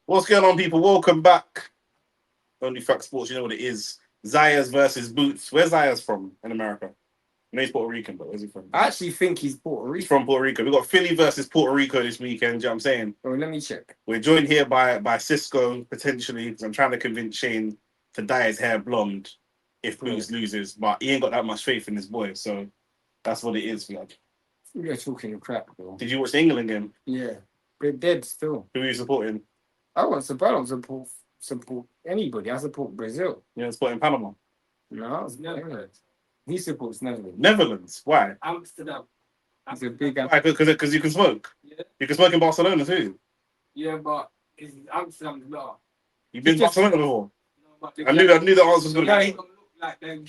What's going on, people? Welcome back. OnlyFacts Sports, you know what it is. Zayas versus Boots. Where's Zayas from in America? I know he's Puerto Rican, but where's he from? I actually think he's Puerto Rican. He's from Puerto Rico. We got Philly versus Puerto Rico this weekend. Do you know what I'm saying? Oh, let me check. We're joined here by Cisco, potentially, because I'm trying to convince Shane to dye his hair blonde if Boots loses, but he ain't got that much faith in this boy, so that's what it is, blood. You're talking crap, bro. Did you watch the England game? Yeah. They're dead still. Who are you supporting? I don't support anybody. I support Brazil. You're supporting Panama? No, it's Netherlands. He supports Netherlands. Netherlands? Why? Amsterdam. He's a big... Why? Because you can smoke? Yeah. You can smoke in Barcelona too? Yeah, but it's Amsterdam's better. You've been to Barcelona before? No, but I knew the answer was going to be. look like them.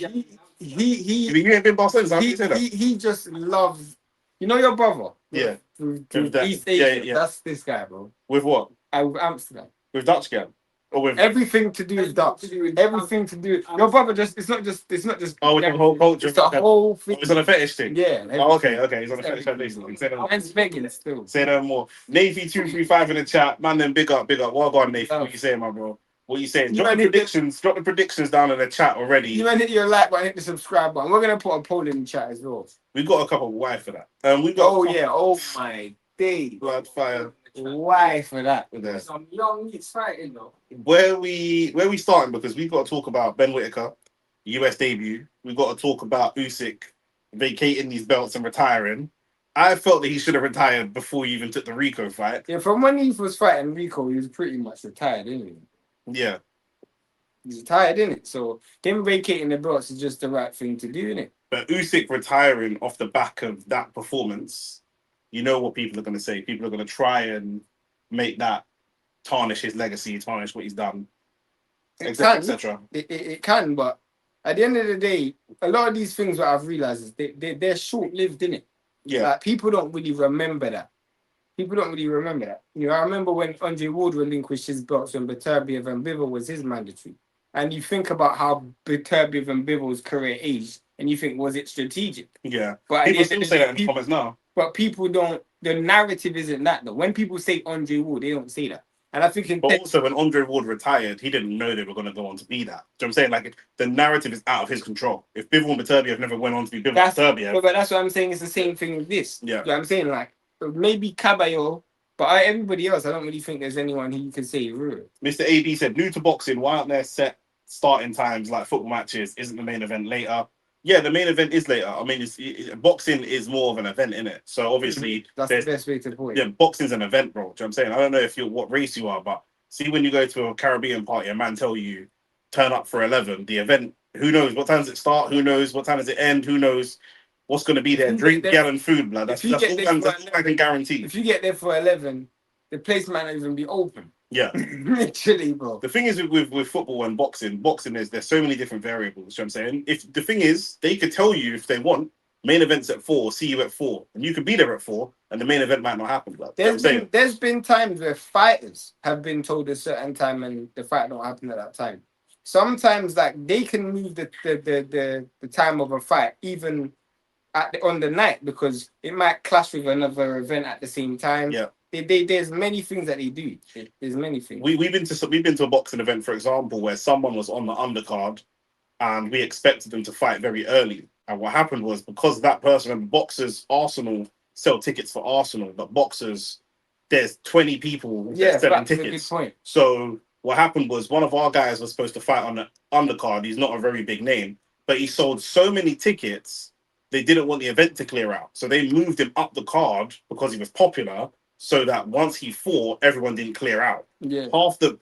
You ain't been Barcelona, so how can you say that? he just loves... You know your brother? Yeah. Through that. East Asia. Yeah. That's this guy, bro. With what? With Amsterdam. With Dutch gang? Or with... Everything to do with Dutch. Everything to do with... Your brother just... It's not just... Oh, with the whole culture. It's the whole thing. Oh, it's on a fetish thing? Yeah. Oh, okay. He's on a fetish thing. Say no more. Man's begging still. Say no more. Navy235 in the chat. Man, then big up. Well gone, Navy. What you saying, my bro? What you saying? Drop the predictions down in the chat already. You might hit your like button, hit the subscribe button. We're gonna put a poll in the chat as well. We got a couple of why for that. We got. Oh my day. Blood fire. Why for that? Some young kids fighting though. Where we starting, because we've got to talk about Ben Whittaker, US debut. We've got to talk about Usyk vacating these belts and retiring. I felt that he should have retired before he even took the Rico fight. Yeah, from when he was fighting Rico, he was pretty much retired, isn't he? Yeah. He's retired, isn't it? So him vacating the belts is just the right thing to do, isn't it? But Usyk retiring off the back of that performance, you know what people are going to say. People are going to try and make that tarnish his legacy, tarnish what he's done, etc. It can, but at the end of the day, a lot of these things what I've realized is they're short-lived, innit? Yeah. Like, people don't really remember that. You know, I remember when Andre Ward relinquished his belts when Beterbiev and Bivol was his mandatory. And you think about how Beterbiev and Bivol's career aged, and you think, was it strategic? Yeah. But people still say that in the comments now. But people don't, the narrative isn't that though. When people say Andre Ward, they don't say that. And I think But also when Andre Ward retired, he didn't know they were going to go on to be that. Do you know what I'm saying? Like, the narrative is out of his control. If Bivol and Beterbiev never went on to be Bivol and Beterbiev. But that's what I'm saying. It's the same thing with this. Yeah. You know what I'm saying? Like, maybe Caballo, but everybody else, I don't really think there's anyone who you can say ruined. Mr. AB said, new to boxing, why aren't there set starting times like football matches? Isn't the main event later? Yeah, the main event is later. I mean, boxing is more of an event, innit? So obviously, that's the best way to put it. Yeah, boxing's an event, bro. Do you know what I'm saying? I don't know if you're what race you are, but see when you go to a Caribbean party, a man tell you turn up for 11. The event, who knows what time does it start? Who knows what time does it end? Who knows what's going to be there? Drink, gallon food, blood. That's all I can guarantee. If you get there for 11, the place might not even be open. Yeah, literally, bro. The thing is with football and boxing is there's so many different variables. You know what I'm saying? If the thing is, they could tell you if they want main events at 4, see you at 4, and you could be there at 4, and the main event might not happen. Like, there's been times where fighters have been told a certain time and the fight don't happen at that time. Sometimes like they can move the time of a fight even on the night because it might clash with another event at the same time. Yeah. There's many things that they do. There's many things. We've been to a boxing event, for example, where someone was on the undercard, and we expected them to fight very early. And what happened was because that person, and boxers, Arsenal sell tickets for Arsenal, but boxers, there's 20 people selling tickets. So what happened was one of our guys was supposed to fight on the undercard. He's not a very big name, but he sold so many tickets, they didn't want the event to clear out. So they moved him up the card because he was popular, so that once he fought, everyone didn't clear out. Yeah.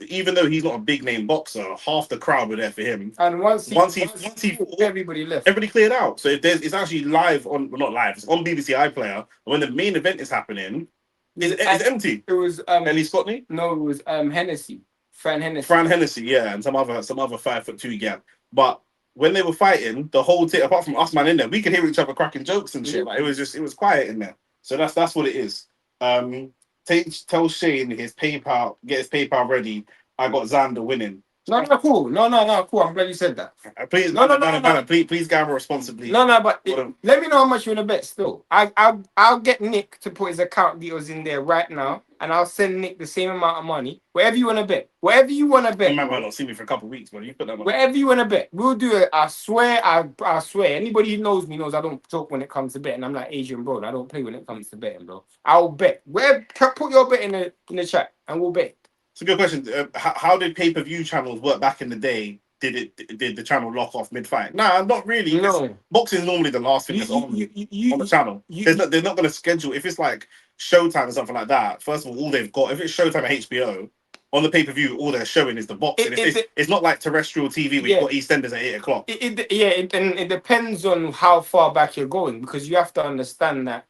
Even though he's not a big name boxer, half the crowd were there for him. And once he fought, everybody left. Everybody cleared out. So it's actually live on, well, not live, it's on BBC iPlayer. When the main event is happening, it's empty. It was Ellie Scotney? No, it was Hennessy. Fran Hennessy, yeah, and some other 5'2" gap. But when they were fighting, the whole thing, apart from us man in there, we could hear each other cracking jokes and shit. Like, it was quiet in there. So that's what it is. Tell Shane get his PayPal ready. I got Xander winning. No, cool. No, cool. I'm glad you said that. Please, No, please gamble responsibly. No, but What let me know how much you want to bet still. I'll get Nick to put his account details in there right now, and I'll send Nick the same amount of money. Whatever you want to bet. Whatever you want to You bet. might Bro. not see me for a couple of weeks, but you put that money. Whatever you want to bet. We'll do it. I swear. I swear. Anybody who knows me knows I don't joke when it comes to betting. I'm like Asian bro. I don't play when it comes to betting, bro. I'll bet. Put your bet in the chat, and we'll bet. It's a good question. How did pay-per-view channels work back in the day? Did the channel lock off mid-fight? Nah, not really. No. Boxing is normally the last thing that's on the channel. They're not going to schedule, if it's like Showtime or something like that, first of all they've got, if it's Showtime or HBO, on the pay-per-view, all they're showing is the boxing. It's not like terrestrial TV where you've got EastEnders at 8 o'clock. And it depends on how far back you're going, because you have to understand that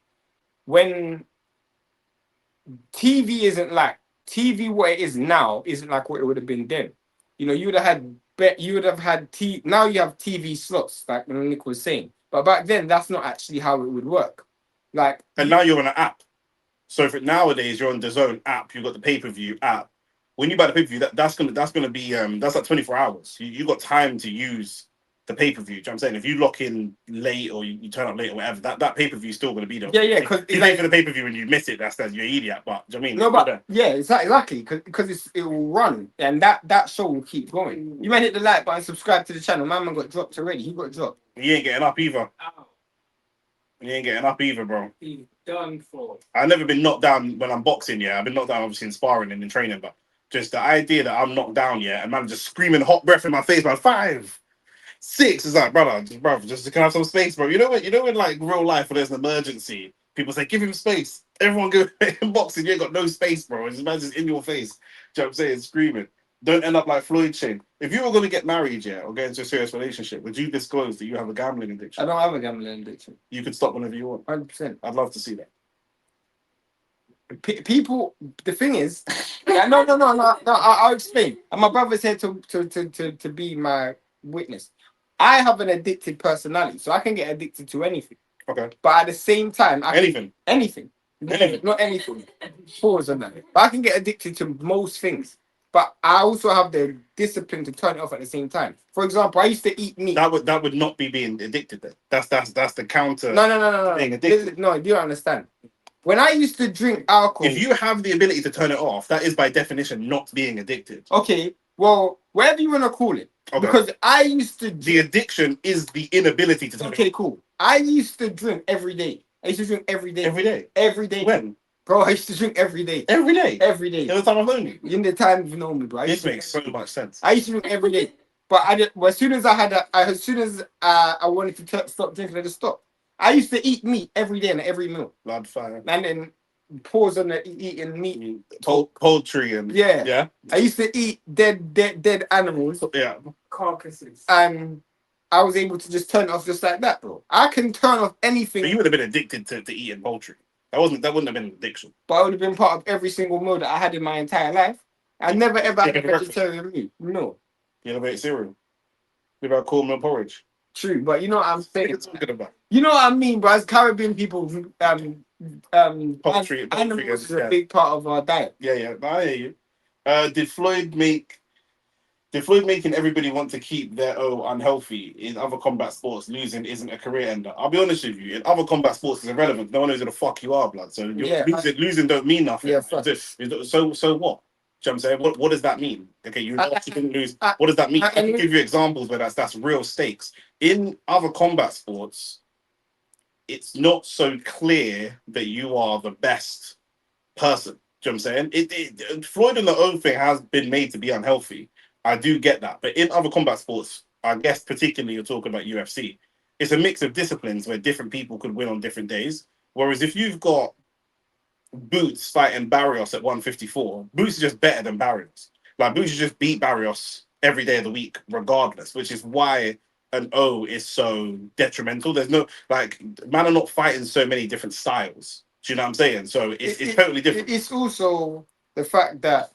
when TV isn't like TV, what it is now isn't like what it would have been then. You know, you would have had now you have TV slots, like Nick was saying. But back then, that's not actually how it would work. Like, and now you're on an app. So for nowadays, you're on the Zone app. You've got the pay-per-view app. When you buy the pay-per-view, that's gonna be that's like 24 hours. You got time to use the pay-per-view. Do you know what I'm saying? If you lock in late or you turn up late or whatever, that pay-per-view is still gonna be there. Yeah, because if you pay for the pay-per-view and you miss it, that's you're an idiot. But do you know what I mean? No, but yeah, exactly, because it will run, and that show will keep going. You might hit the like button, subscribe to the channel. My man got dropped already. He got dropped. He ain't getting up either. Ow. He ain't getting up either, bro. He's done for. I've never been knocked down when I'm boxing. Yeah, I've been knocked down obviously in sparring and in training, but just the idea that I'm knocked down, yeah, and man just screaming hot breath in my face, man, 5, 6 is like, brother, just can I have some space, bro. You know when like real life when there's an emergency, people say give him space. Everyone go in boxing, you ain't got no space, bro. This man's just in your face. Do you know what I'm saying? Screaming. Don't end up like Floyd Shane. If you were going to get married, yeah, or get into a serious relationship, would you disclose that you have a gambling addiction? I don't have a gambling addiction. You could stop whenever you want. 100%. I'd love to see that. People, the thing is, no. I'll explain. And my brother's here to be my witness. I have an addicted personality, so I can get addicted to anything. Okay. But at the same time, Anything. Not anything. Pause on that. But I can get addicted to most things. But I also have the discipline to turn it off at the same time. For example, I used to eat meat. That would not be being addicted then. That's the counter. No. Being addicted. No, you don't understand. When I used to drink alcohol, If you have the ability to turn it off, that is by definition not being addicted. okay, well, whatever you want to call it, Okay. because I used to. The addiction is the inability to turn it Okay, off. cool. I used to drink every day. I used to drink every day. Every day. Every day. When? Bro, I used to drink every day. Every day. Every day. Every time I've known you. In the time you've known me, bro. This makes so much sense. I used to drink every day. But as soon as I wanted to stop drinking, I just stopped. I used to eat meat every day and every meal. Blood fire. And then pause on the eating meat. Poultry and Yeah. I used to eat dead animals. Yeah. Carcasses. And I was able to just turn it off just like that, bro. I can turn off anything. But you would have been addicted to eating poultry. That wouldn't have been an addiction. But I would have been part of every single meal that I had in my entire life. I never ever had a breakfast. vegetarian meal. No. You never ate cereal. What about cornmeal porridge? True, but you know what I'm What are you saying. talking about? You know what I mean, bro. As Caribbean people, Poultry animals is a yeah. big part of our diet. Yeah. I hear you. Did Floyd making everybody want to keep their O unhealthy in other combat sports? Losing isn't a career ender. I'll be honest with you. In other combat sports, it's irrelevant. No one knows who the fuck you are, blood. So losing don't mean nothing. Yeah, so what? Do you know what I'm saying? What does that mean? Okay, you didn't lose. What does that mean? I can give you examples where that's real stakes. In other combat sports, it's not so clear that you are the best person. Do you know what I'm saying? Floyd and the O thing has been made to be unhealthy. I do get that. But in other combat sports, I guess particularly you're talking about UFC, it's a mix of disciplines where different people could win on different days. Whereas if you've got Boots fighting Barrios at 154, Boots is just better than Barrios. Like, Boots just beat Barrios every day of the week, regardless, which is why an O is so detrimental. There's no, like, man are not fighting so many different styles. Do you know what I'm saying? So it's totally different. It's also the fact that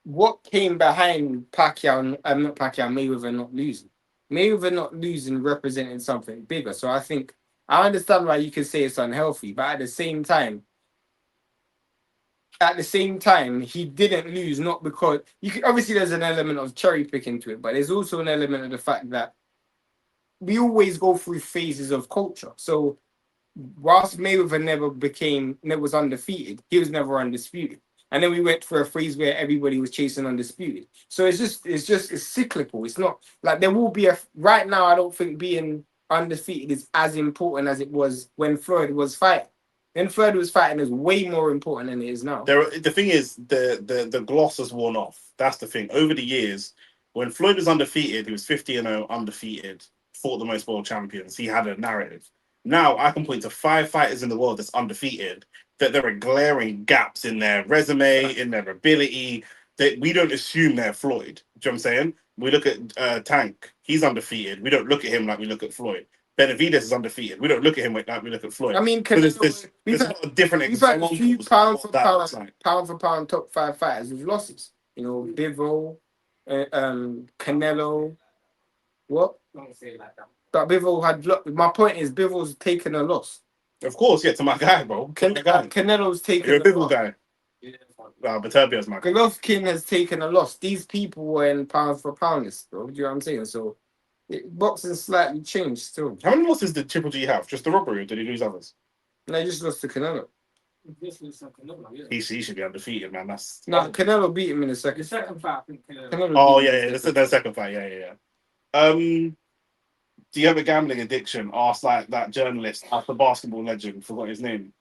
what came behind Mayweather not losing. Mayweather not losing representing something bigger. So I think I understand why you can say it's unhealthy, but at the same time, at the same time, he didn't lose, not because you can, obviously there's an element of cherry picking to it, but there's also an element of the fact that we always go through phases of culture. So whilst Mayweather never was undefeated, he was never undisputed. And then we went for a phase where everybody was chasing undisputed. So it's cyclical. It's not like there will be right now. I don't think being undefeated is as important as it was when Floyd was fighting. When Floyd was fighting is way more important than it is now. The thing is, the gloss has worn off. That's the thing. Over the years, when Floyd was undefeated, he was 50-0, undefeated, fought the most world champions. He had a narrative. Now I can point to 5 fighters in the world that's undefeated, that there are glaring gaps in their resume, in their ability, that we don't assume they're Floyd. Do you know what I'm saying? We look at Tank, he's undefeated. We don't look at him like we look at Floyd. Benavidez is undefeated. We don't look at him like we look at Floyd. I mean, So there's a lot of different we've had a examples few of pound what that looks like. for pound top 5 fighters with losses. You know, Bivol, Canelo. What? Don't say it like that. But Bivol had. My point is, Bivol's taken a loss. Of course, yeah, to my guy, bro. Canelo's taken You're a a Bivol loss. guy. Yeah, Baturbio's my guy. Golovkin has taken a loss. These people were in pound for pound list, bro. Do you know what I'm saying? So, boxing slightly changed still. How many losses did Triple G have? Just the robbery, or did he lose others? And I just lost to Canelo. this is something no, yeah. He should be undefeated, man. That's No, Canelo beat him in the The second. second fight, I think. Canelo Oh beat him yeah, in yeah. the That's the second fight. Yeah. Do you have a gambling addiction? Asked like that journalist, the basketball legend, forgot his name.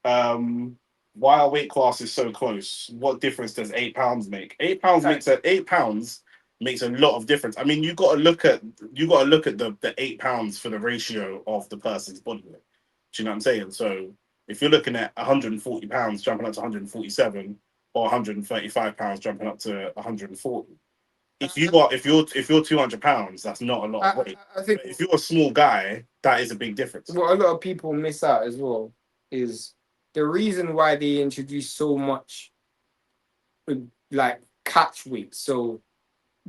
Why are weight classes so close? What difference does £8 make? £8 makes a lot of difference. I mean, you got to look at the £8 for the ratio of the person's body weight. Do you know what I'm saying? So if you're looking at £140 jumping up to 147, or £135 jumping up to 140. If you're 200 pounds, that's not a lot of weight. I think But if you're a small guy, that is a big difference. what a lot of people miss out as well is the reason why they introduce so much like catch weight. So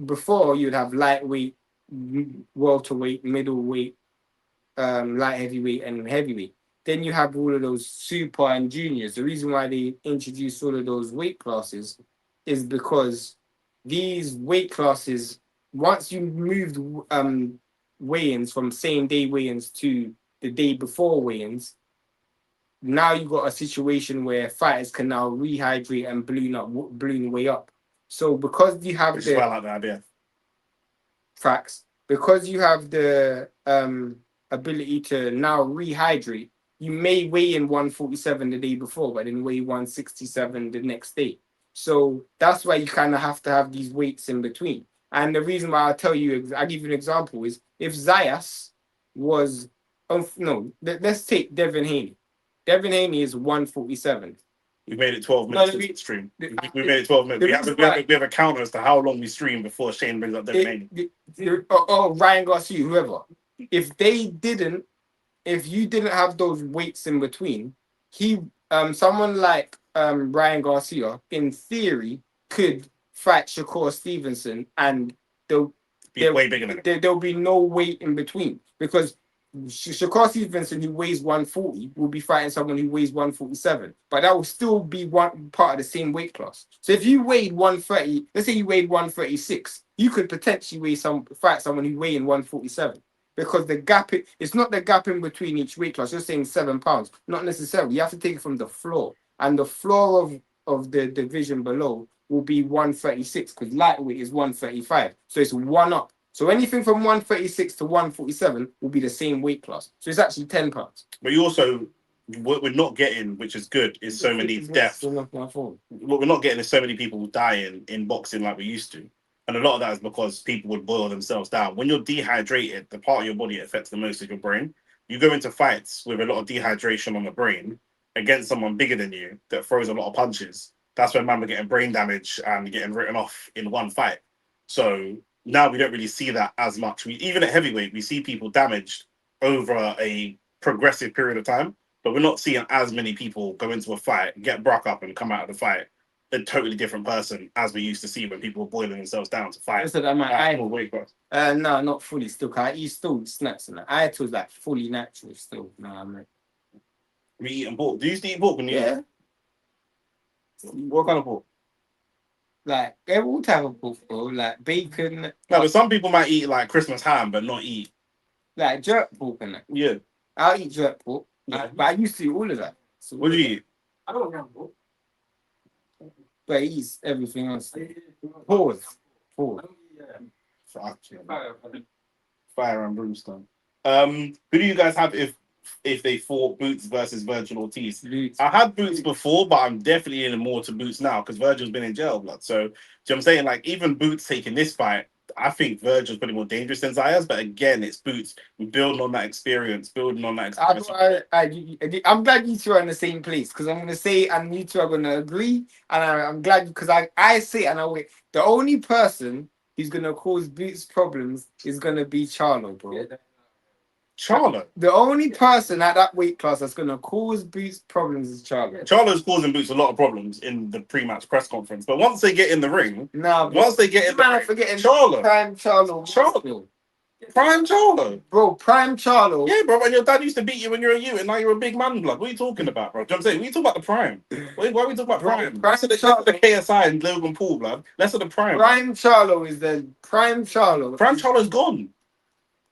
before you'd have lightweight, welterweight, middleweight, light heavyweight, and heavyweight. Then you have all of those super and juniors. The reason why they introduce all of those weight classes is because these weight classes, once you moved weigh-ins from same day weigh-ins to the day before weigh-ins, now you got a situation where fighters can now rehydrate and balloon way up. So because you have Which is why I like the idea. facts, because you have the ability to now rehydrate, you may weigh in 147 the day before, but then weigh 167 the next day. So that's why you kind of have to have these weights in between. And the reason why I'll give you an example is if Zayas was, let's take Devin Haney. Devin Haney is 147. We made it 12 minutes to stream. We made it 12 minutes. We have a counter as to how long we stream before Shane brings up Devin Haney. Or Ryan Garcia, whoever. If you didn't have those weights in between, someone like Ryan Garcia, in theory, could fight Shakur Stevenson, and Be way bigger than him. there'll be no weight in between, because Shakur Stevenson, who weighs 140, will be fighting someone who weighs 147, but that will still be one part of the same weight class. So if you weighed 130, let's say you weighed 136, you could potentially fight someone who weighs 147. Because the gap, it's not the gap in between each weight class. You're saying £7, not necessarily. You have to take it from the floor, and the floor of the division below will be 136, because lightweight is 135. So it's one up. So anything from 136 to 147 will be the same weight class. So it's actually £10. But you also, what we're not getting, which is good, is so many deaths. What we're not getting is so many people dying in boxing like we used to. And a lot of that is because people would boil themselves down. When you're dehydrated, the part of your body that affects the most is your brain. You go into fights with a lot of dehydration on the brain against someone bigger than you that throws a lot of punches. That's when man we're getting brain damage and getting written off in one fight. So now we don't really see that as much. Even at heavyweight, we see people damaged over a progressive period of time, but we're not seeing as many people go into a fight, get broke up, and come out of the fight a totally different person as we used to see when people were boiling themselves down to fight. So that my weight class. No, not fully still. Cause he still snacks and that. I was like fully natural still. No, I'm like, We eating pork. Do you used to eat pork when you? yeah. What kind of pork? Like all type of pork, bro. Like bacon, No, but some people might eat like Christmas ham, but not eat. like jerk pork and that. Yeah. I'll eat jerk pork, Yeah. but I used to eat all of that. So What do you eat? I don't remember. But he eats everything else. Pause. Fuck yeah. Fire and brimstone. Who do you guys have if they fought Boots versus Virgil Ortiz? I had Boots before, but I'm definitely in more to Boots now because Virgil's been in jail, blood. So, do you know what I'm saying? Like, even Boots taking this fight, I think Virgil's pretty more dangerous than Zayas. But again, it's Boots building on that experience, I'm glad you two are in the same place because I'm going to say, and you two are going to agree. And I'm glad because I say, and I wait. The only person who's going to cause Boots problems is going to be Charlo, bro. Charlo. The only person at that weight class that's going to cause Boots problems is Charlo. Charlo's causing Boots a lot of problems in the pre-match press conference, but once they get in the ring, once they get in the ring, forgetting Charlo, Prime Charlo, Prime Charlo, bro, Prime Charlo. Yeah, bro. And your dad used to beat you when you were a youth, and now you're a big man, blood. What are you talking about, bro? Do you know what I'm saying? We talk about the prime. Why are we talking about prime? Let's the KSI and Logan Paul, blood. Let's the prime. Prime Charlo is the Prime Charlo. Prime Charlo's gone.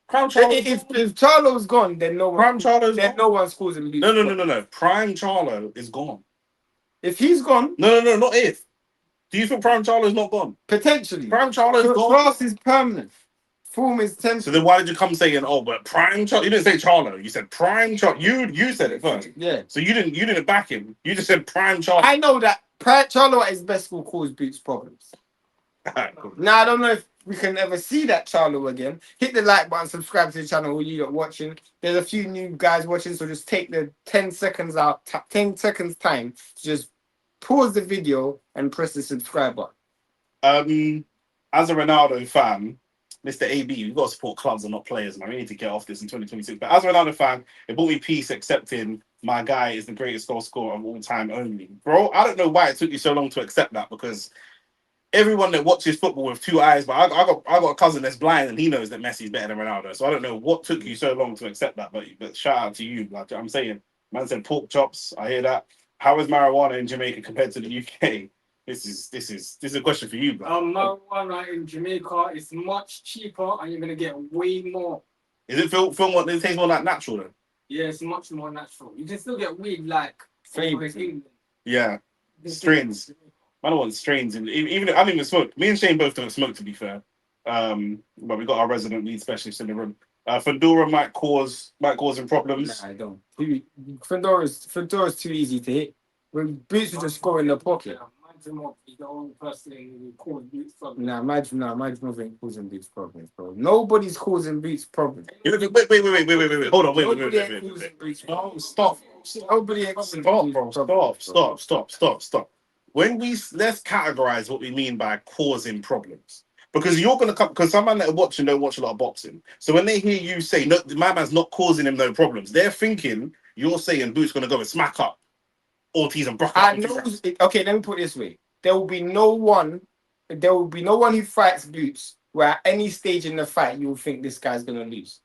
Prime Charlo. If Charlo's gone, then no one. Prime Charlo's then gone. No one's causing Boots. No. Prime Charlo is gone. If he's gone, no, not if. Do you think Prime Charlo's not gone? Potentially. Prime Charlo's gone. Class is permanent. Form is temporary. So then why did you come saying, oh, but Prime Charlo? You didn't say Charlo. You said Prime Charlo. You said it first. Yeah. So you didn't back him. You just said Prime Charlo. I know that Prime Charlo at his best will cause Boots problems. Cool. Now I don't know if we can ever see that Charlo again. Hit the like button, subscribe to the channel who you are watching. There's a few new guys watching, so just take the 10 seconds out, 10 seconds time to just pause the video and press the subscribe button. As a Ronaldo fan, Mr. AB, we've got to support clubs and not players, man. We need to get off this in 2026. But as a Ronaldo fan, it brought me peace accepting my guy is the greatest goal scorer of all time only. Bro, I don't know why it took you so long to accept that, because everyone that watches football with two eyes, but I got a cousin that's blind and he knows that Messi's better than Ronaldo. So I don't know what took you so long to accept that, but shout out to you. Like I'm saying, man said pork chops. I hear that. How is marijuana in Jamaica compared to the UK? This is a question for you, bro. Marijuana in Jamaica is much cheaper and you're gonna get way more. Is it feel what it tastes more like natural then? Yeah, it's much more natural. You can still get weed like flavors. Yeah, strains. I don't want strains in. Even I don't even smoke. Me and Shane both don't smoke, to be fair. But we got our resident weed specialist in the room. Fedora might cause him problems. Nah, I don't. Fedora's too easy to hit. When Boots would just score in the pocket. The only person who caused Boots problems. Imagine ain't causing Boots problems, bro. Nobody's causing Boots problems. Wait. Hold on, wait. Stop. Nobody ain't causing Boots problems. Stop. Let's categorize what we mean by causing problems. Because you're gonna come, because some man that are watching don't watch a lot of boxing. So when they hear you say no, my man's not causing him no problems, they're thinking you're saying Boots gonna go and smack up Ortiz and Brock. Okay, let me put it this way: there will be no one who fights Boots where at any stage in the fight you will think this guy's gonna lose.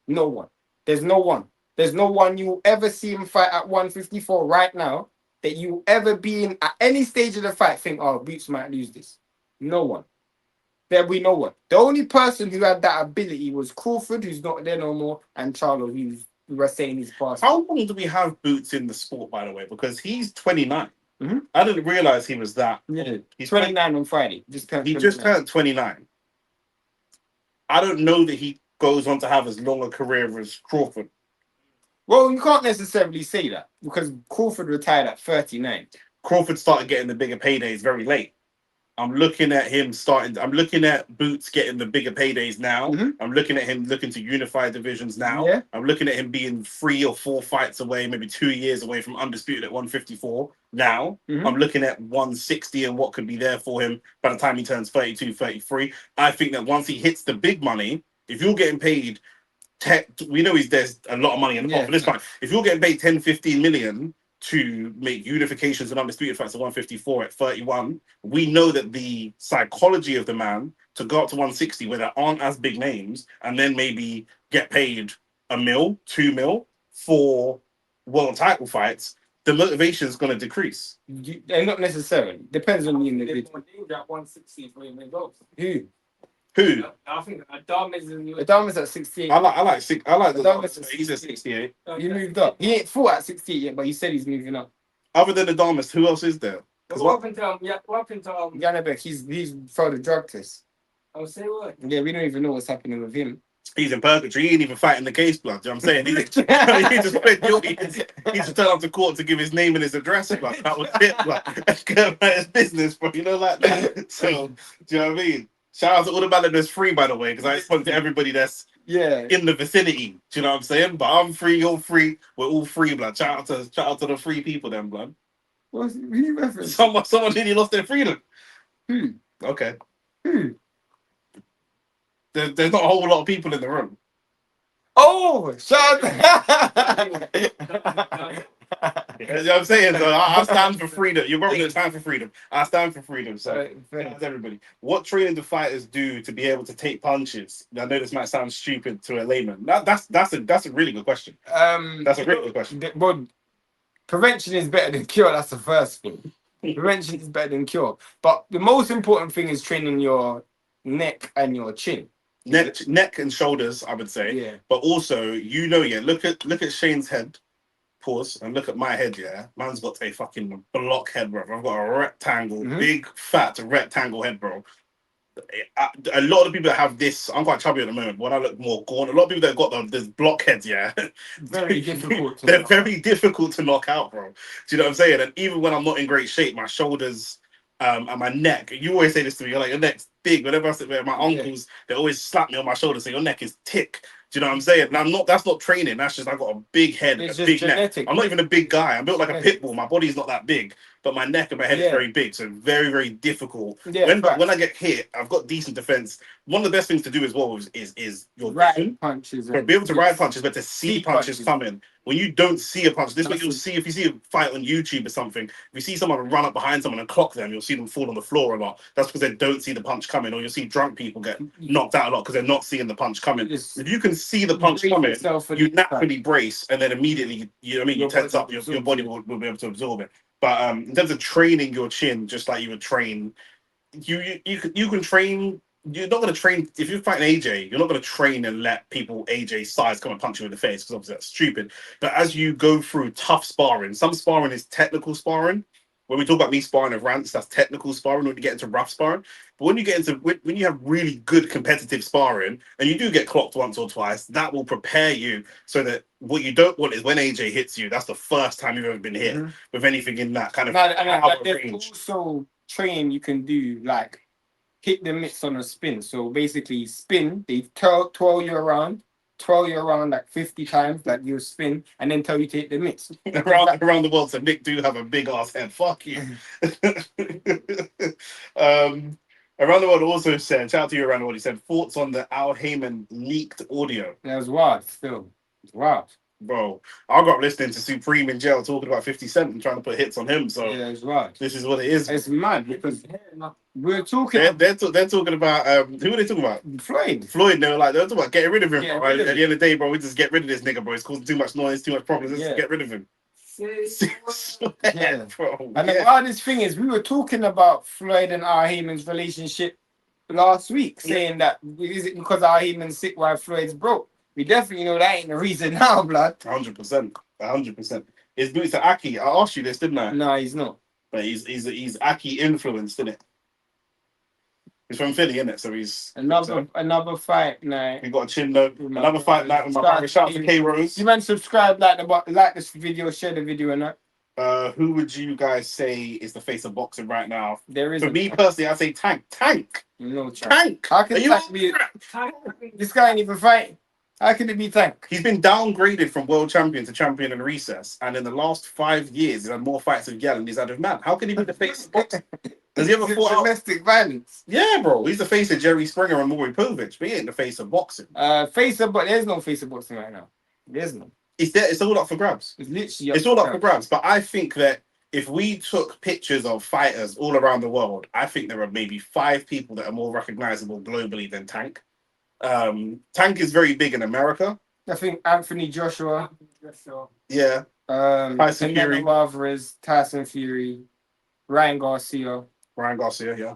No one. There's no one. There's no one you will ever see him fight at 154 right now that you will ever be in at any stage of the fight think, oh, Boots might lose this. No one. There will be no one. The only person who had that ability was Crawford, who's not there no more, and Charlo, who we were saying he's past. How long do we have Boots in the sport, by the way? Because he's 29. Mm-hmm. I didn't realize he was that. Yeah, he's 29 on Friday. Just turned 29. I don't know that he goes on to have as long a career as Crawford. Well, you can't necessarily say that because Crawford retired at 39. Crawford started getting the bigger paydays very late. I'm looking at Boots getting the bigger paydays now. Mm-hmm. I'm looking at him looking to unify divisions now. Yeah. I'm looking at him being 3 or 4 fights away, maybe 2 years away from undisputed at 154 now. Mm-hmm. I'm looking at 160 and what could be there for him by the time he turns 32, 33. I think that once he hits the big money, if you're getting paid, we know there's a lot of money in the pot for this fight. If you're getting paid 10, 15 million to make unifications and undisputed fights at 154 at 31, we know that the psychology of the man to go up to 160 where there aren't as big names and then maybe get paid $1 mil, $2 mil for world title fights, the motivation is going to decrease. And not necessarily. Depends on the individual. At 160 for him goals. Who? I think Adama's in. Adama's at 68. I like the Adama's at he's at 68. He moved up. He ain't full at 68 yet, but he said he's moving up. Other than Adamas, who else is there? What happened to Janabek, he's for the drug test. I'll say what? Yeah, we don't even know what's happening with him. He's in purgatory. He ain't even fighting the case, blood. Do you know what I'm saying? He just pled guilty. He just turned up to court to give his name and his address, blood. That was it, blood. Go about his business, bro. You know, like that. So, do you know what I mean? Shout out to all the man that's free, by the way, because I spoke to everybody that's in the vicinity. Do you know what I'm saying? But I'm free, you're free. We're all free, blood. Shout out to the free people, then, blood. What's he referencing? Someone nearly lost their freedom. Who? Okay. Who? There's not a whole lot of people in the room. Oh, shout You know what I'm saying? So I stand for freedom. You're probably going to stand for freedom. I stand for freedom. So that's everybody. What training do fighters do to be able to take punches? I know this might sound stupid to a layman. That's a really good question. That's a really good question. Well, prevention is better than cure. That's the first thing. Prevention is better than cure. But the most important thing is training your neck and your chin. Neck and shoulders, I would say. Yeah. But also, look at Shane's head. Pause and look at my head. Yeah, man's got a fucking block head, bro. I've got a rectangle, big fat rectangle head, bro. A lot of people that have this, I'm quite chubby at the moment. When I look more gaunt, a lot of people that got this block heads, yeah, very difficult. They're very difficult to knock out, bro. Do you know what I'm saying? And even when I'm not in great shape, my shoulders and my neck. You always say this to me. You're like, your neck's big. Whenever I sit there, my uncles, they always slap me on my shoulder, say your neck is thick. Do you know what I'm saying? And that's not training. That's just I got a big head, it's a big genetic. neck. I'm not even a big guy. I'm built like a pit bull. My body's not that big, but my neck and my head is very big. So very, very difficult. When I get hit, I've got decent defense. One of the best things to do as well is your ride punches. To be able to ride punches, but to see punches coming. When you don't see a punch, this is what you'll see if you see a fight on YouTube or something. If you see someone run up behind someone and clock them, you'll see them fall on the floor a lot. That's because they don't see the punch coming, or you'll see drunk people get knocked out a lot because they're not seeing the punch coming. If you can see the punch coming, you naturally brace, and then immediately, you know what I mean, you tense up, your body will be able to absorb it. But in terms of training your chin, just like you would train, you can train. You're not going to train if you're fighting AJ. You're not going to train and let people AJ's size come and punch you in the face because obviously that's stupid. But as you go through tough sparring, some sparring is technical sparring. When we talk about me sparring of rants, that's technical sparring. When you get into rough sparring, but when you get into when you have really good competitive sparring and you do get clocked once or twice, that will prepare you so that what you don't want is when AJ hits you, that's the first time you've ever been hit with anything in that kind of. There's also training you can do like hit the mitts on a spin. So basically spin, they twirl you around like 50 times, like you spin, and then tell you to hit the mitts. around the world, so Nick do have a big ass head. Fuck you. Around the world also said, shout out to you around the world, he said, thoughts on the Al Heyman leaked audio. That was wild still. It's wild. Bro, I grew up listening to Supreme in jail talking about 50 Cent and trying to put hits on him. So yeah, it's wild. This is what it is. It's mad because we're talking. They're talking about who are they talking about? Floyd. They were talking about getting rid of him. At the end of the day, bro, we just get rid of this nigga, bro. It's causing too much noise, too much problems. Let's just get rid of him. Bro. And the hardest thing is, we were talking about Floyd and Al Heyman's relationship last week, saying that is it because Al Heyman's sick while Floyd's broke? We definitely know that ain't the reason now, blood. 100%. His boots are Aki. I asked you this, didn't I? No, he's not. But he's Aki influenced, isn't it? He's from Philly, isn't it? So he's another fight night. We got a chin though. Another fight night with my brother. Shout out to K Rose. You man subscribe, like this video, share the video, and that. Who would you guys say is the face of boxing right now? There is. For me personally, I say Tank. No, Tank. How can Tank be? This guy ain't even fighting. How can it be Tank? He's been downgraded from world champion to champion in recess, and in the last 5 years, he's had more fights with Yal than he's had with Man. How can he be the face of boxing? Does he ever fought domestic violence? Yeah, bro. He's the face of Jerry Springer and Maury Povich, but he ain't the face of boxing. But there's no face of boxing right now. There's no. It's all up for grabs. It's literally it's all up for grabs. But I think that if we took pictures of fighters all around the world, I think there are maybe 5 people that are more recognizable globally than Tank. Tank is very big in America. I think Anthony Joshua. Yeah. Tyson Fury. Canelo Alvarez, Tyson Fury, Ryan Garcia. Yeah.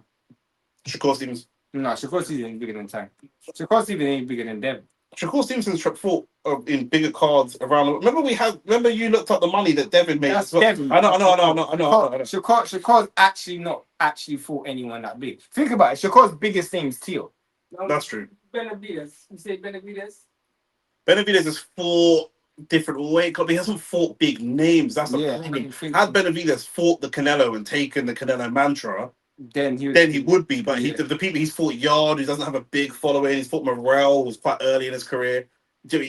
Shakur Stevens. No, Shakur Stevenson ain't bigger than Tank. Shakur Stevenson ain't bigger than Devin. Shakur Stevenson's fought in bigger cards around. Remember you looked up the money that Devin made. That's Devin. I know. Shakur's actually not fought anyone that big. Think about it. Shakur's biggest name is Teal. That's true. Benavidez. You say Benavidez? Benavidez has fought different weight clubs. He hasn't fought big names. That's the problem. Had Benavidez fought the Canelo and taken the Canelo mantra, then he would be. But the people he's fought Yard, who doesn't have a big following. He's fought Morrell, who's quite early in his career.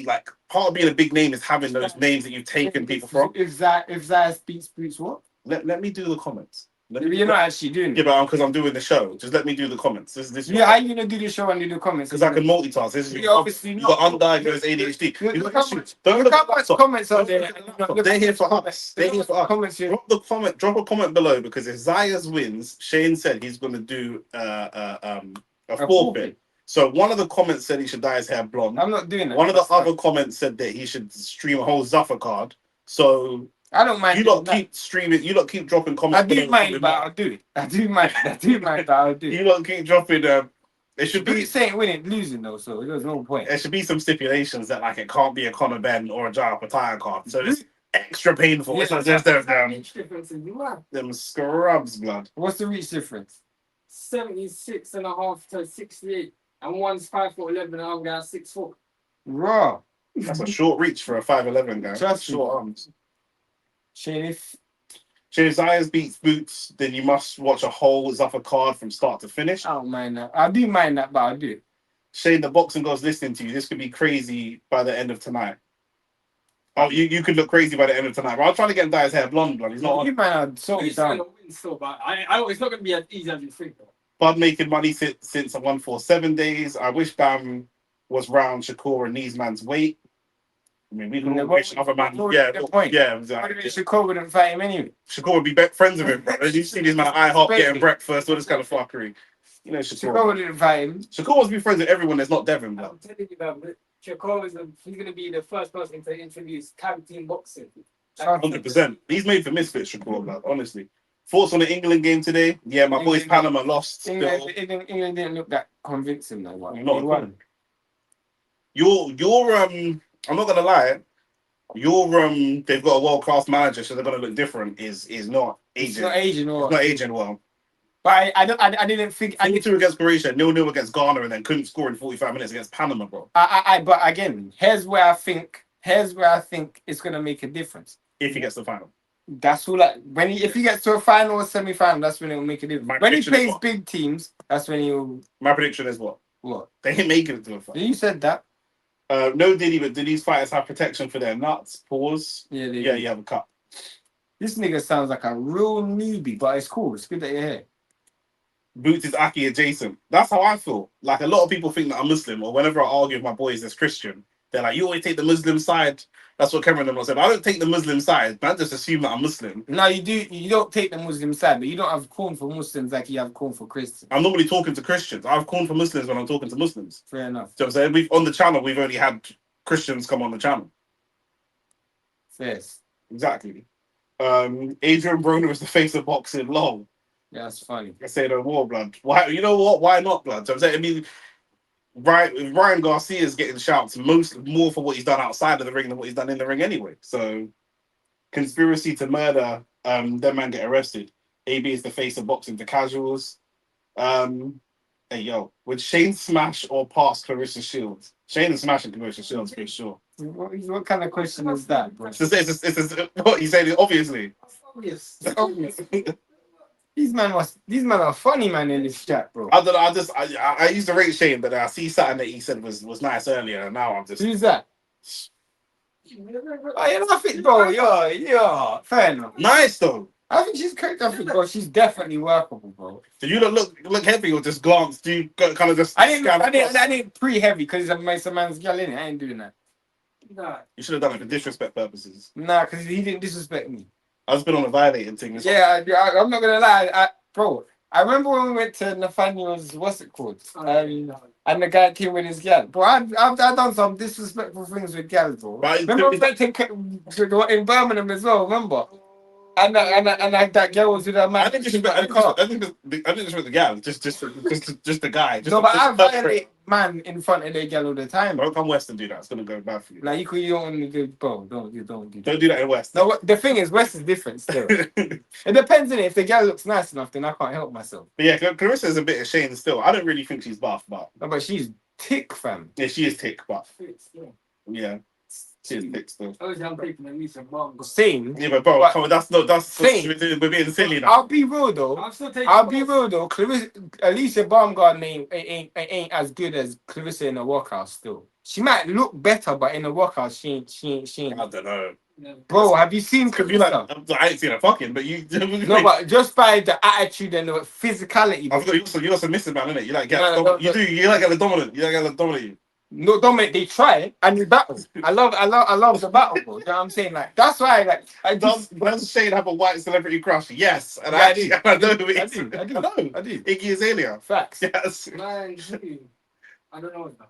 Like part of being a big name is having those names that you've taken people from. If Zayas beats Boots, what? Let me do the comments. You're not actually doing it. Yeah, but because I'm doing the show. Just let me do the comments. This yeah, how are you gonna do the show and do the comments? Because I can multitask. Obviously you've got undiagnosed ADHD. Look how much comments are there. They're here for us. Drop a comment below, because if Zayas wins, Shane said he's going to do a forfeit. So one of the comments said he should dye his hair blonde. I'm not doing that. One of the other comments said that he should stream a whole Zuffer card. So I don't mind. You lot keep streaming. You lot keep dropping comments. I do mind, but I'll do it. I do mind, but I'll do it. You lot keep dropping. It should be saying winning, losing though, so there's no point. There should be some stipulations that like it can't be a Conor Ben or a Jaya Pataya card. So it's extra painful. Yeah, it's not just them scrubs, blood. What's the reach difference? 76.5 to 68, and one's 5'11" and the other guy's 6 foot. Raw. That's a short reach for a 5'11" guy. Just short arms. Shane, if Zayas beats Boots, then you must watch a whole Zuffer card from start to finish. I don't mind that. I do mind that, but I'll do it. Shane, the boxing god's listening to you. This could be crazy by the end of tonight. Oh, you could look crazy by the end of tonight. But I'm trying to get him dye his hair blonde, blood. He's not. You might have sold it down. Still, but it's not going to be as easy as you think. Bud making money since 147 days. I wish Bam was round Shakur and these man's weight. I mean, we can all wish other man. Yeah, exactly. Shakur wouldn't fight him anyway. Shakur would be friends with him, bro. You see this man at IHOP getting breakfast, all this kind of fuckery. You know, Shakur wouldn't fight him. Shakur wants to be friends with everyone that's not Devin, bro. I'm telling you, man, Shakur he's going to be the first person to introduce tag team boxing. 100%. He's made for misfits, Shakur, bro. Honestly. Thoughts on the England game today? Yeah, my boys Panama lost. England didn't look that convincing, though. Not one. You're I'm not gonna lie, they've got a world class manager, so they're gonna look different. Is not aging. It's not aging well. It's not aging well. But I didn't think. 4-2 against Croatia, 0-0 against Ghana, and then couldn't score in 45 minutes against Panama, bro. But again, here's where I think it's gonna make a difference. If he gets to the final. That's all. If he gets to a final or semi-final, that's when it will make a difference. When he plays big teams, that's when he'll. My prediction is what? What? They ain't making it to a final. You said that. No, Diddy, but do these fighters have protection for their nuts? Pause. Yeah, you have a cut. This nigga sounds like a real newbie, but it's cool. It's good that you're here. Boots is Aki adjacent. That's how I feel. Like, a lot of people think that I'm Muslim, or whenever I argue with my boys as Christian, they're like, you always take the Muslim side. That's what Cameron and I said. I don't take the Muslim side, but I just assume that I'm Muslim. No, you do. You don't take the Muslim side, but you don't have corn for Muslims like you have corn for Christians. I'm normally talking to Christians. I have corn for Muslims when I'm talking to Muslims. Fair enough. So I'm saying on the channel, we've only had Christians come on the channel. Yes. Exactly. Adrian Broner is the face of boxing. Long. Yeah, that's funny. I say no more, blood. Why? You know what? Why not, blood? So I'm saying, I mean, Ryan Garcia is getting shouts more for what he's done outside of the ring than what he's done in the ring anyway. So, conspiracy to murder, that man get arrested. AB is the face of boxing for casuals. Hey, yo, would Shane smash or pass Clarissa Shields? Shane is smashing Clarissa Shields for sure. What kind of question is that, bro? What you saying? Obviously. Obvious. These men are funny, man, in this chat, bro. I don't know. I used to rate Shane, but I see something that he said was nice earlier, and now I'm just. Who's that? Oh, yeah, I think, bro. Yeah, fair enough. Nice though. I think she's correct. I think, bro, she's definitely workable, bro. Did you look heavy or just glance? Do you kind of just? I didn't pre-heavy because some man's girl in it. I ain't doing that. Nah. You should have done it for disrespect purposes. Nah, because he didn't disrespect me. I was been on a violating thing. Yeah, I'm not gonna lie, bro. I remember when we went to Nathaniel's, what's it called? And the guy came with his gal. Bro, I've done some disrespectful things with gals, bro. But Remember we went in Birmingham as well, remember? And that girl was with her man. I didn't disrespect the gal, just the guy. No, but I violate man in front of their girl all the time. Don't come west and do that. It's gonna go bad for you. Like you don't want to do, bro. Don't do Don't do that in west. No, the thing is, west is different still. It depends on it. If the girl looks nice enough, then I can't help myself. But yeah, Clarissa is a bit ashamed still. I don't really think she's buff, but No, but she's thick, fam. yeah, she is thick, but yeah, she is thick still. Those young people that need some mom. Same. Yeah, but bro, come on, that's Same. we're being silly now. I'll be real though. I'll be real though. Clarissa, Alicia Baumgarten ain't as good as Clarissa in the workhouse still. She might look better, but in the workhouse, she ain't. I don't know. Bro, have you seen Clarissa? I ain't seen her fucking, but you. No, but just by the attitude and the physicality. I thought you're submissive man, innit? You like No, you like getting dominant. You like getting dominant. No, Dominic, they try and you battle. I love the battle, bro. You know what I'm saying? Like that's why, like, Does Shane have a white celebrity crush? Yes, and Yeah, I do. I know who it I is. do. I do. Iggy Azalea. Facts. Yes. Man, I don't know now.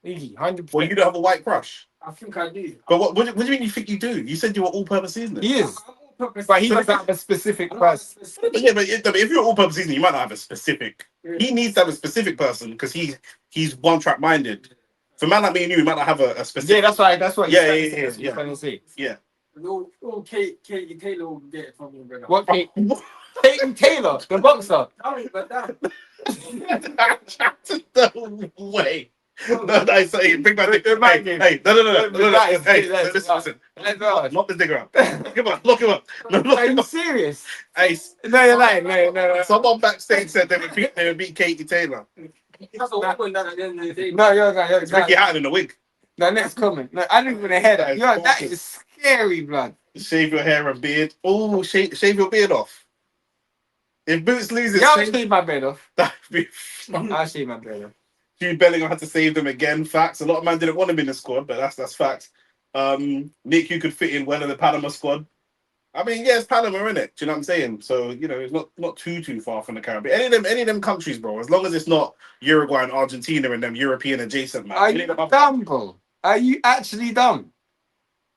Iggy, 100%. Well, you don't have a white crush. I think I do. But what do you mean you think you do? You said you were all-purpose seasoning. He is, but he doesn't have a specific person. But if you're all-purpose seasoning, you might not have a specific. He needs to have a specific person because he's one-track minded. For a man like me and you, we might not have a specific. Yeah, that's what. He's trying to say. Yeah. No, Katie Taylor will get it from me, brother. What? Katie Taylor, the boxer. Oh, but that. No way. No, say bring back the hey, no. Hey, listen. Knock this nigga up. Look him up. Are you serious? Hey, No, you're lying. No. someone backstage said they would beat Katie Taylor. No, you're It's Ricky Hatton in the wig. No, next comment. No, I didn't even hear that. Yo, that is scary, blood. Shave your hair and beard. Oh, shave your beard off. If Boots loses, Yeah, I'll shave my beard off. that'd be. I'll shave my beard off. Jude Bellingham had to save them again. Facts. A lot of men didn't want him in the squad, but that's facts. Nick, you could fit in well in the Panama squad. I mean, yeah, it's Panama, innit? Do you know what I'm saying? So, you know, it's not too far from the Caribbean. Any of them countries, bro, as long as it's not Uruguay and Argentina and them European adjacent, man. Are you dumb, bro? Are you actually dumb?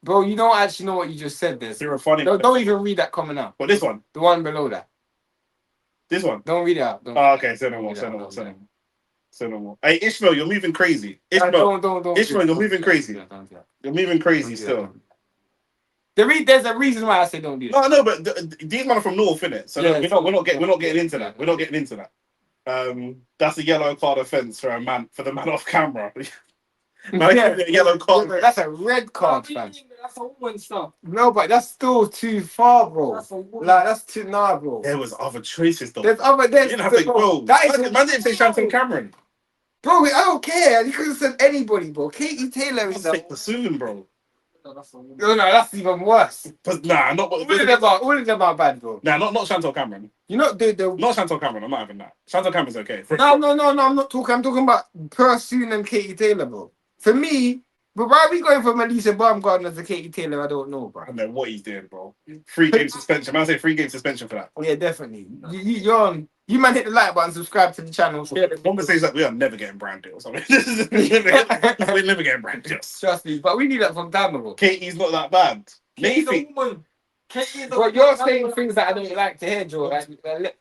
Bro, you don't actually know what you just said there. You're a funny. Don't even read that comment out. But this one. The one below that. This one. Don't read it out. Oh, okay, say no more. Hey, Ishmael, you're moving crazy. Ishmael, Don't. Ishmael, you're moving crazy. You're moving crazy still. There's a reason why I say don't do that. No, but these men are from North, innit? So Yeah, we're not getting into that. We're not getting into that. That's a yellow card offence for the man off camera. A yellow card. Yeah, that's a red card, fam. That's a woman stuff. No, but that's still too far, bro. That's too bro. There was other choices though. There's other. You didn't have to go. Man didn't say Shanton Cameron. Bro, I don't care. You could have said anybody, bro. Katie Taylor is Take the soon, bro. No, that's even worse. Nah, not all of them are bad, bro. Nah, not Chantal Cameron. You know not Chantal Cameron. I'm not having that. Chantal Cameron's okay. No. I'm not talking. I'm talking about Pursoon and Katie Taylor, bro. For me, but why are we going from Elisa Baumgartner to Katie Taylor? I don't know, bro. I don't know what he's doing, bro. 3-game suspension. Man, I say 3-game suspension for that. Yeah, definitely. You're on. You man hit the like button, subscribe to the channel. Conversations like we are never getting brand deals. I mean, we're never getting brand deals. Trust me, but we need that from time ago. Katie's not that bad. Katie's a woman. But you're saying things that I don't like to hear, Joe.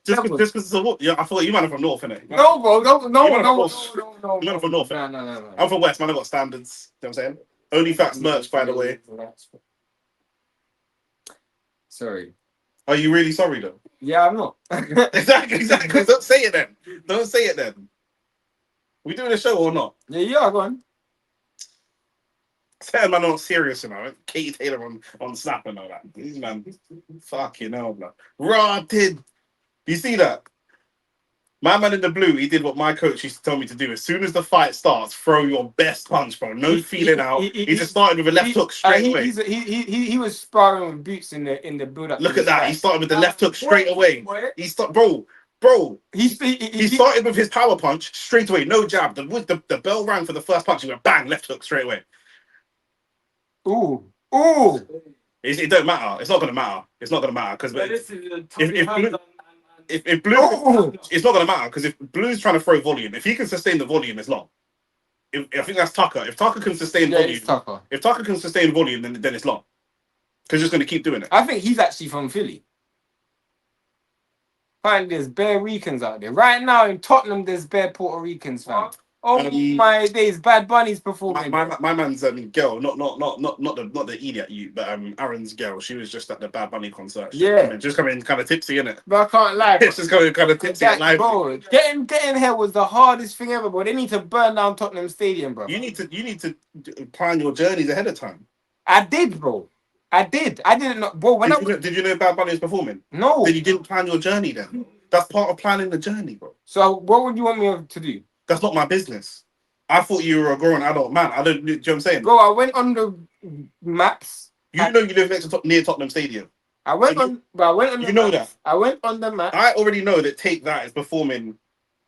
Just because it's a what? Yeah, I thought you man are from North, innit? No, bro, no. You man are from North. No. I'm from West, man. I got standards. You know what I'm saying? OnlyFacts merch, by the way. Sorry. Are you really sorry though? Yeah, I'm not. Exactly. Don't say it then. We doing a show or not? Yeah, go on. Certain man not serious, you know. Katie Taylor on Snap and all that. These man, fucking hell, bro. Rotted. You see that? My man in the blue, he did what my coach used to tell me to do. As soon as the fight starts, throw your best punch, bro. No feeling out. He just started with a left hook straight away. He was sparring with Boots in the build up. Look at that. He started with the left hook straight away. He started, bro. He started with his power punch straight away. No jab. The bell rang for the first punch. He went bang, left hook straight away. Ooh. It don't matter. It's not gonna matter. Because if if Blue, it's not gonna matter because if Blue's trying to throw volume, if he can sustain the volume, it's long. I think that's Tucker. If Tucker can sustain volume, Tucker. if Tucker can sustain volume, then it's long. Because he's just gonna keep doing it. I think he's actually from Philly. Find there's bare Ricans out there right now in Tottenham. There's bare Puerto Ricans, fam. Oh my days, Bad Bunny's performing. My man's girl, not the idiot you, but Aaron's girl. She was just at the Bad Bunny concert. Just coming kind of tipsy, innit? But I can't lie. It's just coming kind of tipsy at live. Bro, getting here was the hardest thing ever, bro. They need to burn down Tottenham Stadium, bro. You need to plan your journeys ahead of time. I did, bro. I didn't know, bro. Did you know Bad Bunny was performing? No. Then you didn't plan your journey. Then that's part of planning the journey, bro. So what would you want me to do? That's not my business. I thought you were a grown adult man. I don't. Do you know what I'm saying? Bro, I went on the maps. You know you live near Tottenham Stadium. I went on the You know that. I went on the map. I already know that Take That is performing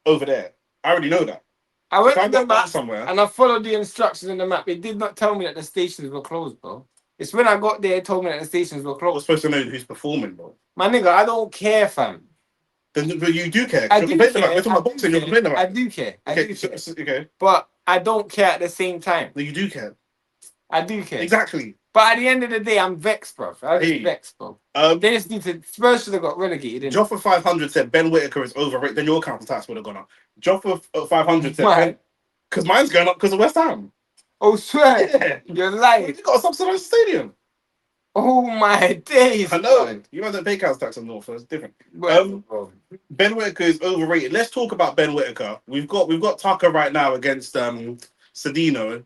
over there. I already know that. I went on the map somewhere and I followed the instructions in the map. It did not tell me that the stations were closed, bro. It's when I got there, it told me that the stations were I closed. was supposed to know who's performing, bro. My nigga, I don't care, fam. But you do care. I do care. We're talking about boxing. You're complaining about. I do care. Okay, okay. But I don't care at the same time. No, you do care. I do care. Exactly. But at the end of the day, I'm vexed, bro. I'm just vexed, bro. They just need to. Spurs should have got relegated. Joffa 500 said Ben Whittaker is overrated. Then your counter tax would have gone up. Joffa 500 said because mine's going up because of West Ham. Oh, swear. Yeah. You're lying. You got a subsidised stadium. Oh my days. I know. Man. You guys don't pay council tax on North, so it's different. Ben Whittaker is overrated. Let's talk about Ben Whittaker. We've got Tucker right now against Cedino.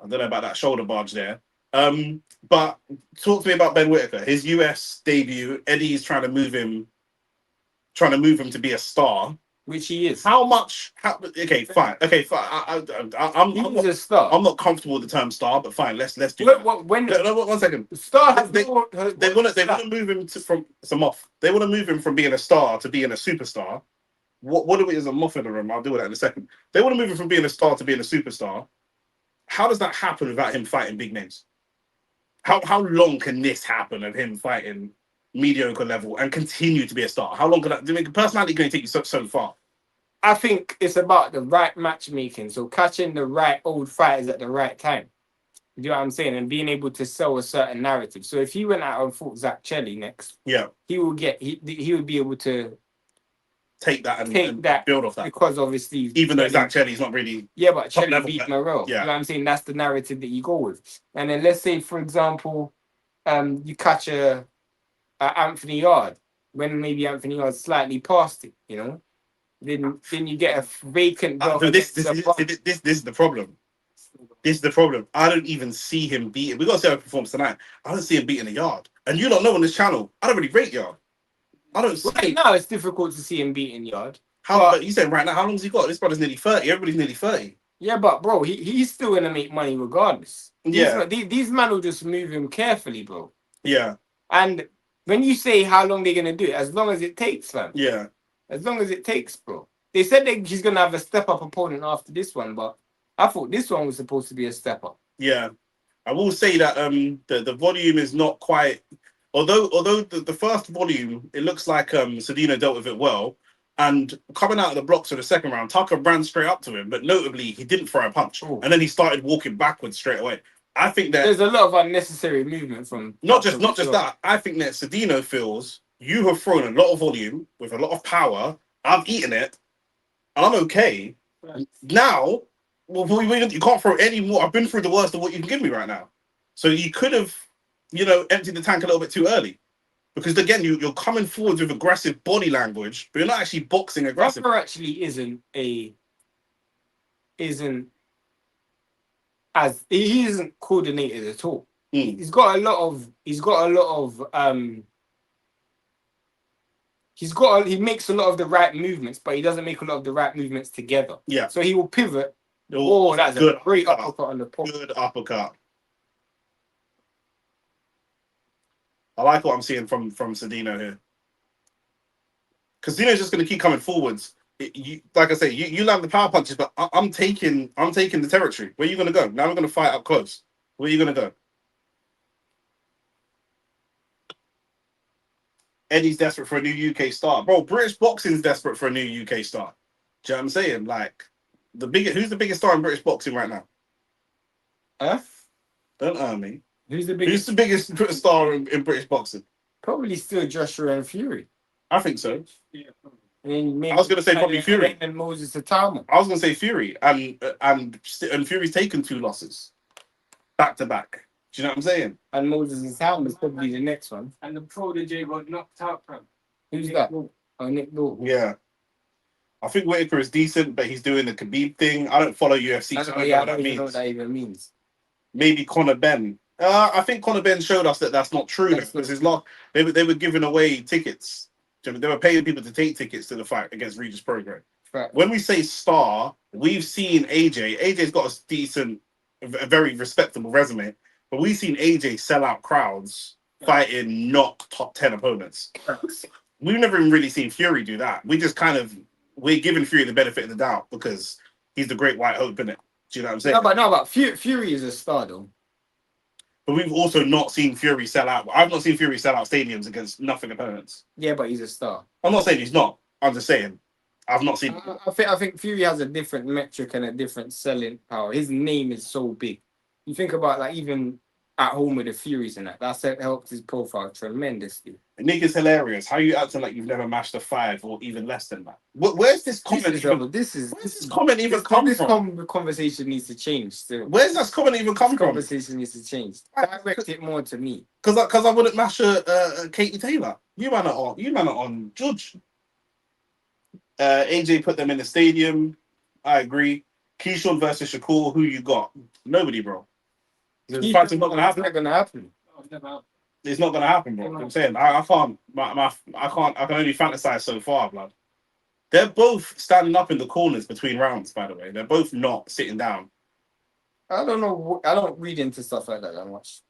I don't know about that shoulder barge there. But talk to me about Ben Whittaker. His US debut. Eddie's trying to move him to be a star. Which he is. Okay, fine. I'm a star. I'm not comfortable with the term star, but fine. Let's do that. No, 1 second. Star has they want to move him They want to move him from being a star to being a superstar. What do we as a muff in the room? I'll do that in a second. They want to move him from being a star to being a superstar. How does that happen without him fighting big names? How long can this happen of him fighting mediocre level and continue to be a star? How long can that? Do you think personality going to take you so far? I think it's about the right matchmaking. So catching the right old fighters at the right time. You know what I'm saying? And being able to sell a certain narrative. So if he went out and fought Zach Chelly next, he would be able to take that and build off that. Because obviously, even though Zach Chelly's not really, but Chelly beat Morel. You know what I'm saying? That's the narrative that you go with. And then let's say, for example, you catch a Anthony Yard when maybe Anthony Yard's slightly past it. You know, then you get a vacant. This is the problem. This is the problem. I don't even see him beating. We got to see how he performs tonight. I don't see him beating a Yard. And you don't know on this channel, I don't really rate Yard. I don't see. Right now, it's difficult to see him beating Yard. But you said right now, how long has he got? This brother's nearly 30. Everybody's nearly 30. Yeah, but bro, he's still gonna make money regardless. These men will just move him carefully, bro. Yeah. And when you say how long they're gonna do it, as long as it takes, fam. Yeah. As long as it takes, bro. They said he's gonna have a step up opponent after this one, but I thought this one was supposed to be a step up. Yeah. I will say that the volume is not quite. Although the first volume, it looks like Cedino dealt with it well. And coming out of the blocks for the second round, Tucker ran straight up to him, but notably he didn't throw a punch. Ooh. And then he started walking backwards straight away. I think that there's a lot of unnecessary movement from not just that. I think that Cedino feels you have thrown a lot of volume with a lot of power. I've eaten it, and I'm okay. Right. Now, you can't throw any more. I've been through the worst of what you can give me right now. So you could have, emptied the tank a little bit too early. Because again, you're coming forward with aggressive body language, but you're not actually boxing aggressive. Tucker actually he isn't coordinated at all. Mm. He makes a lot of the right movements, but he doesn't make a lot of the right movements together. Yeah. So he will pivot. Oh, that's good, a great uppercut on the pop. Good uppercut. I like what I'm seeing from Cedino here. Because Cedino's just going to keep coming forwards. Like I say, you land the power punches, but I'm taking the territory. Where are you going to go? Now we're going to fight up close. Where are you going to go? Eddie's desperate for a new UK star. Bro, British boxing's desperate for a new UK star. Do you know what I'm saying? Like, who's the biggest star in British boxing right now? Huh? Don't earn me. Who's the Who's biggest? the biggest star in British boxing? Probably still Joshua and Fury. I think so. Yeah. And then maybe I was gonna say probably Fury. And Moses Atama. I was gonna say Fury, and Fury's taken 2 losses back to back. Do you know what I'm saying? And Moses Atama is probably the next one. And the prodigy got knocked out from. Who's that? Oh, Nick Dalton. Yeah. I think Whitaker is decent, but he's doing the Khabib thing. I don't follow UFC. I So don't, I yeah, I don't don't know even know what what that that means. even means. Maybe Conor Ben. I think Conor Ben showed us that that's not true. That's Because not his last, they were giving away tickets. They were paying people to take tickets to the fight against Regis Prograis. Fact. When we say star, we've seen AJ. AJ's got a decent, a very respectable resume, but we've seen AJ sell out crowds fighting not top 10 opponents. We've never even really seen Fury do that. We're giving Fury the benefit of the doubt because he's the great white hope, innit? Do you know what I'm saying? No, but Fury is a star though. But we've also not seen Fury sell out. I've not seen Fury sell out stadiums against nothing opponents. Yeah, but he's a star. I'm not saying he's not. I'm just saying I've not seen. I think Fury has a different metric and a different selling power. His name is so big. You think about like even at home with the Furies and that's helped his profile tremendously. Nick is hilarious. How you acting like you've never mashed a 5 or even less than that? Where's this comment? This Comment even come from? This conversation needs to change. Still. Where's this comment even come This from? conversation needs to change. Direct it more to me. Because I wouldn't mash a Katie Taylor. You man are on Judge. AJ put them in the stadium. I agree. Keyshawn versus Shakur. Who you got? Nobody, bro. The fight's not gonna happen. It's not gonna happen. Oh, never. It's not gonna happen, bro. I'm saying I can't. I can't. I can only fantasize so far, blood. They're both standing up in the corners between rounds. By the way, they're both not sitting down. I don't know. I don't read into stuff like that much.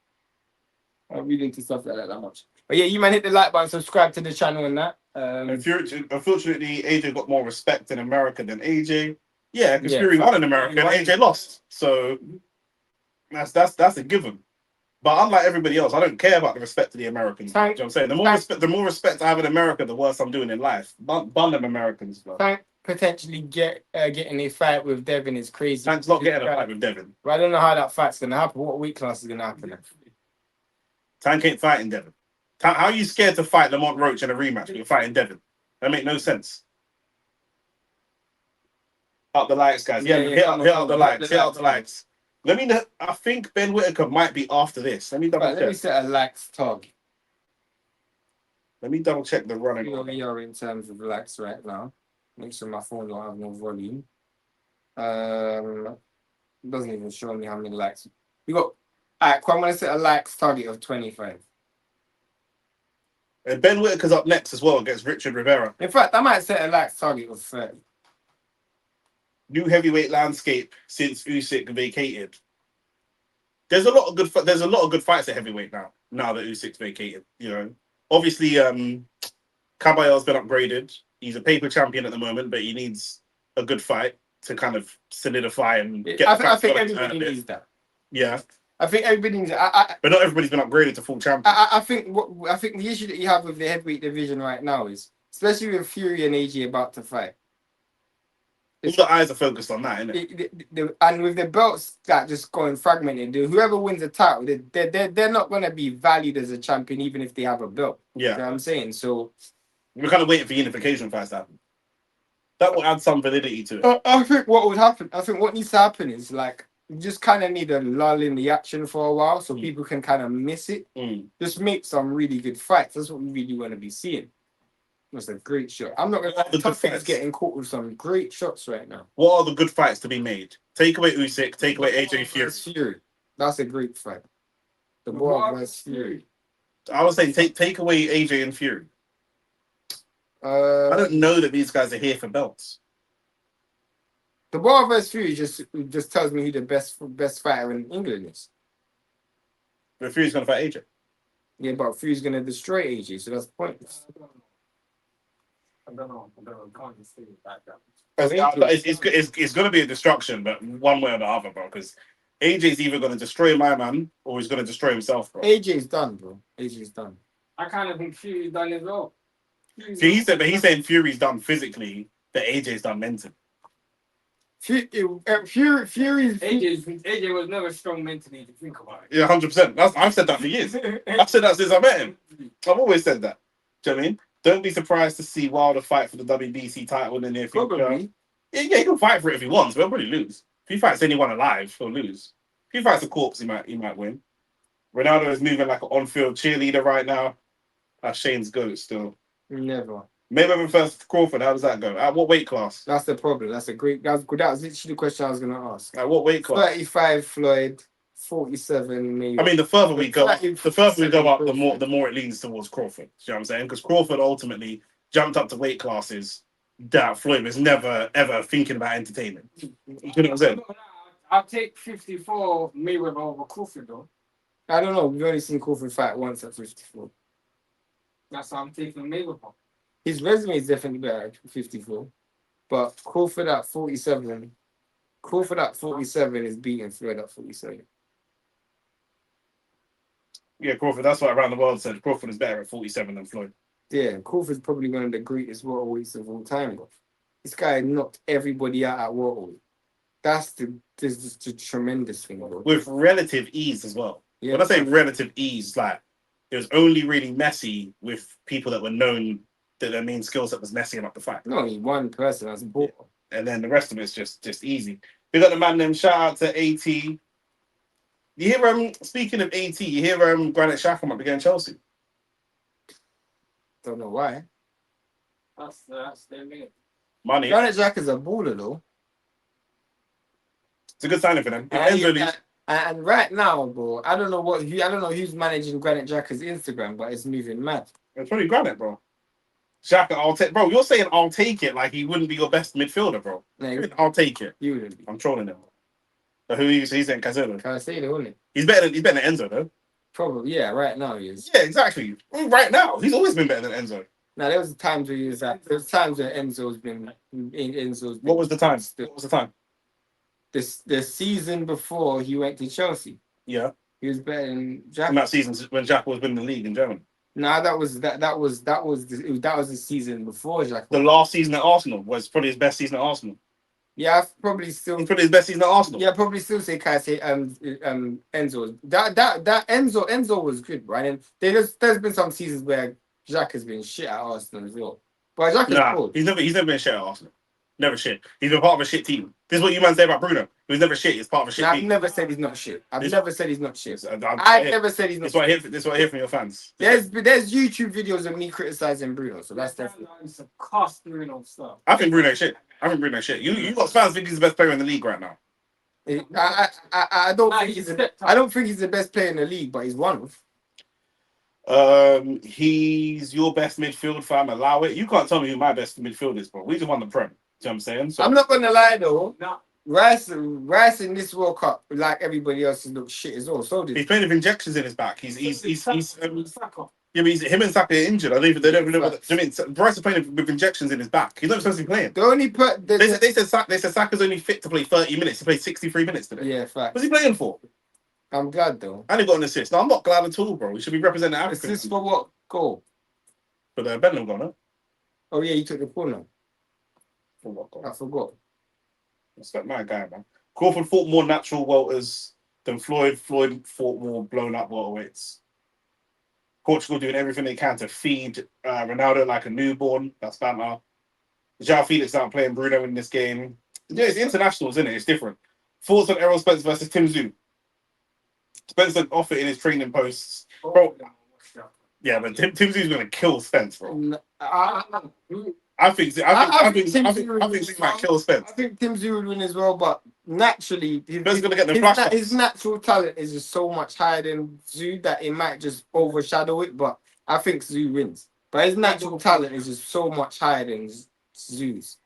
I don't read into stuff like that much. But yeah, you man hit the like button, subscribe to the channel and that. Unfortunately, AJ got more respect in America than AJ. Yeah, because Yeah, Fury won in America and AJ lost. So that's a given. But unlike everybody else, I don't care about the respect of the Americans. You know what I'm saying? The more respect I have in America, the worse I'm doing in life. Bun them Americans, bro. Tank potentially getting a fight with Devin is crazy. Tank's not getting a fight with Devin. But I don't know how that fight's gonna happen. What weight class is gonna happen? Tank ain't fighting Devin. How are you scared to fight Lamont Roach in a rematch when you're fighting Devin? That make no sense. Up the lights, guys. Yeah, hit up the lights. Hit up the lights. Let me know. I think Ben Whitaker might be after this. Let me double check. Let me set a lax target. Let me double check the running. Where we are in terms of lax right now. Make sure my phone don't have no volume. Doesn't even show me how many likes. We got. Alright, I'm gonna set a lax target of 25. And Ben Whitaker's up next as well against Richard Rivera. In fact, I might set a lax target of 30. New heavyweight landscape since Usyk vacated. There's a lot of good fights at heavyweight now. Now that Usyk's vacated, you know. Obviously, Caballo's been upgraded. He's a paper champion at the moment, but he needs a good fight to kind of solidify and get. I think everybody needs that. Yeah. I think everybody needs. But not everybody's been upgraded to full champion. I think the issue that you have with the heavyweight division right now is, especially with Fury and AJ about to fight. All the eyes are focused on that, isn't it? And with the belts that just going fragmented, whoever wins the title, they're not going to be valued as a champion even if they have a belt. Yeah. You know what I'm saying? So we're kind of waiting for unification fights to happen. That will add some validity to it. I think what would happen, I think what needs to happen is like, you just kind of need a lull in the action for a while so people can kind of miss it. Just make some really good fights. That's what we really want to be seeing. That's a great shot. I'm not going to lie, the top is getting caught with some great shots right now. What are the good fights to be made? Take away Usyk, take away AJ Fury. That's a great fight. The Boar vs Fury. I was saying take away AJ and Fury. I don't know that these guys are here for belts. The Boar vs Fury just tells me who the best fighter in England is. But Fury's going to fight AJ. Yeah, but Fury's going to destroy AJ, so that's pointless. I don't know. Can't just say it like that. It's going to be a destruction, but one way or the other, bro. Because AJ's either going to destroy my man or he's going to destroy himself, bro. AJ's done, bro. AJ's done. I kind of think Fury's done as well. See, he's saying Fury's done physically, but AJ's done mentally. Fury's AJ was never strong mentally to think about it. Yeah, 100%. I've said that for years. I've said that since I met him. I've always said that. Do you know what I mean? Don't be surprised to see Wilder fight for the WBC title in the near future. probably. Yeah, he can fight for it if he wants, but he'll probably lose. If he fights anyone alive, he'll lose. If he fights a corpse, he might win. Ronaldo is moving like an on-field cheerleader right now. Shane's goat still. Never. Mayweather versus Crawford. How does that go? At what weight class? That's the problem. That was literally the question I was gonna ask. At what weight class? 35 Floyd, 47 Mayweather. I mean, the further we go up, Crawford. the more it leans towards Crawford. Do you know what I'm saying? Because Crawford ultimately jumped up to weight classes that Floyd was never ever thinking about entertaining. You know what I'm saying? I'll take 54 Mayweather over Crawford though. I don't know. We've only seen Crawford fight once at 54. That's how I'm taking Mayweather. His resume is definitely better at 54. But Crawford at 47. Crawford at 47 is beating Floyd at 47. Yeah, Crawford. That's what around the world said. Crawford is better at 47 than Floyd. Yeah, Crawford's probably one of the greatest welterweights of all time. Bro. This guy knocked everybody out at welterweight. That's the tremendous thing, bro. With relative ease as well. Yeah. When I say relative ease, like it was only really messy with people that were known that their main skill set was messing up the fight. No, only one person that's bought. And then the rest of it's just easy. We got the man named shout out to AT. You hear speaking of AT, you hear Granit Xhaka might be going Chelsea. Don't know why. That's their name. Money. Granit Xhaka's a baller though. It's a good signing for them. And right now, bro, I don't know who's managing Granit Xhaka's Instagram, but it's moving mad. It's probably Granit, bro. Xhaka, I'll take, bro. You're saying I'll take it like he wouldn't be your best midfielder, bro. No, I'll take it. you wouldn't be. I'm trolling him. So who he's saying Cancelo? Can I say it, wouldn't it? He's better than Enzo though. Probably, yeah. Right now he is. Yeah, exactly. Right now, he's always been better than Enzo. Now there was times where he was at. There's times where Enzo's been. What was the time? What was the time? The season before he went to Chelsea, Yeah, he was better than in Jack. that season when Jack was winning the league in Germany. Nah, that was the season before Jack. The last season at Arsenal was probably his best season at Arsenal. Yeah, I've probably still. Probably his best season at Arsenal. Yeah, probably still say Enzo. That Enzo was good, right? And there's been some seasons where Jack has been shit at Arsenal as well. But Jack is cool. He's never been shit at Arsenal. Never shit. He's been part of a shit team. This is what you man say about Bruno. He was never shit. He's part of a shit I've team. never said he's not shit. I've never said he's not shit. I've never said he's not shit. This is what I hear from your fans. There's YouTube videos of me criticizing Bruno, so that's definitely. It's a cost Bruno stuff. I think Bruno shit. You got fans think he's the best player in the league right now. I don't think he's the best player in the league, but he's one of. He's your best midfield, fam. Allow it. You can't tell me who my best midfield is, bro. We just won the Prem. You know what I'm saying? So I'm not gonna lie though. No. Rice in this World Cup, like everybody else, looks shit as well. So did he's playing with injections in his back. He's Saka. yeah, but him and Saka are injured. They don't even know what. I mean, Bryce is playing with injections in his back. He's not supposed to be playing. The only They said Saka's only fit to play 30 minutes. He played 63 minutes today. Yeah, fact. What's he playing for? I'm glad though. And he got an assist. No, I'm not glad at all, bro. He should be representing Africa. Assist for what goal? For the Benham goal, no? Oh yeah, he took the corner. For what goal? I forgot. That's that my guy, man. Crawford fought more natural welters than Floyd. Floyd fought more blown up welterweights. Portugal doing everything they can to feed Ronaldo like a newborn. That's banter. João Felix out playing Bruno in this game. Yeah, it's internationals, isn't it? It's different. Thoughts on Errol Spence versus Tim Tszyu? Spence off it in his training posts. Bro, yeah, but Tim Tszyu's going to kill Spence, bro. I think he might kill Spence. I think Tim Tszyu would win as well, but naturally, his natural talent is just so much higher than Tszyu that it might just overshadow it. But I think Tszyu wins. But his natural talent is just so much higher than Tzew's.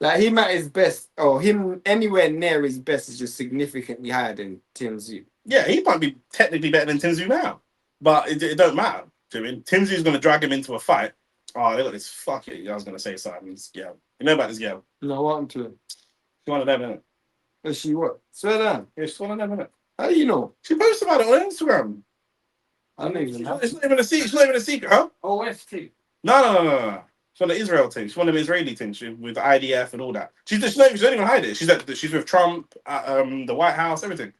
Like him at his best, or him anywhere near his best, is just significantly higher than Tim Tszyu. Yeah, he might be technically better than Tim Tszyu now, but it don't matter. I mean, Tim Tszyu's going to drag him into a fight. Oh, they got this. Fuck it. I was going to say something. Yeah. You know about this girl? No, what happened to her? She's one of them, innit? Is she what? Swear down. Yeah, she's one of them, innit? How do you know? She posted about it on Instagram. I don't even know. It's not even a secret. It's not even a secret, huh? OFT. No. She's on the Israel team. She's one of the Israeli teams with the IDF and all that. She don't even hide it. She's with Trump at the White House, everything.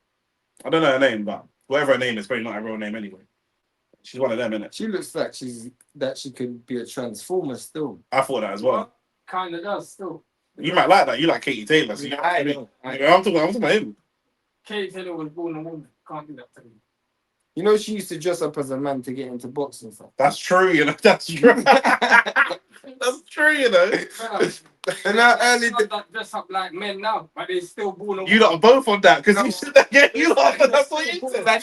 I don't know her name, but whatever her name is, probably not her real name anyway. She's one of them, innit? She looks like she could be a transformer still. I thought that as well. Kind of does still. You might like that. You like Katie Taylor. So I know. I'm talking about him. Katie Taylor was born a woman. Can't do that to me. You know, she used to dress up as a man to get into boxing stuff. That's true, you know. That's true. That's true, you know. And now early That dress up like men now, but they still born a woman. You lot are both on that because you said that. Yeah, you lot. That's what he said.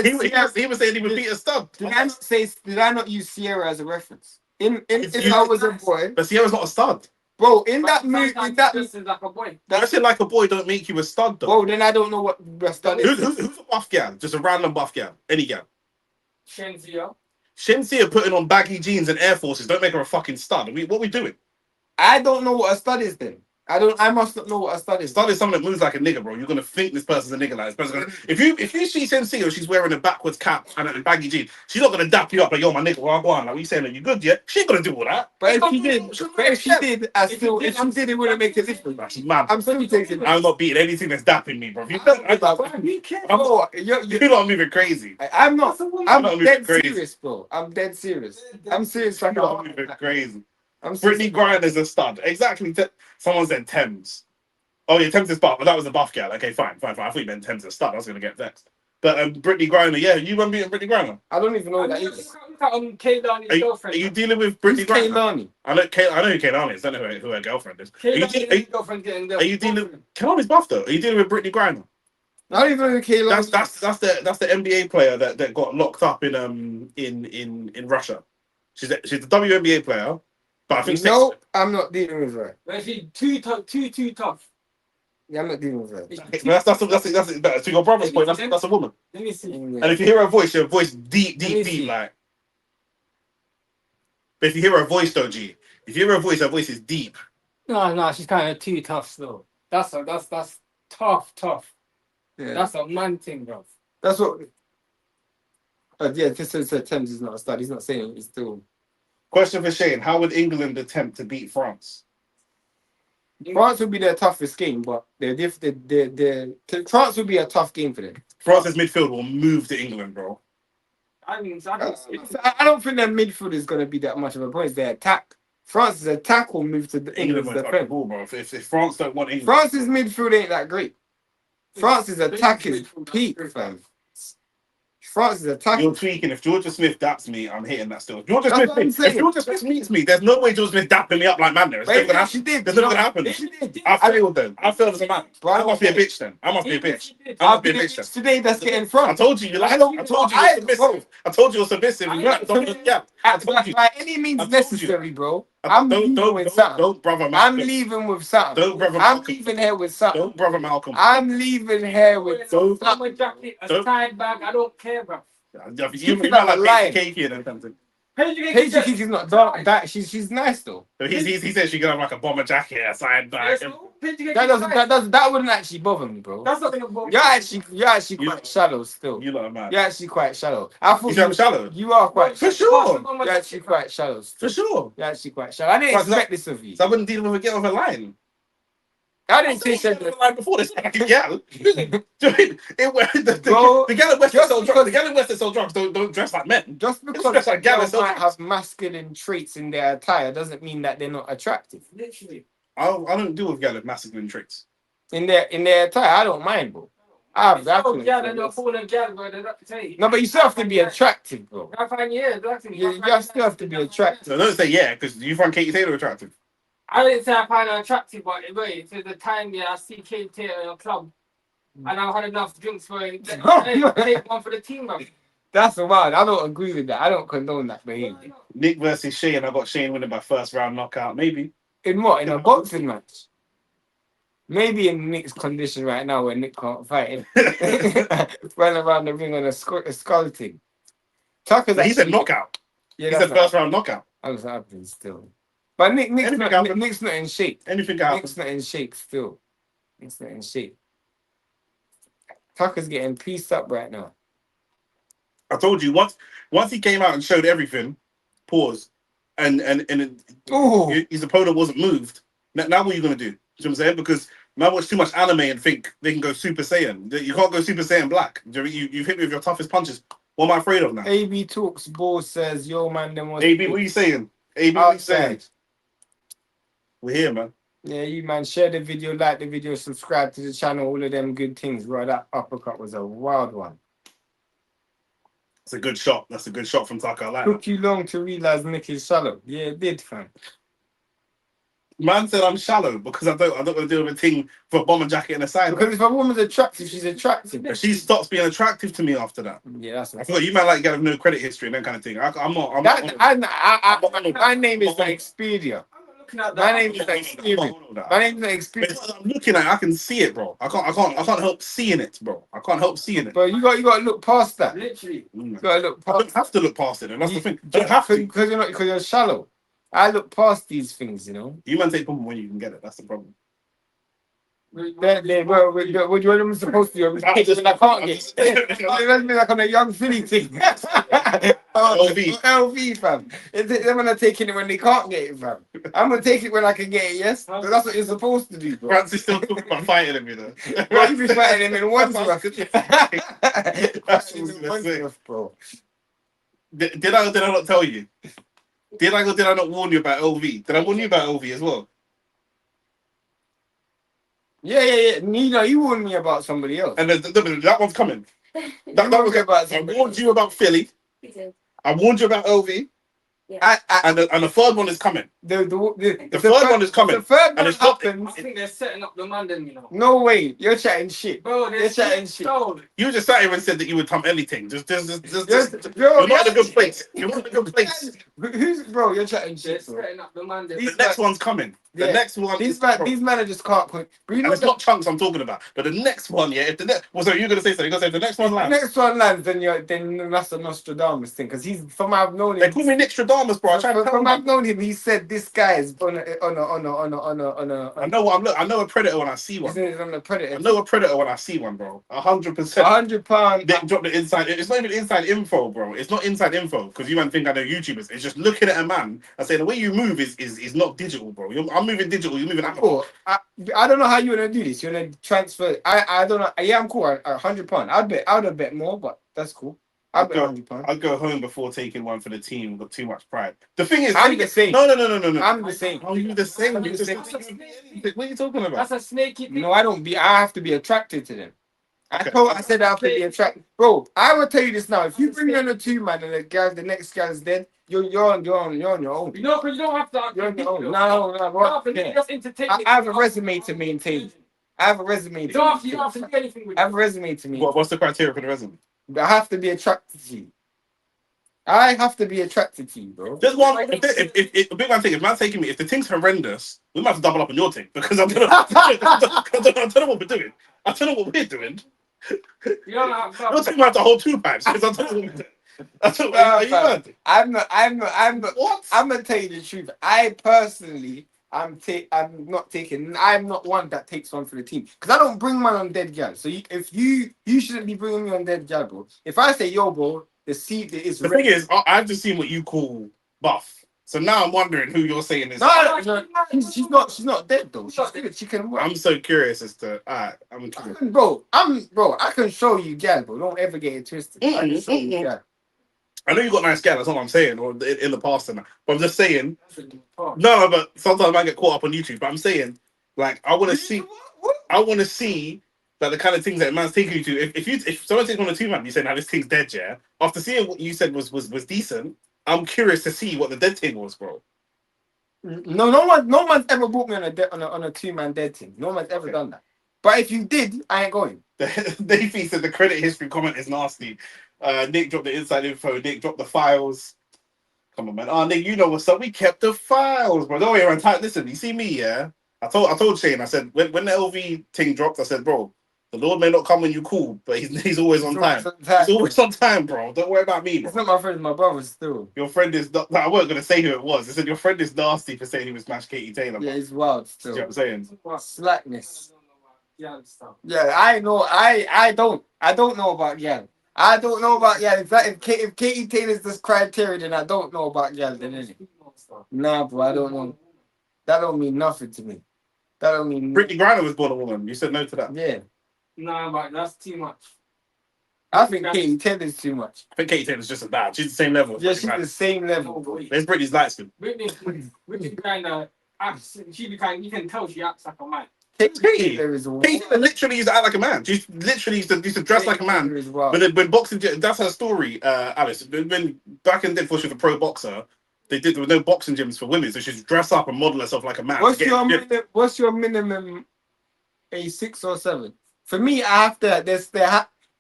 He was saying he would beat a stud. Did I not use Sierra as a reference? If I was a boy, But Sierra's not a stud. bro, in that movie, This is like a boy. Dressing like a boy don't make you a stud, though. bro, then I don't know what a stud is. Who's a buff gal? Just a random buff gal. Any gal. Shenzia. Shensia putting on baggy jeans and Air Forces don't make her a fucking stud. What we doing? I don't know what a stud is then. I must not know what a stud is. Stud is someone that moves like a nigga, bro. You're gonna think this person's a nigga. Like this person's gonna. If you see Sensei, she's wearing a backwards cap and a baggy jeans, she's not gonna dap you up like, yo, my nigga, where I go on? Like, we saying, are you good yet? She ain't gonna do all that. But if she did, it wouldn't make a difference. She's mad. I'm still taking. I'm not beating anything that's dapping me, bro. You lot are moving crazy. I'm not. I'm not dead crazy. serious, bro. I'm dead serious. I'm serious. You lot are moving crazy. I'm Brittany Griner's a stud. Exactly. Someone said Thames. Oh yeah, Thames is buff. But that was a buff gal. Okay, fine. I thought you meant Thames is a stud. I was gonna get vexed. But Brittany Griner, yeah, you remember beating Brittany Griner? I don't even know what that is. Look at Kaylani's girlfriend. Are you dealing with Brittany Who's Griner? Kaylani? I know who Kaylani is. I don't know who her girlfriend is. Kaylani's girlfriend getting Are you dealing? Kaylani's buff though. Are you dealing with Brittany Griner? I don't even know who Kaylani is. That's the NBA player that got locked up in Russia. She's the WNBA player, but I think No, I'm not dealing with her. But she's too tough. Yeah, I'm not dealing with her. That's better. To your brother's point, that's a woman. Let me see. And if you hear her voice deep like. But if you hear her voice though, G, if you hear her voice is deep. No, she's kind of too tough still. That's tough. Yeah. That's a man thing, bro. That's what. Yeah, just said Thames is not a stud. He's not saying he's still. Question for Shane: how would England attempt to beat France? France would be their toughest game, but France would be a tough game for them. France's midfield will move to England, bro. I don't think their midfield is going to be that much of a point. It's their attack. France's attack will move to England's defense. Ball, bro. If France don't want England, France's midfield ain't that great. France's attack is peak, fam. France's attack. You're tweaking. If Georgia Smith daps me, I'm hitting that still. If Georgia Smith meets me, there's no way Georgia Smith dapping me up like man there. It's never gonna happen. It's never gonna happen. I failed then. I failed as a man. I must be a bitch then. I must be a bitch. Today, that's getting front. I told you. I told you you're submissive. I told you you're submissive. I told you. By any means necessary, bro. I'm leaving with something. Don't brother Malcolm. I'm leaving with something. Don't brother Malcolm. I'm leaving here with something. Don't brother Malcolm. I'm leaving here with something. I'm a jacket, a side bag. I don't care, bro. You might like cakey and something. Paige is not dark. She's nice though. He said she could have like a bomber jacket, a side bag. That wouldn't actually bother me, bro. That's not gonna bother. You're actually quite shallow still. You lot are mad. You're actually quite shallow. I thought you're shallow. You are quite for sure. You're actually quite shallow. For sure. You're actually quite shallow. I didn't expect this of you. So I wouldn't deal with a girl with a line. I didn't say she the line before this. Like a gal. The gal at West sell drugs. The gal at West sell drugs don't dress like men. Just because like girls might have masculine traits in their attire doesn't mean that they're not attractive. Literally. I don't deal with gal with masculine traits. In their attire, I don't mind, bro. I have that. No, but you still have to be attractive, bro. You still have to be attractive. So don't say yeah, because you find Katie Taylor attractive. I didn't say I find her attractive, but wait, to the time I see Katie Taylor in a club and I've had enough drinks for it, take one for the team, bro. That's wild. I don't agree with that. I don't condone that behavior. Nick versus Shane. I got Shane winning by first round knockout. Maybe. In what? In a boxing match? Maybe in Nick's condition right now where Nick can't fight. Run around the ring on a skull thing. He said knockout. Yeah, he said first round knockout. I was happening still. But Nick's not in shape. Anything can happen. Nick's not in shape still. Nick's not in shape. Tucker's getting pieced up right now. I told you once he came out and showed everything, pause, and his opponent wasn't moved. Now what are you gonna do? You know what I'm saying? Because man watch too much anime and think they can go Super Saiyan. You can't go Super Saiyan Black. You've hit me with your toughest punches. What am I afraid of now? AB Talks Ball says, yo man, them was AB, what are you saying? AB, what are you saying? outside. We're here, man. Yeah, you man, share the video, like the video, subscribe to the channel, all of them good things. Bro, that uppercut was a wild one. It's a good shot. That's a good shot from Tucker. I like Took you long to realize Nick is shallow. Yeah, it did, fam. Man said I'm shallow because I don't want to deal with a thing for a bomber jacket and a side. Because if a woman's attractive, she's attractive. But she stops being attractive to me after that. Yeah, that's I what feel like you man like have no credit history and that kind of thing. I'm not. my name is like Expedia. My name is like Expedia. My name is like Expedia. I'm looking at it, I can see it, bro. I can't help seeing it, bro. I can't help seeing it. But you got to look past that. Literally. You got to look I past. don't have to look past it, and that's the thing. You don't have to. Because you're shallow. I look past these things, you know. You man take problem when you can get it. That's the problem. What you am supposed to do? I can't get. It me like on a young Philly thing. LV, fam. They're gonna take it when they can't get it, fam. I'm gonna take it when I can get it, yes? But that's what you're supposed to do, bro. Francis still talking about fighting him, you know. Bro, you be fighting him in one That's what I was gonna say. bro. Did I not tell you? Did I not warn you about LV? Did I warn you about LV as well? Yeah. You know, you warned me about somebody else. And that one's coming. That was about I warned you about Philly. You did. I warned you about LV. Yeah. And the third one is coming. The third one is coming. The third one it's not- happens. I think they're setting up the London, you know. No way. You're chatting shit. Bro, You're chatting shit. Sold. You just sat here and said that you would come anything. Just Bro, you're not in a good place. You're not in a good place. Who's bro? You're chatting They're shit. Bro. setting up the London. The next one's coming. The Yeah. next one. These managers can't put. But you And know it's not chunks I'm talking about. But the next one, yeah. If the next, well, so you're gonna say something. You're gonna say if the next one the lands. next one lands, then that's a Nostradamus thing. Because he's from I've known him. They call me Nick Stradamus, bro. I try to tell From I've you. known him, he said this guy is on a. I know what I'm looking. I know a predator when I see one. He's on the predator. I know a predator when I see one, bro. 100%. £100. They drop the inside. It's not even inside info, bro. It's not inside info because you might think I know YouTubers. It's just looking at a man and saying the way you move is not digital, bro. I'm moving digital. You're moving analog. Cool. I don't know how you wanna do this. You wanna transfer? I don't know. Yeah, I'm cool. £100. I would bet more, but that's cool. I'd bet £100. I'd go home before taking one for the team. Got too much pride. The thing is, I'm the same. No. I'm the same. How are you the same? I'm You the just- same. What are you talking about? That's a snaky thing. No, I don't be. I have to be attracted to them. Okay. I said I have to be attracted, bro. I will tell you this now. If you bring in a 2-man and the next guy's dead, you're on your own. You know, because you don't have to. You're on your own. You No. don't have to just entertain. I have a resume to maintain. I have a resume. You don't have to do anything with I have a resume to maintain. What's the criteria for the resume? I have to be attracted to you. I have to be attracted to you, bro. There's one. If a big man thing, if man's taking me, if the thing's horrendous, we might have to double up on your thing because I don't know what we're doing. I don't know what we're doing. You don't have to. You're taking me out to hold 2 pipes because I don't know what we're doing. I don't know. Are you mad? I'm not. What? I'm gonna tell you the truth. I personally, I'm not one that takes one for the team because I don't bring man on dead gal. So if you shouldn't be bringing me on dead gal, bro. If I say yo, bro, the seat is. The thing is, I've just seen what you call buff. So now I'm wondering who you're saying is. No, she's not dead though. She's good. She can work. I'm so curious as to. I'm curious. Bro, I can show you gal, bro. Don't ever get it twisted. I can show you gal. I know you got nice gal. That's not what I'm saying, or in the past and that. But I'm just saying. No, but sometimes I get caught up on YouTube. But I'm saying, like, I want to see. I want to see that the kind of things that a man's taking you to. If someone takes one or 2 man, you say, "Now this thing's dead," yeah. After seeing what you said was decent, I'm curious to see what the dead thing was, bro. No one's ever brought me on a 2-man dead team. No one's ever done that. But if you did, I ain't going. Davey said the credit history comment is nasty. Nick dropped the inside info. Nick dropped the files. Come on, man. Oh, Nick, you know what's up. We kept the files, bro. Don't worry, man. Listen, you see me, yeah? I told Shane, I said, when the LV thing dropped, I said, bro, the Lord may not come when you call, but he's always on time. He's always on time, bro. Don't worry about me, bro. It's not my friend, my brother still. Your friend is... I wasn't going to say who it was. I said, your friend is nasty for saying he was smashed Katie Taylor. Yeah, he's wild Do still. you know what I'm saying? Slackness. Yeah, stuff. Yeah, I know. I don't know about Jan. I don't know about yeah. If Katie Taylor's this criteria, then I don't know about yeah. Then is it? Nah, bro, I don't know. That don't mean nothing to me. That don't mean. Brittany Griner was born a woman. You said no to that. Yeah. Nah, but that's too much. I think Katie Taylor's too much. I think Katie Taylor's just as bad. She's the same level. Yeah, she's the same level. There's Brittany's light skin. Whitney kind of acts. You can tell she acts like a man. Katie Taylor is a Katie Taylor literally used to act like a man. She literally used to dress like a man. Well. But then when boxing, that's her story, Alice. When back in the day, before she was a pro boxer, there were no boxing gyms for women, so she'd dress up and model herself like a man. What's your minimum? A 6 or 7? For me, I have to.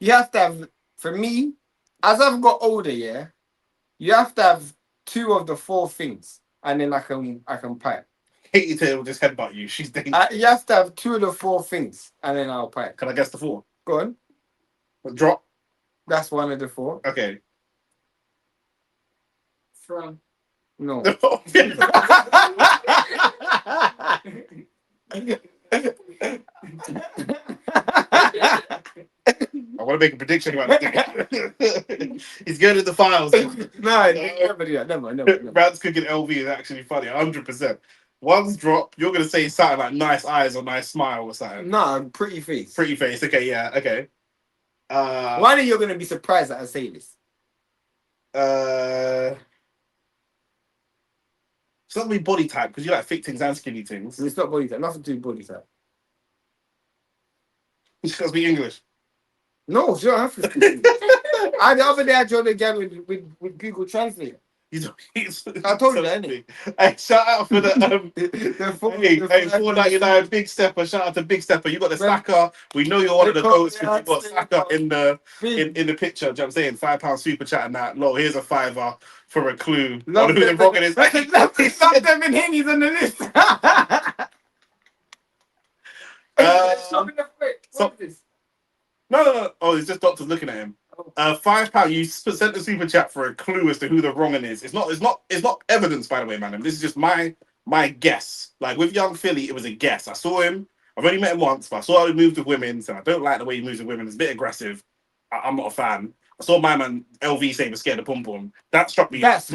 You have to have. For me, as I've got older, yeah, you have to have 2 of the 4 things, and then I can pipe. Katie Taylor will just headbutt you. She's dangerous. You have to have 2 of the 4 things, and then I'll pipe. Can I guess the 4? Go on. Drop. That's one of the 4. Okay. From. No. I want to make a prediction about it. He's going to the files. Never. Brad's cooking LV is actually funny, 100%. One's drop, you're going to say something like nice eyes or nice smile or something. Nah, pretty face. Pretty face, okay, yeah, okay. One of you are going to be surprised that I say this. It's not me body type because you like thick things and skinny things. It's not body type. Nothing to do with body type. It's got to be English. No, she don't have to. The other day I joined again with Google Translate. I told you that, innit? Hey, shout out for the $4.99 Big Stepper. Shout out to Big Stepper. You got the Saka. We know you're one of the goats because you got Saka in the picture. Do you know what I'm saying? £5 super chat and that. Look, here's a $5 for a clue on who the rocket is. Stop them in Henny's on the list. What is this? No. Oh, it's just doctors looking at him. £5. You sent the super chat for a clue as to who the wrong'un is. It's not evidence, by the way, man. This is just my guess. Like with young Philly, it was a guess. I saw him. I've only met him once, but I saw how he moved with women. So I don't like the way he moves with women. It's a bit aggressive. I'm not a fan. I saw my man LV say he was scared of pom pom. That struck me. That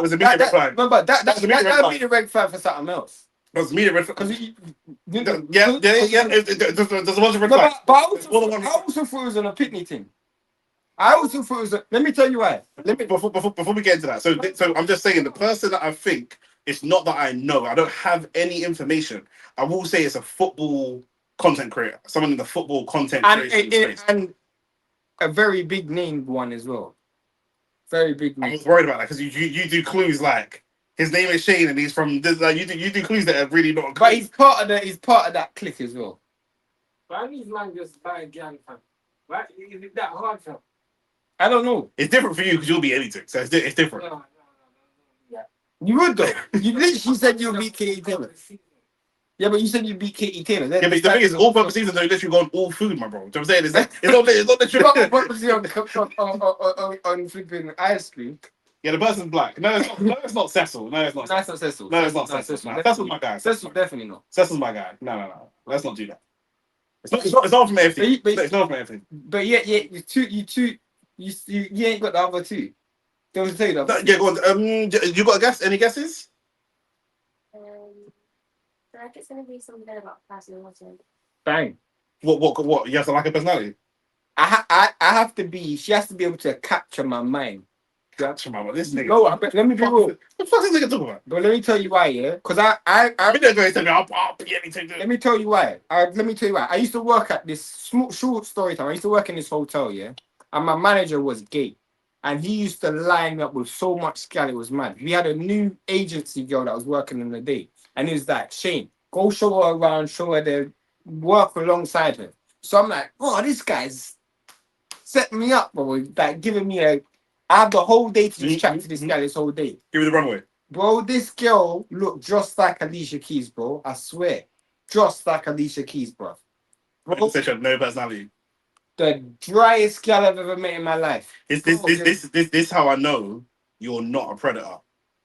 was a immediate red flag. No, but that would be the red flag for something else. That was immediate red flag. Yeah. There's a bunch of red flags. But I also thought it was on a picnic thing. I also thought it was. Let me tell you why. Before we get into that, so I'm just saying the person that I think, it's not that I know. I don't have any information. I will say it's a football content creator, someone in the football content creation space, and a very big named one as well. Very big name. I was worried about that because you do clues like his name is Shane and he's from this. Like, you do clues that are really not. But he's part of that clique as well. Why these man just buy a gang, fam? Why is it that hard, fam? I don't know. It's different for you because you'll be anything, so it's different. No. Yeah. You would though. You literally said you'll beat Katie Taylor. Yeah, but you said you beat Katie Taylor. Yeah, but the thing is, all purpose seasons are literally gone all food, my bro. Do you know what I'm saying? It's not the truth. on flipping ice cream. Yeah, the person's black. No, it's not Cecil. No, it's not. That's not Cecil. No, it's not Cecil. Cecil's my guy. Cecil definitely not. Cecil's my guy. No. Let's not do that. It's not from everything. It's not from everything. But yeah, you ain't got the other 2. Don't tell you that. Yeah, go on. You got a guess? Any guesses? I think it's gonna be something about personality. Bang. What? You have to like a personality? I have to be. She has to be able to capture my mind. Capture my mind. This nigga. No, let me be real. What the fuck is this nigga talking about? But let me tell you why, yeah. Because I've been there going to tell me I'll be anything. Let me tell you why. I used to work at this short story time. I used to work in this hotel, yeah, and my manager was gay. And he used to line me up with so much scale, it was mad. We had a new agency girl that was working in the day. And he was like, Shane, go show her around, show her the work alongside her. So I'm like, oh, this guy's set me up, bro. Like giving me I have the whole day to just chat to this guy this whole day. Give me the runway. Bro, this girl looked just like Alicia Keys, bro. I swear. Just like Alicia Keys, bro. Bro, she had no personality. The driest girl I've ever met in my life. This how I know you're not a predator.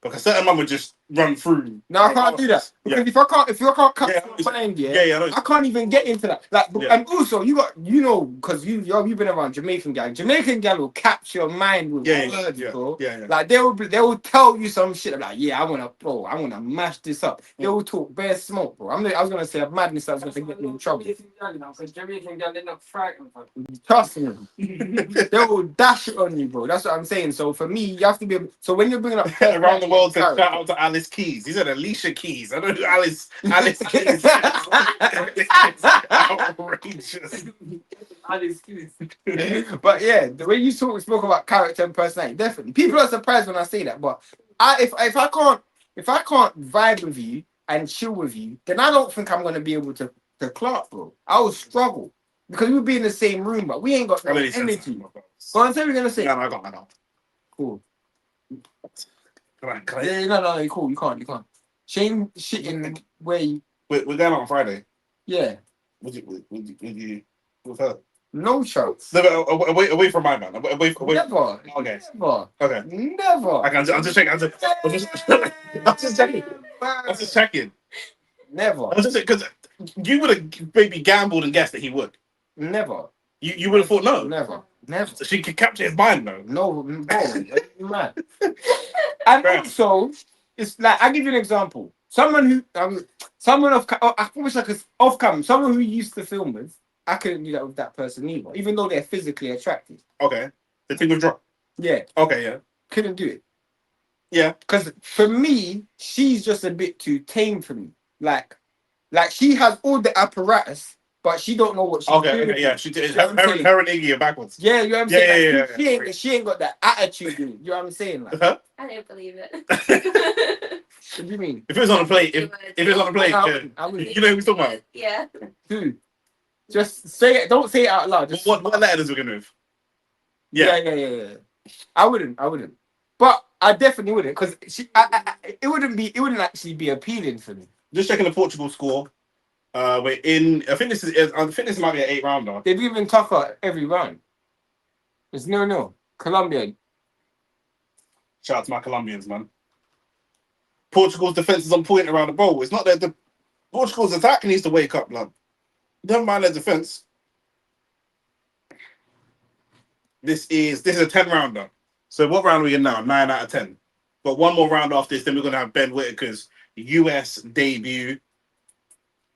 Because certain man would just run through. No, I can't do that. Yeah. Because if you can't cut Yeah, your mind, yeah, I know. I can't even get into that. Like, Yeah. and also because you've been around Jamaican gal. Jamaican gal will capture your mind with words, bro. Yeah. Like they will tell you some shit like, yeah, I wanna mash this up. They will talk bare smoke, bro. I was gonna say a madness that was gonna get me in trouble. Because Jamaican girl, they're not frightened. Trust me. They will dash it on you, bro. That's what I'm saying. So for me, you have to be. So when you're bringing up Around the world, said shout out to Alice Keys. He said Alicia Keys. I don't know Alice Keys. Outrageous. Alice Keys. But yeah, the way you spoke about character and personality, definitely. People are surprised when I say that. But if I can't vibe with you and chill with you, then I don't think I'm gonna be able to clock, bro. I will struggle. Because we'll be in the same room, but we ain't got no energy. So I'm saying we're gonna say. No, I got that now. Cool. Can I? Yeah, no, cool. You can't. Shane shitting where you. We're going on Friday. Yeah. Would you with her? No chance. No, away from my man. Away. Never. Okay. Never. Okay. Never. I'm just checking. I'm just checking. Never. I'm just because you would have maybe gambled and guessed that he would. Never. You would have thought no. Never. She could capture his mind though. No, bro, you mad. And also, it's like I give you an example. Someone who someone I wish I could someone who used to film with. I couldn't do that with that person either, even though they're physically attractive. Okay. The thing would drop. Yeah. Okay. Yeah. Couldn't do it. Yeah. Because for me, she's just a bit too tame for me. Like she has all the apparatus, but she don't know what she's doing. Okay, yeah. She did. Her and Iggy are backwards. Yeah, you know what I'm saying? Yeah. She ain't got that attitude in it. You know what I'm saying? Like, I don't believe it. what do you mean? If it was on a plate, if it was on a plate, I would. you know who we're talking about? Yeah. Dude, just say it. Don't say it out loud. Just What letter does we gonna move? Yeah. I wouldn't. But I definitely wouldn't because it wouldn't actually be appealing for me. Just checking the Portugal score. We're in. I think this might be an 8-rounder. They've given Tucker every round. It's 0-0. Colombia. Shout out to my Colombians, man. Portugal's defense is on point around the ball. It's not that the Portugal's attack needs to wake up, lad. Never mind their defense. This is a 10-rounder. So what round are we in now? 9 out of 10. But one more round after this, then we're gonna have Ben Whittaker's US debut.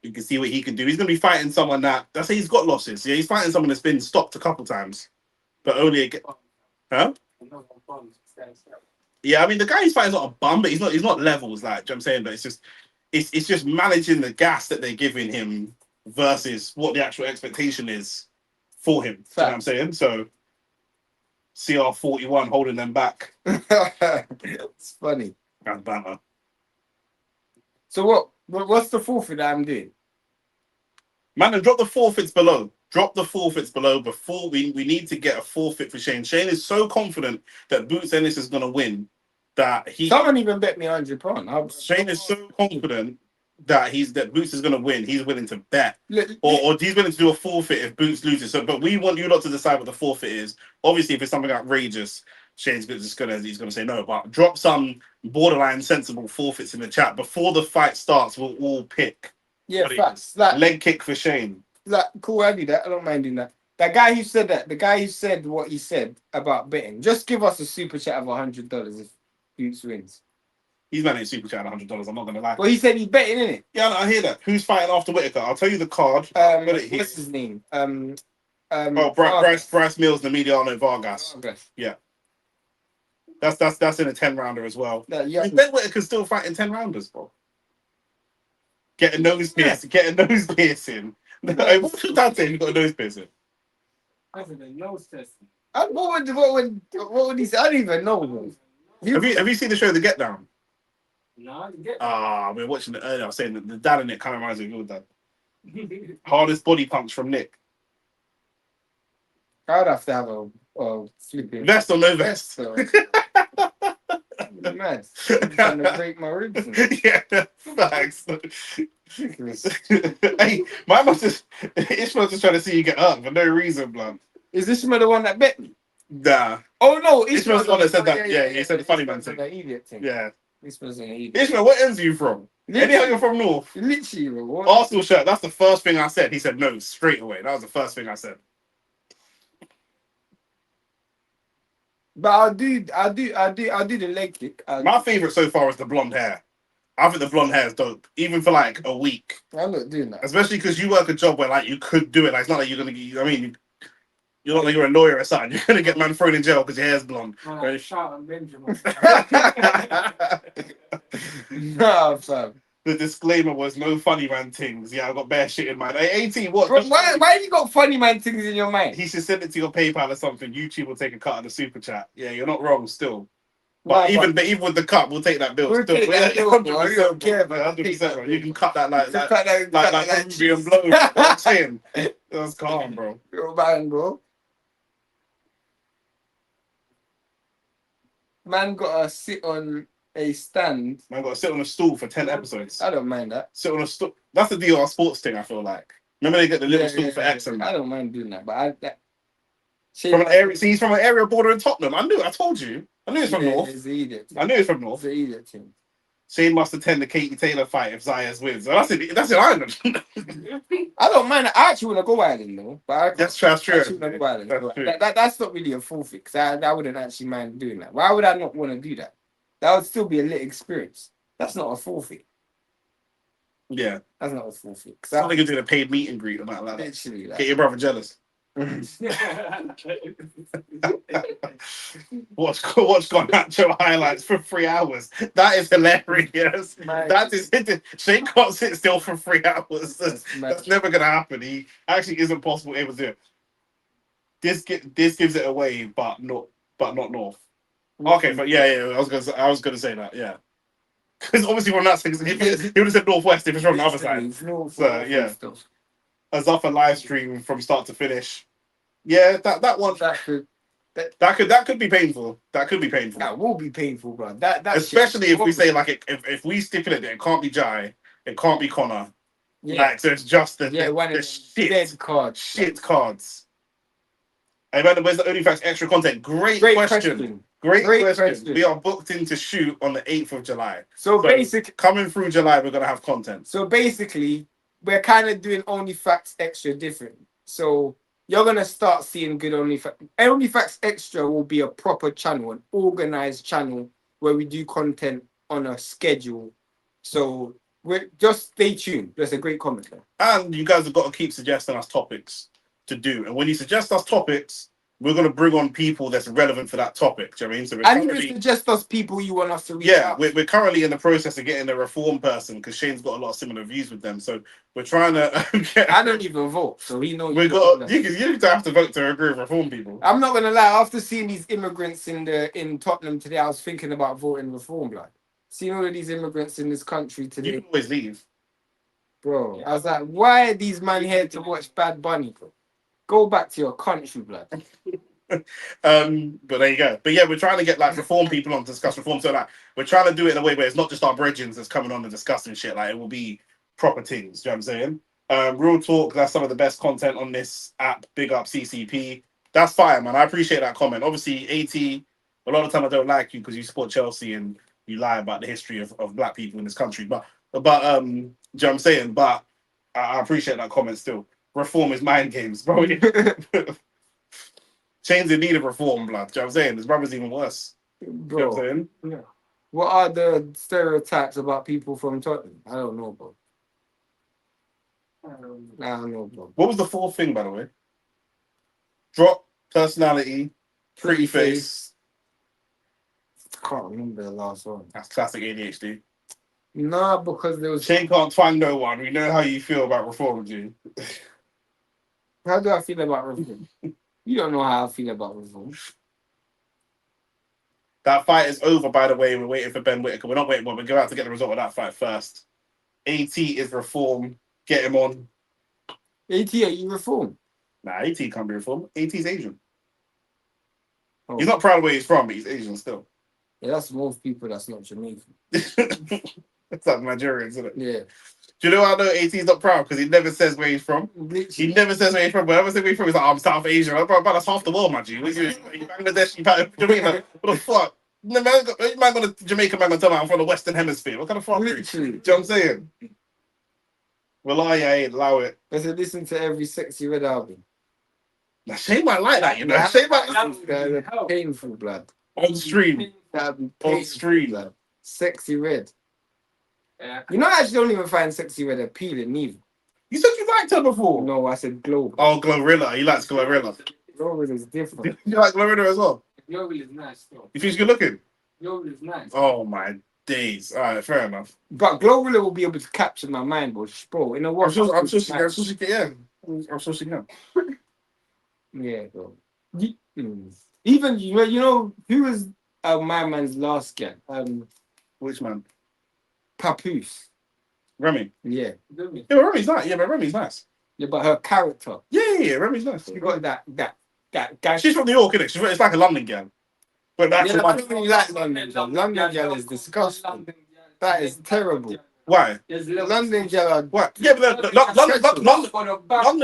You can see what he can do. He's gonna be fighting someone I say he's got losses. Yeah, he's fighting someone that's been stopped a couple times, but only again. Huh? Yeah, I mean the guy he's fighting is not a bum, but he's not levels like. Do you know what I'm saying? But it's just managing the gas that they're giving him versus what the actual expectation is for him. Do you know what I'm saying? So CR41 holding them back. It's funny. That's banter. So what's the forfeit that I'm doing? Man, then drop the forfeits below. Drop the forfeits below before we need to get a forfeit for Shane. Shane is so confident that Boots Ennis is going to win that Someone even bet me £100. Shane is so confident that Boots is going to win. He's willing to bet, or he's willing to do a forfeit if Boots loses. So, but we want you lot to decide what the forfeit is. Obviously, if it's something outrageous, Shane's he's gonna say no. But drop some borderline sensible forfeits in the chat before the fight starts. We'll all pick. Yeah, facts. Like leg kick for Shane. Like cool, I do that. I don't mind doing that. That guy who said that, the guy who said what he said about betting, just give us a super chat of $100 if Boots wins. He's managing super chat $100. I'm not gonna lie. Well, he said he's betting, innit? Yeah, I hear that. Who's fighting after Whittaker? I'll tell you the card. What's his name? Bryce Mills, the Mediano Vargas. Yeah. That's in a 10-rounder as well. Yeah. Ben Whittaker's still fighting 10-rounders, bro. Get a nose piercing. What should that say if you got a nose piercing? I said a nose testing. What would he say? I don't even know. Bro. Have you seen the show The Get Down? No, you get. We're watching it earlier. I was saying that the dad in it kind of reminds me of your dad. Hardest body punch from Nick. I'd have to have a sleeping Vest or no vest? So. Mad. I'm trying to break my ribs. Yeah, facts. Hey, my mum just Ishmael's just trying to see you get up for no reason, blood. Is Ishmael the one that bet me? Nah. Oh no, Ishmael's the one that said that. Yeah, he said the funny man thing. That idiot thing. Yeah. This person hated. Ishmael, what ends are you from? Anyhow, you're from North. Literally, bro. What? Arsenal shirt. That's the first thing I said. He said no straight away. That was the first thing I said. But I'll do the leg kick. My favorite so far is the blonde hair. I think the blonde hair is dope, even for like a week. I'm not doing that. Especially because you work a job where like you could do it. Like it's not like you're gonna get. I mean, you're not like you're a lawyer or something. You're gonna get man thrown in jail because your hair's blonde. Right. Shout out Benjamin. Nah, fam. The disclaimer was no funny man things. Yeah, I got bare shit in mind. Hey, 18, what? Bro, why you got funny man things in your mind? He should send it to your PayPal or something. YouTube will take a cut of the super chat. Yeah, you're not wrong still. But even with the cut, we'll take that bill. We'll Still, take that bill, bro. You don't care, bro. man. 100%, bro. You can cut that like that Ruby and blow. You know what I'm saying? That's calm, bro. You're man, bro. Man gotta sit on a stand. Man, got to sit on a stool for 10 episodes. I don't mind that. Sit on a stool. That's the DR Sports thing, I feel like. Remember they get the little stool for X and I don't mind doing that, but from an area. See, he's from an area bordering Tottenham. I told you. I knew he's from North. I knew he's from North. It's an idiot team. Shane must attend the Katie Taylor fight if Zayas wins. So that's in Ireland. I don't mind. I actually want to go Ireland though. But That's true. That's not really a full fix. I wouldn't actually mind doing that. Why would I not want to do that? That would still be a lit experience. That's not a full fix. Yeah. That's not a full fix. It's not like you're doing a paid meet and greet or nothing like that. Literally, Get your brother jealous. watch Garnacho highlights for 3 hours. That is hilarious. That is Shane can't sit still for 3 hours. That's never gonna happen. He actually isn't possible able to do it. This gives it away, but not North. Okay, but yeah. I was gonna say that, yeah. Because obviously from that sense, he would have said Northwest if it's from the other side. So yeah. A Zuffer live stream from start to finish. Yeah, that one that could be painful. That could be painful. That will be painful, bro. That especially if we say like if we stipulate that it can't be Jai, it can't be Connor. Yeah. Like so it's just the shit cards. Hey man, where's the OnlyFacts extra content? Great question. Great question. We are booked in to shoot on the 8th of July. So basically coming through July we're gonna have content. So basically we're kind of doing OnlyFacts extra different. So you're going to start seeing good OnlyFacts. OnlyFacts extra will be a proper channel, an organized channel where we do content on a schedule. So just stay tuned. There's a great comment there. And you guys have got to keep suggesting us topics to do. And when you suggest us topics, we're going to bring on people that's relevant for that topic. Do you know what I mean? So and even suggest us people you want us to reach out. We're currently in the process of getting a reform person because Shane's got a lot of similar views with them. So we're trying to I don't even vote, so he knows. You don't have to vote to agree with reform people. I'm not going to lie. After seeing these immigrants in Tottenham today, I was thinking about voting reform, blood. Seeing all of these immigrants in this country today. You can always leave. Bro, I was like, why are these men here to watch Bad Bunny, bro? Go back to your country, blood. But there you go. But yeah, we're trying to get like reform people on to discuss reform. So like we're trying to do it in a way where it's not just our brethren that's coming on and discussing shit. Like it will be proper things. Do you know what I'm saying? Real talk, that's some of the best content on this app. Big up CCP. That's fire, man. I appreciate that comment. Obviously, AT, a lot of time I don't like you because you support Chelsea and you lie about the history of black people in this country. But do you know what I'm saying? But I appreciate that comment still. Reform is mind games, bro. Shane's in need of reform, blood. Do you know what I'm saying? His brother's even worse. Bro, you know what I'm saying? Yeah. What are the stereotypes about people from Tottenham? I don't know, bro. I don't know, bro. What was the fourth thing, by the way? Drop, personality, pretty face. I can't remember the last one. That's classic ADHD. Nah, because there was... Shane can't find no one. We know how you feel about reform, G. How do I feel about reform? You don't know how I feel about reform. That fight is over, by the way. We're waiting for Ben Whittaker. We're not waiting, but we're going to have to get the result of that fight first. AT is reform. Get him on. AT, are you reform? Nah, AT can't be reformed. AT's Asian. Oh. He's not proud of where he's from, but he's Asian still. Yeah, that's most people that's not Jamaican. That's like Nigerians, isn't it? Yeah. Do you know how I know AT's not proud? Because he never says where he's from. Literally. He never says where he's from. Whenever I say where he's from, he's like, I'm South Asian. Bro, that's half the world, man. You Bangladesh, you know what I mean? Like, what the fuck? No, man gonna Jamaica man gonna tell me I'm from the Western Hemisphere. What kind of fuck? Do you know Literally. what I'm saying? Well, I allow it. I said, listen to every Sexy Red album. Now, Shay might like that, you know. Shay might That's painful, blood. on stream. That'd be On painful, stream. blood. Sexy Red. Yeah. You know, I actually don't even find Sexy Red appealing either. You said you liked her before. No, I said Globe. Oh, Glorilla. He likes Glorilla. Globe is different. You like Glorilla as well? Global is nice, though. You think she's good looking? Global is nice. Oh my days. All right, fair enough. But Glorilla will be able to capture my mind, bro. In a I'm sure she can. Yeah. I'm sure she can. Yeah, bro. Even you know who was my man's last guy? Which man? Papoose. Remy. Yeah. Yeah, but Remy's nice. Yeah, but Remy's nice. Yeah, but her character. Yeah, Remy's nice. She got that gang. She's from New York, isn't it? It's like a London girl. But that's Yeah, I don't really like London. London girl is disgusting. That is terrible. why? London girl are What? Yeah, but London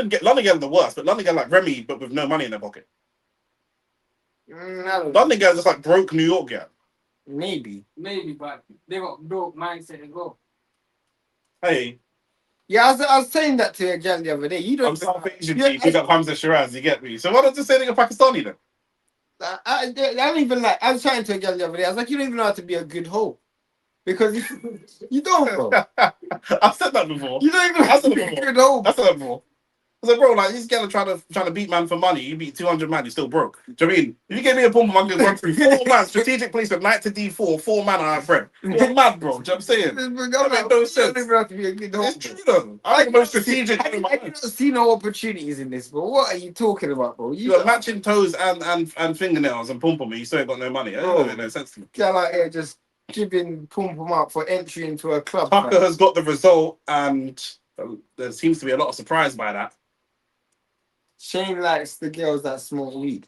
girl are the worst. But London girl like Remy, but with no money in their pocket. I don't- London girl is just like broke New York girl. maybe. Maybe, but they got broke mindset as well. Hey, Yeah, I was saying that to a girl the other day. You don't. I'm South Asian. Yeah, You pick up Hamza Shiraz. You get me? So why don't you say nigga Pakistani then? I don't even like. I was trying to a girl the other day. I was like, you don't even know how to be a good hoe, because you don't, bro. I've said that before. You don't even know how to be a good hoe. I've said that before. I said, bro, like these girls are trying to beat man for money. You beat 200 man, you're still broke. Do you know what I mean? If you gave me a pump, I could run through 4 man, strategic placement, knight to D4, 4 man out of bread. You're mad, bro. Do you know what I'm saying? That makes no sense. You don't even have to be a good hoe. It's true though. I think the most strategic I thing in my do life. not see no opportunities in this, bro. What are you talking about, bro? You got matching toes and fingernails and pum pum, you still ain't got no money. That doesn't make no sense to me. girl out here just giving pum pum out for entry into a club. Tucker has got the result, and there seems to be a lot of surprise by that. Shane likes the girls that smoke weed.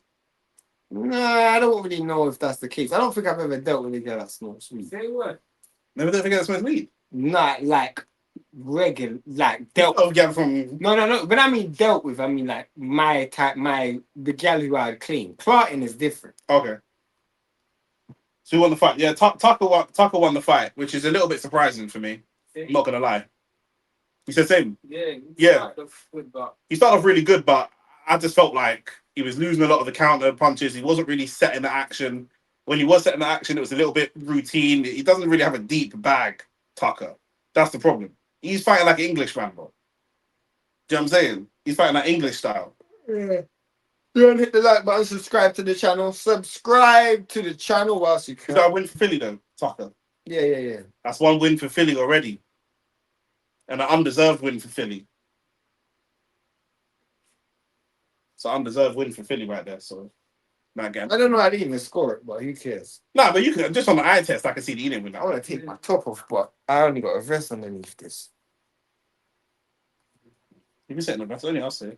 Nah, I don't really know if that's the case. I don't think I've ever dealt with a girl that smokes weed. Say what? Never don't forget to smoke weed. Not like regular, like dealt. Oh, yeah, from No. When I mean dealt with, I mean like my type, the girl who I clean. Plotting is different. okay. So who won the fight? Yeah, Tucker won the fight, which is a little bit surprising for me. I'm not gonna lie. He said same. Yeah. He started off really good, but I just felt like he was losing a lot of the counter punches. He wasn't really setting the action. When he was setting the action, it was a little bit routine. He doesn't really have a deep bag, Tucker. That's the problem. He's fighting like an Englishman, bro. Do you know what I'm saying? He's fighting like English style. Yeah. Don't hit the like button, subscribe to the channel. Subscribe to the channel whilst you Is can. that a win for Philly, though, Tucker? Yeah. That's 1 win for Philly already. And an undeserved win for Philly. It's an undeserved win for Philly right there. So, not again. I don't know how to even score it, but who cares? No, but you can just on the eye test. I can see the didn't win I that. want to take my top off, but I only got a vest underneath this. You can sit in the best. Only I'll say.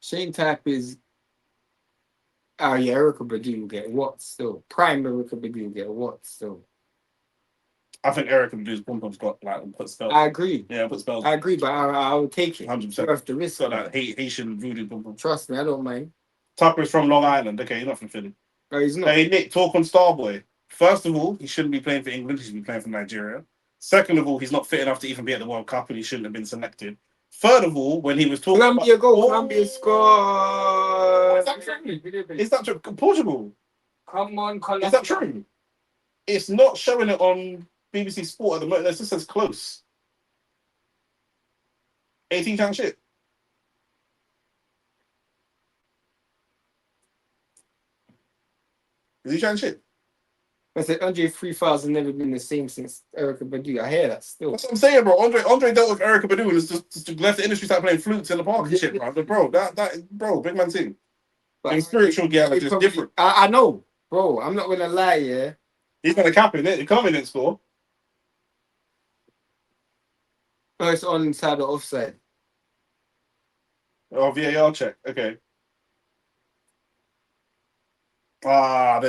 Shane type is. Oh yeah, Erica Badu will get what still? Prime Erica Badu will get what still? I think Eric and Blues Pum Pum's got like put spells. I agree. Yeah, put spells. I agree, but I would take it. 100%. Worth the risk. Got that Haitian voodoo Pum Pum. Trust me, I don't mind. Tucker's from Long Island. Okay, he's not from Philly. No, he's not. Hey Nick, talk on Starboy. First of all, he shouldn't be playing for England. He should be playing for Nigeria. Second of all, he's not fit enough to even be at the World Cup, and he shouldn't have been selected. Third of all, when he was talking Colombia about, go, Colombia score. Is that true? Is that true? Portugal. Come on, Colombia. Is that true? It's not showing it on BBC Sport at the moment. It just says close. 18 count shit. Is he trying shit? I said Andre 3000 never been the same since Erica Badu. I hear that still. That's what I'm saying, bro. Andre dealt with Erica Badu and it's just left the industry, started playing flutes in the park and shit, bro. But bro, bro, big man thing. But And spiritual girl is just probably- different. I know, bro. I'm not gonna lie, yeah. He's gonna cap in it. He come in and score. Oh, it's onside or offside. Oh, VAR check. Okay. They're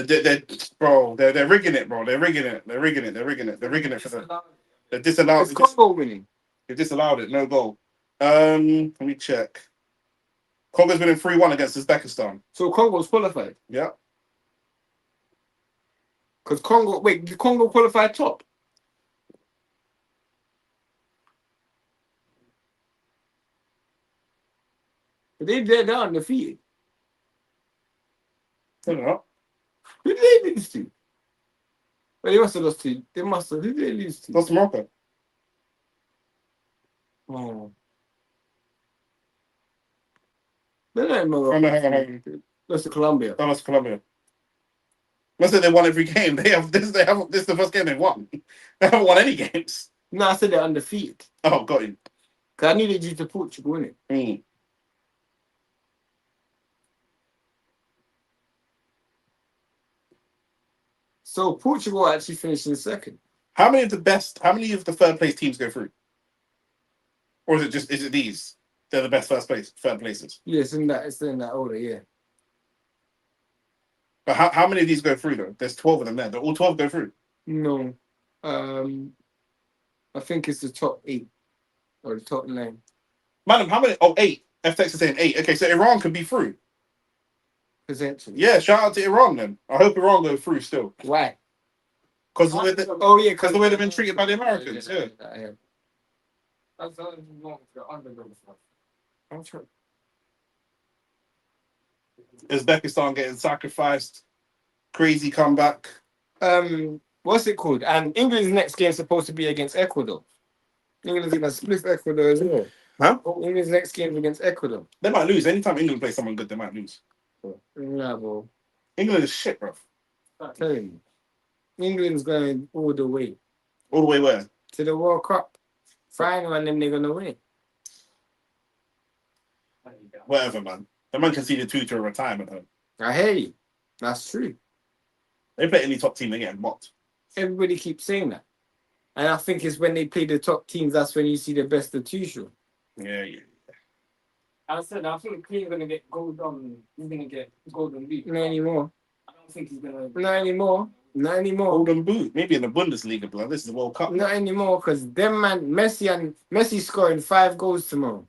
rigging it, bro. They're rigging it for the. They're disallowed. It's Congo winning. They disallowed it. No goal. Let me check. Congo's winning 3-1 against Uzbekistan. So Congo's qualified. Yeah. Because did Congo qualify top? They're undefeated. I don't know. Who did they lose to? Well, they must have lost to. They must have. Who did they lose to? Lost to Morocco. Oh. They're not in Morocco. Oh, no, hang on. Lost to Colombia. That was Colombia. Must say they won every game. This is the first game they won. They haven't won any games. No, I said they're undefeated. Oh, got you. Because I knew they drew to Portugal, innit? Mm. So Portugal actually finished in second. How many of the third place teams go through? Or is it these? They're the best third places. Yeah, it's in that order, yeah. But how many of these go through though? There's 12 of them there. They're all 12 go through. No. I think it's the top 8 or the top 9. Madam, how many? Oh, 8. FTX is saying 8. Okay, so Iran could be through. Potentially. Yeah, shout out to Iran then. I hope Iran go through still. Why? Because because the way they've been treated by the Americans. Yeah. That's the only one for the underdog stuff. I'm trying. Uzbekistan getting sacrificed. Crazy comeback. What's it called? And England's next game is supposed to be against Ecuador. England's gonna split Ecuador as well. Huh? England's next game is against Ecuador. They might lose. Anytime England plays someone good, they might lose. Yeah, bro. England is shit, bro. I'm telling you. England's going all the way. All the way where? To the World Cup. Final, and then they're gonna win. Whatever, man. The man conceded 2 to a retirement home. I hear you. That's true. They play any top team, they get mocked. Everybody keeps saying that. And I think it's when they play the top teams, that's when you see the best of two show. Yeah. I think Clean's gonna get gold on. He's gonna get golden boot. Not anymore. I don't think he's gonna. Not anymore. Not anymore. Golden boot. Maybe in the Bundesliga, blood. This is the World Cup. Not anymore, because them man, Messi scoring 5 goals tomorrow.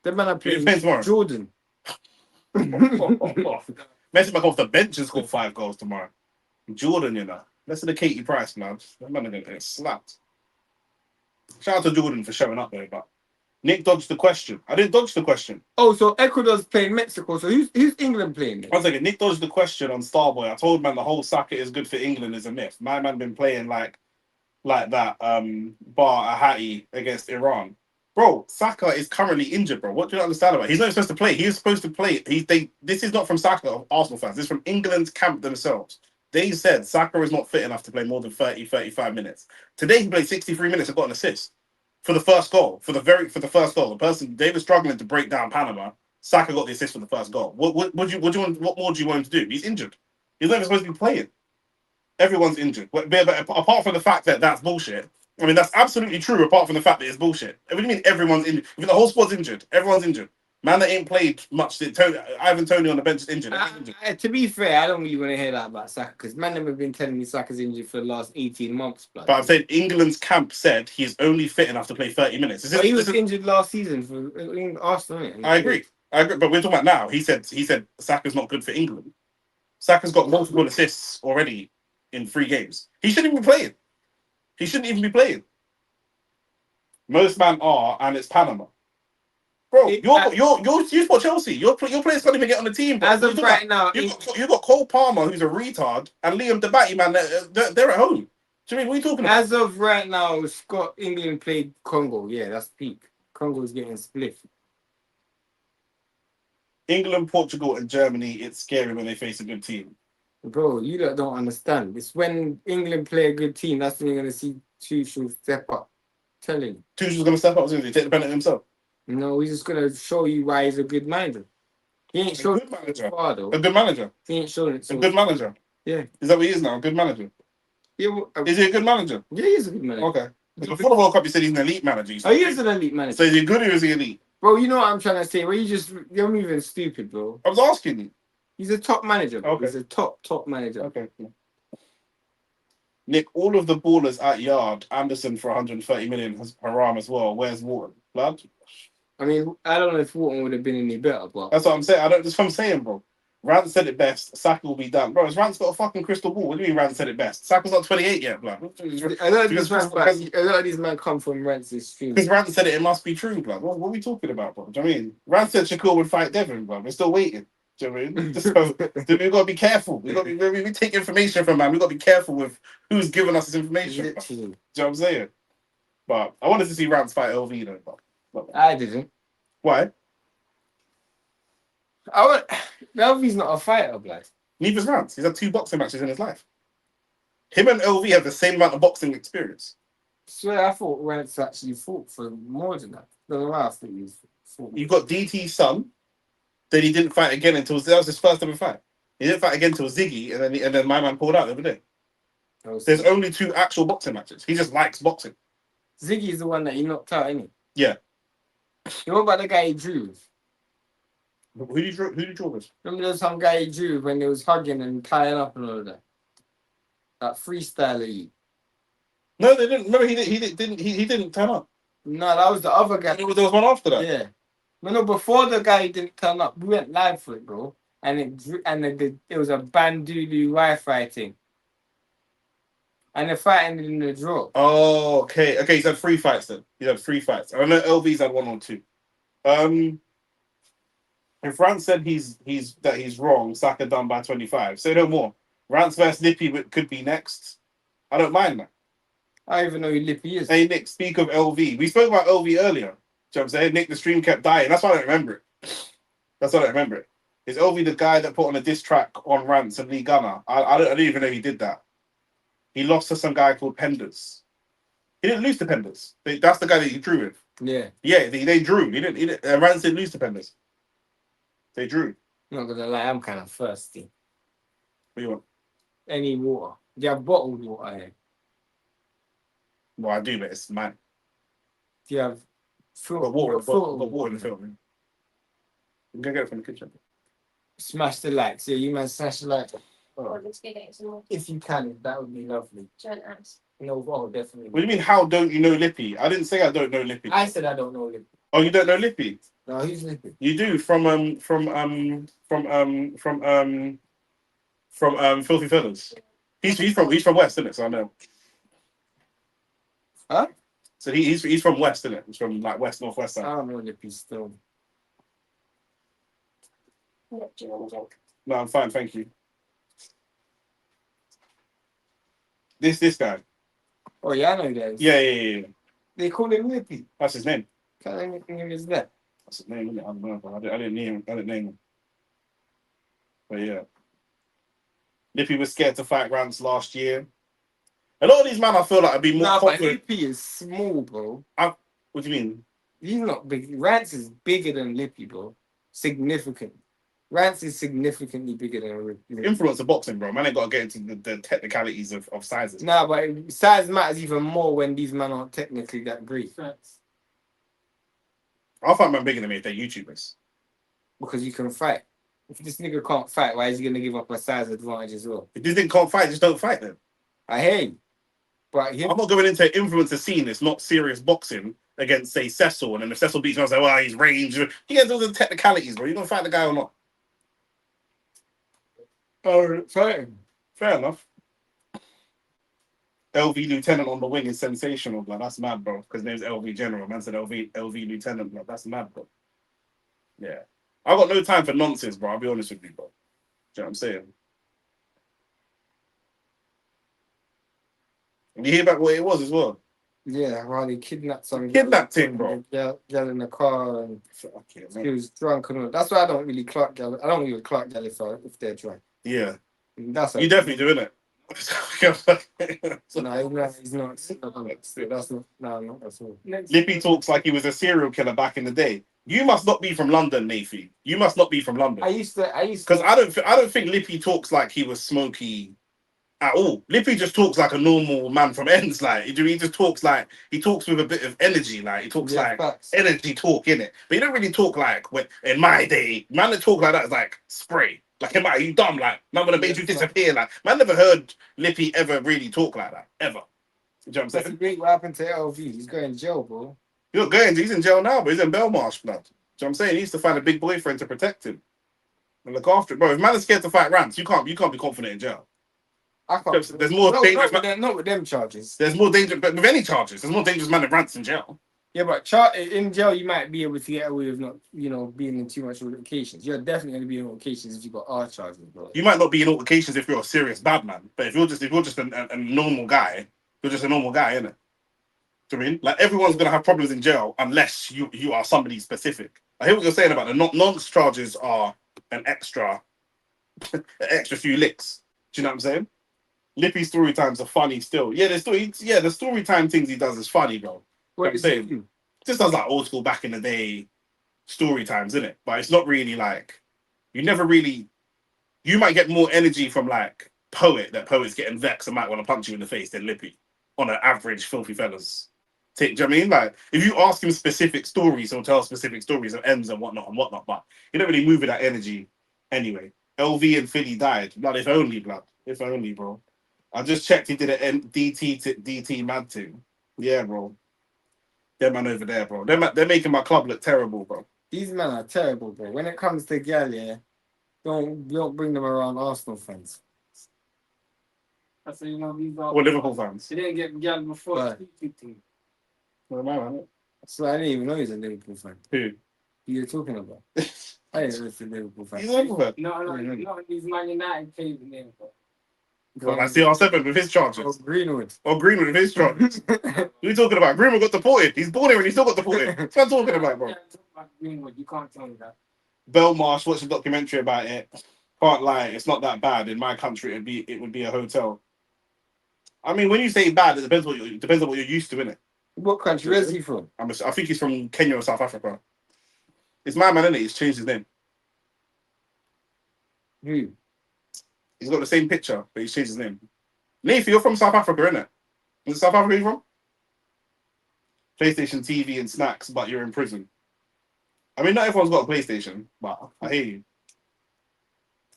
Them man are playing tomorrow? Jordan. Messi back off the bench and scored 5 goals tomorrow. Jordan, you know. Listen to Katie Price, man. That man are gonna get slapped. Shout out to Jordan for showing up there, but Nick dodged the question. I didn't dodge the question. Oh, so Ecuador's playing Mexico. So who's England playing? One second, Nick dodged the question on Starboy. I told man the whole Saka is good for England is a myth. My man been playing like that bar Ahati against Iran. Bro, Saka is currently injured, bro. What do you not understand about it? He's not supposed to play. He was supposed to play. This is not from Saka, Arsenal fans. This is from England's camp themselves. They said Saka is not fit enough to play more than 30, 35 minutes. Today he played 63 minutes and got an assist for the first goal. For the first goal, the person they were struggling to break down Panama. Saka got the assist for the first goal. What more do you want him to do? He's injured. He's not even supposed to be playing. Everyone's injured. But apart from the fact that that's bullshit. I mean, that's absolutely true. Apart from the fact that it's bullshit. What do you mean everyone's injured? If the whole squad's injured, everyone's injured. Man that ain't played much. Ivan Toney on the bench is injured. To be fair, I don't really want to hear that about Saka because man have been telling me Saka's injured for the last 18 months. But I'm saying England's camp said he's only fit enough to play 30 minutes. He was injured last season for Arsenal. I agree, but we're talking about now. He said Saka's not good for England. Saka's got multiple assists already in 3 games. He shouldn't even be playing. Most men are, and it's Panama. Bro, you for Chelsea. Your players can't even get on the team. Bro. As of right now, you got Cole Palmer, who's a retard, and Liam Debati, man. They're at home. Do you mean what are you talking about? As of right now, England played Congo. Yeah, that's peak. Congo's getting split. England, Portugal, and Germany. It's scary when they face a good team. Bro, you don't understand. It's when England play a good team. That's when you're gonna see Tuchel step up. Telling you. Tuchel's gonna step up. He's gonna take the penalty himself. No, he's just gonna show you why he's a good manager. He ain't showing it so far, though. A good manager. He ain't showing it so A good manager. Yeah. Is that what he is now? A good manager. Yeah, well, Is he a good manager? Yeah, he's a good manager. Okay. Before the World Cup, you said he's an elite manager. Oh, he is an elite manager. So is he good or is he elite? Bro, you know what I'm trying to say? You're moving stupid, bro. I was asking you. He's a top manager. Bro. Okay. He's a top manager. Okay. Cool. Nick, all of the ballers at Yard, Anderson for 130 million, has haram as well. Where's Wharton? Blood? I mean, I don't know if Wharton would have been any better, but That's what I'm saying. That's what I'm saying, bro. Rand said it best. Saka will be done, bro. Rand's got a fucking crystal ball. What do you mean Rand said it best? Saka's not 28 yet, bro. A lot of these men come from Rance's stream. Because Rand said it must be true, bro. What are we talking about, bro? Do you know what I mean? Rand said Shakur would fight Devin, bro. We're still waiting. Do you know what I mean? So we've got to be careful. We take information from man. We've got to be careful with who's giving us this information. Literally. Do you know what I'm saying? But I wanted to see Rand fight LV though. But I didn't. why? Melvy's not a fighter, blood. Neither's Rand. He's had 2 boxing matches in his life. Him and LV have the same amount of boxing experience. Swear, I thought Rance actually fought for more than that. No, I think he fought. You've got DT's son. Then he didn't fight again until that was his first ever fight. He didn't fight again until Ziggy, and then my man pulled out the other day. There's only 2 actual boxing matches. He just likes boxing. Ziggy's the one that he knocked out, isn't he? Yeah. You know about the guy he drew? Who did you draw with? Remember there was some guy he drew when they was hugging and tying up and all of that? That freestyler you. No, they didn't. Remember, he didn't turn up. No, that was the other guy. There was one after that. Yeah. No, before the guy didn't turn up, we went live for it, bro. And it was a Bandulu Wi-Fi thing. And the fight ended in a draw. Oh, okay. Okay, he's had 3 fights then. He's had 3 fights. I know LV's had 1 or 2. If Rance said he's wrong, Saka done by 25. Say no more. Rance versus Lippy could be next. I don't mind that. I don't even know who Lippy is. Hey Nick, speak of LV. We spoke about LV earlier. Do you know what I'm saying? Nick, the stream kept dying. That's why I don't remember it. That's why I don't remember it. Is LV the guy that put on a diss track on Rance and Lee Gunner? I don't even know he did that. He lost to some guy called Penders. He didn't lose to Penders. That's the guy that he drew with. Yeah. Yeah, they drew. He didn't. Rance didn't lose to Penders. They drew. Not gonna lie, I'm kind of thirsty. What do you want? Any water? Do you have bottled water here? Well, I do, but it's mine. Do you have Got water in the film. I'm gonna get it from the kitchen. Smash the likes. Yeah, you man smash the like. Or let's go get some more. If you can, that would be lovely. Joint abs. No, oh, definitely. What do you mean? How don't you know Lippy? I didn't say I don't know Lippy. I said I don't know Lippy. Oh, you don't know Lippy? No, who's Lippy? You do from Filthy Fellas. He's from West, isn't it? So I know. Huh? So he's from West, isn't it? He's from like West, Northwest I side. don't know Lippy still. Yeah, do you want a drink? No, I'm fine, thank you. This guy. Oh yeah, I know that. Yeah. They call him Lippy. That's his name. Can't anything of his that. That's his name, isn't it? I don't know. But I didn't name him. But yeah. Lippy was scared to fight Rance last year. A lot of these men I feel like would be more Nah, but confident. Lippy is small, bro. What do you mean? He's not big. Rance is bigger than Lippy, bro. Significant. Rance is significantly bigger than Lippy. Influence of boxing, bro. Man ain't got to get into the technicalities of sizes. Nah, but size matters even more when these men aren't technically that great. I'll fight man bigger than me if they're YouTubers. Because you can fight. If this nigga can't fight, why is he gonna give up a size advantage as well? If this thing can't fight, just don't fight them. I hear you. But him, I'm not going into influencer scene. It's not serious boxing against, say, Cecil. And then if Cecil beats me, I was like, well, he's range. He has all the technicalities, bro. You gonna fight the guy or not? fight him. Fair enough. LV Lieutenant on the wing is sensational, blood. That's mad, bro. Because his name's LV General. Man said LV Lieutenant, blood. That's mad, bro. Yeah. I got no time for nonsense, bro. I'll be honest with you, bro. Do you know what I'm saying? And you hear about what it was as well? Yeah, well, he kidnapped some Kidnapped him, bro. Girl in the car and Okay, he was drunk and all. That's why I don't really clock girl. I don't even clock girl if they're drunk. Yeah. That's You definitely do, innit? No, he's not. That's not. No, that's all. Lippy talks like he was a serial killer back in the day. You must not be from London, Nafi. You must not be from London. I used to. Because I don't think Lippy talks like he was smoky at all. Lippy just talks like a normal man from Ennis. Like he just talks like he talks with a bit of energy. Like he talks like facts. energy talk in it. But he don't really talk like when in my day. Man that talk like that is like spray. Like am I you dumb? Like man gonna make you disappear. Like man never heard Lippy ever really talk like that ever. You know what I'm That's saying? great. What happened to LV? He's going to jail, bro. He's in jail now, but he's in Belmarsh, blood. Do you know what I'm saying? He needs to find a big boyfriend to protect him. And look after it, bro. If man is scared to fight rants, you can't be confident in jail. I can't. There's more dangerous. Not with them charges. There's more danger, but with any charges, there's more dangerous man than rants in jail. Yeah, but in jail, you might be able to get away with not, being in too much altercations. You're definitely going to be in altercations if you got R charges, bro. You might not be in altercations if you're a serious bad man, but if you're just a normal guy, you're just a normal guy, innit? Do you know what I mean? Like everyone's gonna have problems in jail unless you are somebody specific. I hear what you're saying about the nonce charges are an extra few licks. Do you know what I'm saying? Lippy's story times are funny still. Yeah, the story time things he does is funny, bro. What I'm saying, just does like old school back in the day story times, innit? But it's not really like you might get more energy from like poet's getting vexed and might want to punch you in the face than Lippy on an average filthy fellas. Do you know what I mean? Like if you ask him specific stories, he'll tell specific stories of ends and whatnot, but you don't really move with that energy anyway. LV and Philly died. Blood, if only, bro. I just checked he did an DT mad thing. Yeah, bro. Them man over there, bro. They're making my club look terrible, bro. These men are terrible, bro. When it comes to gal, yeah, don't bring them around Arsenal fans. That's these are. Or Liverpool fans. They didn't get gal before. Right. So I didn't even know he's a Liverpool fan. Who? You're talking about? I didn't know he's a Liverpool fan. He's a Liverpool fan. No, he's Man United played in there, bro. Well, that's the R7 with his charges. Or Greenwood. Or Greenwood with his charges. Who are you talking about? Greenwood got deported. He's born here and he still got deported. That's what I'm talking about, bro. Greenwood, you can't tell me that. Belmarsh watched a documentary about it. Can't lie, it's not that bad. In my country, it would be a hotel. I mean, when you say bad, it depends on what you're used to, innit? What country? Where's he from? I think he's from Kenya or South Africa. It's my man, innit? He's changed his name. Who? He's got the same picture, but he's changed his name. Nathan, you're from South Africa, innit? Is it South Africa you're from? PlayStation, TV, and snacks, but you're in prison. I mean, not everyone's got a PlayStation, but I hear you.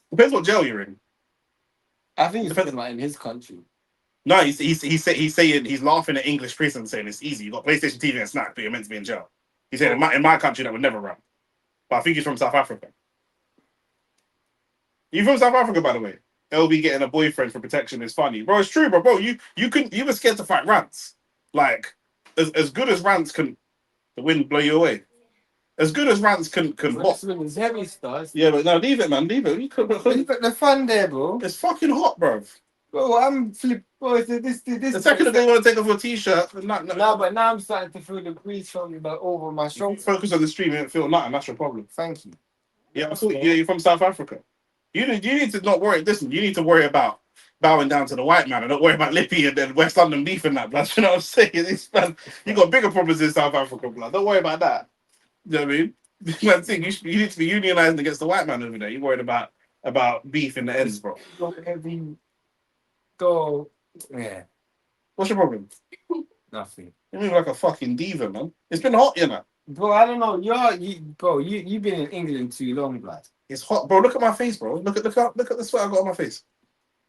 Depends what jail you're in. I think he's talking about in his country. No, he's saying he's laughing at English prison, saying it's easy. You got PlayStation, TV, and snacks, but you're meant to be in jail. He said in my country that would never run. But I think he's from South Africa. You from South Africa, by the way? LB getting a boyfriend for protection is funny, bro. It's true, bro. You were scared to fight rants. Like as good as rants can, the wind blow you away. As good as rants can This is heavy stars. Yeah, but no, leave it, man. Leave it. Leave it the fun there, bro. It's fucking hot, bro. Bro, I'm flip. Bro, this. The second that they want to take off your t-shirt, No, but now I'm starting to feel the breeze from over my shoulder. Focus on the stream and feel nothing. That's your problem. Thank you. Yeah, I thought you're from South Africa. You need to not worry. Listen, you need to worry about bowing down to the white man and not worry about Lippy and then West London beef and that, blood. You know what I'm saying? This man, you got bigger problems in South Africa, blood. Don't worry about that. You know what I mean? Man, thing you need to be unionizing against the white man over there. You're worried about beef in the ends, bro. Go. Yeah. What's your problem? Nothing. You look like a fucking diva, man. It's been hot, you know. Bro, I don't know. You've been in England too long, blood. It's hot, bro. Look at my face, bro. Look at the sweat I got on my face.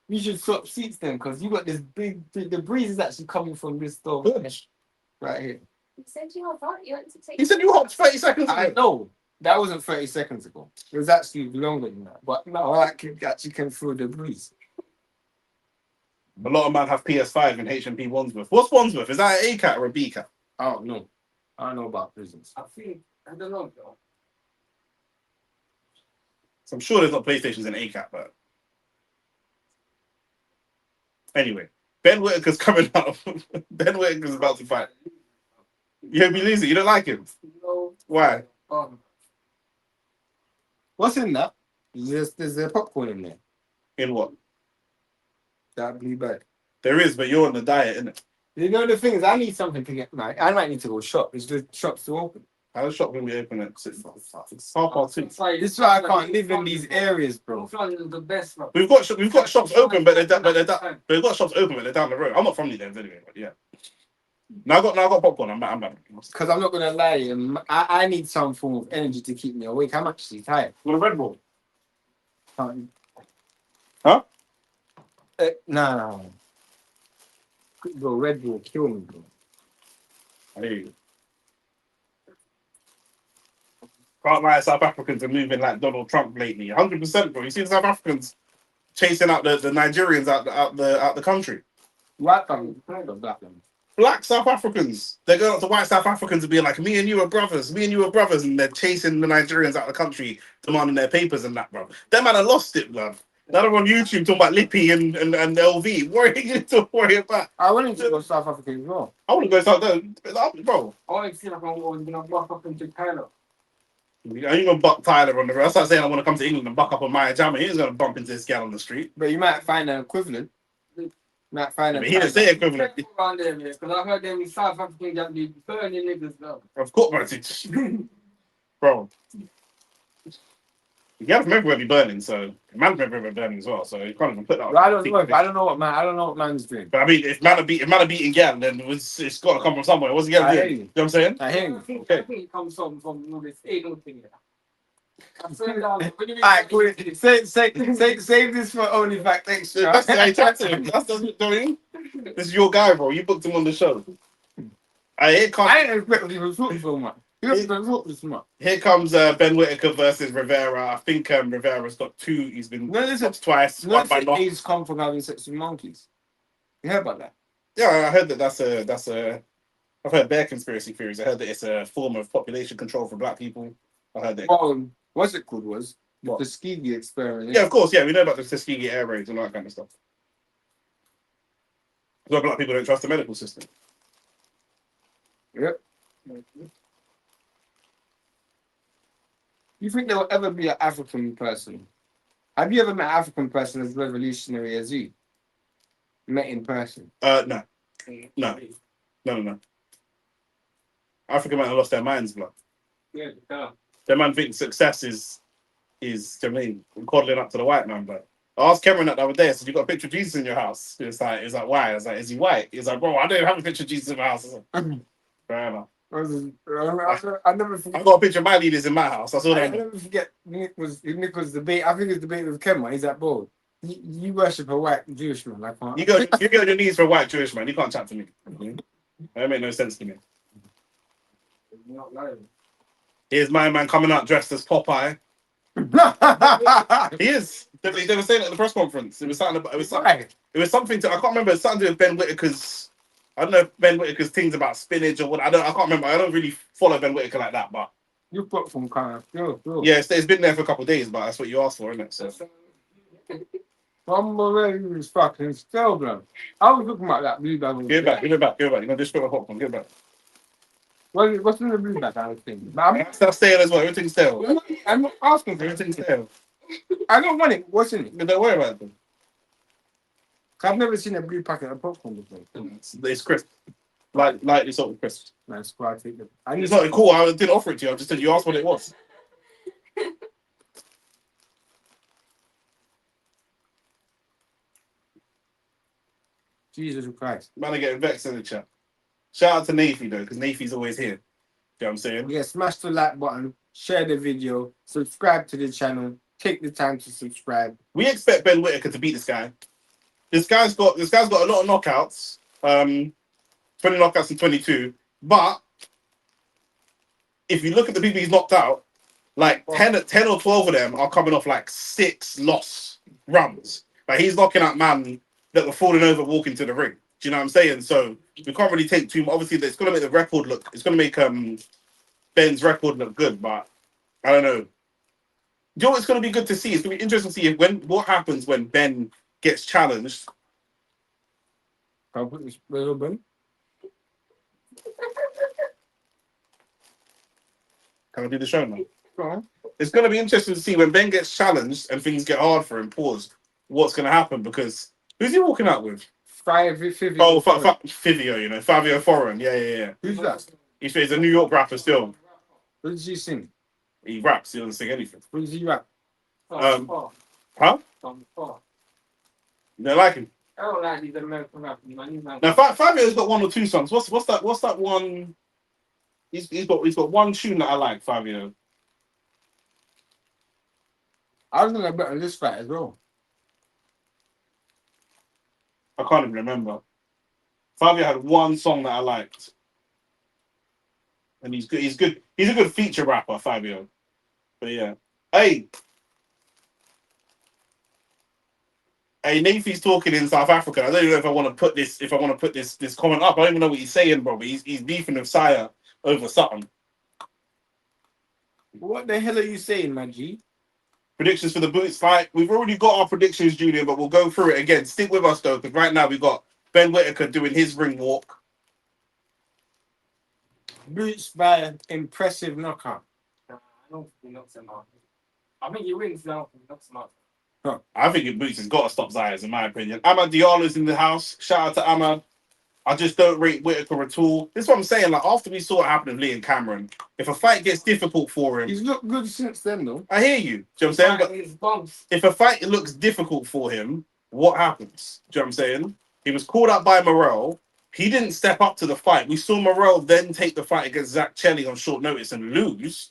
You should swap seats then, because you got this big. The breeze is actually coming from this door right here. He said you were hot. You went to take. He said you hot 30 seconds ago. I know. That wasn't 30 seconds ago. It was actually longer than that. But now I actually can feel the breeze. A lot of men have PS5 and HMP Wandsworth. What's Wandsworth? Is that an A cat or a B cat? I don't know. I don't know about prisons. I don't know, bro. So I'm sure there's not PlayStations in A cat, but anyway, Ben Whittaker's coming out. Ben Whittaker's about to fight. You hope he loses. You don't like him? No. Why? What's in that? There's a popcorn in there. In what? That blue bag. There is, but you're on the diet, innit? You know the thing is, I need something to get. Like, I might need to go shop. Is the shop still open? How the shop gonna be open at 6:30? This is why I can't live in these areas, bro. The best, bro. We've got shops open, but they're down the road. I'm not from these anyway, but yeah. Now I got popcorn. I'm back. Because I'm not gonna lie, I need some form of energy to keep me awake. I'm actually tired. Want a Red Bull? Huh? No. Bro, Red Bull kill me, bro. I hear you. Can't lie, South Africans are moving like Donald Trump lately. 100%, bro. You see the South Africans chasing out the Nigerians out the country. White family, black family. Black South Africans. They're going up to white South Africans and being like, me and you are brothers, me and you are brothers, and they're chasing the Nigerians out of the country, demanding their papers and that, bro. Them man have lost it, blood. Now they're on YouTube talking about Lippy and LV. What are you going to worry about? I wanted to go South Africa as well. I want to go South there, bro. I want to see like I'm going to buck up into Tyler. I ain't gonna buck Tyler on the road. That's like saying I want to come to England and buck up on Maya Jama. He ain't gonna bump into this gal on the street. But you might find an equivalent. Might find But he didn't say equivalent. Around there, because I heard them in South Africa that be burning niggas now. Of course, bro. You have to remember where be burning, so man remember where burning as well. So you can't even put that. But I don't know. I don't know what man's doing. But I mean, if man are beating gal, then it's got to come from somewhere. What's the gal doing? You know what I'm saying? I hear you. Okay. I think it comes from this ego thing. Alright, cool. Save this for OnlyFacts Extra. That's doing. This is your guy, bro. You booked him on the show. I ain't expecting him to talk so much. He doesn't talk this much. Here comes Ben Whittaker versus Rivera. I think Rivera's got 2. He's been stopped twice. One by knock. He's come from having sex with monkeys. You heard about that? Yeah, I heard that that's a. I've heard bare conspiracy theories. I heard that it's a form of population control for black people. I heard that. What's it called? The What? Tuskegee experiment. Yeah, of course. Yeah, we know about the Tuskegee air raids and all that kind of stuff. Because black people don't trust the medical system. Yep. You think there will ever be an African person? Have you ever met an African person as revolutionary as you? Met in person? No. African men have lost their minds, blood. Yeah. Their man thinks success is I mean, coddling up to the white man, but I asked Cameron that the other day. I said, "You got a picture of Jesus in your house?" It's like, why? I was like, "Is he white?" He's like, "Bro, I don't have a picture of Jesus in my house." I was like, fair enough. I never forget. I got a picture of my leaders in my house. That's all I I know. never forget Nick was debate. I think it was debate with Kemba. He's like, bro, you worship a white Jewish man. I can't. You go on your knees for a white Jewish man. You can't chat to me. That make no sense to me. Not lying. Here's my man coming out dressed as Popeye. He is. They were saying it at the press conference. It was something. It was something to. I can't remember. It's something to do with Ben Whittaker's. I don't know if Ben Whittaker's things about spinach or what. I can't remember. I don't really follow Ben Whittaker like that. But you put some kind of yeah, it's been there for a couple of days. But that's what you asked for, isn't it? So. I'm fucking still, bro. I was looking at that blue bag. Give it back. You know, just put a popcorn. Give it back. What's in the blue bag? I was thinking. That's stale as well. Everything's stale. I'm not asking for it. Everything's stale. I don't want it. What's in it? Don't worry about it. I've never seen a blue packet of popcorn before. It's crisp. Lightly salted crisp. That's why I take it. It's not cool. I didn't offer it to you. I just said you asked what it was. Jesus Christ. Man, I getting vexed in the chat. Shout out to Nathy though, because Nathy's always here. You know what I'm saying? Yeah, smash the like button, share the video, subscribe to the channel, take the time to subscribe. We expect Ben Whittaker to beat this guy. This guy's got a lot of knockouts. 20 knockouts in 22. But if you look at the people he's knocked out, like 10 or 12 of them are coming off like 6 loss runs. Like he's knocking out man that were falling over walking to the ring. Do you know what I'm saying? So we can't really take too much. Obviously, it's going to make the record look. It's going to make Ben's record look good, but I don't know. Do you know what's going to be good to see? It's going to be interesting to see what happens when Ben gets challenged. Can I put this little bit? Can I do the show now? Go on. It's going to be interesting to see when Ben gets challenged and things get hard for him. Pause. What's going to happen? Because who's he walking out with? Fivio. Oh, Fivio, you know, Fivio Foreign. Yeah. Who's that? He's a New York rapper still. What does he sing? He raps. He doesn't sing anything. What does he rap? Huh? From far. You don't like him? I don't like these American rappers, man. Now, Fabio's got 1 or 2 songs. What's that one? He's got one tune that I like, Fabio. I was gonna bet on this fight as well. I can't even remember. Fabio had one song that I liked. And he's good. He's good. He's a good feature rapper, Fabio. But yeah. Hey, Nathan's talking in South Africa. I don't even know if I want to put this. If I want to put this comment up, I don't even know what he's saying, bro. But he's beefing with Saya over something. What the hell are you saying, man, G? Predictions for the Boots fight. We've already got our predictions, Julian, but we'll go through it again. Stick with us though, because right now we've got Ben Whittaker doing his ring walk. Boots by an impressive knockout. I don't think he knocks him out. I think he wins now. He knocks him out. I think your Boots has got to stop Zayas, in my opinion. Ahmad Diallo's in the house. Shout out to Ahmad. I just don't rate Whittaker at all. This is what I'm saying. Like, after we saw what happened with Lee and Cameron, if a fight gets difficult for him, He's looked good since then, though. I hear you. Do you know what I'm saying? But if a fight looks difficult for him, what happens? Do you know what I'm saying? He was called out by Morrell. He didn't step up to the fight. We saw Morrell then take the fight against Zach Chelly on short notice and lose.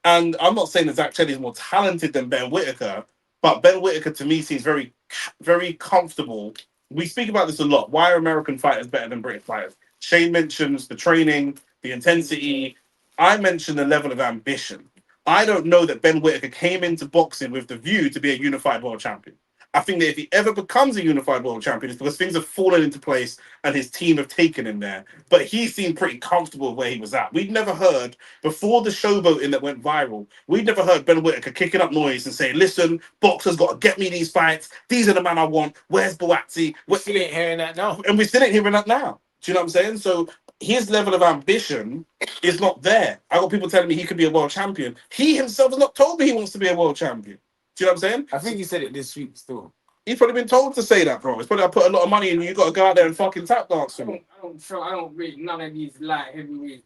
And I'm not saying that Zach Chelly is more talented than Ben Whittaker, but Ben Whittaker to me seems very, very comfortable. We speak about this a lot. Why are American fighters better than British fighters? Shane mentions the training, the intensity. I mentioned the level of ambition. I don't know that Ben Whittaker came into boxing with the view to be a unified world champion. I think that if he ever becomes a unified world champion, it's because things have fallen into place and his team have taken him there. But he seemed pretty comfortable where he was at. We'd never heard, before the showboating that went viral, we'd never heard Ben Whittaker kicking up noise and saying, listen, boxers got to get me these fights. These are the men I want. Where's Boatsi? We still ain't hearing that now. And we still ain't hearing that now. Do you know what I'm saying? So his level of ambition is not there. I got people telling me he could be a world champion. He himself has not told me he wants to be a world champion. Do you know what I'm saying? I think he said it this week still. He's probably been told to say that, bro. It's probably I put a lot of money in you. You got to go out there and fucking tap dance for me. I don't rate none of these light heavyweight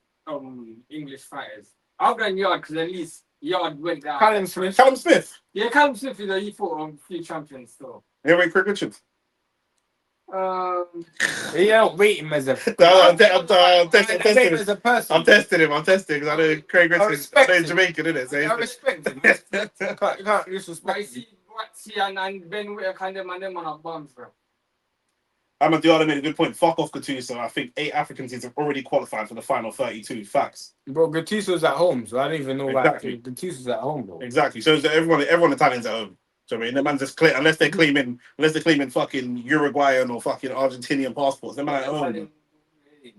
English fighters. I've done Yard because at least Yard went down. Callum Smith. Yeah, Callum Smith, you know, he fought on a few champions still. Anyway, Craig Richards. You don't rate him as a. I'm testing him as a person. I'm testing because I know Craig Richards. I know he's Jamaican, isn't it? So I respect him. You can't disrespect him. And Ben Whittaker and them on our bums, bro. Ahmad Diallo made a good point. Fuck off Gattuso. I think 8 African teams have already qualified for the final 32. Facts. Bro, Gattuso's at home, so I don't even know why. Exactly. Gattuso's at home, bro. Exactly. So everyone Italians at home. So I mean, the man just claim unless they're claiming fucking Uruguayan or fucking Argentinian passports. Them man at home.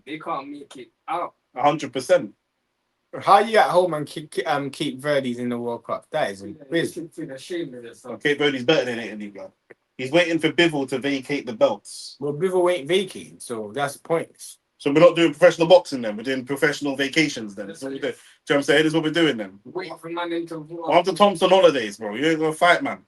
They can't make it out. 100%. How you at home and keep Verdi's in the World Cup? That is crazy. Cape Verde's better than Italy, bro. He's waiting for Bivol to vacate the belts. Well, Bivol ain't vacating, so that's points. So we're not doing professional boxing then. We're doing professional vacations then. That's what we do. Do you know what I'm saying? This is what we're doing then. Wait for man into After Thompson holidays, bro. You ain't gonna fight, man.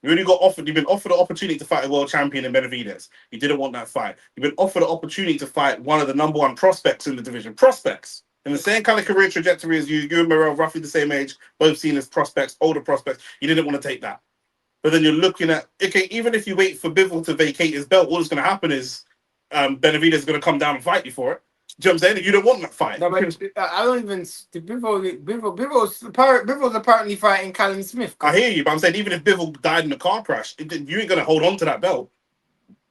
You've been offered the opportunity to fight a world champion in Benavides. You didn't want that fight. You've been offered the opportunity to fight one of the number 1 prospects in the division. Prospects. In the same kind of career trajectory as you. You and Morrell, roughly the same age, both seen as prospects, older prospects. You didn't want to take that. But then you're looking at, okay, even if you wait for Bivol to vacate his belt, all that's going to happen is Benavides is going to come down and fight you for it. Do you know what I'm saying? You don't want that fight. No, but I don't even. Bivol's apparently fighting Callum Smith. I hear you, but I'm saying even if Bivol died in a car crash, you ain't going to hold on to that belt.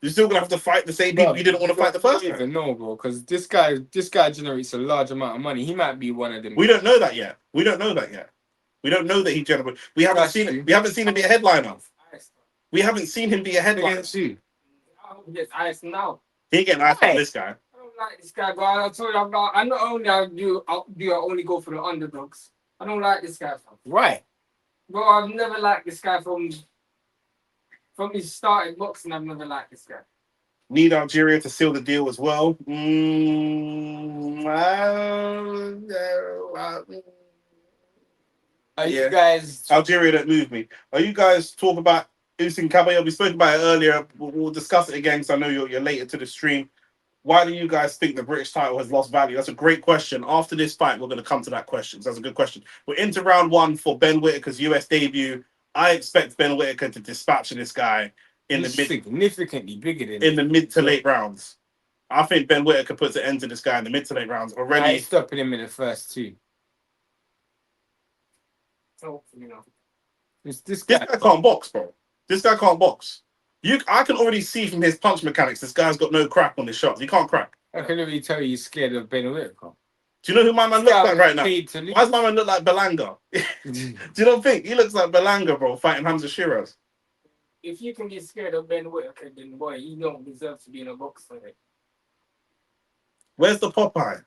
You're still going to have to fight the same people you didn't want to fight the first time. No, bro, because this guy generates a large amount of money. He might be one of them. We don't know that yet. We don't know that he generates. We haven't seen it. We haven't seen him be a headliner. We haven't seen him be a headliner. He gets ice now. He ain't getting ice on this guy. I don't like this guy, but I told you I not only I only go for the underdogs. I don't like this guy. Right. Bro, I've never liked this guy from his started boxing. I've never liked this guy. Need Algeria to seal the deal as well. Are you guys... Algeria don't move me. Are you guys talking about Usyk Caballero? We spoke about it earlier. We'll discuss it again because I know you're later to the stream. Why do you guys think the British title has lost value? That's a great question. After this fight, we're going to come to that question. So that's a good question. We're into round 1 for Ben Whittaker's US debut. I expect Ben Whittaker to dispatch this guy significantly bigger than in the mid to late rounds. I think Ben Whittaker puts an end to this guy in the mid to late rounds already. I ain't stopping him in the first 2. So, you know, this guy can't box, bro. This guy can't box. I can already see from his punch mechanics, this guy's got no crack on his shots. He can't crack. I can already tell you he's scared of Ben Whittaker. Do you know who my man looks like right now? Paid to lose. Why does my man look like Belanga? Do you not think he looks like Belanga, bro, fighting Hamza Shiraz? If you can get scared of Ben Whittaker, then boy, you don't deserve to be in a box for it. Where's the Popeye?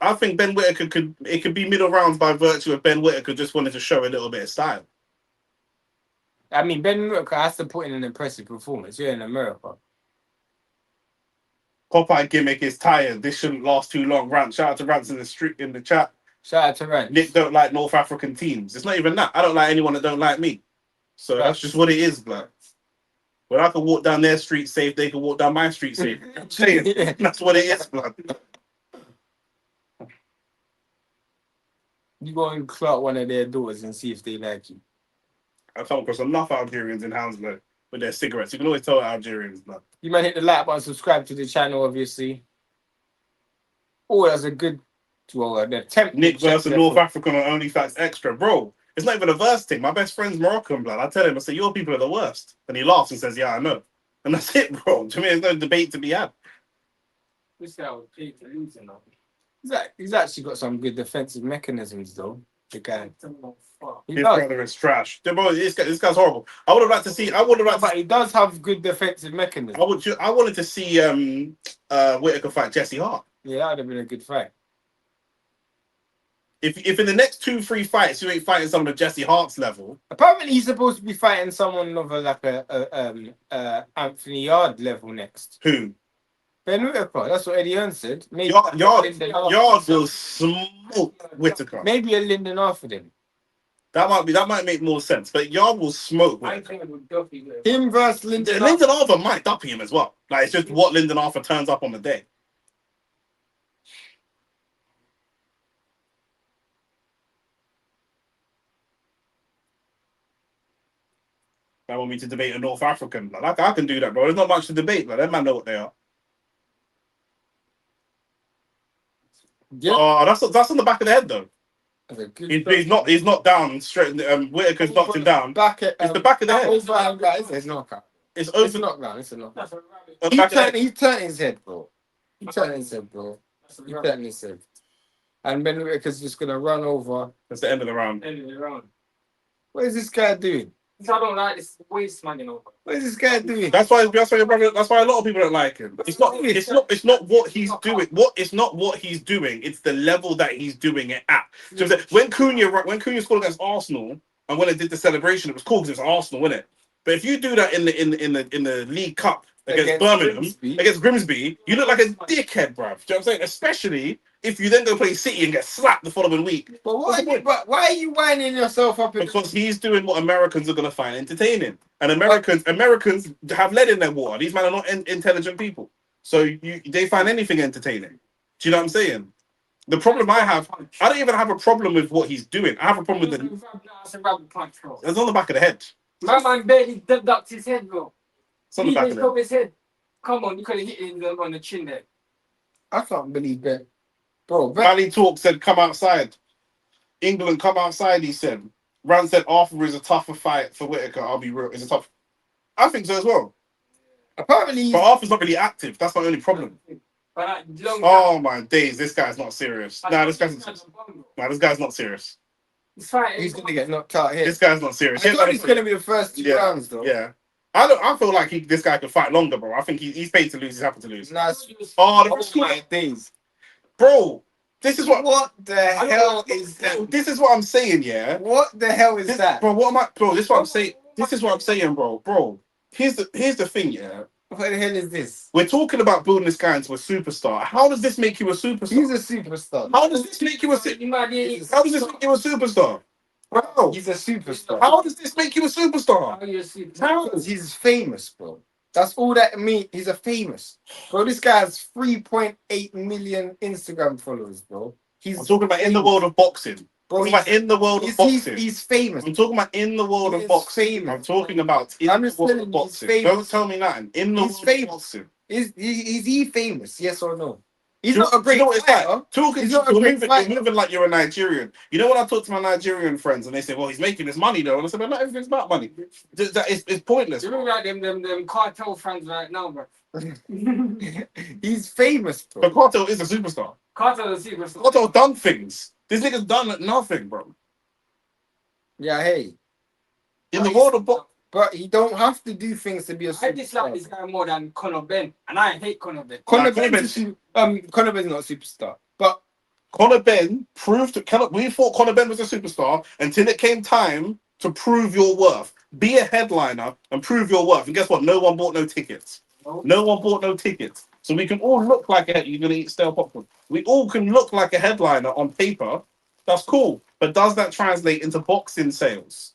I think Ben Whittaker could be middle rounds by virtue of Ben Whittaker just wanted to show a little bit of style. I mean, Ben Whittaker has to put in an impressive performance. You're in America. Popeye gimmick is tired. This shouldn't last too long. Rant. Shout out to Rants in the chat. Shout out to Rance. Nick don't like North African teams. It's not even that. I don't like anyone that don't like me. So that's just what it is, blood. When I can walk down their street safe, they can walk down my street safe. I'm saying, that's what it is, blood. You go and clock one of their doors and see if they like you. I've come across enough Algerians in Hounslow with their cigarettes. You can always tell Algerians, blood. You might hit the like button, subscribe to the channel, obviously. Oh, that's a good an attempt. Nick versus North African on OnlyFacts Extra. Bro, it's not even a verse thing. My best friend's Moroccan, blood. I tell him, I say, your people are the worst. And he laughs and says, yeah, I know. And that's it, bro. To me, there's no debate to be had. This guy was paid to lose enough. He's actually got some good defensive mechanisms, though. The guy. He His does. brother is trash. Bro, this guy's horrible. I would have liked to see. But he does have good defensive mechanisms. I wanted to see Whittaker fight Jesse Hart. Yeah, that would have been a good fight. If in the next 2-3 fights you ain't fighting someone of Jesse Hart's level. Apparently, he's supposed to be fighting someone of a Anthony Yard level next. Who? Ben Whittaker. That's what Eddie Hearn said. Maybe Yard will smoke Whittaker. Maybe a Lyndon Arthur then. That might make more sense. But Yard will smoke I Whittaker. think it would Duffy. Him versus Lyndon Arthur. Lyndon Arthur might duppy him as well. Like, it's just what Lyndon Arthur turns up on the day. I want me to debate a North African. Like, I can do that, bro. There's not much to debate, but that man know what they are. Yeah. Oh, that's on the back of the head though. That's a good He's not down straight. Whittaker's knocked him down. It's the back of the head. It's knockout. It's It's over. a knockdown. It's a knockdown. That's a rabbit. He turned his head, bro. He turned his head, bro. That's a He rabbit. turned his head. And Ben Whittaker's just gonna run over. That's the end of the round. End of the round. What is this guy doing? I don't like this waste man, you know. What is this guy doing? That's why your brother. That's why a lot of people don't like him. It's not what he's doing. It's not what he's doing. It's the level that he's doing it at. So when Cunha scored against Arsenal, and when they did the celebration, it was cool because it was Arsenal, wasn't it? But if you do that in the League Cup against Birmingham, against Grimsby, you look like a dickhead, bruv. Do you know what I'm saying? Especially if you then go play City and get slapped the following week. But why are you winding yourself up? Because he's doing what Americans are going to find entertaining. And Americans have lead in their water. These men are not intelligent people. So they find anything entertaining. Do you know what I'm saying? The problem I don't even have a problem with what he's doing. I have a problem with That's a rabbit punch, bro. it's on the back of the head. My man barely ducked his head, bro. It's on the He back of just the got head. his head. Come on, you could have hit him on the chin there. I can't believe that, bro. Valley Talk said, come outside. England, come outside, he said. Rand said, Arthur is a tougher fight for Whittaker. I'll be real. It's a tough. I think so as well. Apparently, But Arthur's not really active. That's my only problem. But Oh my days, this guy's not serious. This guy's not serious. he's gonna get knocked out here. This guy's not serious. I thought it's gonna be the first two rounds, though. Yeah. I feel like this guy could fight longer, bro. I think he's paid to lose. He's happy to lose. Nice. Oh, My days, bro. This is what the hell is that? This is what I'm saying, yeah. What the hell is that? Bro, this is what I'm saying. This is what I'm saying, bro. Bro, here's the thing, yeah. What the hell is this? We're talking about building this guy into a superstar. How does this make you a superstar? He's a superstar. How does this make you a superstar? Bro, He's a superstar. how does this make you a superstar? How? He's famous, bro. That's all that means. He's a famous. Bro, this guy has 3.8 million Instagram followers, bro. I'm talking about in the world of boxing. Bro, I'm talking about in the world of boxing. he's famous. I'm talking about in the world of boxing. Famous. I'm talking about in I'm the just world telling of you, he's boxing. famous. Don't tell me nothing. In the He's world famous. of boxing. Is he famous? Yes or no? He's Do you not a great know what it's like? fighter. Talking, He's not a you're great moving, fighter. you're moving like you're a Nigerian. You know when I talk to my Nigerian friends and they say, "Well, he's making his money though," and I said, "But not everything's about money. It's pointless." You look like them cartel fans right now, bro. He's famous, bro. But Cartel is a superstar. Cartel is super. Cartel done things. This nigga's done nothing, bro. Yeah, hey. In the world of boxing. But he don't have to do things to be a superstar. I dislike this guy more than Conor Ben, and I hate Conor Ben. Conor Conor Ben's Conor Ben's not a superstar. But Conor Ben proved we thought Conor Ben was a superstar until it came time to prove your worth. Be a headliner and prove your worth. And guess what? No one bought no tickets. No one bought no tickets. So we can all look like you're gonna eat stale popcorn. We all can look like a headliner on paper. That's cool. But does that translate into boxing sales?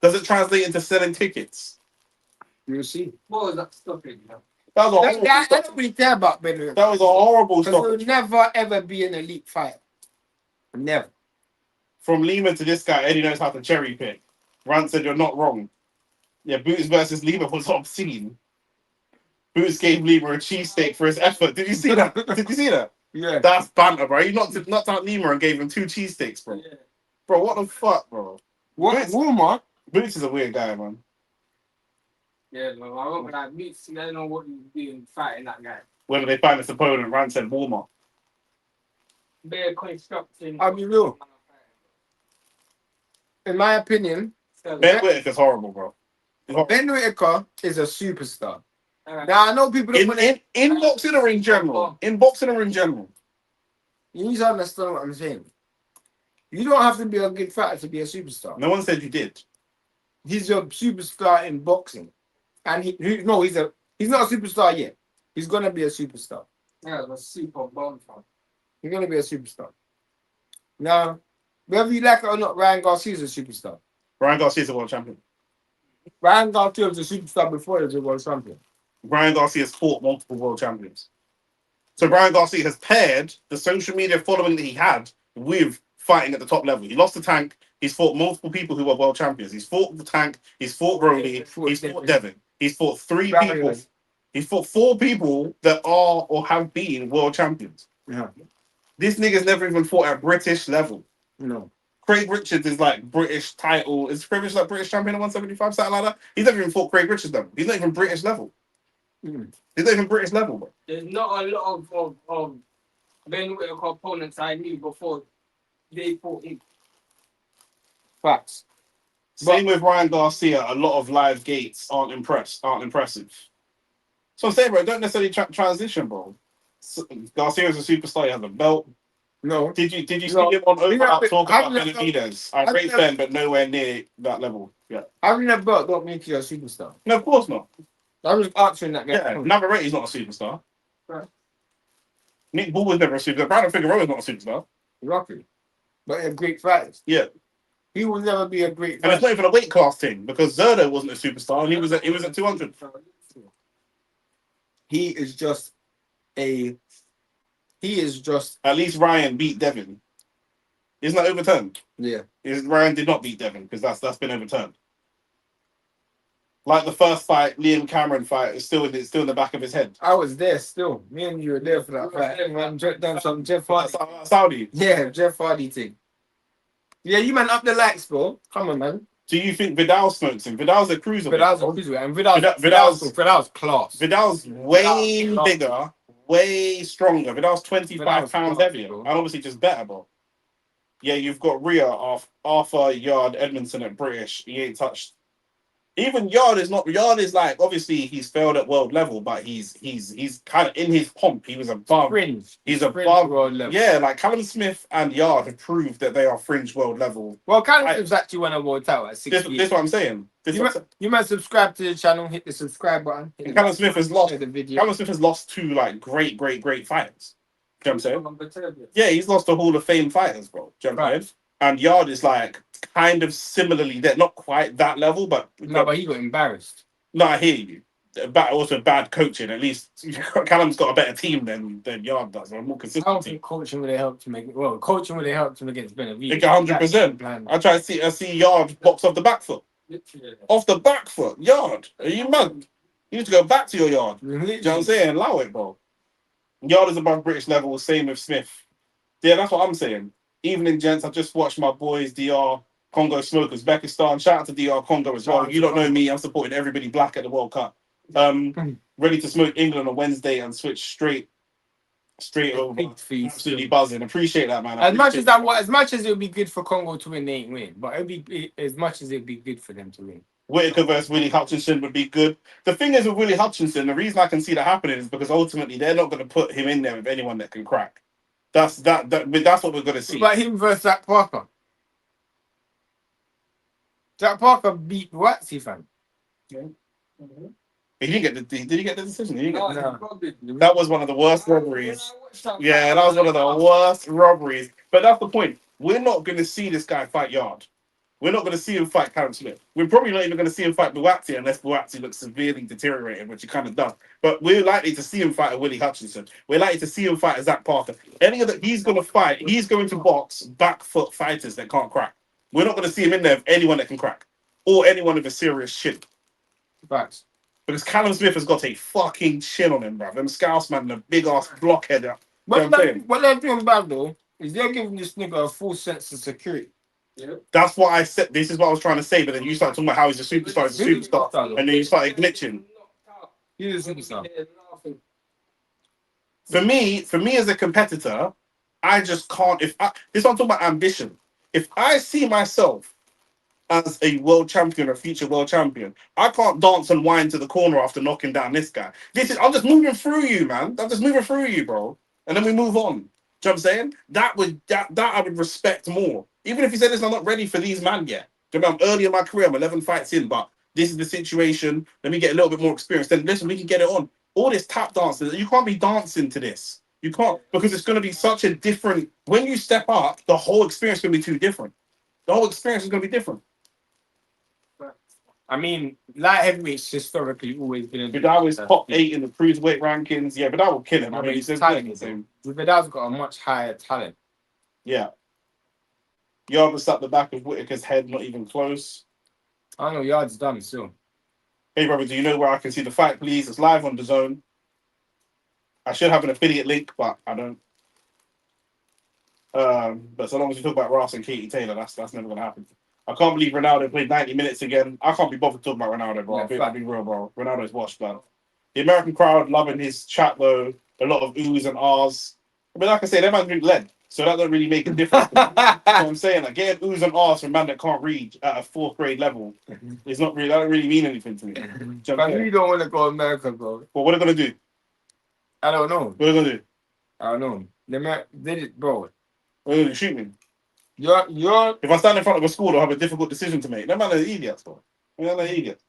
Does it translate into selling tickets? you'll see. What was that stopping? That was a horrible I stop. don't really care about Ben. That was a horrible Because stop. he'll never ever be an elite fighter. Never. From Lehman to this guy, Eddie knows how to cherry pick. Rand said you're not wrong. Yeah, Boots versus Lima was obscene. Boots gave Lima a cheesesteak for his effort. Did you see that? Did you see that? Yeah. That's banter, bro. He knocked out Lima and gave him 2 cheesesteaks, bro. Yeah. Bro, what the fuck, bro? What? Boots- Walmart? Boots is a weird guy, man. Yeah, man. I remember that meets. I don't know what he was doing fighting that guy. When they find his opponent, Rand said Walmart. Bare constructing. I'll be real. In my opinion, Ben Whittaker's horrible, bro. He's horrible. Ben Whittaker is a superstar. Alright. Now I know people don't want to. In boxing or in general? In boxing or in general? You need to understand what I'm saying. You don't have to be a good fighter to be a superstar. No one said you did. He's a superstar in boxing, and he's not a superstar yet. He's gonna be a superstar. Yeah, it was super bomb. He's gonna be a superstar. Now, whether you like it or not, Ryan Garcia's a superstar. Ryan Garcia's a world champion. Ryan Garcia was a superstar before he was a world champion. Ryan Garcia's fought multiple world champions. So Ryan Garcia has paired the social media following that he had with fighting at the top level. He lost to Tank. He's fought multiple people who are world champions. He's fought the Tank. He's fought Brody. He's fought Devin. He's fought 3 people. He's fought 4 people that are or have been world champions. Yeah. This nigga's never even fought at British level. No. Craig Richards is like British title. Is Craig Richards like British champion at 175, something like that? He's never even fought Craig Richards level. He's not even British level. He's not even British level, bro. There's not a lot of Ben Whittaker opponents I knew before they fought him. Facts. Same with Ryan Garcia. A lot of live gates aren't impressive. So I'm saying, bro, don't necessarily transition, bro. Garcia is a superstar. He has a belt. No. Did you see him on Open Up talk about I've Benavidez? I rate Ben, but nowhere near that level. Yeah. Having a belt don't make you a superstar. No, of course not. I was answering that guy. Yeah, Navarrete's not a superstar. Right. Nick Bull was never a superstar. Brandon Figueroa is not a superstar. Lucky. But they're great fighters. Yeah. He will never be a great And it's fighter. not even a weight class thing because Zerdo wasn't a superstar and he was at 200. He is just At least Ryan beat Devin. Isn't that overturned? yeah. Ryan did not beat Devin because that's been overturned. Like the first fight, Liam Cameron fight, is still in the back of his head. I was there still. Me and you were there for that fight. Man, done some Jeff Hardy. Saudi. Yeah, Jeff Hardy thing. Yeah, you man up the lights, bro. Come on, man. Do you think Vidal smokes him? Vidal's a cruiser. Vidal's a cruiserweight, and Vidal's class. Vidal's way bigger, way stronger. Vidal's 25 Vidal's pounds class, heavier. bro. And obviously just better, bro. Yeah, you've got Rhea, Arthur, Yard, Edmondson at British. He ain't touched. Even Yard is like, obviously he's failed at world level, but he's kind of in his pomp. He was above. Fringe. He's Fringe above world level. Yeah, like Callum Smith and Yard have proved that they are fringe world level. Well, Callum Smith's actually won a world title at 60. This is what I'm saying. You might subscribe to the channel, hit the subscribe button. And Callum Smith has lost. The video. Callum Smith has lost 2 like great fighters. Do you know what I'm saying? Yeah. Yeah, he's lost to Hall of Fame fighters, bro. Do you know what I'm saying? And Yard is like kind of similarly, they're not quite that level, but No, but he got embarrassed. no, I hear you. Also bad coaching. At least Callum's got a better team than Yard does. I'm more I consistent. don't think coaching would have helped to make it. Well, coaching would have helped him against Benavidez. Like 100%. I try to see Yard box off the back foot. Literally. Off the back foot. Yard. Are you mad? You need to go back to your yard. Do you know what I'm saying? Allow it, bro. Yard is above British level. Same with Smith. Yeah, that's what I'm saying. Evening, gents. I just watched my boys, DR Congo Smokers, Uzbekistan. Shout out to DR Congo as well. You don't know me. I'm supporting everybody black at the World Cup. Ready to smoke England on Wednesday and switch straight over. Absolutely buzzing. Appreciate that, man. As much as it would be good for Congo to win, they ain't win. But as much as it'd be good for them to win. Whitaker versus Willie Hutchinson would be good. The thing is with Willie Hutchinson, the reason I can see that happening is because ultimately they're not going to put him in there with anyone that can crack. That's what we're going to see. But him versus Zach Parker. Zach Parker beat Watsy, fam. Yeah. He didn't get the. Did he get the decision? He didn't get No. That was one of the worst robberies. Yeah, that was one of the worst robberies. But that's the point. We're not going to see this guy fight Yard. We're not going to see him fight Karen Smith. We're probably not even going to see him fight Buatsi unless Buatsi looks severely deteriorated, which he kind of does. But we're likely to see him fight a Willie Hutchinson. We're likely to see him fight a Zach Parker. Any of that he's going to fight, he's going to box back foot fighters that can't crack. We're not going to see him in there with anyone that can crack or anyone with a serious chin. Facts. Because Callum Smith has got a fucking chin on him, bro. Them Scouse man, the big ass blockhead. What they're doing bad though is they're giving this nigga a full sense of security. Yeah. That's what I said. This is what I was trying to say, but then you started talking about how he's a superstar, and then you started glitching. He's a superstar. For me as a competitor, I just can't. This is what I'm talking about ambition. If I see myself as a world champion or future world champion, I can't dance and whine to the corner after knocking down this guy. I'm just moving through you, man. I'm just moving through you, bro. And then we move on. Do you know what I'm saying? That I would respect more. Even if he said, listen, I'm not ready for these man yet. Do you know, I'm early in my career, I'm 11 fights in, but this is the situation. Let me get a little bit more experience. Then listen, we can get it on. All this tap dancing, you can't be dancing to this. You can't, because it's going to be such a different, when you step up, the whole experience is going to be too different. The whole experience is going to be different. I mean, light heavyweight's historically always been. Vidal is top 8 in the cruiserweight rankings. Yeah, Vidal will kill him. I mean, he's talent. Vidal's got a much higher talent. Yeah. Yard was at the back of Whitaker's head, not even close. I know Yard's done still. Hey, brother, do you know where I can see the fight, please? It's live on the Zone. I should have an affiliate link, but I don't. But so long as you talk about Ross and Katie Taylor, that's never going to happen. I can't believe Ronaldo played 90 minutes again. I can't be bothered talking about Ronaldo, bro. Yeah, I'll be real, bro. Ronaldo's washed, man. The American crowd loving his chat, though. A lot of oohs and ahs. I mean, like I say, that man drink lead, so that don't really make a difference. You know what I'm saying? Like, getting oohs and ahs from a man that can't read at a 4th grade level is not really, that don't really mean anything to me. But you don't want to go America, bro. But what are they going to do? I don't know. What are they going to do? I don't know. They did, bro. What are they going to shoot me? You're. If I stand in front of a school, I'll have a difficult decision to make. That man is an idiot, bro. That man is an idiot.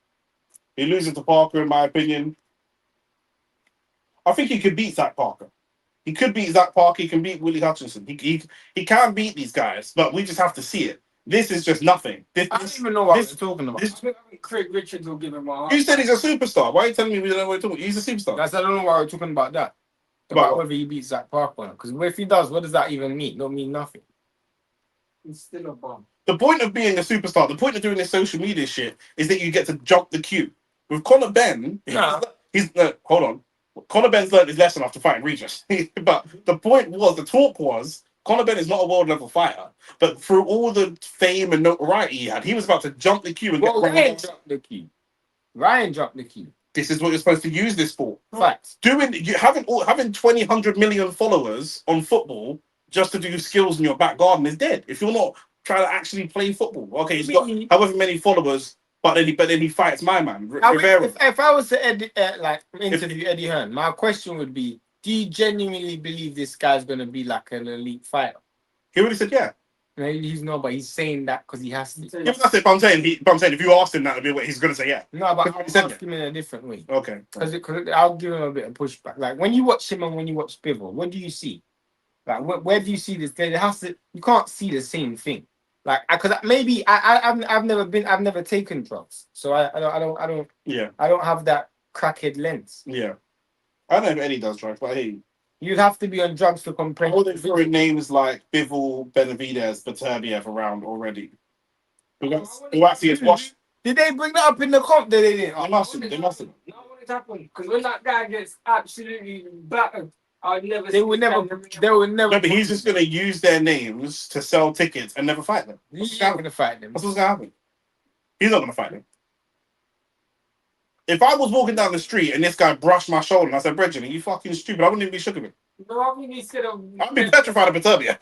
He loses to Parker, in my opinion. I think he could beat Zach Parker. He could beat Zach Parker. He can beat Willie Hutchinson. He can beat these guys, but we just have to see it. This is just nothing. I don't even know what you're talking about. Craig Richards will give him a You said he's a superstar. Why are you telling me we don't know what you're talking about? He's a superstar. I don't know why we're talking about that. About whether he beats Zach Parker or not. Because if he does, what does that even mean? Don't mean nothing. He's still a bomb. The point of being a superstar, the point of doing this social media shit is that you get to jump the queue. With Conor Ben, hold on. Conor Ben's learned his lesson after fighting Regis. But the point was, the talk was, Conor Ben is not a world level fighter. But through all the fame and notoriety he had, he was about to jump the queue and get Ryan jumped the queue. Ryan jumped the queue. This is what you're supposed to use this for. Facts. Having 100 million followers on football just to do skills in your back garden is dead. If you're not trying to actually play football, okay, he's got however many followers, but then he fights my man, Rivera. If I was to interview Eddie Hearn, my question would be: do you genuinely believe this guy's going to be like an elite fighter? He already said yeah. No, he's not, but he's saying that because he has to. Yeah, but that's it. But I'm saying, if you asked him that, would be what he's going to say yeah. No, but I'll ask him in a different way. Okay. Because I'll give him a bit of pushback. Like when you watch him and when you watch Bivol, what do you see? Like where do you see this? There has to. You can't see the same thing. Like because maybe I've never taken drugs, so I don't. Yeah. I don't have that crackhead lens. Yeah. I don't know if Eddie does drugs, but hey. You'd have to be on drugs to complain. All they throwing names like Bivol, Benavidez, Baturbiev around already. Who actually has washed. Did they bring that up in the comp? They didn't. They must have. Now what has happened? Because when that guy gets absolutely battered I'd never. They would never. They would never. No, but he's just gonna use their names to sell tickets and never fight them. He's not gonna fight them. That's what's gonna happen. He's not gonna fight them. If I was walking down the street and this guy brushed my shoulder and I said, "Bridget, are you fucking stupid?" I wouldn't even be shook of him. No, I think he's gonna. I'd be petrified of Paternia.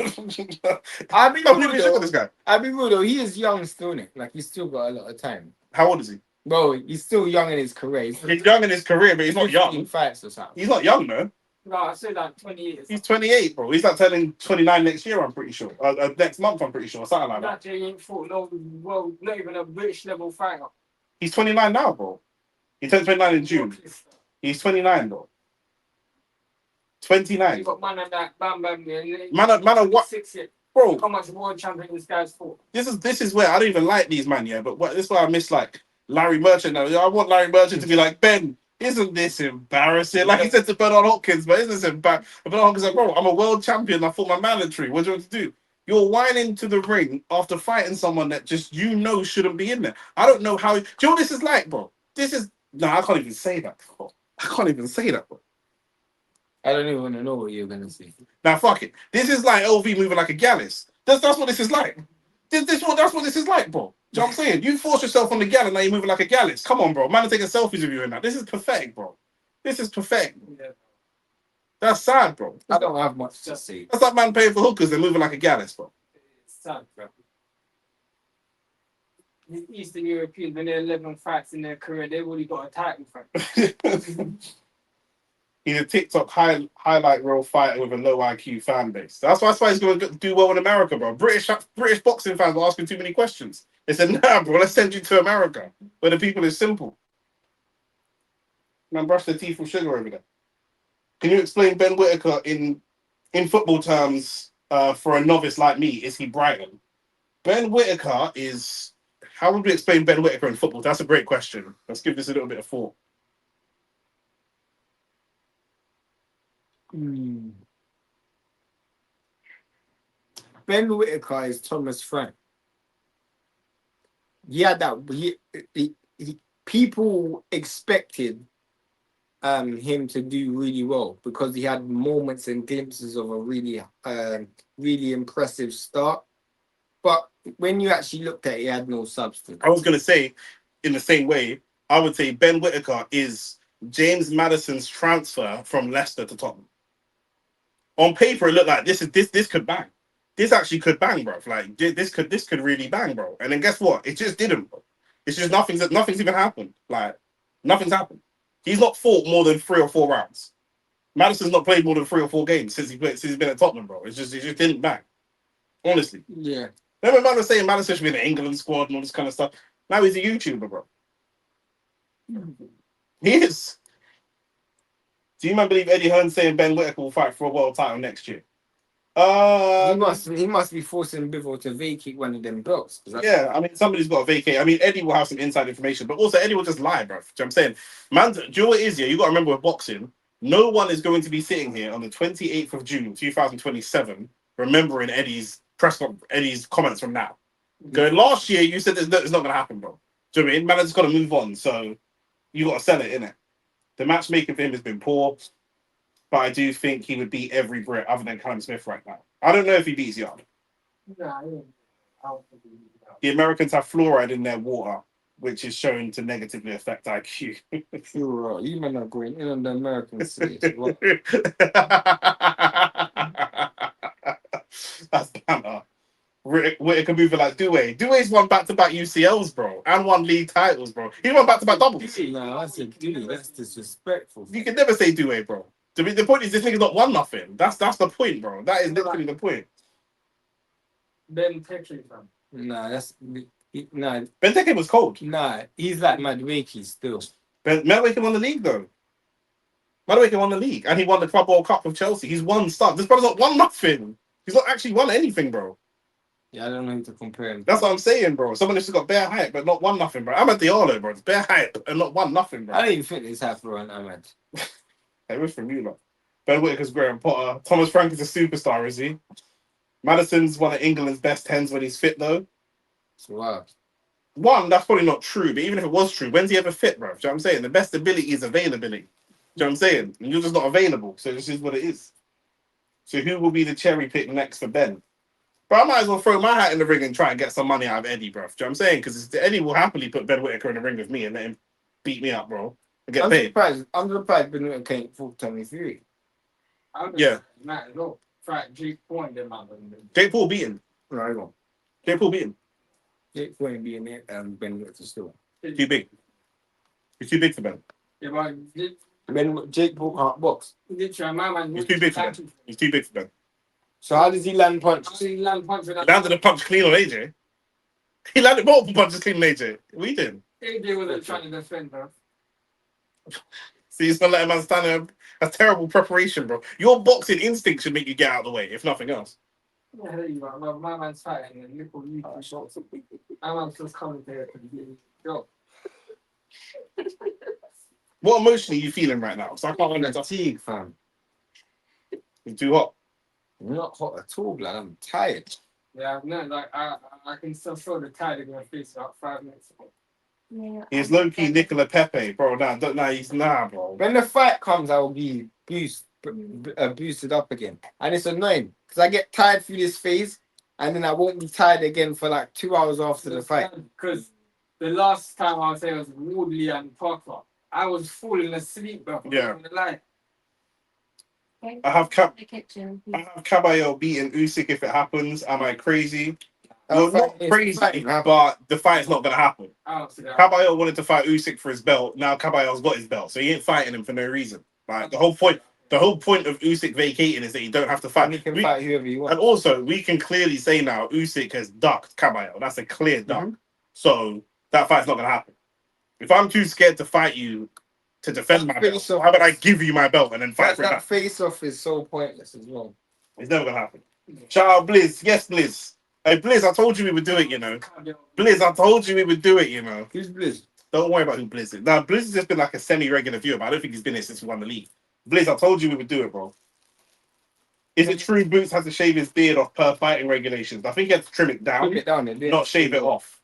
I I mean, wouldn't even be shook of this guy. I mean, though, he is young still, Nick. Like he's still got a lot of time. How old is he? Bro, he's still young in his career. He's young in his career, but he's not 15 young. Fights or something. He's not young, man. No, I said like 20 years. He's 28, bro. He's like turning 29 next year, I'm pretty sure. Next month, I'm pretty sure. Something like that. That Jay ain't fought no, well, not even a British level fighter. He's 29 now, bro. He turns 29 in June. He's 29, bro. 29. You got man and that bam bam. Man, what? 6 years. Bro, How much world champion this guy's fought? this is where I don't even like these man, yeah. But this is why I miss like Larry Merchant now. I want Larry Merchant to be like, Ben, isn't this embarrassing? Like he said to Bernard Hopkins, but isn't this embarrassing? Bernard Hopkins like, bro, I'm a world champion. I fought my mandatory. What do you want to do? You're whining to the ring after fighting someone that just shouldn't be in there. I don't know how. Do you know what this is like, bro? This is I can't even say that, bro. I can't even say that, bro. I don't even want to know what you're gonna say. Now fuck it. This is like LV moving like a gallus. That's what this is like. That's what this is like, bro. Do you know what I'm saying? You force yourself on the gallus, now you're moving like a gallus. Come on, bro. Man are taking selfies of you and that. This is pathetic, bro. This is pathetic. Yeah. That's sad, bro. I don't have much to say. That's like man paying for hookers and moving like a gallus, bro. It's sad, bro. The Eastern Europeans, when they're 11 fights in their career, they've already got a title fight. He's a TikTok highlight reel fighter with a low IQ fan base. That's why he's going to do well in America, bro. British boxing fans are asking too many questions. They said, nah, bro, let's send you to America, where the people is simple. Man, brush their teeth with sugar over there. Can you explain Ben Whittaker in football terms for a novice like me? Is he Brighton? Ben Whittaker is... How would we explain Ben Whittaker in football? That's a great question. Let's give this a little bit of thought. Ben Whittaker is Thomas Frank. Yeah, people expected him to do really well because he had moments and glimpses of a really impressive start. But when you actually looked at it, he had no substance. I was going to say, in the same way, I would say Ben Whittaker is James Maddison's transfer from Leicester to Tottenham. On paper, it looked like this could bang. This actually could bang, bro. Like this could really bang, bro. And then guess what? It just didn't, bro. It's just nothing's even happened. Like nothing's happened. He's not fought more than 3 or 4 rounds. Maddison's not played more than 3 or 4 games since he's been at Tottenham, bro. It just didn't bang. Honestly. Yeah. Remember man was saying Maddison should be in the England squad and all this kind of stuff. Now he's a YouTuber, bro. He is. Do you man believe Eddie Hearn saying Ben Whittaker will fight for a world title next year? He must be forcing Bivol to vacate one of them belts. Yeah, I mean somebody's got to vacate. I mean Eddie will have some inside information, but also Eddie will just lie, bro. Do you know what I'm saying? Man, do you know what it is here? You got to remember with boxing, no one is going to be sitting here on the 28th of June, 2027, remembering Eddie's comments from now. Going last year, you said it's not going to happen, bro. Do you know what I mean? Man, has got to move on, so you got to sell it, innit? The matchmaking for him has been poor, but I do think he would beat every Brit other than Callum Smith right now. I don't know if he beats Yard. The Americans have fluoride in their water, which is shown to negatively affect IQ. Sure, you might not going in on the American stage. That's banter. Whittaker moving like Dewey. Dewey's won back-to-back UCLs, bro, and won league titles, bro. He won back-to-back doubles. No, I said Dewey. That's disrespectful. You can never say Dewey, bro. The point is this nigga's not won nothing. That's the point, bro. That is literally the point. Ben Teke, fam. Nah, Ben Teke was cold. Nah, he's like Madueke still. Madueke won the league, though. Madueke won the league, and he won the Club World Cup with Chelsea. He's won stuff. This brother's not won nothing. He's not actually won anything, bro. Yeah, I don't know who to compare him. That's what I'm saying, bro. Someone who's got bare hype, but not won nothing, bro. I'm at Diallo, bro. It's bare hype and not won nothing, bro. I don't even think this happened on Ahmed. It was from you, lot. Ben Whittaker's Graham Potter. Thomas Frank is a superstar, is he? Madison's one of England's best 10s when he's fit, though. So, wow. One, that's probably not true, but even if it was true, when's he ever fit, bro? Do you know what I'm saying? The best ability is availability. know what I'm saying? And you're just not available. So this is what it is. So who will be the cherry pick next for Ben? But I might as well throw my hat in the ring and try and get some money out of Eddie, bro. Do you know what I'm saying? Because Eddie will happily put Ben Whitaker in the ring with me and let him beat me up, bro. And get paid. I'm surprised Ben Whitaker can't full Tommy Fury. Yeah. Matt, look, fact, Jake Paul and them. Jake Paul beat him. Right on. Jake Paul beat him. Jake Paul ain't being it, Ben Whitaker still. Too big. He's too big for Ben. Yeah, but Jake Paul can't box. literally, my man. He's too big for Ben. He's too big for Ben. So how does he land punches? He landed Landed a punch clean on AJ. He landed multiple punches clean on AJ. We did. AJ wasn't trying to defend, bro. See, he's not letting man stand there. That's terrible preparation, bro. Your boxing instinct should make you get out of the way, if nothing else. Yeah, there you are. My man's fighting and little you shots. My man's just coming there to do his job. What emotion are you feeling right now? So I can't understand. Fatigue, fam. It's too hot. I'm not hot at all, blood. I'm tired. Yeah, no, like I can still feel the tide in my face about 5 minutes ago. Yeah, He's low key Nicola Pepe, bro. He's bro. When the fight comes, I will be boosted up again. And it's annoying because I get tired through this phase and then I won't be tired again for like 2 hours after the fight. Because the last time I was there was Woodley and Parker. I was falling asleep, bro. Yeah. On the line. okay. I have The kitchen. Caballero beating Usyk if it happens. Am I crazy? That You're not fight is crazy, fighting, man. but the fight's not gonna happen. I don't see that. Caballero wanted to fight Usyk for his belt. Now Caballero's got his belt, so he ain't fighting him for no reason. Like the whole point of Usyk vacating is that you don't have to And fight. you can fight whoever you want. And also, we can clearly say now Usyk has ducked Caballero. That's a clear duck. So that fight's not gonna happen. If I'm too scared to fight you to defend my belt, how about I give you my belt and then fight for That that? face-off is so pointless as well. It's never gonna happen. Shout out Blizz. Yes, Blizz. Hey Blizz, I told you we would do it, you know. Blizz, I told you we would do it, you know. Who's Blizz? Don't worry about who Blizz is. Now, Blizz has just been like a semi-regular viewer, but I don't think he's been here since we won the league. Blizz, I told you we would do it, bro. Is it true Boots has to shave his beard off per fighting regulations? I think he has to trim it down, Put it down there. not shave it off.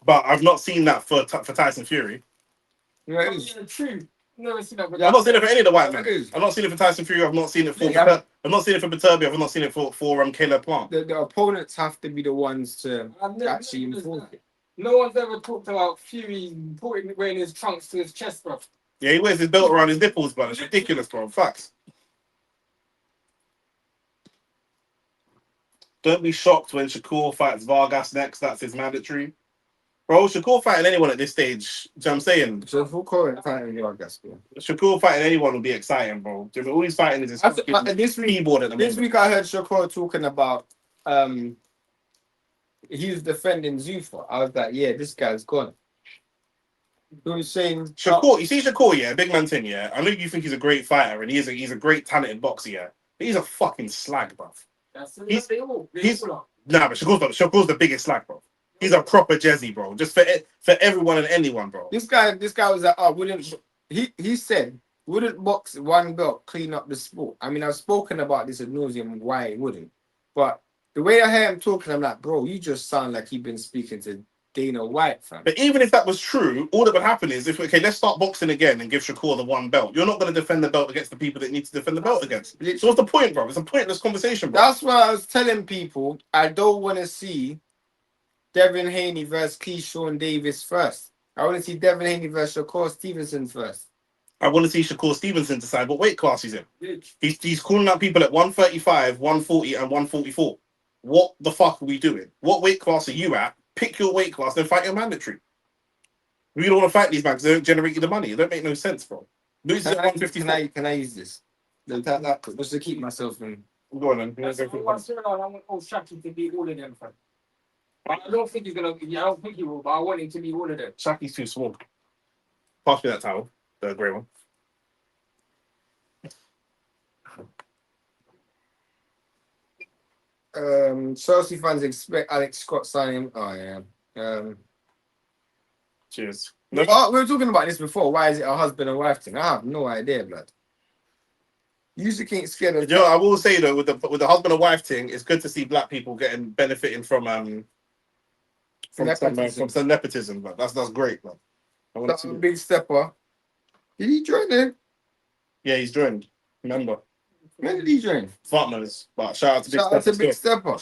But I've not seen that for Tyson Fury. Yeah, it is. Yeah, true. Never seen that. Yeah, I've not seen it for any of the white men. It is. I've not seen it for Tyson Fury. I've not seen it for. Yeah. I've not seen it for Beterbiev. I've not seen it for Caleb Plant. The opponents have to be the ones to I've never actually noticed enforce that. it. No one's ever talked about Fury wearing his trunks to his chest, bro. Yeah, he wears his belt around his nipples, but it's ridiculous, bro. Facts. Don't be shocked when Shakur fights Vargas next. That's his mandatory. Bro, Shakur fighting anyone at this stage. Do you know what I'm saying? So full current fighting your guess, bro. Shakur fighting anyone will be exciting, bro. Do you know, all he's fighting is his This week, keyboard at the this moment. week I heard Shakur talking about he was defending Zuffa. I was like, yeah, this guy's gone. He was saying Shakur, you see Shakur, yeah, big man thing, yeah. I know you think he's a great fighter and he's a great talented boxer, yeah. But he's a fucking slag, bro. He's Nah, but Shakur's the biggest slag, bro. He's a proper Jezzy, bro. Just for everyone and anyone, bro. this guy was like, oh, he said wouldn't box one belt clean up the sport. I mean, I've spoken about this ad nauseum why it wouldn't, but the way I hear him talking, I'm like, bro, you just sound like you've been speaking to Dana White, fam. But even if that was true, all that would happen is let's start boxing again and give Shakur the one belt. You're not going to defend the belt against the people that need to defend the belt against. So what's the point, bro? It's a pointless conversation, bro. That's why I was telling people I don't want to see Devin Haney versus Keyshawn Davis first. I want to see Devin Haney versus Shakur Stevenson first. I want to see Shakur Stevenson decide what weight class he's in. He's calling out people at 135, 140, and 144. What the fuck are we doing? What weight class are you at? Pick your weight class, then fight your mandatory. We don't want to fight these man because they don't generate you the money. It don't make no sense, bro. Lose at 154. Can I use this? Just to keep myself in. Go on, then. I want old Shaki to beat all of them, fam. I don't think he's gonna. Yeah, I don't think he will, but I want him to beat all of them. Shaki's too small. Pass me that towel, the grey one. Chelsea fans expect Alex Scott signing. Oh yeah. Cheers. We were talking about this before. Why is it a husband and wife thing? I have no idea, blood. Usyk ain't scared of. You know, I will say though, with the husband and wife thing, it's good to see black people benefiting from some nepotism. But that's great, man. I want to see Big stepper. Did he join there? Yeah, he's joined. Remember. When did he join? Fuck knows. But shout out to Big Shout out Stepper. to Big still. Stepper.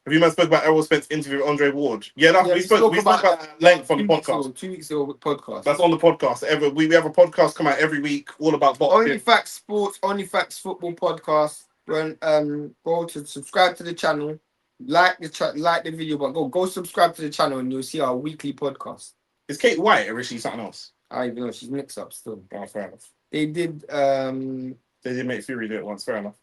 Have you man spoke about Errol Spence interview with Andre Ward? Yeah, Yeah, we spoke about that at length on the podcast. 2 weeks ago podcast. That's on the podcast. We have a podcast come out every week all about boxing. OnlyFacts Sports, OnlyFacts Football Podcast. When go to subscribe to the channel, like the video, but go subscribe to the channel and you'll see our weekly podcast. Is Kate White or is she something else? I don't even know, she's mixed up still. Oh, fair enough. They did They did make Fury do it once. Fair enough.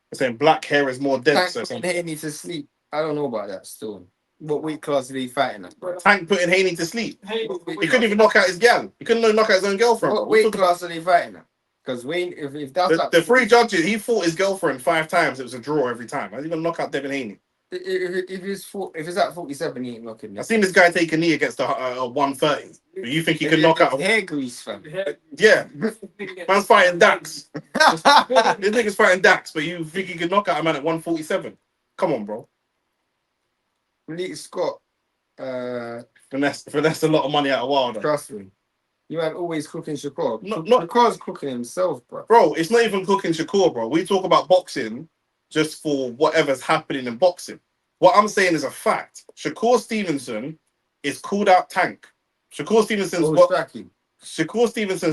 They're saying black hair is more dense. Or Tank something. Haney to sleep. I don't know about that still. What weight class are they fighting at? Tank putting Haney to sleep. Hey, He couldn't even knock out his gal. He couldn't knock out his own girlfriend. What weight class are they fighting at? Because Wayne, if that's like The three judges, he fought his girlfriend 5 times. It was a draw every time. How's he gonna knock out Devin Haney? if it's at 47, he ain't knocking I've that. sing this guy take a knee against a 130. But you think he can knock out? hair grease, fam. Yeah, man's fighting Dax. This nigga's fighting Dax, but you think he can knock out a man at 147? Come on, bro. Lee Scott, Finesse a lot of money out of Wilder. trust me. You man always cooking Shakur. No, Shakur's cooking himself, bro. Bro, it's not even cooking Shakur, bro. We talk about boxing just for whatever's happening in boxing. What I'm saying is a fact. Shakur Stevenson is called out Tank. Shakur Stevenson's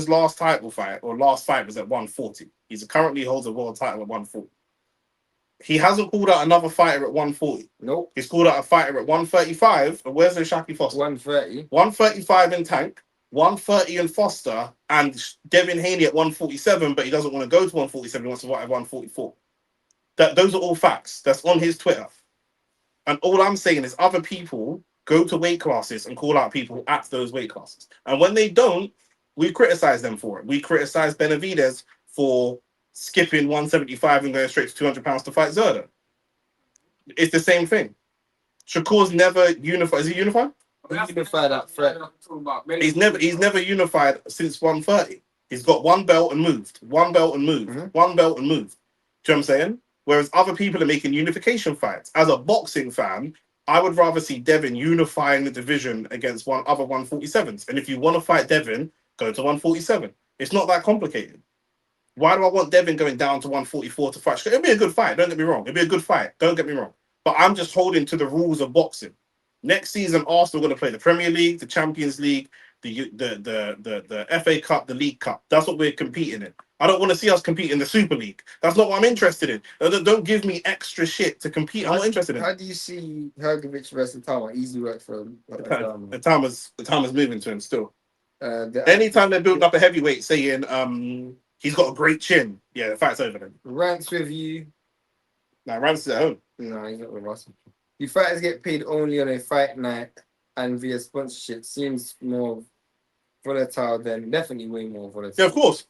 last title fight or last fight was at 140. He currently holds a world title at 140. He hasn't called out another fighter at 140. Nope. He's called out a fighter at 135. And where's the Shaki Foster? 130. 135 in Tank, 130 in Foster, and Devin Haney at 147, but he doesn't want to go to 147. He wants to fight at 144. Those are all facts. That's on his Twitter. And all I'm saying is other people go to weight classes and call out people at those weight classes. And when they don't, we criticize them for it. We criticize Benavidez for skipping 175 and going straight to 200 pounds to fight Zerda. It's the same thing. Shakur's never unified. Is he unified? Unified at threat. He's never unified since 130. He's got one belt and moved. One belt and moved. Mhm. One belt and moved. Do you know what I'm saying? Whereas other people are making unification fights. As a boxing fan, I would rather see Devin unifying the division against other 147s. And if you want to fight Devin, go to 147. It's not that complicated. Why do I want Devin going down to 144 to fight? It'll be a good fight. Don't get me wrong. It'll be a good fight. Don't get me wrong. But I'm just holding to the rules of boxing. Next season, Arsenal are going to play the Premier League, the Champions League, the FA Cup, the League Cup. That's what we're competing in. I don't want to see us compete in the Super League. That's not what I'm interested in. Don't give me extra shit to compete. I'm not interested in. How do you see Hergovich versus Tama? Easy work for him. The time is moving to him still. The Anytime they're building up a heavyweight saying he's got a great chin, yeah, the fight's over then. rants with you. Now Rams is at home. No, he's not with us. You fighters get paid only on a fight night and via sponsorship seems more volatile than definitely way more volatile. Yeah, of course.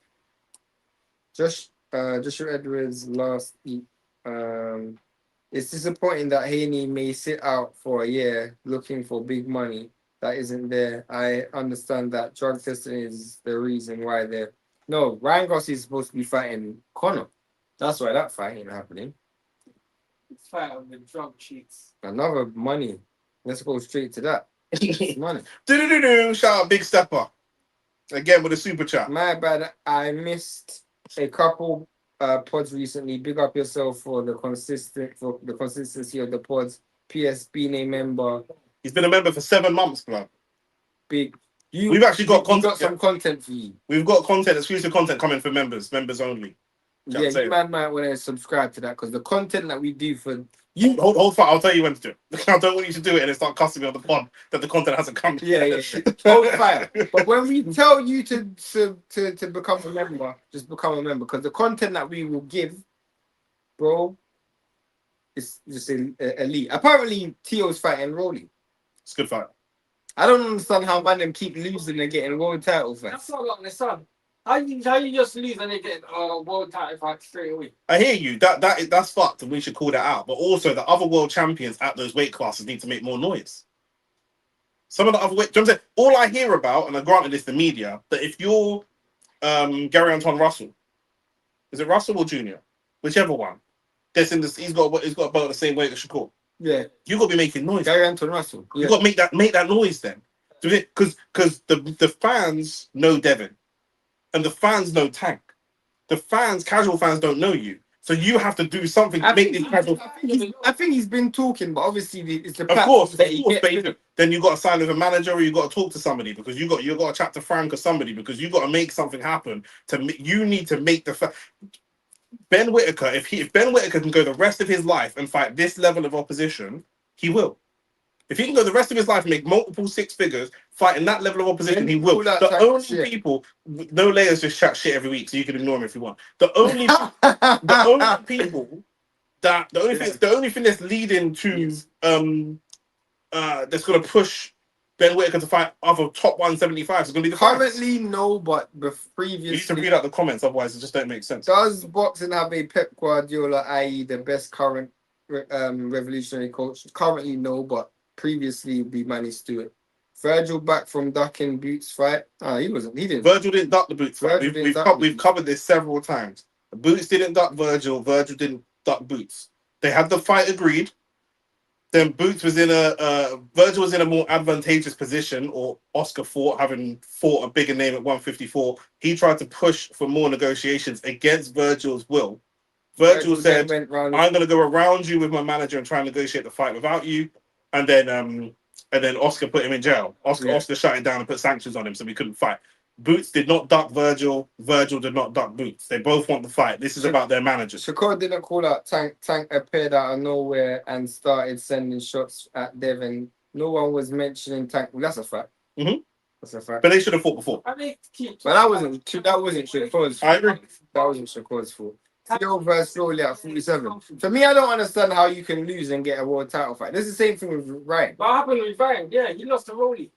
Joshua Edwards last week. It's disappointing that Haney may sit out for a year looking for big money that isn't there. I understand that drug testing is the reason why they're. No, Ryan Gosling is supposed to be fighting Conor. That's why that fight ain't happening. Fight on the drug cheats. Another money. Let's go straight to that. Money. Shout out Big Stepper. Again with a super chat. My bad. I missed a couple pods recently. Big up yourself for the consistency of the pods. PSB name member. He's been a member for 7 months, bro. Big. We've actually got we content. got some content for you. We've got exclusive content coming for members only. Yeah, you man might want to subscribe to that because the content that we do for You hold fire. I'll tell you when to do it. I don't want you to do it and then start cussing me on the pod that the content hasn't come. yeah. Hold fire. But when we tell you to become a member, just become a member because the content that we will give, bro, is just elite. Apparently, Tio's fighting Rolly. It's a good fight. I don't understand how man them keep losing and getting world title That's fights. not like the sun. How you just lose and they get a world title fight straight away? I hear you. That's fucked, and we should call that out. But also, the other world champions at those weight classes need to make more noise. Some of the other weight, all I hear about, and granted it's the media, that if you're Gary Antoine Russell, is it Russell or Junior, whichever one, that's in this, he's got about the same weight as Shakur. Yeah, You got to be making noise. Gary Anton Russell. You Yeah. got to make that noise then. Because the fans know Devin, and the fans know Tank. The fans, casual fans, don't know you. So you have to do something to make these casual. I think he's been talking, but obviously it's the Of platform course, that he but gets. then you got to sign with a manager, or you got to talk to somebody because you got to chat to Frank or somebody because you got to make something happen. You need to make the Ben Whittaker. If Ben Whittaker can go the rest of his life and fight this level of opposition, he will. If he can go the rest of his life and make multiple six figures fighting that level of opposition, he will. The only people, no layers, just chat shit every week, so you can ignore him if you want. The only people that the only thing that's leading to that's gonna push Ben Whittaker to fight other top 175 is gonna be the currently no, but previously. You need to read out the comments, otherwise it just don't make sense. Does boxing have a Pep Guardiola, i.e., the best current revolutionary coach? Currently no, but previously be Manny Stewart. Virgil back from ducking Boots fight. He wasn't. He didn't. Virgil didn't duck the Boots fight. We've covered this several times. Boots didn't duck Virgil. Virgil didn't duck Boots. They had the fight agreed. Then Boots was in Virgil was in a more advantageous position, or Oscar having fought a bigger name at 154. He tried to push for more negotiations against Virgil's will. Virgil said, "I'm going to go around you with my manager and try and negotiate the fight without you." And then Oscar put him in jail. Oscar shut him down and put sanctions on him, so we couldn't fight. Boots did not duck Virgil. Virgil did not duck Boots. They both want the fight. This is about their managers. Shakur didn't call out Tank. Tank appeared out of nowhere and started sending shots at Devin. No one was mentioning Tank. Well, that's a fact. Mm-hmm. That's a fact. But they should have fought before. But that wasn't Shakur's fault. I agree. That wasn't Shakur's fault. Theo versus Rolly at 47. For me, I don't understand how you can lose and get a world title fight. This is the same thing with Ryan. What happened with Ryan? Yeah, he lost to Rolly.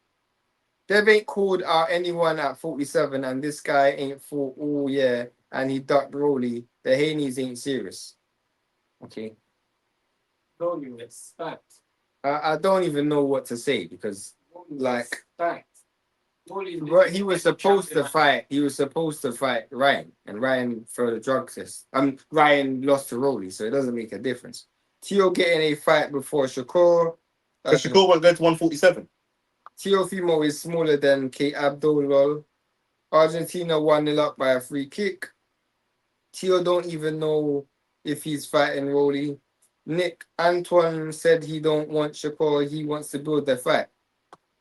Dev ain't called out anyone at 47, and this guy ain't fought all year, and he ducked Rolly. The Haney's ain't serious. Okay. Rolly respect. I don't even know what to say because, like, respect. He was supposed to fight. He was supposed to fight Ryan, and Ryan for the drug test. Ryan lost to Rolly, so it doesn't make a difference. Tio getting a fight before Shakur. Because Shakur won't go to 147. Tio Fimo is smaller than Kate Abdul. Argentina 1-0 up by a free kick. Tio don't even know if he's fighting Rolly. Nick Antoine said he don't want Shakur. He wants to build the fight.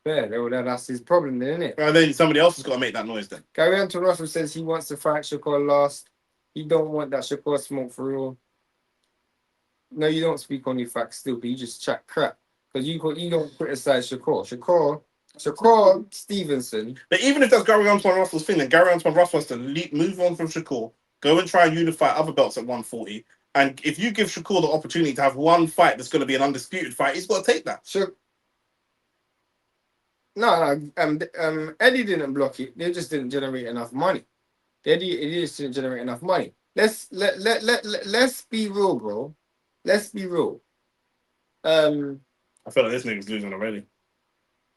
Yeah, that's his problem, then, isn't it? Then somebody else has got to make that noise then. Gary Anton Russell says he wants to fight Shakur last. He don't want that Shakur smoke for real. No, you don't speak on your facts still, but you just chat crap. Because you don't criticize Shakur. Shakur Stevenson. But even if that's Gary Antoine Russell's thing, then Gary Antoine Russell has to move on from Shakur, go and try and unify other belts at 140. And if you give Shakur the opportunity to have one fight that's going to be an undisputed fight, he's got to take that. No, Eddie didn't block it. They just didn't generate enough money. It just didn't generate enough money. Let's be real, bro. Let's be real. I feel like this nigga's losing already.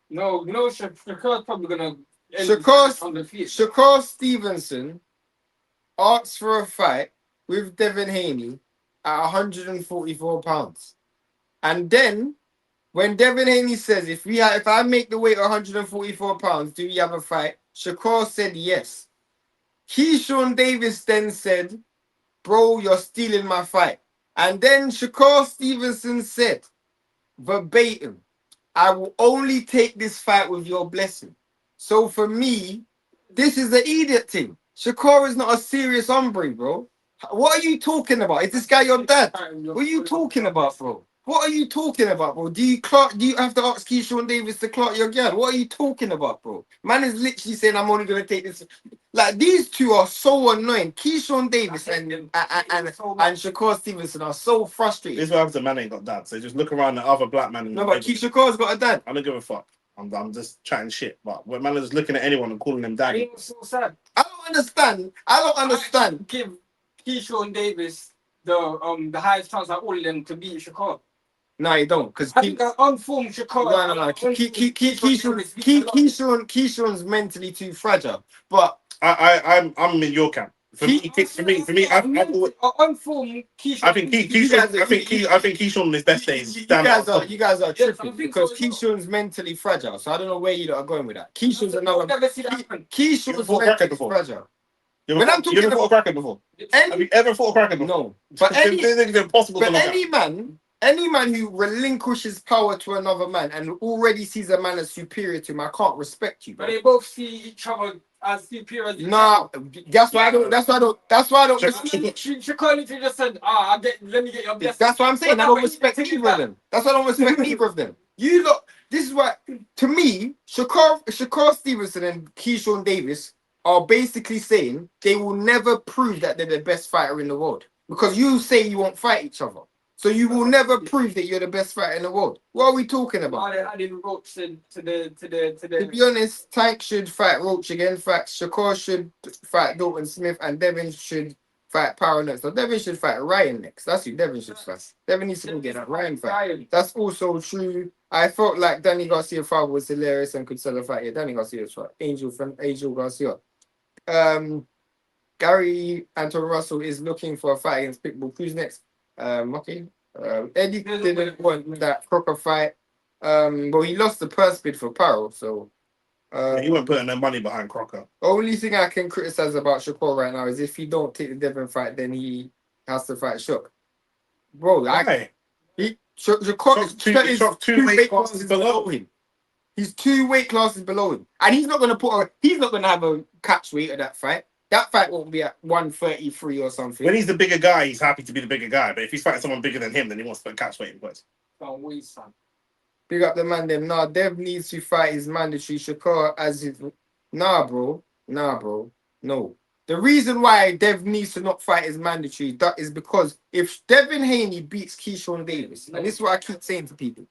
No, Shakur's probably gonna. Shakur Stevenson asked for a fight with Devin Haney at 144 pounds, and then when Devin Haney says, if I make the weight 144 pounds, do we have a fight? Shakur said yes. Keyshawn Davis then said, bro, you're stealing my fight. And then Shakur Stevenson said, verbatim, I will only take this fight with your blessing. So for me, this is the idiot thing. Shakur is not a serious hombre, bro. What are you talking about? Is this guy your dad? What are you talking about, bro? What are you talking about, bro? Do you have to ask Keyshawn Davis to clock your girl? What are you talking about, bro? Man is literally saying, I'm only going to take this. Like, these two are so annoying. Keyshawn Davis and Shakur Stevenson are so frustrated. This is what happens to man ain't got dads. They just look around at other black men. No, but Shakur's got a dad. I don't give a fuck. I'm just chatting shit. But when man is looking at anyone and calling them daddy. It's so sad. I don't understand. Give Keyshawn Davis the highest chance of all of them to beat Shakur. No, you don't, because I think an unformed Shakur. No. Keyshawn's mentally too fragile. But I'm in your camp. For me, I've always, on form, Keyshawn. I think Keyshawn on his best days. You guys are I tripping think because so. Keyshawn's mentally fragile. So I don't know where you lot are going with that. Keyshawn's another. Never see that happen. Keyshawn's You ever fought a cracker mentally before? fragile. You When ever, I'm talking you ever fought a about cracker before? any, Have you ever fought a cracker before? no, but It's impossible to but knock out. any man who relinquishes power to another man and already sees a man as superior to him, I can't respect you. But Bro. they both see each other as superior as each Nah, that's why I don't. That's why I don't. That's why I don't. Just- Shakur literally just said, let me get your best. That's what I'm saying. I Well, don't but he respect didn't take either of that. them. That's why I don't respect either of them. You look. This is what, to me, Shakur Stevenson and Keyshawn Davis are basically saying they will never prove that they're the best fighter in the world because you say you won't fight each other. So you will never prove that you're the best fighter in the world. What are we talking about? I didn't Roach to To the. be honest, Tank should fight Roach again. Shakur should fight Dalton Smith, and Devin should fight Power next. So Devin should fight Ryan next. That's who Devin should fight. Devin needs to go get that Ryan fight. That's also true. I felt like Danny Garcia father was hilarious and could sell a fight. Yeah, Danny Garcia's fight. Angel Garcia. Gary Anton Russell is looking for a fight against Pitbull. Who's next? Okay. Eddie didn't want that Crocker fight. But he lost the purse bid for Parrow, so He weren't putting their money behind Crocker. only thing I can criticize about Shakur right now is if he don't take the Devon fight, then he has to fight Shook. Bro, Shakur is two weight classes below him. He's 2 weight classes below him, and he's not gonna have a catch weight of that fight. That fight won't be at 133 or something. When he's the bigger guy, he's happy to be the bigger guy. But if he's fighting someone bigger than him, then he wants to put catch weight in place. Big up the man them. Nah, Dev needs to fight his mandatory. Shakur as his. Nah, bro. No. The reason why Dev needs to not fight his mandatory that is because if Devin Haney beats Keyshawn Davis, and this is what I keep saying to people.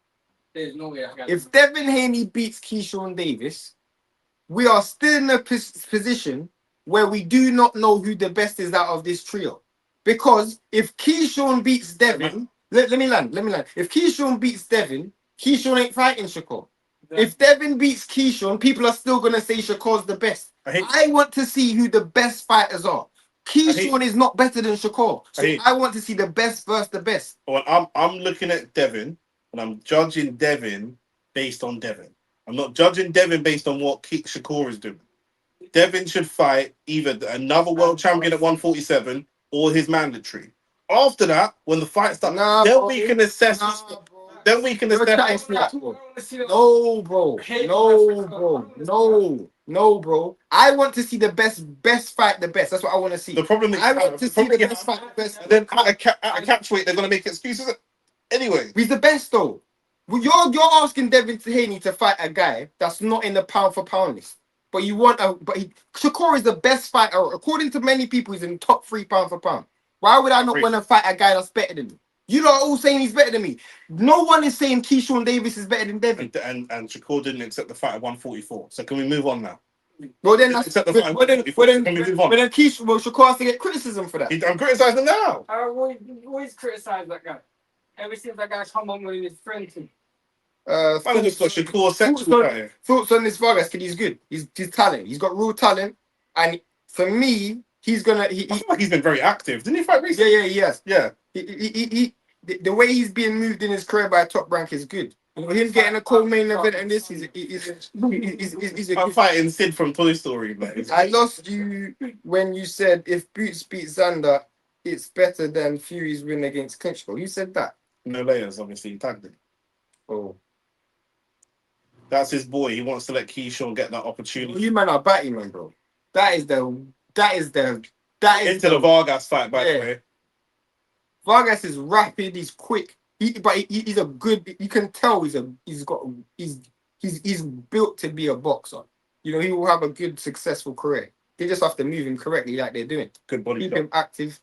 There's no way. If Devin Haney beats Keyshawn Davis, we are still in a position where we do not know who the best is out of this trio. Because if Keyshawn beats Devin, let me land. If Keyshawn beats Devin, Keyshawn ain't fighting Shakur. If Devin beats Keyshawn, people are still going to say Shakur's the best. I want to see who the best fighters are. Keyshawn is not better than Shakur. So I want to see the best versus the best. Well, I'm looking at Devin, and I'm judging Devin based on Devin. I'm not judging Devin based on what Shakur is doing. Devin should fight either another world champion at 147 or his mandatory. After that, when the fight starts, then we can assess. Then we can assess. No, bro. I want to see the best fight the best. That's what I want to see. The problem is, I want to see the best fight the best. And then at a catch weight, they're going to make excuses. Anyway, he's the best though. You're asking Devin Haney to fight a guy that's not in the pound for pound list. But Shakur is the best fighter. According to many people, he's in top 3 pound for pound. Why would I not want to fight a guy that's better than me? You lot are all saying he's better than me. No one is saying Keyshawn Davis is better than Devin. And Shakur didn't accept the fight at 144. So can we move on now? Well then, Shakur has to get criticism for that. I'm criticizing him now. I always criticize that guy. Ever since that guy come on with his friends. Thoughts on this Vargas kid? He's good. He's talent. He's got real talent, and for me, he's gonna. I feel like he's been very active. Didn't he fight recently? Yeah, he has. Yeah. The way he's being moved in his career by Top Rank is good. You know, him getting a co-main event and this, he's a I'm fighting Sid from Toy Story, man. I lost you when you said if Boots beats Xander, it's better than Fury's win against Klitschko. You said that. No layers, obviously. He tagged him. Oh. That's his boy. He wants to let Keyshawn get that opportunity. You man are batty, man, bro. That is the into the Vargas fight, by the way. Vargas is rapid. He's quick. He's a good. You can tell he's built to be a boxer. You know, he will have a good, successful career. They just have to move him correctly, like they're doing. Good body. Keep him active.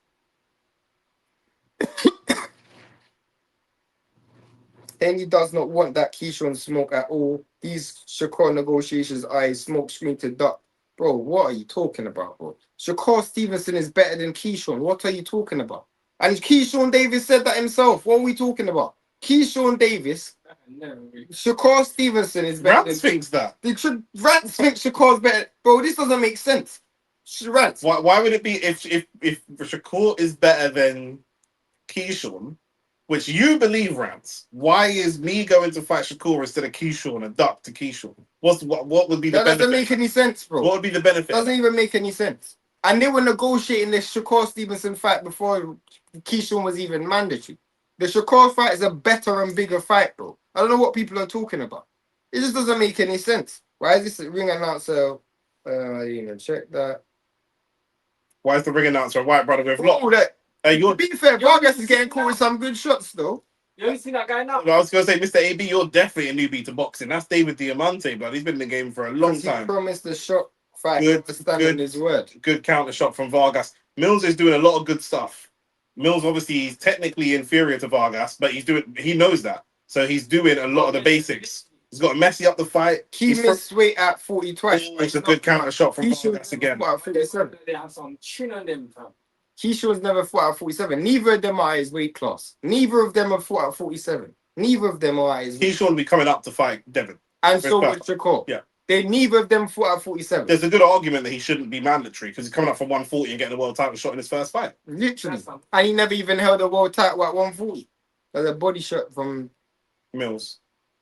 Henry does not want that Keyshawn smoke at all. These Shakur negotiations are a smoke screen to duck. Bro, what are you talking about, bro? Shakur Stevenson is better than Keyshawn. What are you talking about? And Keyshawn Davis said that himself. What are we talking about? Keyshawn Davis, Shakur Stevenson is better Rance thinks that. Rance thinks Shakur's better. Bro, this doesn't make sense. Rants. Why would it be if Shakur is better than Keyshawn, which you believe, Rants? Why is me going to fight Shakur instead of Keyshawn a duck to Keyshawn? What would be the That benefit? doesn't make any sense, bro. What would be the benefit? Doesn't even make any sense. And they were negotiating this Shakur Stevenson fight before Keyshawn was even mandatory. The Shakur fight is a better and bigger fight, bro. I don't know what people are talking about. It just doesn't make any sense. Why is this ring announcer? I didn't even check that. Why is the ring announcer a white brother with lock? Oh, that. You're To be fair, Vargas is getting caught with some good shots, though. You only seen that guy now? I was going to say, Mr. AB, you're definitely a newbie to boxing. That's David Diamante, blood. He's been in the game for a long He time. promised the shot fight. Good, To stand on his word. Good counter shot from Vargas. Mills is doing a lot of good stuff. Mills, obviously, he's technically inferior to Vargas, but he knows that. So he's doing a lot of the basics. He's got to messy up the fight. He missed weight at 40 twice. It's a good counter shot from Vargas again. Fought at 47. They have some chin on them, fam. Keyshawn's never fought at 47. Neither of them are his weight class. Neither of them have fought at 47. Neither of them are his weight. Keyshawn will be coming up to fight Devin. And so would Shakur. Yeah. Neither of them fought at 47. There's a good argument that he shouldn't be mandatory because he's coming up from 140 and getting the world title shot in his first fight. Literally. And he never even held a world title at 140. There's a body shot from Mills.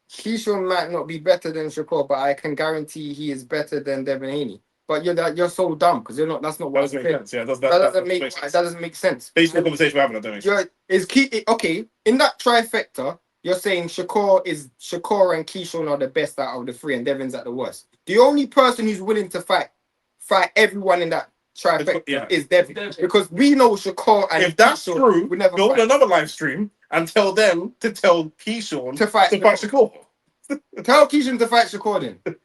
Keyshawn might not be better than Shakur, but I can guarantee he is better than Devin Haney. But you're so dumb because you're not. That's not That what doesn't I'm make saying. sense. Yeah, That doesn't make sense. Based on the conversation we're having, I don't know. Okay, in that trifecta, you're saying Shakur and Keyshawn are the best out of the three, and Devin's at the worst. The only person who's willing to fight everyone in that trifecta is Devin, because we know Shakur and if that's Keyshawn true, would never go on fight. another live stream and tell them to tell Keyshawn To fight Shakur. Tell Keyshawn to fight Shakur then.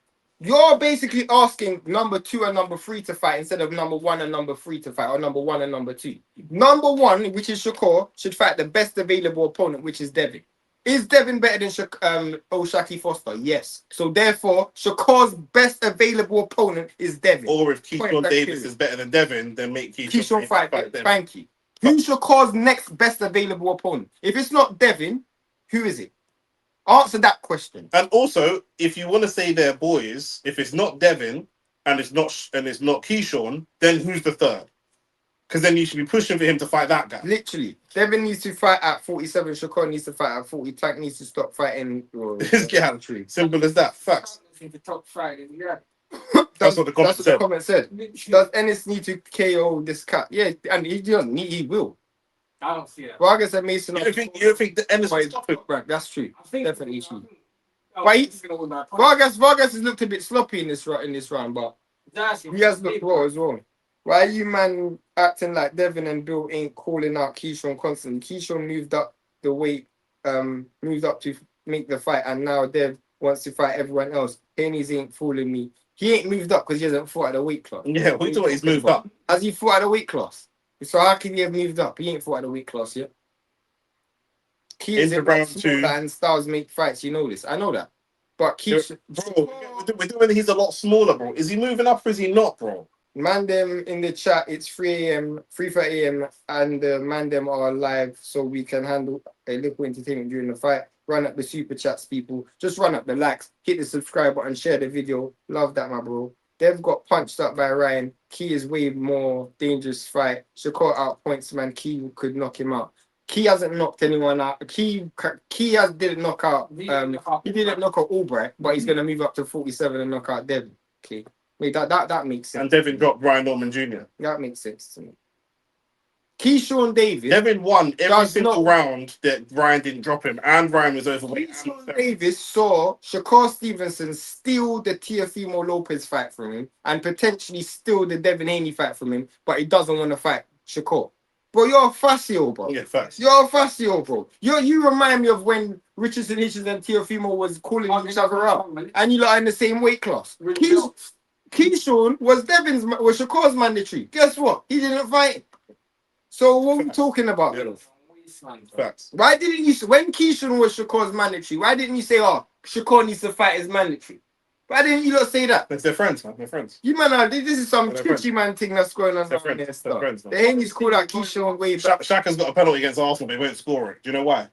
You're basically asking number 2 and number 3 to fight instead of number 1 and number 3 to fight, or number 1 and number 2. Number 1, which is Shakur, should fight the best available opponent, which is Devin. Is Devin better than O'Shaki Foster? Yes. So therefore, Shakur's best available opponent is Devin. Or if Keyshawn Davis is better than Devin, then make Keyshawn fight Devin. Thank you. Who's Shakur's next best available opponent? If it's not Devin, who is it? Answer that question. And also, if you want to say they're boys, if it's not Devin and it's not Keyshawn, then who's the third? Because then you should be pushing for him to fight that guy. Literally, Devin needs to fight at 47. Shakur needs to fight at 40. Tank needs to stop fighting. Yeah, simple as that. Facts. The top fight, yeah. That's what the comment said. Does Ennis need to KO this cat? Yeah, and he doesn't need. He will. I don't see that. Vargas and Mason. You don't think the Ennis will stop him? Right, that's true. I think Definitely true. Wait, Vargas has looked a bit sloppy in this round, but he has looked raw as well. Why are you man acting like Devin and Bill ain't calling out Keyshawn constantly? Keyshawn moved up the weight, moved up to make the fight, and now Dev wants to fight everyone else. Haney's ain't fooling me. He ain't moved up because he hasn't fought at a weight class. Yeah, we thought he's moved up. Has he fought at a weight class? So how can he have moved up? He ain't fought at a weight class yet. Keys Into round 2. and Styles make fights. You know this. I know that. But Keyshawn, Bro, we're doing he's a lot smaller, bro. Is he moving up or is he not, bro? man them in the chat, it's 3 a.m., 3:30 a.m. and man them are live so we can handle a little entertainment during the fight. Run up the super chats, people. Just run up the likes, hit the subscribe button, share the video. Love that, my bro. They've got punched up by Ryan. Key is way more dangerous fight. Shakur out points, man. Key could knock him out. Key hasn't knocked anyone out. Key didn't knock out. He didn't knock out Albright, but he's gonna move up to 47 and knock out Devin. Okay, wait, that makes sense. And Devin dropped Brian Norman Jr. That makes sense to me. Keyshawn Davis. Devin won every does single not- round that Ryan didn't drop him, and Ryan was overweight. Keyshawn Davis saw Shakur Stevenson steal the Teofimo Lopez fight from him and potentially steal the Devin Haney fight from him, but he doesn't want to fight Shakur. Bro, you're a Facio, bro. Yeah, facts. You're a Facio, bro. You remind me of when Richardson Hitchens and Teofimo was calling each other out, and you lot are in the same weight class. Keyshawn was Shakur's mandatory. Guess what? He didn't fight. So what are we talking about? Yeah. Facts. Why didn't you, when Keyshawn was Shakur's mandatory, why didn't you say, oh, Shakur needs to fight his mandatory? Why didn't you not say that? They're friends, man. They're friends. You man, this is some They're twitchy man thing that's going on They're down there. friends. Stuff. They're friends. The Haney's called out Keyshawn way back. Shaka's got a penalty against Arsenal, but he won't score it. Do you know why?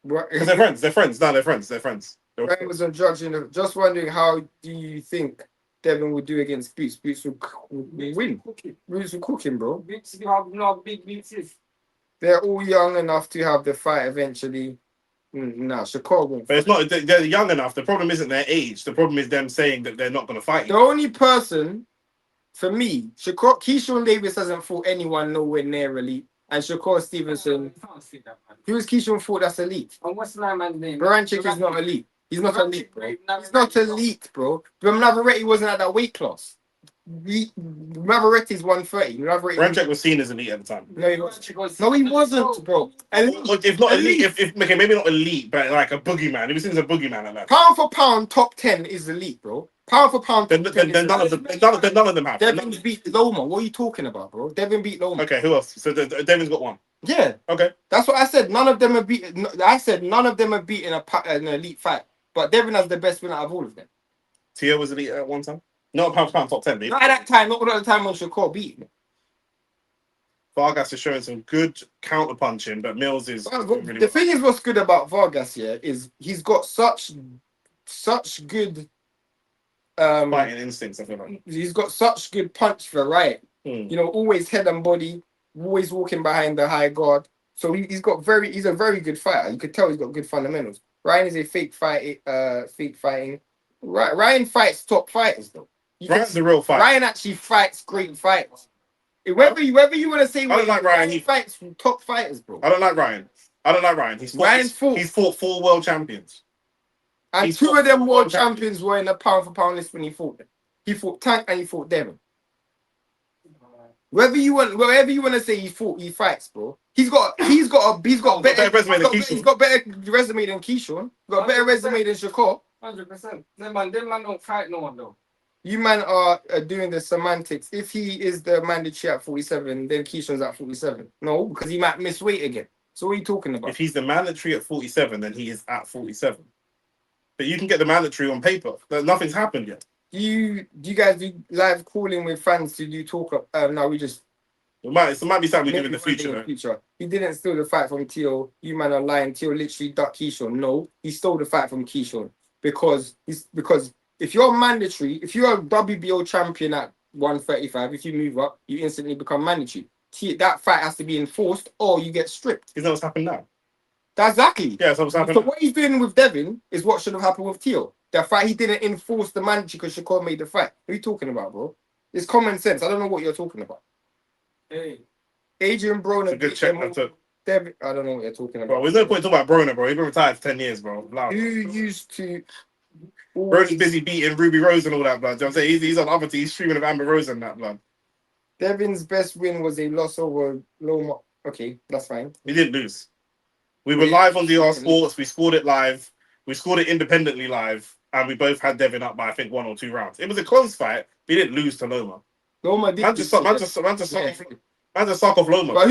Because they're Ryan friends. They're friends. No, they're friends. They're friends. was on judging. Just wondering, how do you think Devin would do against Boots. Boots would win. Boots would cook him, bro. Boots, you have no big Boots is. They're all young enough to have the fight eventually. Nah, Shakur won't. But it's not. They're young enough. The problem isn't their age. The problem is them saying that they're not going to fight The you. only person, for me, Keyshawn Davis hasn't fought anyone nowhere near elite. And Shakur Stevenson, I can't see that, man. who is Keyshawn fought that's elite? And what's my man's name? Baranchik is not elite. He's not Baranchik, elite, bro. Navarrete, He's not elite, bro. Navarrete wasn't at that weight class. Navarrete's 130. Branchek was seen as elite at the time. No, he wasn't. No, he wasn't, bro. Elite. If not elite, if okay, maybe not elite, but like a boogeyman. He was seen as a boogeyman at that. Pound for pound, top 10 is elite, bro. Pound for pound, Then top 10 is none of elite. them. None of them have. Devin beat Loma. What are you talking about, bro? Devin beat Loma. Okay, who else? So Devin's got one. Yeah, Okay. that's what I said. None of them have beaten. I said none of them have beaten an elite fight. But Devin has the best win out of all of them. Tio was elite at one time. Not pound for pound top 10, maybe. Not at that time. Not at the time when Shakur beat him. Vargas is showing some good counter punching, but Mills is really The thing is, what's good about Vargas here is he's got such good fighting instincts. I feel like. he's got such good punch variety. Hmm. You know, always head and body, always walking behind the high guard. So he's a very good fighter. You could tell he's got good fundamentals. Ryan is a fake fighting. Ryan fights top fighters though. Ryan's the real fighter. Ryan actually fights great fights. Whether you want to say I don't like Ryan. he fights top fighters, bro. I don't like Ryan. He's fought 4 world champions. And He's 2 fought of them 4 world champions were in the pound for pound list when he fought them. He fought Tank and he fought Devin. Whatever you want to say, he fights, bro. He's got better resume than Keyshawn. He's got better resume than Keyshawn. He's got a better resume than Shakur. 100%. Them man don't fight no one though. You man are doing the semantics. If he is the mandatory at 47, then Keyshawn's at 47. No, because he might miss weight again. So what are you talking about? If he's the mandatory at 47, then he is at 47. But you can get the mandatory on paper. Nothing's happened yet. Do you guys do live calling with fans to do talk up? No, we just It might be something we do in the future. Though. He didn't steal the fight from Tio. You man are lying. Tio literally ducked Keyshawn. No, he stole the fight from Keyshawn because if you're mandatory, if you're a WBO champion at 135, if you move up, you instantly become mandatory. That fight has to be enforced or you get stripped. Isn't that what's happened now? That's exactly. Yeah, that's what's happened. So what he's doing with Devin is what should have happened with Tio. The fight he didn't enforce the mandatory because Shakur made the fight. What are you talking about, bro? It's common sense. I don't know what you're talking about. Hey. Adrian Broner. It's a good check. That's it. Devin, I don't know what you're talking about. Bro, there's no point talking about Broner, bro. He's been retired for 10 years, bro. Who used to Broner's busy beating Ruby Rose and all that, blood. You know what I'm saying? He's on other teams, he's streaming of Amber Rose and that, blood. Devin's best win was a loss over Loma. Okay, that's fine. He didn't lose. We were live on DR Sports. We scored it live. We scored it independently live. And we both had Devin up by, I think, 1 or 2 rounds. It was a close fight, but he didn't lose to Loma. Loma did. Man just suck off Loma. But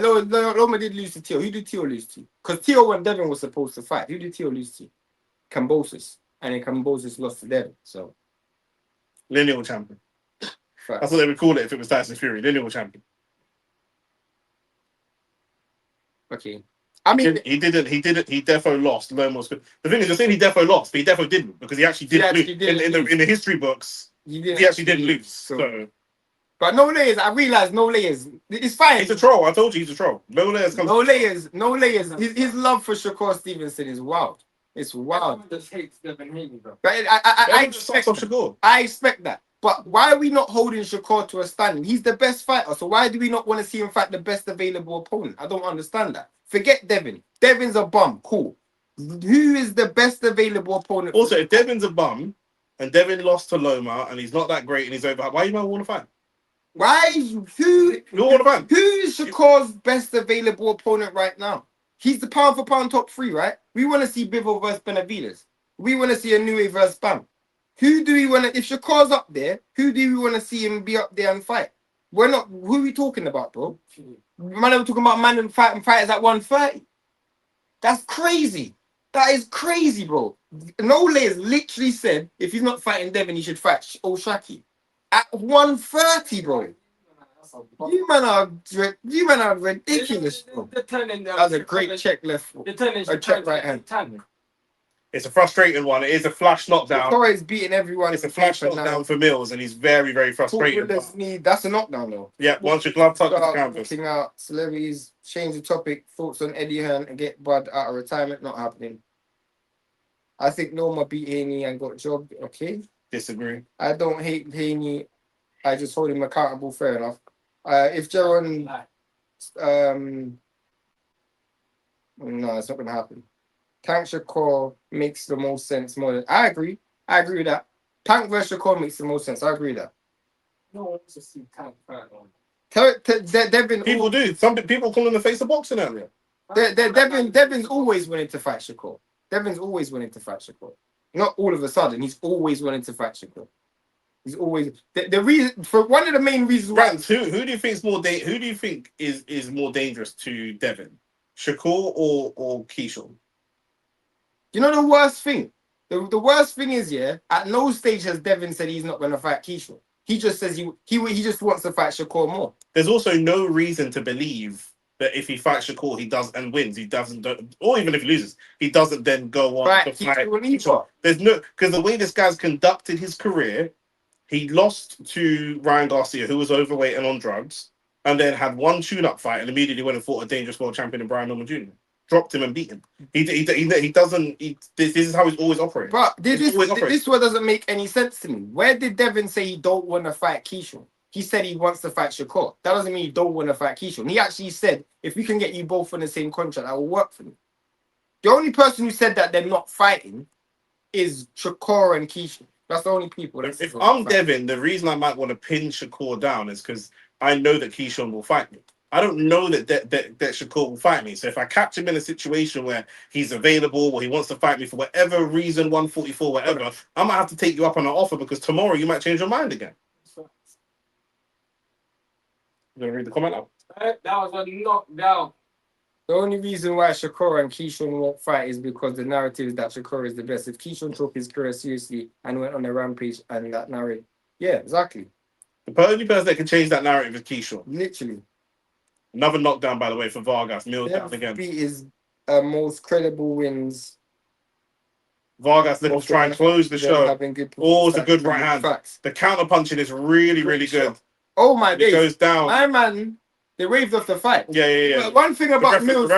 Loma did lose to Tio. Who did Tio lose to? Because Tio and Devin was supposed to fight. Who did Tio lose to? Cambosis. And then Cambosis lost to Devin. So Lineal champion. fact. That's what they would call it if it was Tyson Fury. Lineal champion. Okay. I mean, He defo lost. Loma was good. The thing is, you're saying he defo lost, but he defo didn't because he actually didn't lose. In the history books, he actually didn't lose. So. But no layers. I realized no layers. It's fine. He's a troll. I told you he's a troll. No layers. No layers. No layers. His love for Shakur Stevenson is wild. It's wild. Just hates Devin Haney, bro. But I expect that. But why are we not holding Shakur to a standing? He's the best fighter. So why do we not want to see him fight the best available opponent? I don't understand that. Forget Devin. Devin's a bum. Cool. Who is the best available opponent? Also, if Devin's a bum and Devin lost to Loma and he's not that great and he's over, why you might want to fight? Who is Shakur's best available opponent right now? He's the pound for pound top 3, right? We want to see Bivol versus Benavides. We want to see Inoue versus Bam. Who do we want to? If Shakur's up there, who do we want to see him be up there and fight? We're not. Who are we talking about, bro? Man, I'm talking about man and fighters at 130. That's crazy. That is crazy, bro. No Layers literally said if he's not fighting Devin, he should fight Oshaki at 130, bro. You man are ridiculous, bro. That's a great check left foot. A check right hand. It's a frustrating one. It is a flash knockdown. Shakur is beating everyone. It's a in flash paper knockdown now. for Mills, and he's very, very frustrated. Footballers need, that's a knockdown though. Yeah, once your glove touches the Start canvas. walking out, celebrities, change the topic, thoughts on Eddie Hearn and get Bud out of retirement, not happening. I think Norma beat Haney and got jobbed. Okay. Disagree. I don't hate Haney. I just hold him accountable. Fair enough. If Jaron, no, it's not gonna happen. Tank Shakur makes the most sense. More than I agree. I agree with that. Tank versus Shakur makes the most sense. I agree with that. No one wants to see Tank fight on. They've been People do. Some people call him the face of boxing earlier. Devin's always wanted to fight Shakur. Devin's always wanted to fight Shakur. Not all of a sudden. He's always wanted to fight Shakur. He's always the reason for one of the main reasons why. Right, who do you think is more who do you think is more dangerous to Devin? Shakur or Keyshawn? You know the worst thing? The worst thing is, yeah, at no stage has Devin said he's not going to fight Keyshawn. He just says he just wants to fight Shakur more. There's also no reason to believe that if he fights Shakur, he does and wins. He doesn't, or even if he loses, he doesn't then go on to fight Keyshawn. There's no, because the way this guy's conducted his career, he lost to Ryan Garcia, who was overweight and on drugs, and then had one tune-up fight and immediately went and fought a dangerous world champion in Brian Norman Jr. Dropped him and beat him. He doesn't. This is how he's always operated. But this one doesn't make any sense to me. Where did Devin say he don't want to fight Keyshawn? He said he wants to fight Shakur. That doesn't mean he don't want to fight Keyshawn. He actually said, if we can get you both on the same contract, that will work for me. The only person who said that they're not fighting is Shakur and Keyshawn. That's the only people. If I'm Devin, the reason I might want to pin Shakur down is because I know that Keyshawn will fight me. I don't know that Shakur will fight me. So if I catch him in a situation where he's available or he wants to fight me for whatever reason, 144, whatever, I might have to take you up on an offer because tomorrow you might change your mind again. You gonna read the comment out? That was a knockdown. The only reason why Shakur and Keyshawn won't fight is because the narrative is that Shakur is the best. If Keyshawn took his career seriously and went on a rampage and that narrative, yeah, exactly. The only person that can change that narrative is Keyshawn. Literally. Another knockdown, by the way, for Vargas. Mills down again. Beat his most credible wins. Vargas looking to try and close the show. Always a good right hand. Facts. The counter punching is really, really good. Oh my days. It goes down. My man, they waved off the fight. Yeah. But one thing about Mills,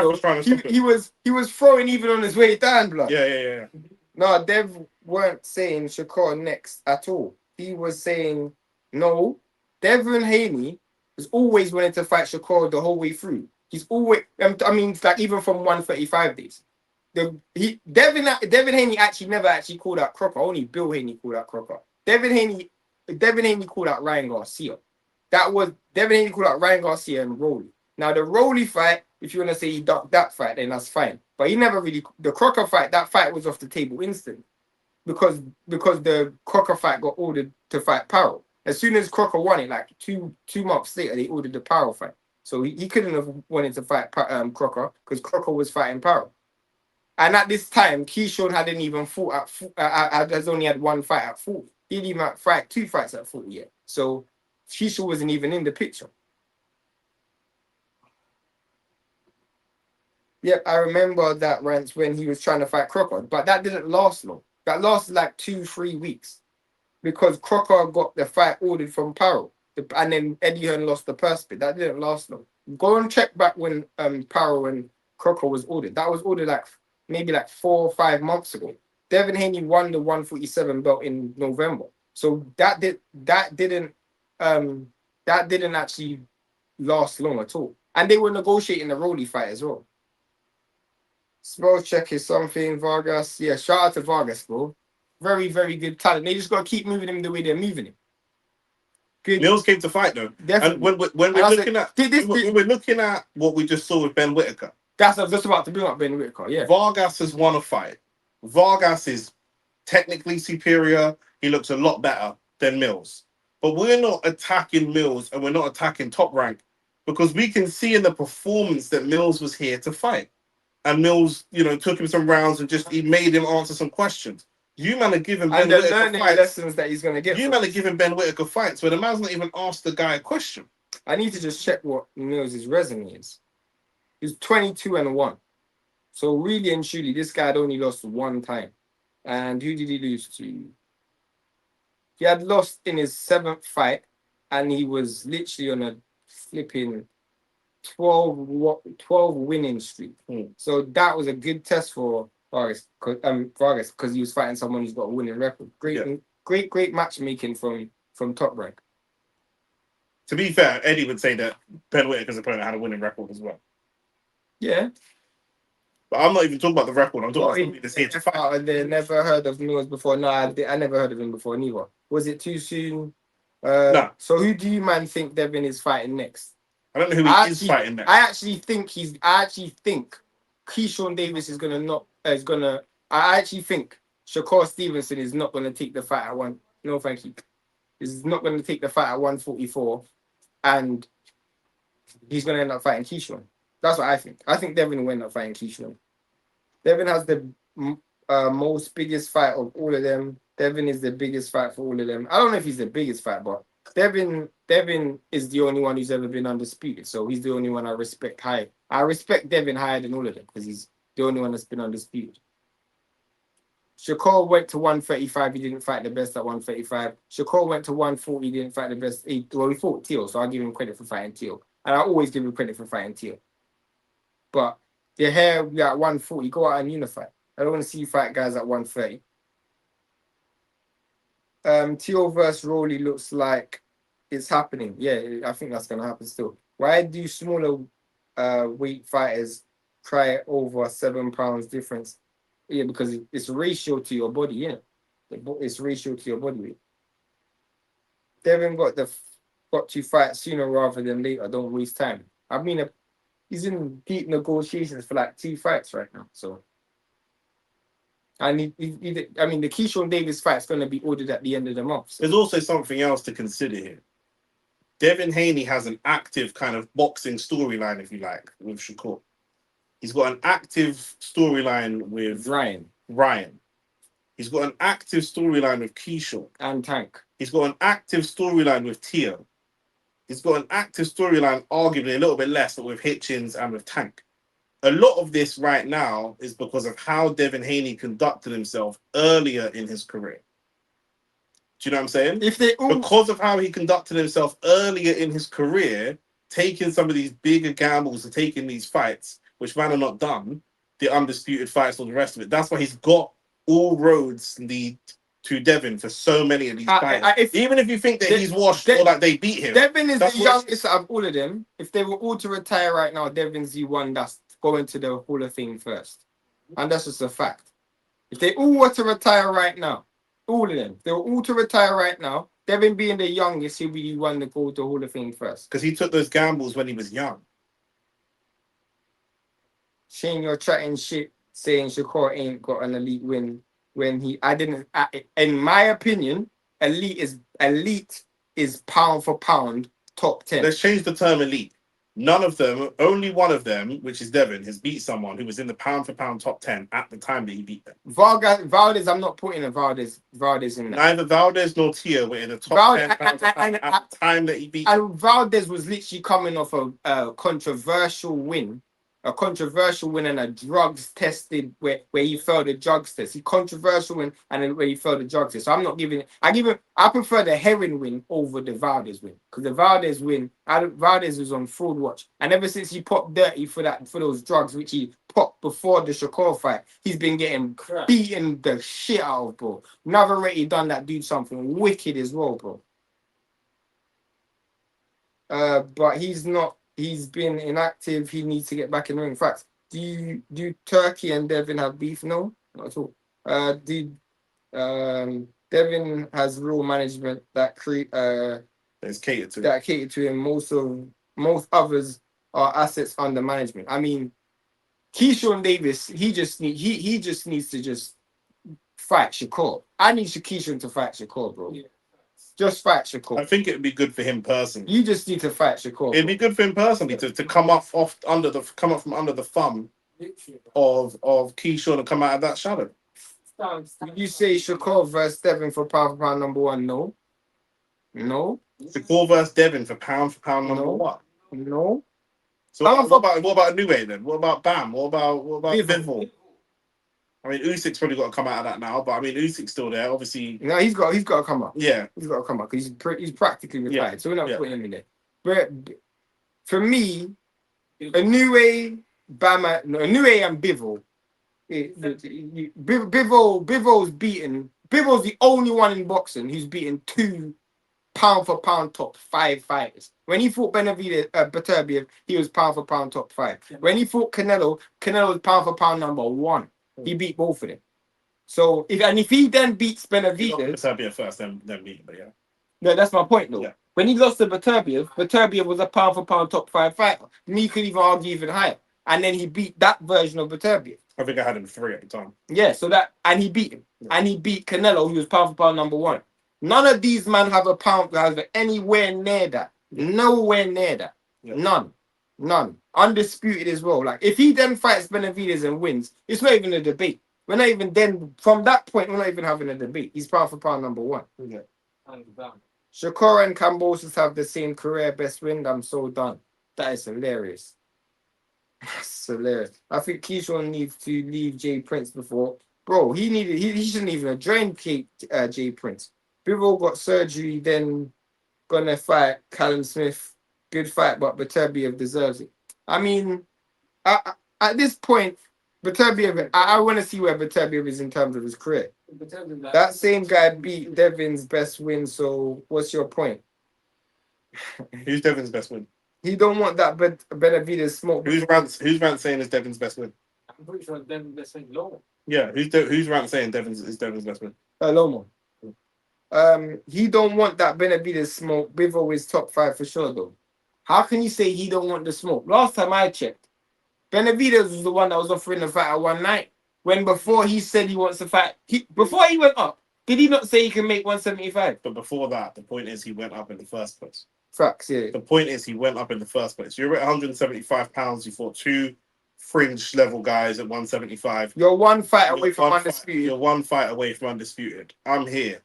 he was throwing even on his way down, blood. Yeah. No, Dev weren't saying Shakur next at all. He was saying no. Devin Haney has always wanted to fight Shakur the whole way through. He's always, I mean, like even from 135 days. Devin Haney actually never called out Crocker. Only Bill Haney called out Crocker. Devin Haney called out Ryan Garcia. Devin Haney called out Ryan Garcia and Rowley. Now the Rowley fight, if you want to say he ducked that fight, then that's fine. But he never really, the Crocker fight, that fight was off the table instant. Because the Crocker fight got ordered to fight Parrell. As soon as Crocker won it, like two months later, they ordered the Parrell fight. So he couldn't have wanted to fight Crocker because Crocker was fighting Parrell. And at this time, Keyshawn hadn't even fought has only had one fight at 40. He didn't even fight 2 fights at 40 yet. So Keyshawn wasn't even in the picture. Yep, I remember that rant when he was trying to fight Crocker, but that didn't last long. That lasted like 2-3 weeks. Because Crocker got the fight ordered from Parrell. And then Eddie Hearn lost the purse bid. That didn't last long. Go and check back when Parrell and Crocker was ordered. That was ordered like maybe like 4 or 5 months ago. Devin Haney won the 147 belt in November. So that didn't actually last long at all. And they were negotiating the Rowley fight as well. Spell check is something. Vargas. Yeah, shout out to Vargas, bro. Very, very good talent. They just got to keep moving him the way they're moving him. Good. Mills came to fight though. Definitely. And when we're looking at what we just saw with Ben Whittaker. I was just about to bring up Ben Whittaker, yeah. Vargas has won a fight. Vargas is technically superior. He looks a lot better than Mills. But we're not attacking Mills and we're not attacking Top Rank because we can see in the performance that Mills was here to fight. And Mills, took him some rounds and he made him answer some questions. You man are giving Ben Whittaker fights. Lessons that he's going to get. You man are giving Ben Whittaker fights where the man's not even asked the guy a question. I need to just check what Mills' resume is. He's 22-1. So really and truly, this guy had only lost 1 time. And who did he lose to? He had lost in his 7th fight, and he was literally on a flipping 12 winning streak. So that was a good test for Vargas, because he was fighting someone who's got a winning record. Great matchmaking from Top Rank. To be fair, Eddie would say that Ben Whittaker's opponent had a winning record as well. Yeah. But I'm not even talking about the record. I'm talking about somebody that's here to fight. They never heard of Mills before. No, I never heard of him before neither. Was it too soon? No. So who do you man think Devin is fighting next? I don't know who he is fighting next. I actually think Keyshawn Davis is gonna. I actually think Shakur Stevenson is not gonna take the fight at one. No, thank you. He's not gonna take the fight at 144, and he's gonna end up fighting Keyshawn. That's what I think. I think Devin will end up fighting Keyshawn. Devin has the most biggest fight of all of them. Devin is the biggest fight for all of them. I don't know if he's the biggest fight, but Devin is the only one who's ever been undisputed. So he's the only one I respect high. I respect Devin higher than all of them because he's the only one that's been undisputed. Shakur went to 135. He didn't fight the best at 135. Shakur went to 140. He didn't fight the best. He fought Teal, so I'll give him credit for fighting Teal. And I always give him credit for fighting Teal. But the hair at 140, go out and unify. I don't want to see you fight guys at 130. Teal versus Rolly looks like it's happening. Yeah, I think that's gonna happen still. Why do smaller weight fighters cry over 7 pounds difference? Yeah, because it's ratio to your body, yeah. It's ratio to your body weight. Devin got to fight sooner rather than later. Don't waste time. I mean, he's in deep negotiations for like 2 fights right now. So, and the Keyshawn Davis fight's going to be ordered at the end of the month. So. There's also something else to consider here. Devin Haney has an active kind of boxing storyline, if you like, with Shakur. He's got an active storyline with Ryan. He's got an active storyline with Keyshawn. And Tank. He's got an active storyline with Tio. He's got an active storyline, arguably a little bit less, but with Hitchens and with Tank. A lot of this right now is because of how Devin Haney conducted himself earlier in his career. Do you know what I'm saying? Because of how he conducted himself earlier in his career, taking some of these bigger gambles and taking these fights, which man are not done, the undisputed fights, all the rest of it. That's why he's got all roads lead to Devin for so many of these fights. Even if you think that he's washed or like they beat him. Devin is the youngest out of all of them. If they were all to retire right now, Devin's the one that's going to the Hall of Fame first. And that's just a fact. If they all were to retire right now, all of them, if they were all to retire right now, Devin being the youngest, he'll be the one to go to the Hall of Fame first. Because he took those gambles when he was young. Shane, you're chatting shit saying Shakur ain't got an elite win when in my opinion, elite is pound for pound top 10. Let's change the term elite. None of them, only one of them, which is Devin, has beat someone who was in the pound for pound top 10 at the time that he beat them. Valdez, I'm not putting a Valdez in there. Neither Valdez nor Tia were in the top 10 pound for pound at the time that he beat them. And Valdez was literally coming off a controversial win. A controversial win and a drugs tested where he failed the drugs test. He controversial win and then where he failed the drugs test. So I'm not giving it. I prefer the Heron win over the Valdez win. Because the Valdez win, Valdez was on fraud watch. And ever since he popped dirty for those drugs, which he popped before the Shakur fight, he's been getting beaten the shit out of, bro. Never already done that dude something wicked as well, bro. But he's not. He's been inactive. He needs to get back in the ring. Facts. Do Turkey and Devin have beef? No, not at all. Devin has real management that that's catered to. That cater to him. Most others are assets under management. I mean, Keyshawn Davis. He just needs to just fight Shakur. I need Keyshawn to fight Shakur, bro. Yeah. Just fight Shakur. I think it would be good for him personally. You just need to fight Shakur. It'd be good for him personally to come up from under the thumb of Keyshawn and come out of that shadow. You say Shakur versus Devin for pound number 1? No. Shakur versus Devin for pound number 1. No. So what about Nue then? What about Bam? What about Bivol? I mean, Usyk's probably got to come out of that now, but I mean, Usyk's still there. Obviously, No, he's got to come up. yeah. He's got to come up because he's practically retired, so we're not Yeah. putting him in there. But for me, Inoue, Inoue and Bivol. Bivol's beaten. Bivol's the only one in boxing who's beaten 2 pound for pound top 5 fighters. When he fought Benavidez, Beterbiev, he was pound for pound top 5. When he fought Canelo was pound for pound number 1. He beat both of them. So if he then beats Benavidez, Beterbiev first, then beat him, but yeah. no, that's my point though. Yeah. When he lost to Beterbiev was a pound for pound top 5 fighter. And he could even argue even higher. And then he beat that version of Beterbiev. I think I had him 3 at the time. Yeah, so that, and he beat him. Yeah. And he beat Canelo, who was pound for pound number 1. None of these men have a pound have anywhere near that. Yeah. Nowhere near that. Yeah. None. Undisputed as well. Like, if he then fights Benavidez and wins, it's not even a debate. We're not even then, from that point, we're not even having a debate. He's pound for pound number 1. Yeah. Shakur and Kambosos have the same career best win. I'm so done. That is hilarious. That's hilarious. I think Keyshawn needs to leave Jay Prince before. Bro, he shouldn't even have joined Jay Prince. Bivol got surgery, then gonna fight Callum Smith. Good fight, but Beterbiev deserves it. I mean, at this point, Beterbiev, I want to see where Beterbiev is in terms of his career. That same guy beat Devin's best win, so what's your point? Who's Devin's best win? He don't want that Benavidez smoke. Who's Rant saying is Devin's best win? I'm pretty sure Devin's best win low. Yeah, who's Rant saying is Devin's best win? Lomo. He don't want that Benavidez smoke. Bivol is top 5 for sure, though. How can you say he don't want the smoke? Last time I checked, Benavidez was the one that was offering the fight at one night. When before he said he wants to fight, before he went up, did he not say he can make 175? But before that, the point is he went up in the first place. Facts, yeah. The point is he went up in the first place. You're at 175 pounds. You fought 2 fringe level guys at 175. You're one fight away from undisputed. You're one fight away from undisputed. I'm here.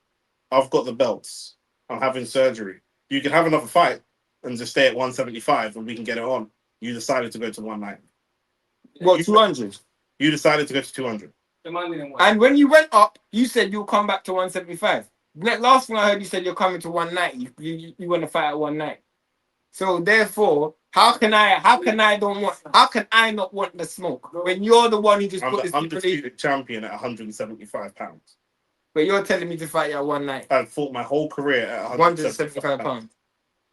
I've got the belts. I'm having surgery. You can have another fight and just stay at 175 and we can get it on. You decided to go to 190. What, 200? You decided to go to 200. And when you went up, you said you'll come back to 175. Last thing I heard, you said you're coming to 190. You want to fight at 190. So therefore, how can I not want the smoke when you're the one who just put this undisputed champion at 175 pounds. But you're telling me to fight at 190. I fought my whole career at 175 pounds.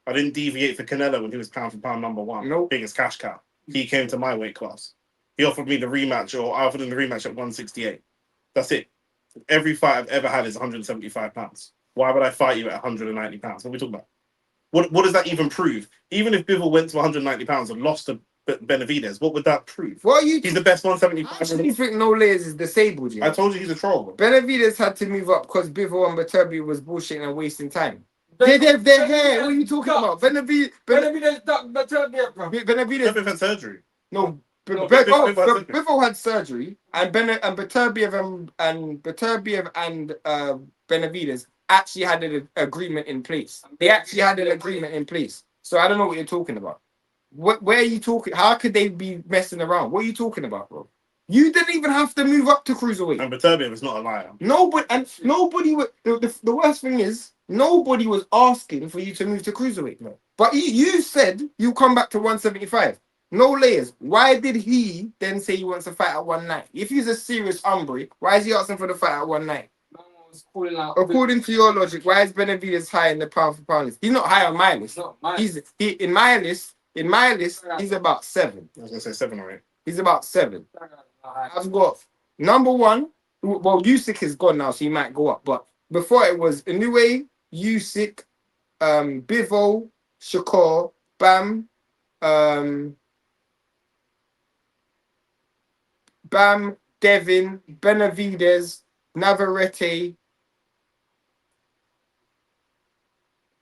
I didn't deviate for Canelo when he was pound for pound number 1. Nope. Biggest cash cow. He came to my weight class. He offered me the rematch, or I offered him the rematch at 168. That's it. Every fight I've ever had is 175 pounds. Why would I fight you at 190 pounds? What are we talking about? What does that even prove? Even if Bivol went to 190 pounds and lost to Benavidez, what would that prove? What are you? He's the best 175. I actually think No Layers is disabled. You know? I told you he's a troll. Bro. Benavidez had to move up because Bivol and Beterbiev was bullshitting and wasting time. They're here. What are you talking about? Benavidez Benavidez had surgery. No. Bivol had surgery, and Beterbiev and Benavidez actually had an agreement in place. They actually had an agreement in place. So I don't know what you're talking about. Where are you talking? How could they be messing around? What are you talking about, bro? You didn't even have to move up to cruiserweight. And Beterbiev is not a liar. Nobody. The worst thing is nobody was asking for you to move to cruiserweight. No. But you said you come back to 175. No Layers. Why did he then say he wants to fight at 190? If he's a serious hombre, why is he asking for the fight at 190? According to your logic, why is Benavidez high in the pound for pound list? He's not high on my list. In my list. He's about 7. I was gonna say 7 or 8. He's about 7. I've got number 1. Well, Usyk is gone now, so he might go up. But before it was Inoue, Usyk, Bivol, Shakur, Bam, Devin, Benavidez, Navarrete.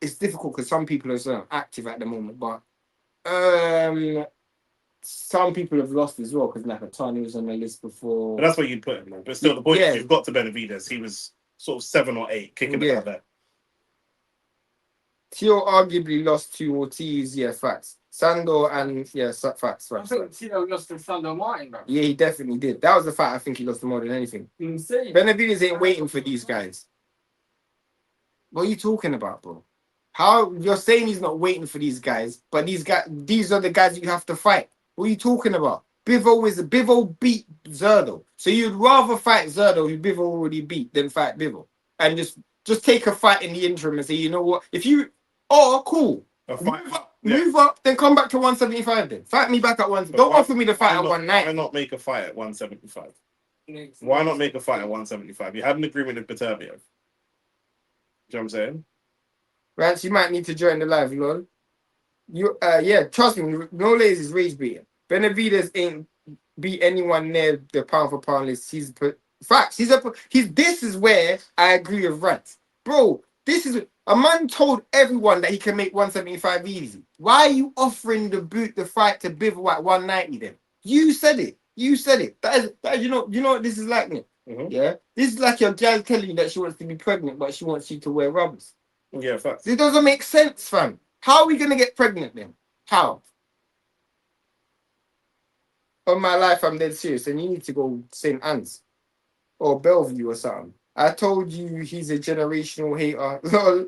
It's difficult because some people are so active at the moment, but some people have lost as well because Nakatani was on the list before. But that's what you'd put him, man. But still, the point is you've got to Benavidez. He was sort of 7 or 8, kicking it out there. Tio arguably lost to Ortiz, yeah, facts. Sandor and facts. I think Tito lost to Sandor Martin, bro. Yeah, he definitely did. That was the fight I think he lost the more than anything. Insane. Benavidez ain't waiting for these guys. What are you talking about, bro? How you're saying he's not waiting for these guys, but these are the guys you have to fight. What are you talking about? Bivol beat Zerdo. So you'd rather fight Zerdo, who Bivol already beat, than fight Bivol. And just take a fight in the interim and say, you know what? If you cool. Move up, then come back to 175 then. Fight me back at one. Don't offer me the fight at 190. Why not make a fight at 175? Why not make a fight at 175? You had an agreement with Beterbiev. Do you know what I'm saying? Rance, you might need to join the live, lol. Trust me, no lazy is rage beating. Benavidez ain't beat anyone near the pound for pound list. Facts. This is where I agree with Rance. Bro, this is a man told everyone that he can make 175 easy. Why are you offering the fight to Bivol at 190 then? You said it. That is you know what this is like, Nick? Mm-hmm. Yeah? This is like your gal telling you that she wants to be pregnant, but she wants you to wear rubbers. Yeah, facts. It doesn't make sense, fam. How are we gonna get pregnant then? How? On my life, I'm dead serious, and you need to go St. Anne's or Bellevue or something. I told you he's a generational hater.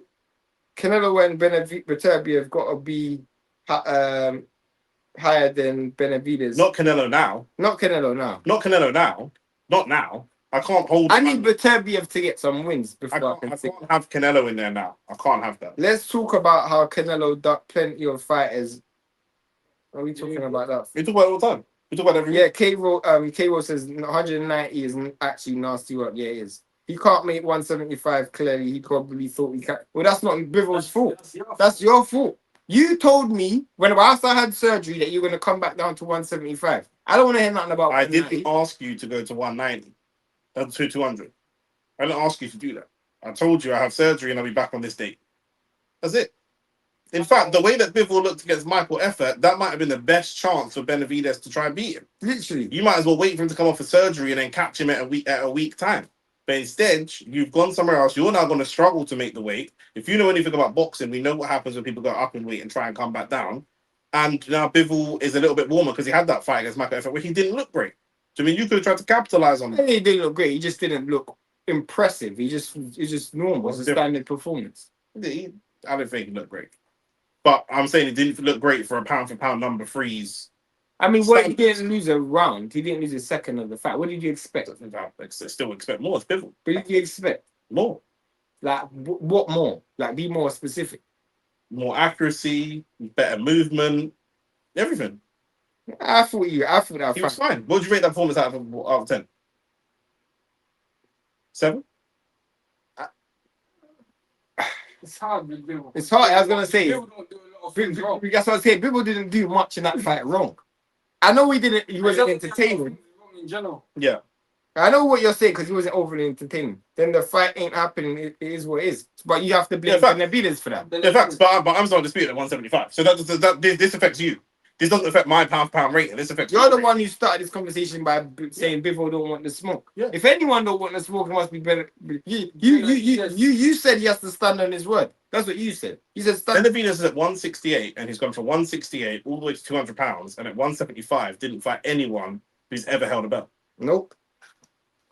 Canelo and Beterbiev got to be higher than Benavidez. Not Canelo now. Not Canelo now. Not now. I can't hold. I need Beterbiev to get some wins before I can't have Canelo in there now. I can't have that. Let's talk about how Canelo ducked plenty of fighters. Are we talking about that? We talk about it all the time. We talk about every week. K-Roll says 190 is actually nasty work. Yeah, it is. He can't make 175 clearly. He probably thought he can. Well, that's not Bivol's fault. That's your fault. You told me after I had surgery that you're going to come back down to 175. I don't want to hear nothing about. I didn't ask you to go to 190. That's 200. I didn't ask you to do that. I told you I have surgery and I'll be back on this date. That's it. In fact, the way that Bivol looked against Michael Effort, that might have been the best chance for Benavidez to try and beat him. Literally. You might as well wait for him to come off for surgery and then catch him at a week time. But instead, you've gone somewhere else. You're now going to struggle to make the weight. If you know anything about boxing, we know what happens when people go up in weight and try and come back down. And now Bivol is a little bit warmer because he had that fight against Michael Effort where he didn't look great. So, I mean, you could have tried to capitalize on it. He didn't look great. He just didn't look impressive. It's just normal. It's a standard performance. I don't think he looked great. But I'm saying it didn't look great for a pound for pound number threes. I mean, he didn't lose a round. He didn't lose a second of the fight. What did you expect? I still expect more. It's Bivol. What did you expect? More. Like, what more? Like, be more specific. More accuracy, better movement, everything. I thought that he was fine. What would you rate that performance out of 10? 7? It's hard with Bivol. It's hard. I was gonna say. Bivol don't do a lot of things wrong. That's what I was saying. Bivol didn't do much in that fight wrong. I know he didn't. He wasn't entertaining. In general. Yeah. I know what you're saying because he wasn't overly entertaining. Then the fight ain't happening. It is what it is. But you have to blame Benavidez for that. Yeah, facts. But I'm still disputing at 175. So this affects you. This doesn't affect my pound rating. This affects you're the one who started this conversation by saying Bivol don't want the smoke. Yeah. If anyone don't want the smoke, it must be better. You said he has to stand on his word. That's what you said. He said stand. Benavidez is at 168 and he's gone from 168 all the way to 200 pounds, and at 175 didn't fight anyone who's ever held a belt. Nope.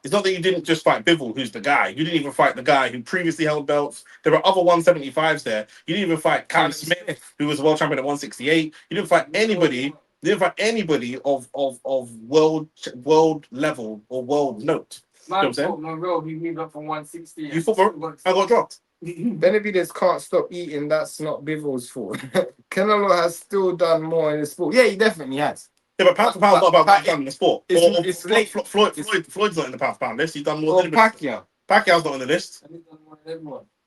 It's not that you didn't just fight Bivol, who's the guy. You didn't even fight the guy who previously held belts. There were other 175s there. You didn't even fight Callum Smith, who was world champion at 168. You didn't fight anybody. You didn't fight anybody of world level or world note. Man, fought Monroe. He moved up from 160. You fought I got dropped. Benavidez can't stop eating. That's not Bivol's fault. Canelo has still done more in the sport. Yeah, he definitely has. Yeah, but pound for pound is not about what he's done in the sport. It's Floyd's not in the pound for pound list. He's done more than Pacquiao. Pacquiao's not on the list.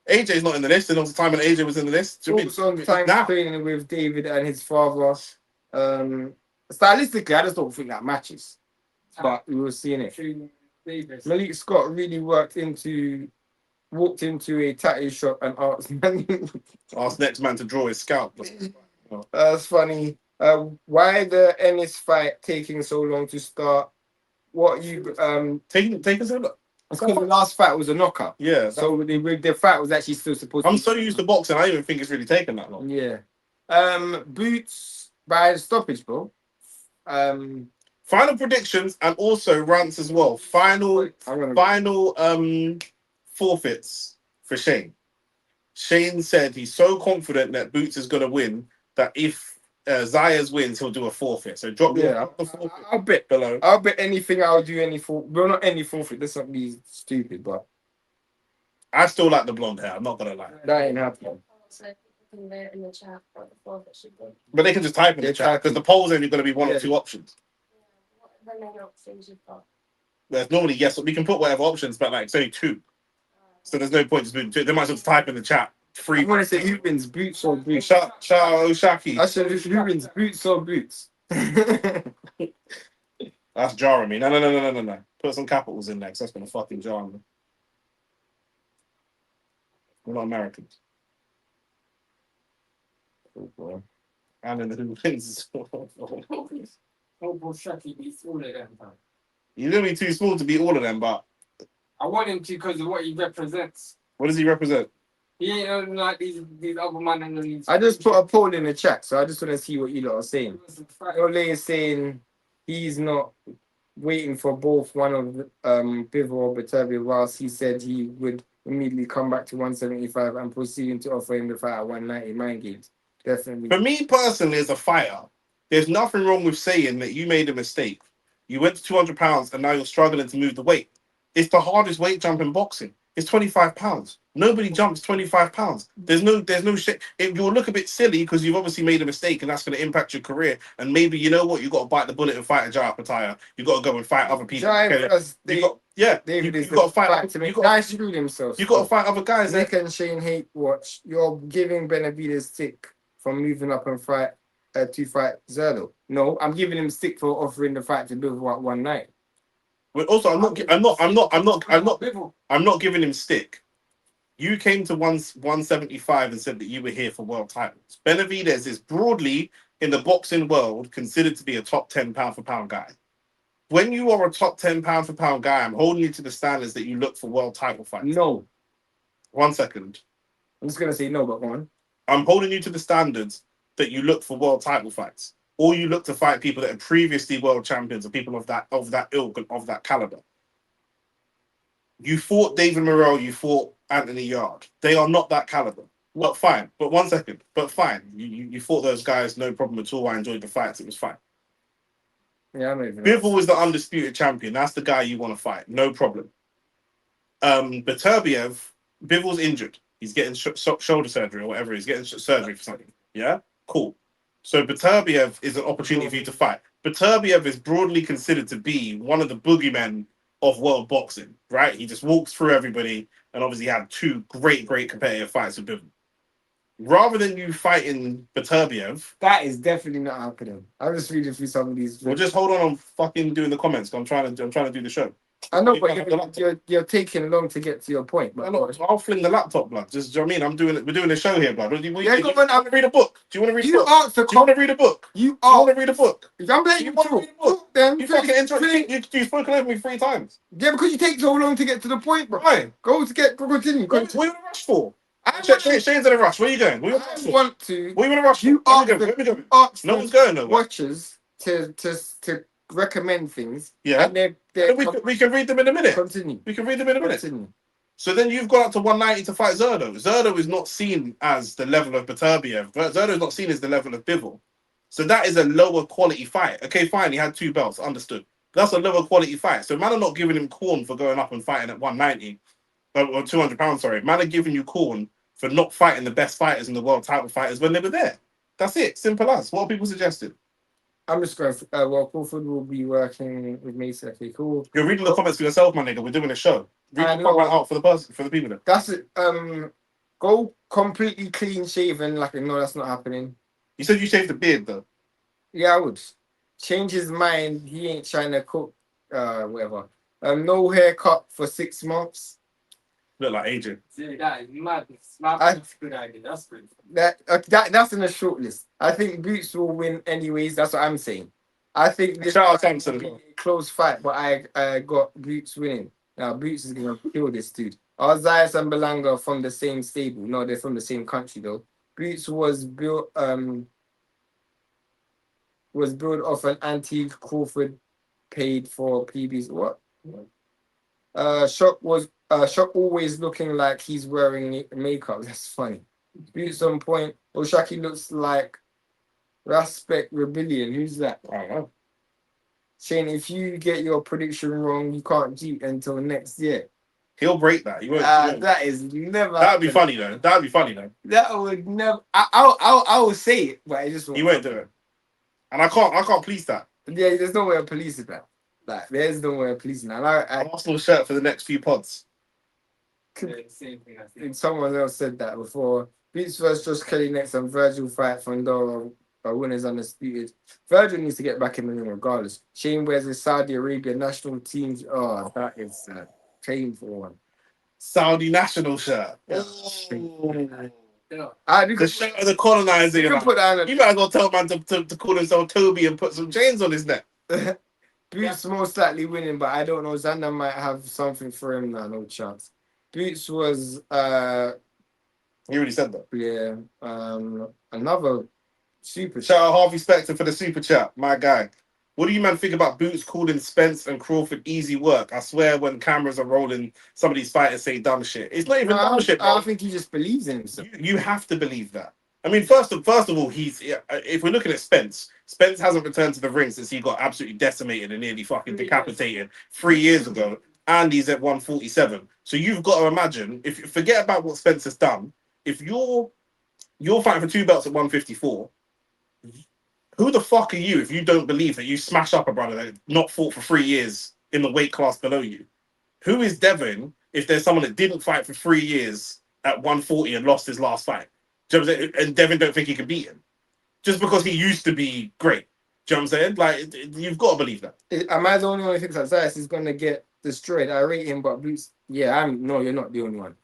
AJ's not in the list. And there was a time when AJ was in the list. Talks on time training with David and his father. Stylistically, I just don't think that matches. But we were seeing it. Malik Scott really walked into a tattoo shop and asked next man to draw his scalp. That's funny. Why the Ennis fight taking so long to start? What you take us a look? Because the last fight was a knockout. Yeah. So the fight was actually still supposed. I'm so used to boxing, I don't even think it's really taken that long. Yeah. Boots by stoppage, bro. Final predictions and also rants as well. Final forfeits for Shane. Shane said he's so confident that Boots is gonna win that if Zayas wins, he'll do a forfeit. So drop Yeah, the forfeit I'll bet below. I'll bet anything. I'll do any forfeit. Well, not any forfeit. This not be stupid, but I still like the blonde hair. I'm not gonna lie, that ain't happening. So people can vote in the chat what the forfeit should be. but they can just type in the They chat type because in. the poll's only gonna be one Yeah. or two options. What are the main options you've got? There's normally yes, we can put whatever options, but like it's only two, so there's no point just doing two. They might as well type in the chat. I Free. want to say who wins, Boots or Boots. Shout out Oshaki. I said who wins, Boots or Boots. That's jarring me. No. Put some capitals in there, 'cause that's gonna fucking jar me. We're not Americans. Oh, boy. And then who wins? Oh, bro, Shaki beats all of them, man. You're gonna be too small to beat all of them, but I want him to because of what he represents. what does he represent? He ain't like these other man in the league. I just put a poll in the chat, so I just want to see what you lot are saying. Ole is saying he's not waiting for both one of Bivol or Batavia, whilst he said he would immediately come back to 175 and proceeding to offer him the fight at 190. Mind games, definitely. For me personally, as a fighter, there's nothing wrong with saying that you made a mistake. You went to 200 pounds and now you're struggling to move the weight. It's the hardest weight jump in boxing. It's 25 pounds. Nobody jumps 25 pounds. There's no shit. You'll look a bit silly because you've obviously made a mistake and that's going to impact your career. And maybe, you know what, you got to bite the bullet and fight a Jaya Pattaya. You got to go and fight other people. David is you got to fight. to make nice screw himself. You got to fight other guys. Nick and Shane hate watch. You're giving Benavidez stick from moving up and fight to fight Zerlo. No, I'm giving him stick for offering the fight to build one night. But also, I'm not giving him stick. You came to 175 and said that you were here for world titles. Benavidez is broadly in the boxing world considered to be a top 10 pound for pound guy. When you are a top 10 pound for pound guy, I'm holding you to the standards that you look for world title fights. No. 1 second. I'm just gonna say no, but go on. I'm holding you to the standards that you look for world title fights. Or you look to fight people that are previously world champions or people of that ilk and of that caliber. You fought David Morrell, you fought Anthony Yard. They are not that caliber. But fine. But 1 second. But fine. You fought those guys, no problem at all. I enjoyed the fights. It was fine. Yeah, I know. Bivol was the undisputed champion. That's the guy you want to fight. No problem. Beterbiev, Bivol's injured. He's getting shoulder surgery or whatever. He's getting surgery for something. Yeah? Cool. So Beterbiev is an opportunity for you to fight. Beterbiev is broadly considered to be one of the boogeymen of world boxing, right? He just walks through everybody and obviously had two great competitive fights with Bivol. Rather than you fighting Beterbiev, that is definitely not happening. I'm just reading through some of these. Well, just hold on. I'm fucking doing the comments. I'm trying to do the show. I know, but you're taking long to get to your point. But I'll fling the laptop, blood. Just, do you know what I mean? We're doing a show here, blood. Do you want to read a book? Do you want to read a book? Do you want to read a book? You want to read a book? I'm letting you talk. Then you fucking interrupt. You've spoken over me 3 times. Yeah, because you take so long to get to the point, bro. Why? Continue. What are you in a rush for? Shane's in a rush. Where are you going? Where are you in a rush? You ask no one's going nowhere. Watchers to recommend things. Yeah. And we can read them in a minute. Continue. We can read them in a minute. Continue. So then you've gone up to 190 to fight Zerdo. Zerdo is not seen as the level of Beterbiev. Zerdo is not seen as the level of Bivol. So that is a lower quality fight. Okay, fine. He had 2 belts. Understood. That's a lower quality fight. So man are not giving him corn for going up and fighting at 190 or 200 pounds. Sorry, man are giving you corn for not fighting the best fighters in the world title fighters when they were there. That's it. Simple as. What are people suggesting? I'm just going. Crawford will be working with me. So okay, cool. You're reading the comments for yourself, my nigga. We're doing a show. Read the comment out for the people there. That's it. Go completely clean shaven. Like no, that's not happening. You said you shaved the beard though. Yeah, I would. Change his mind. He ain't trying to cook. Whatever. No haircut for 6 months. Look like AJ. Yeah, that is mad. That's a good idea. That's good. That's in the short list. I think Boots will win anyways. That's what I'm saying. I think this Shout out Thompson. will be a close fight, but I got Boots winning. Now Boots is gonna kill this dude. Zayas and Belanga are from the same stable. No, they're from the same country though. Boots was built was built off an antique Crawford paid for PBs. What? Shock always looking like he's wearing makeup. That's funny. Boots on point. Oshaki looks like Respect Rebellion. Who's that? I don't know. Shane, if you get your prediction wrong, you can't cheat until next year. He'll break that. He won't. He won't. That is never. That'd be funny though. That'd be funny though. That would never. I will say it, but I just He won't do it. And I can't police that. Yeah, there's no way of policing that. Like, there's no way of policing that. An Arsenal shirt for the next few pods. Same thing. I think. Someone else said that before. Beats versus Josh Kelly next, and Virgil fight Fondora. Winners undisputed. Virgil needs to get back in the ring regardless. Shane wears his Saudi Arabia national team's. Oh, that is a painful one. Saudi national shirt. Yeah. The shirt of the colonizer. You can put that on You might as well tell man to call himself Toby and put some chains on his neck. Boots most likely winning, but I don't know. Xander might have something for him now. No chance. Boots was You already said that. yeah, another super Shout out Harvey Specter for the super chat, my guy. What do you man think about Boots calling Spence and Crawford easy work? I swear when cameras are rolling, some of these fighters say dumb shit. It's not even dumb shit, bro. I think he just believes in himself. You have to believe that. I mean, first of all, if we're looking at Spence hasn't returned to the ring since he got absolutely decimated and nearly fucking decapitated 3 years ago, and he's at 147. So you've got to imagine, if you forget about what Spence has done, if you're fighting for 2 belts at 154, who the fuck are you if you don't believe that you smash up a brother that not fought for 3 years in the weight class below you? Who is Devin if there's someone that didn't fight for 3 years at 140 and lost his last fight? Do you know what I'm saying? And Devin don't think he can beat him just because he used to be great. Do you know what I'm saying? Like, you've got to believe that. Am I the only one who thinks that Zayas is going to get destroyed? I rate him, but Boots. Yeah, no, you're not the only one.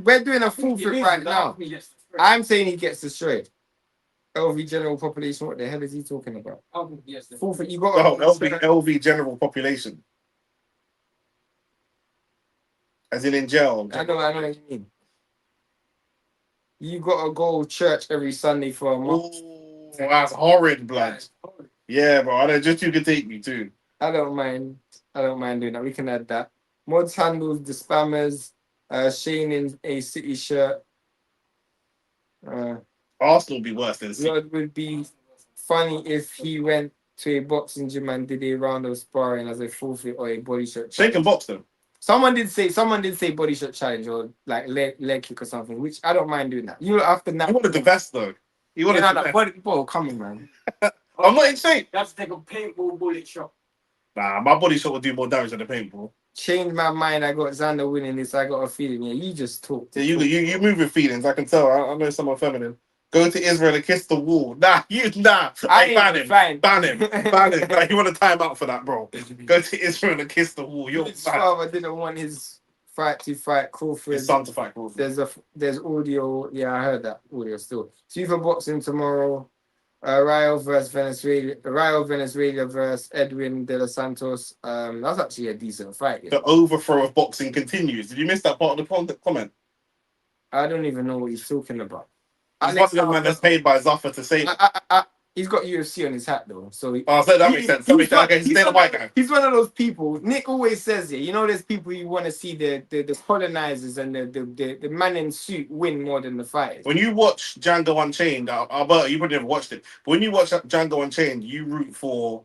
We're doing a full fit right now. I'm saying he gets destroyed. LV general population. What the hell is he talking about? Full fit. You got LV general population, as in jail. I know what you mean. You gotta go church every Sunday for a month. Ooh, that's horrid, blood. Yeah, bro. I know. Just you can take me too. I don't mind doing that. We can add that. Mods handles the spammers. Shane in a City shirt. Arsenal would be worse than City. It would be funny if he went to a boxing gym and did a round of sparring as a forfeit or a body shot. Shane can box them. Someone did say body shot challenge or like leg kick or something, which I don't mind doing that. You after that. He wanted the best though. He wanted the best. Bro, come on, man. I'm not insane. You have to take a paintball bullet shot. Nah, my body shot will do more damage than the paintball. Changed my mind. I got Xander winning this. I got a feeling. Yeah, you just talk. Yeah, you move with feelings. I can tell. I know someone feminine. Go to Israel and kiss the wall. Nah. Ban him. Like, you want a timeout for that, bro? Go to Israel and kiss the wall. You're his father didn't want his fight Crawford. His son to fight Crawford. There's audio. Yeah, I heard that audio still. Super boxing tomorrow. Rayo Venezuela versus Edwin De Los Santos. That's actually a decent fight. Yeah. The overthrow of boxing continues. Did you miss that part of the comment? I don't even know what he's talking about. He's one of the man that's paid by Zaffa to say. He's got UFC on his hat though, so so that makes sense. He's a white guy. He's one of those people. Nick always says it. You know, there's people you want to see the colonizers and the man in suit win more than the fighters. When you watch Django Unchained, Alberto, you probably never watched it. But when you watch Django Unchained, you root for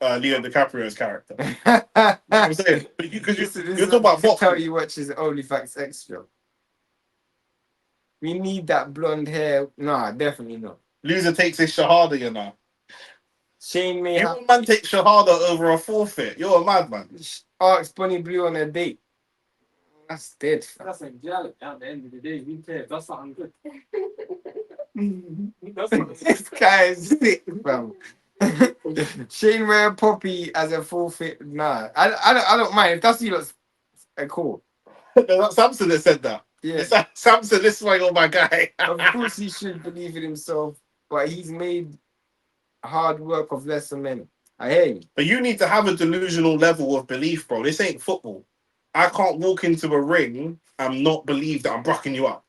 Leo DiCaprio's character. You know what I'm saying? Because you're talking about boxing. Tell you watch his OnlyFacts Extra. We need that blonde hair. Nah, definitely not. Loser takes his shahada, you know. Shane may have... man takes shahada over a forfeit. You're a madman. Ask Bunny Blue on a date. That's dead. That's a gallop at the end of the day. Who cares? That's something good. This guy is sick, fam. Shane wear Poppy as a forfeit. Nah, I don't mind. If that's you, that's cool. That's Samson that said that. Yeah. Samson, this is why you're my guy. Of course he should believe in himself, but he's made hard work of lesser men. I hear you. But you need to have a delusional level of belief, bro. This ain't football. I can't walk into a ring and not believe that I'm brocking you up.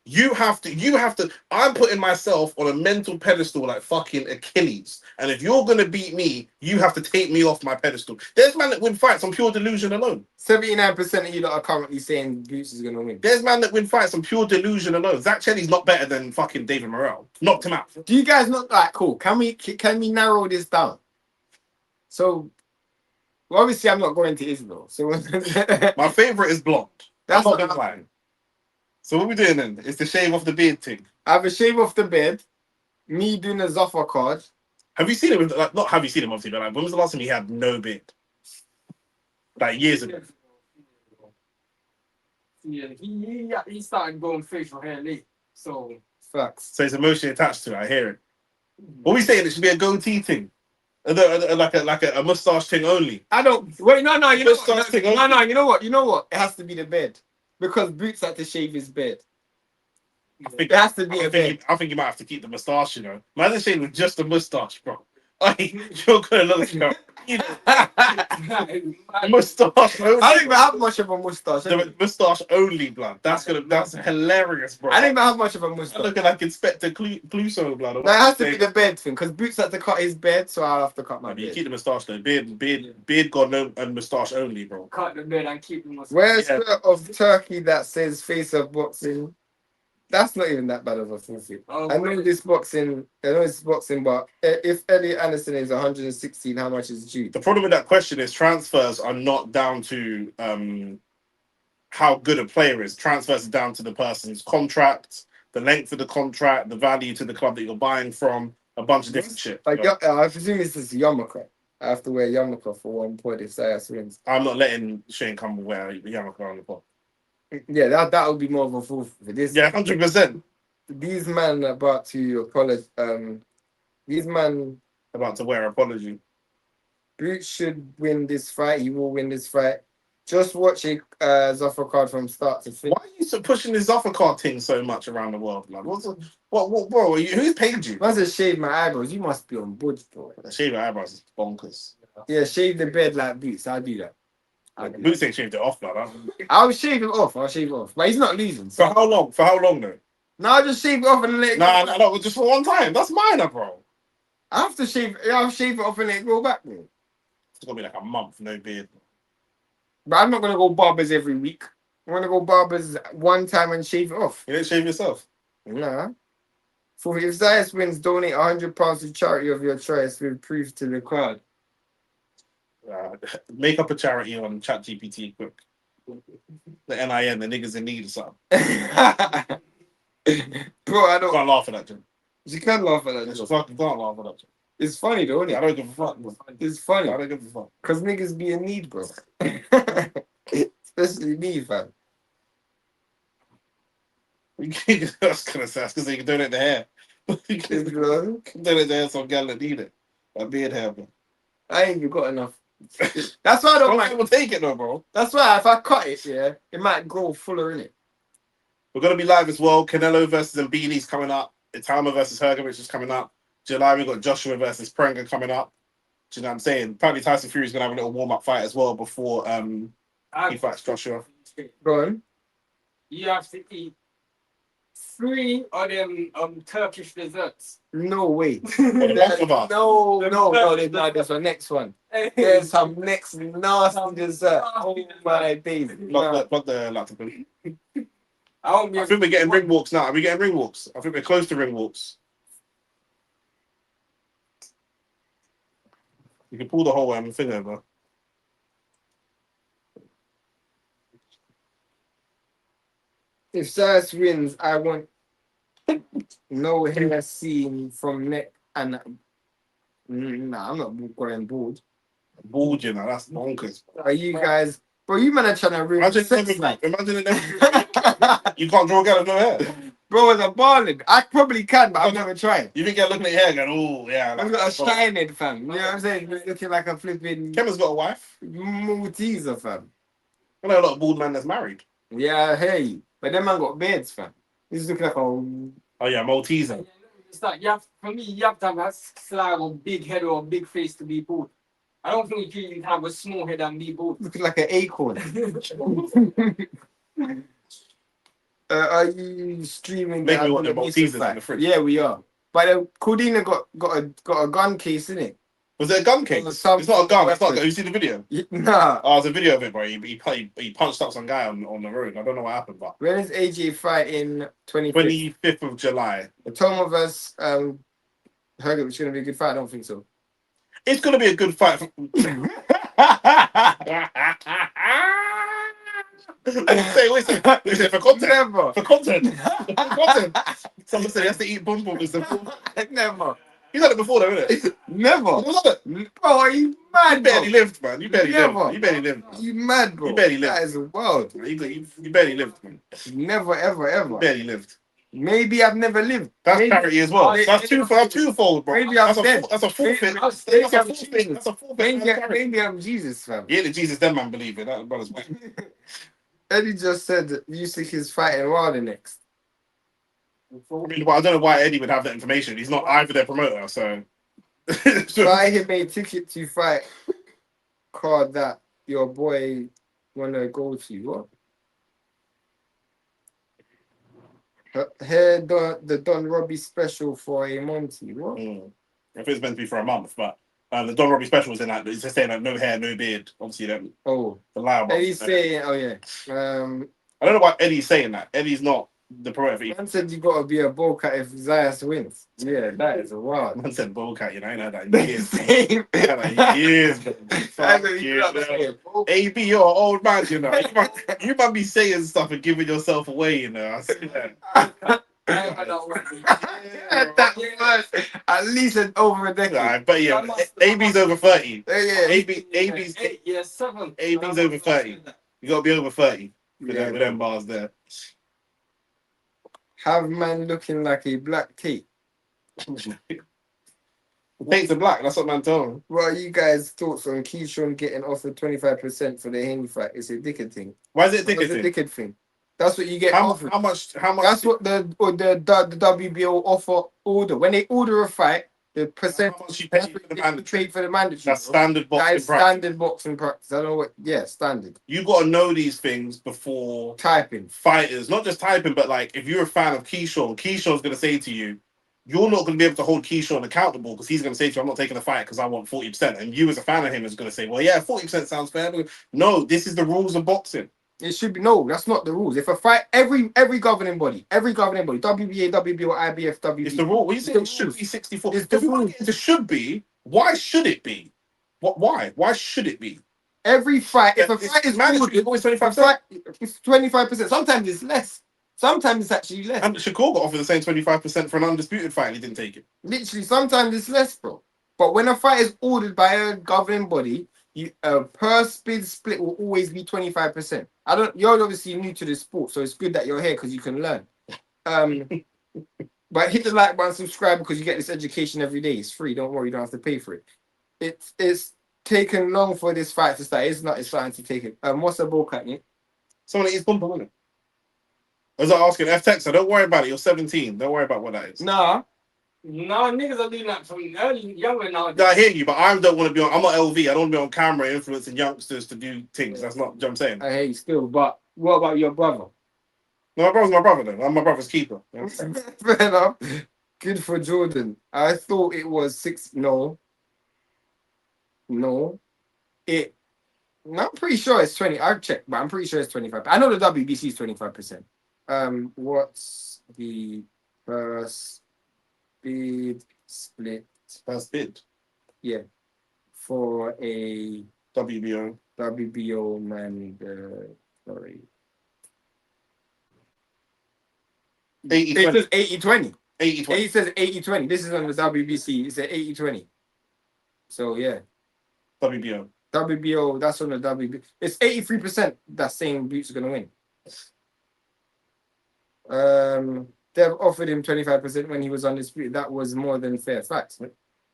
You have to. I'm putting myself on a mental pedestal like fucking Achilles. And if you're gonna beat me, you have to take me off my pedestal. There's man that win fights on pure delusion alone. 79% of you that are currently saying Boots is gonna win. There's man that win fights on pure delusion alone. Zach Chelly's not better than fucking David Morrell. Knocked him out. Do you guys not like cool? Can we narrow this down? So, well, obviously, I'm not going to Israel. So My favorite is blonde. That's I'm not what gonna lie. So what we doing then? It's the shave off the beard thing. I have a shave off the bed. Me doing a Zoffer card. Have you seen him? Like, not have you seen him obviously, but like, when was the last time he had no beard? Like years ago. Yeah, he started going facial hair late. So Facts. So it's emotionally attached to it. I hear it. What are we saying? It should be a goatee thing, like a mustache thing only. I don't wait. No. You know Mustache what? thing No. only. You know what? You know what? It has to be the bed because Boots had to shave his bed. It has to be a bed. I think you might have to keep the mustache. You know, imagine shaving with just a mustache, bro. You're gonna look like a mustache. I don't even have much of a mustache. The mustache only, blood. That's hilarious, bro. I don't even have much of a I'm mustache. looking like Inspector Clouseau, blood. No, it has to be the bed thing because Boots had to cut his bed, so I'll have to cut my You bed. keep the mustache though. Beard god no, and mustache only, bro. cut the bed and keep him. Where's Yeah. shirt of turkey that says face of boxing? That's not even that bad of a forfeit. Oh, I know it's boxing, but if Elliot Anderson is 116, how much is due? The problem with that question is transfers are not down to how good a player is. Transfers are down to the person's contract, the length of the contract, the value to the club that you're buying from, a bunch of different shit. Like, I presume this is yarmulke. I have to wear yarmulke for 1 point if Zayas wins. I'm not letting Shane Campbell wear the yarmulke on the pot. Yeah, that would be more of a forfeit. This, Yeah, 100%. These men are about to apologize. These men, About to wear apology. Boots should win this fight. He will win this fight. Just watch a Zoffer card from start to finish. Why are you so pushing this offer card thing so much around the world, man? What, bro? Who's paid you? Once I shave my eyebrows, you must be on board, bro. The shave your eyebrows is bonkers. Yeah, shave the bed like Boots. I'll do that. Boots ain't shaved it off, man. I'll shave it off. But he's not losing. For So. how long? For how long though? No, I'll just shave it off and let it go. No, just for one time. That's minor, bro. I have to shave. I'll shave it off and let it grow back, bro. It's gonna be like a month, no beard. But I'm not gonna go barbers every week. I'm gonna go barbers one time and shave it off. You didn't shave yourself. Nah. For if Zayas wins, donate £100 to charity of your choice with proof to the crowd. Make up a charity on ChatGPT quick. The NIN, the niggas in need or something. Bro, I I don't. can't laugh at that, Jim. You can laugh at that. Just Joke. fucking can't laugh at that, Jim. It's funny though, isn't I it? don't give a fuck, bro. It's funny. I don't give a fuck. Because niggas be in need, bro. Especially me, fam. I was gonna say, that's because you can donate the hair. You can donate the hair so girl that need it. That beard hair, bro. I ain't even got enough. That's why I don't like. People take it though, bro. That's why if I cut it, yeah, it might grow fuller in it. We're gonna be live as well. Canelo versus Mbini's coming up. Itama versus Hergovich is coming up. July we got Joshua versus Prenga coming up. Do you know what I'm saying? Apparently Tyson Fury's gonna have a little warm-up fight as well before he fights Joshua. Go on. You have to eat 3 of them Turkish desserts. No way. Baklava. No, there's a next one. There's some next nasty dessert. Oh my days. Block the laptop. I won't be I think we're getting ring walks now. Are we getting ring walks? I think we're close to ring walks. You can pull the whole thing over. If Zayas wins, I want no hair seen from neck and nah, I'm not going bald. Bald, you know, that's bonkers. Are you guys? Bro, you man are trying to ruin Imagine sex it life. imagine it. You can't draw a girl with no hair. Bro, it's a balling. I probably can, but I've never tried. You think get looking at your hair going, oh yeah. I've got a shining, fam. You know what I'm saying? It's looking like a flipping Kevin's got a wife. Malteser, fam. I know a lot of bald men that's married. Yeah, I hear you. But them man got beards, fam. He's looking like a... Oh yeah, Malteser. It's like for me, you have to have a slag or big head or a big face to be bald. I don't think you can have a small head and be bald. Looking like an acorn. Are you streaming Maybe we the want the Abdullah Maltesers in fight? the fridge. Yeah, we are. But Cordina got a gun case in it. Was it a gun case? It's not a gun. It's not. You see the video? Nah. Oh, there's a video of it, bro. He punched up some guy on the road. I don't know what happened, but When is AJ fighting? 25th. 25th of July. Toma versus Herget, which is going to be a good fight. I don't think so. It's gonna be a good fight. Say for content. Never. For content. For content. Someone said he has to eat bum bum. Never. He's had it before, though, isn't it? Never. He's had it. Bro, are you mad, You bro? barely lived, man. You barely Never. lived. You barely lived. You mad, bro? You barely lived. That is wild. You barely lived, man. Never, ever, You ever. barely lived. Maybe I've never lived. That's Maybe. charity as well. That's twofold, bro. Maybe I'm dead. That's a forfeit. Maybe That's I'm a forfeit. Jesus. That's a forfeit. Maybe I'm Jesus, fam. Yeah, the Jesus, them man believe it. That brother's way. Eddie just said that Usyk is fighting Wilder next. I mean, well, I don't know why Eddie would have that information. He's not either their promoter, so. Buy him a ticket to fight card that your boy wanna go to. What? Here the Don Robbie special for a Monty. What? If it's meant to be for a month, but the Don Robbie special was in that. It's just saying that no hair, no beard. Obviously, that Oh, the lie. Eddie's saying, oh yeah. I don't know why Eddie's saying that. Eddie's not the promoter. Man said you gotta be a bowcat if Zayas wins. Yeah, that is a wild. Man said bowcat. You know, I know that in The years. same. I know that in years. That's what you got to say. AB, you're an old man. You know, you might be saying stuff and giving yourself away. You know, I see that. That was at least over a decade. Nah, but yeah, AB's over 30. Yeah, AB's over 30. You gotta be over 30 with them bars there. Have man looking like a black tape. Paints are black. That's what man told him. What are you guys' thoughts on Keyshawn getting offered 25% for the Haney fight? It's a dickhead thing. Why is it a It's a ticket? dickhead thing. That's what you get How offered. much? That's what the WBO order. When they order a fight, the percent How much you pay for the mandatory? paid for the mandatory. That's bro. standard That boxing is practice. standard boxing practice. I don't know what. Yeah, standard. You got to know these things before Typing. fighters, not just typing, but like if you're a fan of Keyshawn's going to say to you, you're not going to be able to hold Keyshawn accountable because he's going to say to you, I'm not taking the fight because I want 40%. And you as a fan of him is going to say, well, yeah, 40% sounds fair. No, this is the rules of boxing. It should be no. That's not the rules. If a fight, every governing body, WBA, WBO, IBF, WBO. It's the rule. When you say it should be 64, if you want it to should be, why should it be? Why? Why should it be? Every fight, if a fight is mandatory, ordered, always a 25%. fight, it's 25%. Sometimes it's less. Sometimes it's actually less. And Shakur got offered the same 25% for an undisputed fight and he didn't take it. Literally, sometimes it's less, bro. But when a fight is ordered by a governing body, per bid split will always be 25%. You're obviously new to the sport, so it's good that you're here because you can learn. But hit the like button, subscribe because you get this education every day. It's free. Don't worry, you don't have to pay for it. It's taken long for this fight to start. It's not. It's starting to take it. What's the ball cut? Someone eats bumper, isn't it? I was asking F Texter, don't worry about it. You're 17. Don't worry about what that is. Nah. No, niggas are doing that from early, younger now. No, I hear you, but I don't want to be on. I'm not LV. I don't want to be on camera influencing youngsters to do things. That's not what I'm saying. I hear you still, but what about your brother? No, my brother's my brother, though. I'm my brother's keeper. Fair enough. Good for Jordan. I thought it was 6. No. I'm pretty sure it's 20. I've checked, but I'm pretty sure it's 25. I know the WBC is 25%. What's the first bid split? First bid. Yeah. For a WBO. mandatory. 80-20. It says 80-20. 80-20. It says 80-20. This is on the WBC. It's at 80-20. So yeah. WBO, that's on the WBO. It's 83% that's saying Boots are gonna win. They've offered him 25% when he was undisputed. That was more than fair. Facts.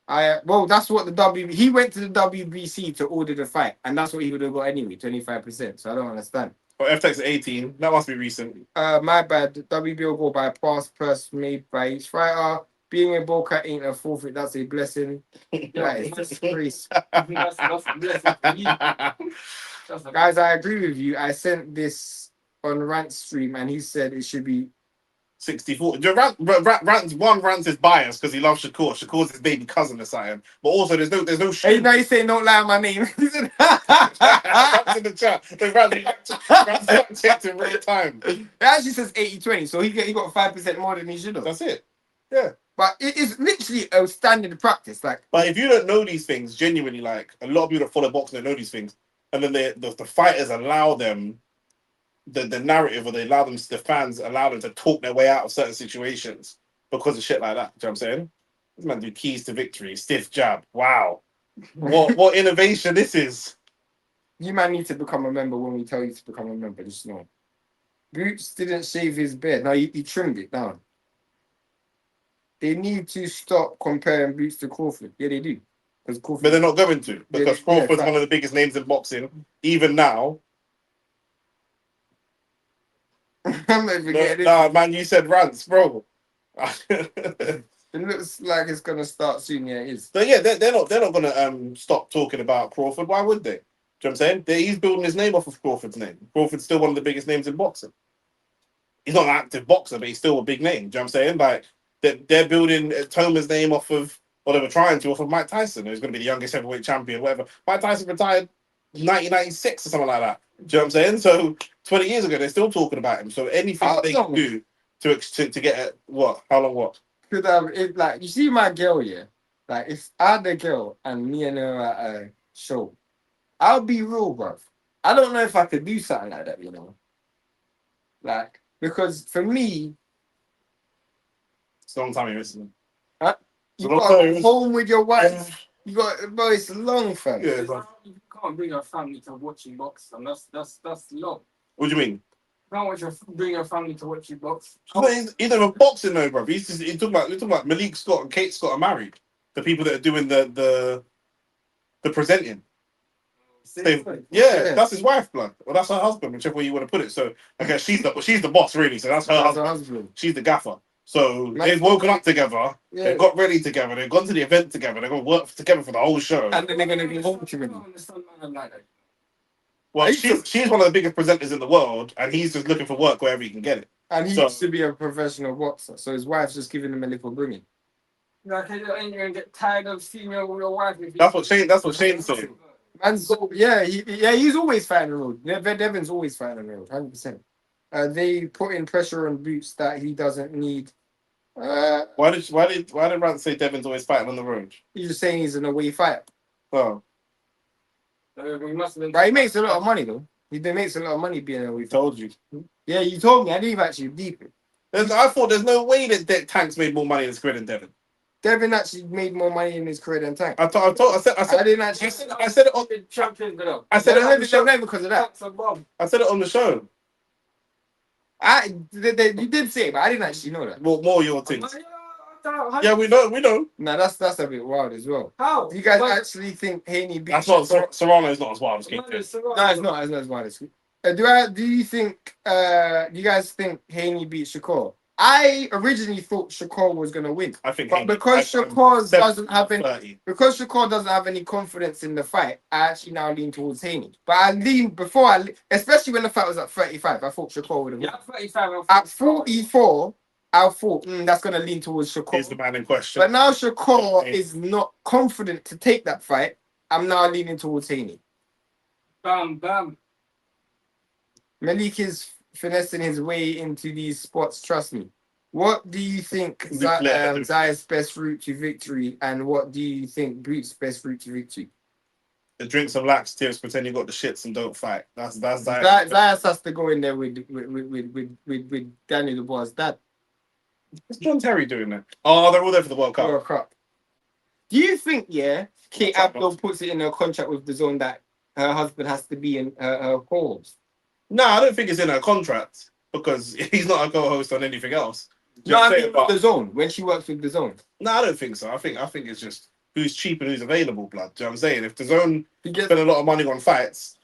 That's what he went to the WBC to order the fight, and that's what he would have got anyway, 25%. So I don't understand. Oh, F-Tex 18. That must be recent. My bad. WBO go by past purse made by each fighter. Being a bowcat ain't a forfeit. That's a blessing. That is disgrace. That's a blessing for you. Guys, I agree with you. I sent this on Rant's stream, and he said it should be 64. Rant's is biased because he loves Shakur. Shakur's his baby cousin or something. But also, there's no Hey, shoe. now he's saying don't lie on my name. He said, Rant's in the chat. Rant's checked in real time. it actually says 80-20, so he got 5% more than he should have. That's it. Yeah. But it is literally a standard practice. Like, But if you don't know these things, genuinely, like a lot of people that follow boxing don't know these things, and then the fighters allow them the narrative, or they allow them, the fans allow them to talk their way out of certain situations because of shit like that. Do you know what I'm saying? This man do keys to victory, stiff jab. Wow, what innovation this is. you man need to become a member when we tell you to become a member. Just know. Boots didn't shave his beard. No, he trimmed it down. They need to stop comparing Boots to Crawford. Yeah, they do. Because But Crawford. they're not going to, because Yeah, Crawford's yeah, one of the biggest names in boxing, even now. I'm not even getting Nah, man, you said Rants, bro. it looks like it's gonna start soon. Yeah, it is. So yeah, they're not gonna stop talking about Crawford. Why would they? Do you know what I'm saying? He's building his name off of Crawford's name. Crawford's still one of the biggest names in boxing. He's not an active boxer, but he's still a big name. Do you know what I'm saying? Like they're building Toma's name off of, or they were trying to, off of Mike Tyson, who's going to be the youngest heavyweight champion, whatever. Mike Tyson retired 1996 or something like that. Do you know what I'm saying? So 20 years ago, they're still talking about him. So anything they can do to get at what? How long? What? Could it, like, you see my girl, yeah? Like, if I had a girl and me and her at a show, I'll be real, bruv. I don't know if I could do something like that, you know? Like, because for me, It's a long time you're missing. you got to go home with your wife. You got, bro, it's long, fam. Yeah. You can't bring your family to watching boxing. That's long. What do you mean? You can't bring your family to watch you box. He's not even boxing though, bro. He's talking about Malik Scott and Kate Scott are married. The people that are doing the presenting. Yeah, that's his wife, blood. Well, that's her husband, whichever way you want to put it. So I guess she's the boss, really. So that's her husband. She's the gaffer. So they've woken up together. Yeah. They've got ready together. They've gone to the event together. They're going to work together for the whole show. And then they're going to be home I together. don't understand man like that. Well, she's one of the biggest presenters in the world, and he's just looking for work wherever he can get it. And he used to be a professional boxer, so his wife's just giving him a little bringing. Like, you're gonna get tired of seeing your wife. That's what Shane said. And so, he's always fighting the road. Devin's always fighting the road, 100%. They put in pressure on Boots that he doesn't need. Why did Rand say Devin's always fighting on the road? He's just saying he's an away fighter. Oh, We must have been. But he makes a lot of money though. He makes a lot of money being an away we fighter. told you. Yeah, you told me. I didn't even actually deep it. I thought there's no way that Tank's made more money in his career than Devin. Devin actually made more money in his career than Tank. I didn't actually. I said it on. Champion, though. I said it on the show. Not because of that. I said it on the show. You did say it, but I didn't actually know that. Well, more your things. Yeah, we know. Nah, that's a bit wild as well. How? Do you guys actually think Haney beat? That's not Serrano is not as wild as King. No, No, it's not as wild as. Do you think? Do you guys think Haney beat Shakur? I originally thought Shakur was gonna win, I think, but because Shakur doesn't have any confidence in the fight, I actually now lean towards Haney. But I lean especially when the fight was at 35. I thought Shakur would have won. Yeah, 35. At 44, I thought that's gonna lean towards Shakur. He's the man in question. But now Shakur is not confident to take that fight. I'm now leaning towards Haney. Bam, bam. Malik is finessing his way into these spots, trust me. What do you think Zayas' best route to victory, and what do you think Boots' best route to victory? Drink some laxatives, pretend you got the shits, and don't fight. That's Zayas. Zayas has to go in there with Daniel Dubois' dad. What's John Terry doing there? Oh, they're all there for the World Cup. World Cup. Do you think, Kate Abdul puts it in her contract with the zone that her husband has to be in her co-host? No, I don't think it's in her contract because he's not a co-host on anything else. No, I mean with the zone, when she works with the zone. No, I don't think so. I think it's just who's cheap and who's available, blood. Do you know what I'm saying? If the zone spend a lot of money on fights,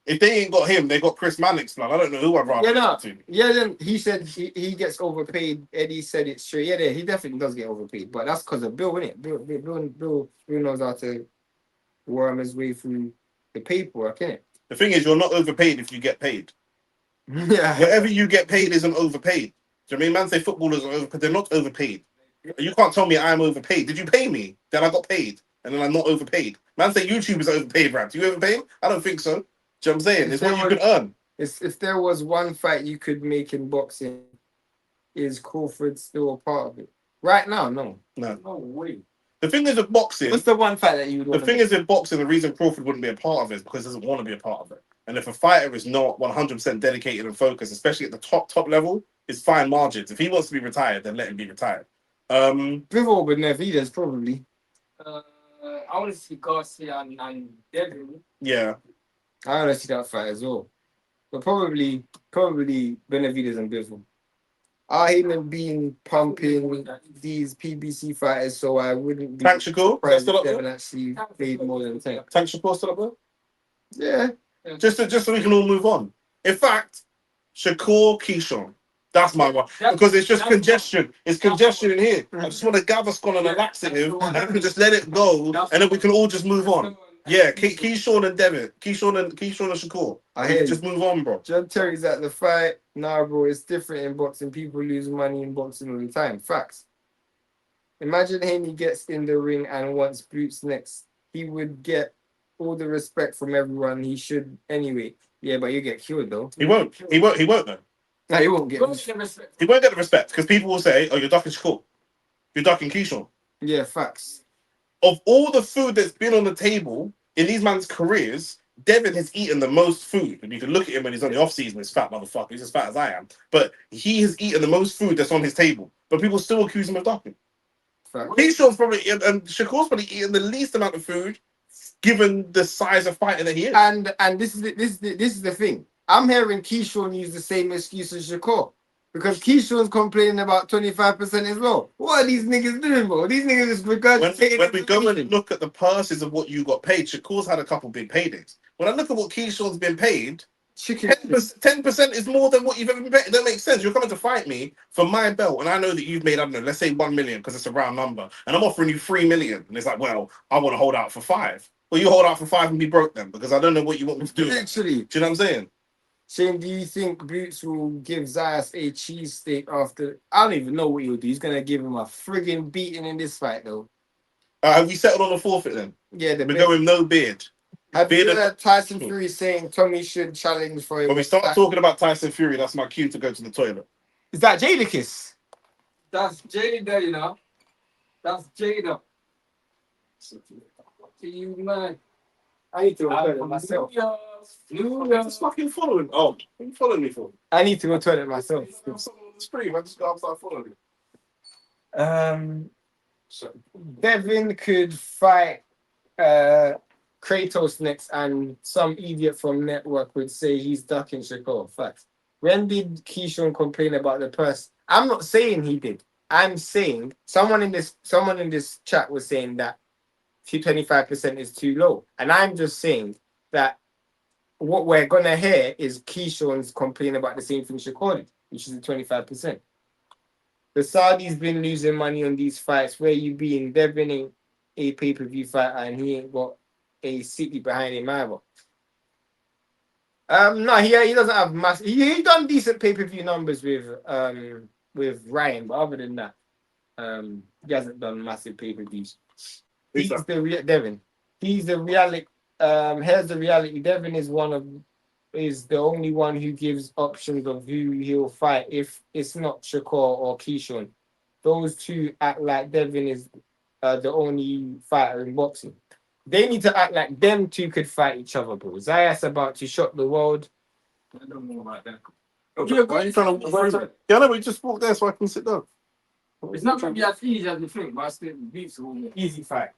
if they ain't got him, they got Chris Mannix, blood. I don't know who I'd rather to. Yeah, then he said he gets overpaid. Eddie said it straight. Yeah, he definitely does get overpaid, but that's because of Bill, innit? Bill knows how to worm his way through the paperwork, innit? The thing is, you're not overpaid if you get paid. Yeah. Whatever you get paid isn't overpaid. Do you know what I mean? Man say footballers are overpaid. They're not overpaid. You can't tell me I'm overpaid. Did you pay me? Then I got paid. And then I'm not overpaid. Man say YouTubers are overpaid, right? Do you overpaid? I don't think so. Do you know what I'm saying? It's what you can earn. If there was one fight you could make in boxing, is Crawford still a part of it? Right now, no. No. No way. The thing is with boxing, What's the one fight that you would the want thing is with boxing, the reason Crawford wouldn't be a part of it is because he doesn't want to be a part of it. And if a fighter is not 100% dedicated and focused, especially at the top level, it's fine margins. If he wants to be retired, then let him be retired. Bivol with Navides, probably. I want to see Garcia and Devin. Yeah. I want to see that fight as well. But probably Benavides and Bivol. I haven't been pumping these PBC fighters, so I wouldn't be Tank Shakur, surprised still if up they there? actually played more than 10. Tank Shakur still up there? Yeah. Just so we can all move on. In fact, Shakur Keyshawn. That's my one. Because it's just congestion. It's congestion in here. I just want to gather Scott and a laxative and just let it go. And then we can all just move on. Yeah, Keyshawn and Devin. Keyshawn and Shakur. I We hear can you. just move on, bro. John Terry's at the fight. Nah, bro, it's different in boxing. People lose money in boxing all the time. Facts. Imagine Haney gets in the ring and wants Boots next. He would get all the respect from everyone. He should anyway. Yeah, but you get killed though. He won't though. No, he won't get. Go get respect. He won't get the respect because people will say, "Oh, you're ducking Shakur. You're ducking Keyshawn." Yeah, facts. Of all the food that's been on the table in these man's careers, Devin has eaten the most food. And you can look at him when he's on the off season, he's fat motherfucker. He's as fat as I am. But he has eaten the most food that's on his table. But people still accuse him of ducking. Facts. Keyshawn's probably and Shakur's probably eaten the least amount of food given the size of fighter that he is. And this is the thing. I'm hearing Keyshawn use the same excuse as Shakur. Because Keyshawn's complaining about 25% as well. What are these niggas doing, bro? These niggas is regurgitating. When we go and look at the purses of what you got paid, Shakur's had a couple big paydays. When I look at what Keyshawn's been paid, Chicken. 10% is more than what you've ever been paid. That makes sense. You're coming to fight me for my belt, and I know that you've made, I don't know, let's say 1 million because it's a round number, and I'm offering you 3 million. And it's like, well, I want to hold out for 5. Well, you hold out for 5 and be broke then because I don't know what you want me to do. Literally. Do you know what I'm saying? Shane, do you think Boots will give Zayas a cheesesteak after? I don't even know what he'll do. He's gonna give him a friggin' beating in this fight, though. Have we settled on a forfeit then? Yeah, We're going no beard. Have beard you and- heard Tyson Fury saying Tommy should challenge for it? When we start talking about Tyson Fury, that's my cue to go to the toilet. Is that Jadakiss? That's Jada, you know. That's Jada. You man. I need to go toilet myself. Just fucking following. Oh, what are you following me for? I need to go toilet myself. I'm on the stream. I just got to start following you. Devin could fight Kratos next, and some idiot from Network would say he's ducking Shakur. Facts. When did Keyshawn complain about the purse? I'm not saying he did. I'm saying someone in this chat was saying that 25% is too low, and I'm just saying that what we're gonna hear is Keyshawn's complain about the same thing Shakur did, which is the 25%. The Saudis been losing money on these fights. Where you been? Devin ain't a pay-per-view fighter, and he ain't got a city behind him either. No, he doesn't have massive. He done decent pay-per-view numbers with Ryan, but other than that, he hasn't done massive pay-per-views. He's Devin. He's the reality. Here's the reality. Devin is the only one who gives options of who he'll fight if it's not Shakur or Keyshawn. Those two act like Devin is the only fighter in boxing. They need to act like them two could fight each other, bro. Zayas about to shock the world. I don't know about that. Why are you trying to walk through? Yeah, no, but you just walk there so I can sit down. It's not going to be as easy as you think, but I still beats all. Easy fight.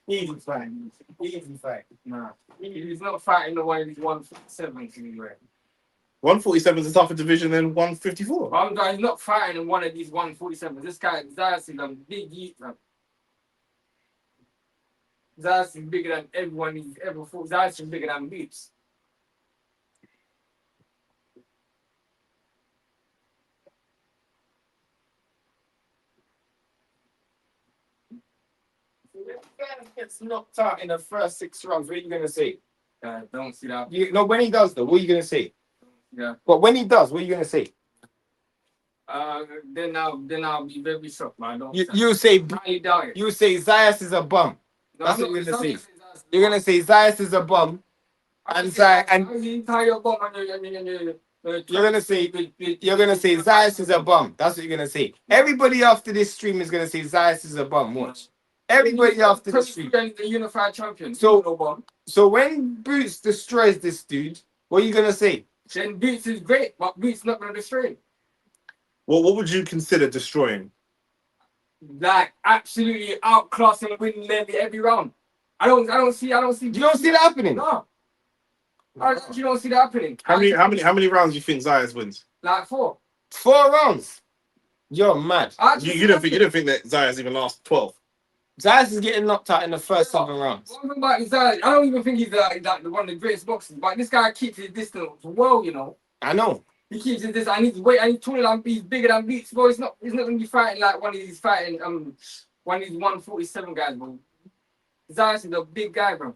Easy fight. Easy fight. Nah. He's not fighting the way he's 147 anyway. 147 is a tougher division than 154. But he's not fighting in one of these 147s. This guy, Zayas is a big eater. Zayas is bigger than everyone he's ever fought. Zayas is bigger than Beats. Gets knocked out in the first 6 rounds. What are you gonna say? Don't see that. No, when he does though, what are you gonna say? Yeah. But when he does, what are you gonna say? Then I'll be very shocked, man. You say Highly doubt it. you say Zayas is a bum. No, That's I'm what you're not- gonna say. it's not- You're gonna say Zayas is a bum, and Zayas and you're gonna say Zayas is a bum. That's what you're gonna say. Everybody after this stream is gonna say Zayas is a bum. Watch. Everybody after this stream. The unified champion. So when Boots destroys this dude, what are you gonna say? Then Boots is great, but Boots not gonna destroy him. Well, what would you consider destroying? Like absolutely outclass and win every round. I don't see. You don't see that happening. No. I actually don't see that happening. How many rounds do you think Zayas wins? Like 4. 4 rounds. You're mad. You don't think that Zayas even lasts 12? Zayas is getting knocked out in the first 7 rounds. One thing about Zayas, I don't even think he's like one of the greatest boxers, but this guy keeps his distance well, you know. I know. He keeps his distance. I need to wait. I need taller than he's bigger than Beats, bro. He's not gonna be fighting like one of these 147 guys, bro. Zayas is a big guy, bro.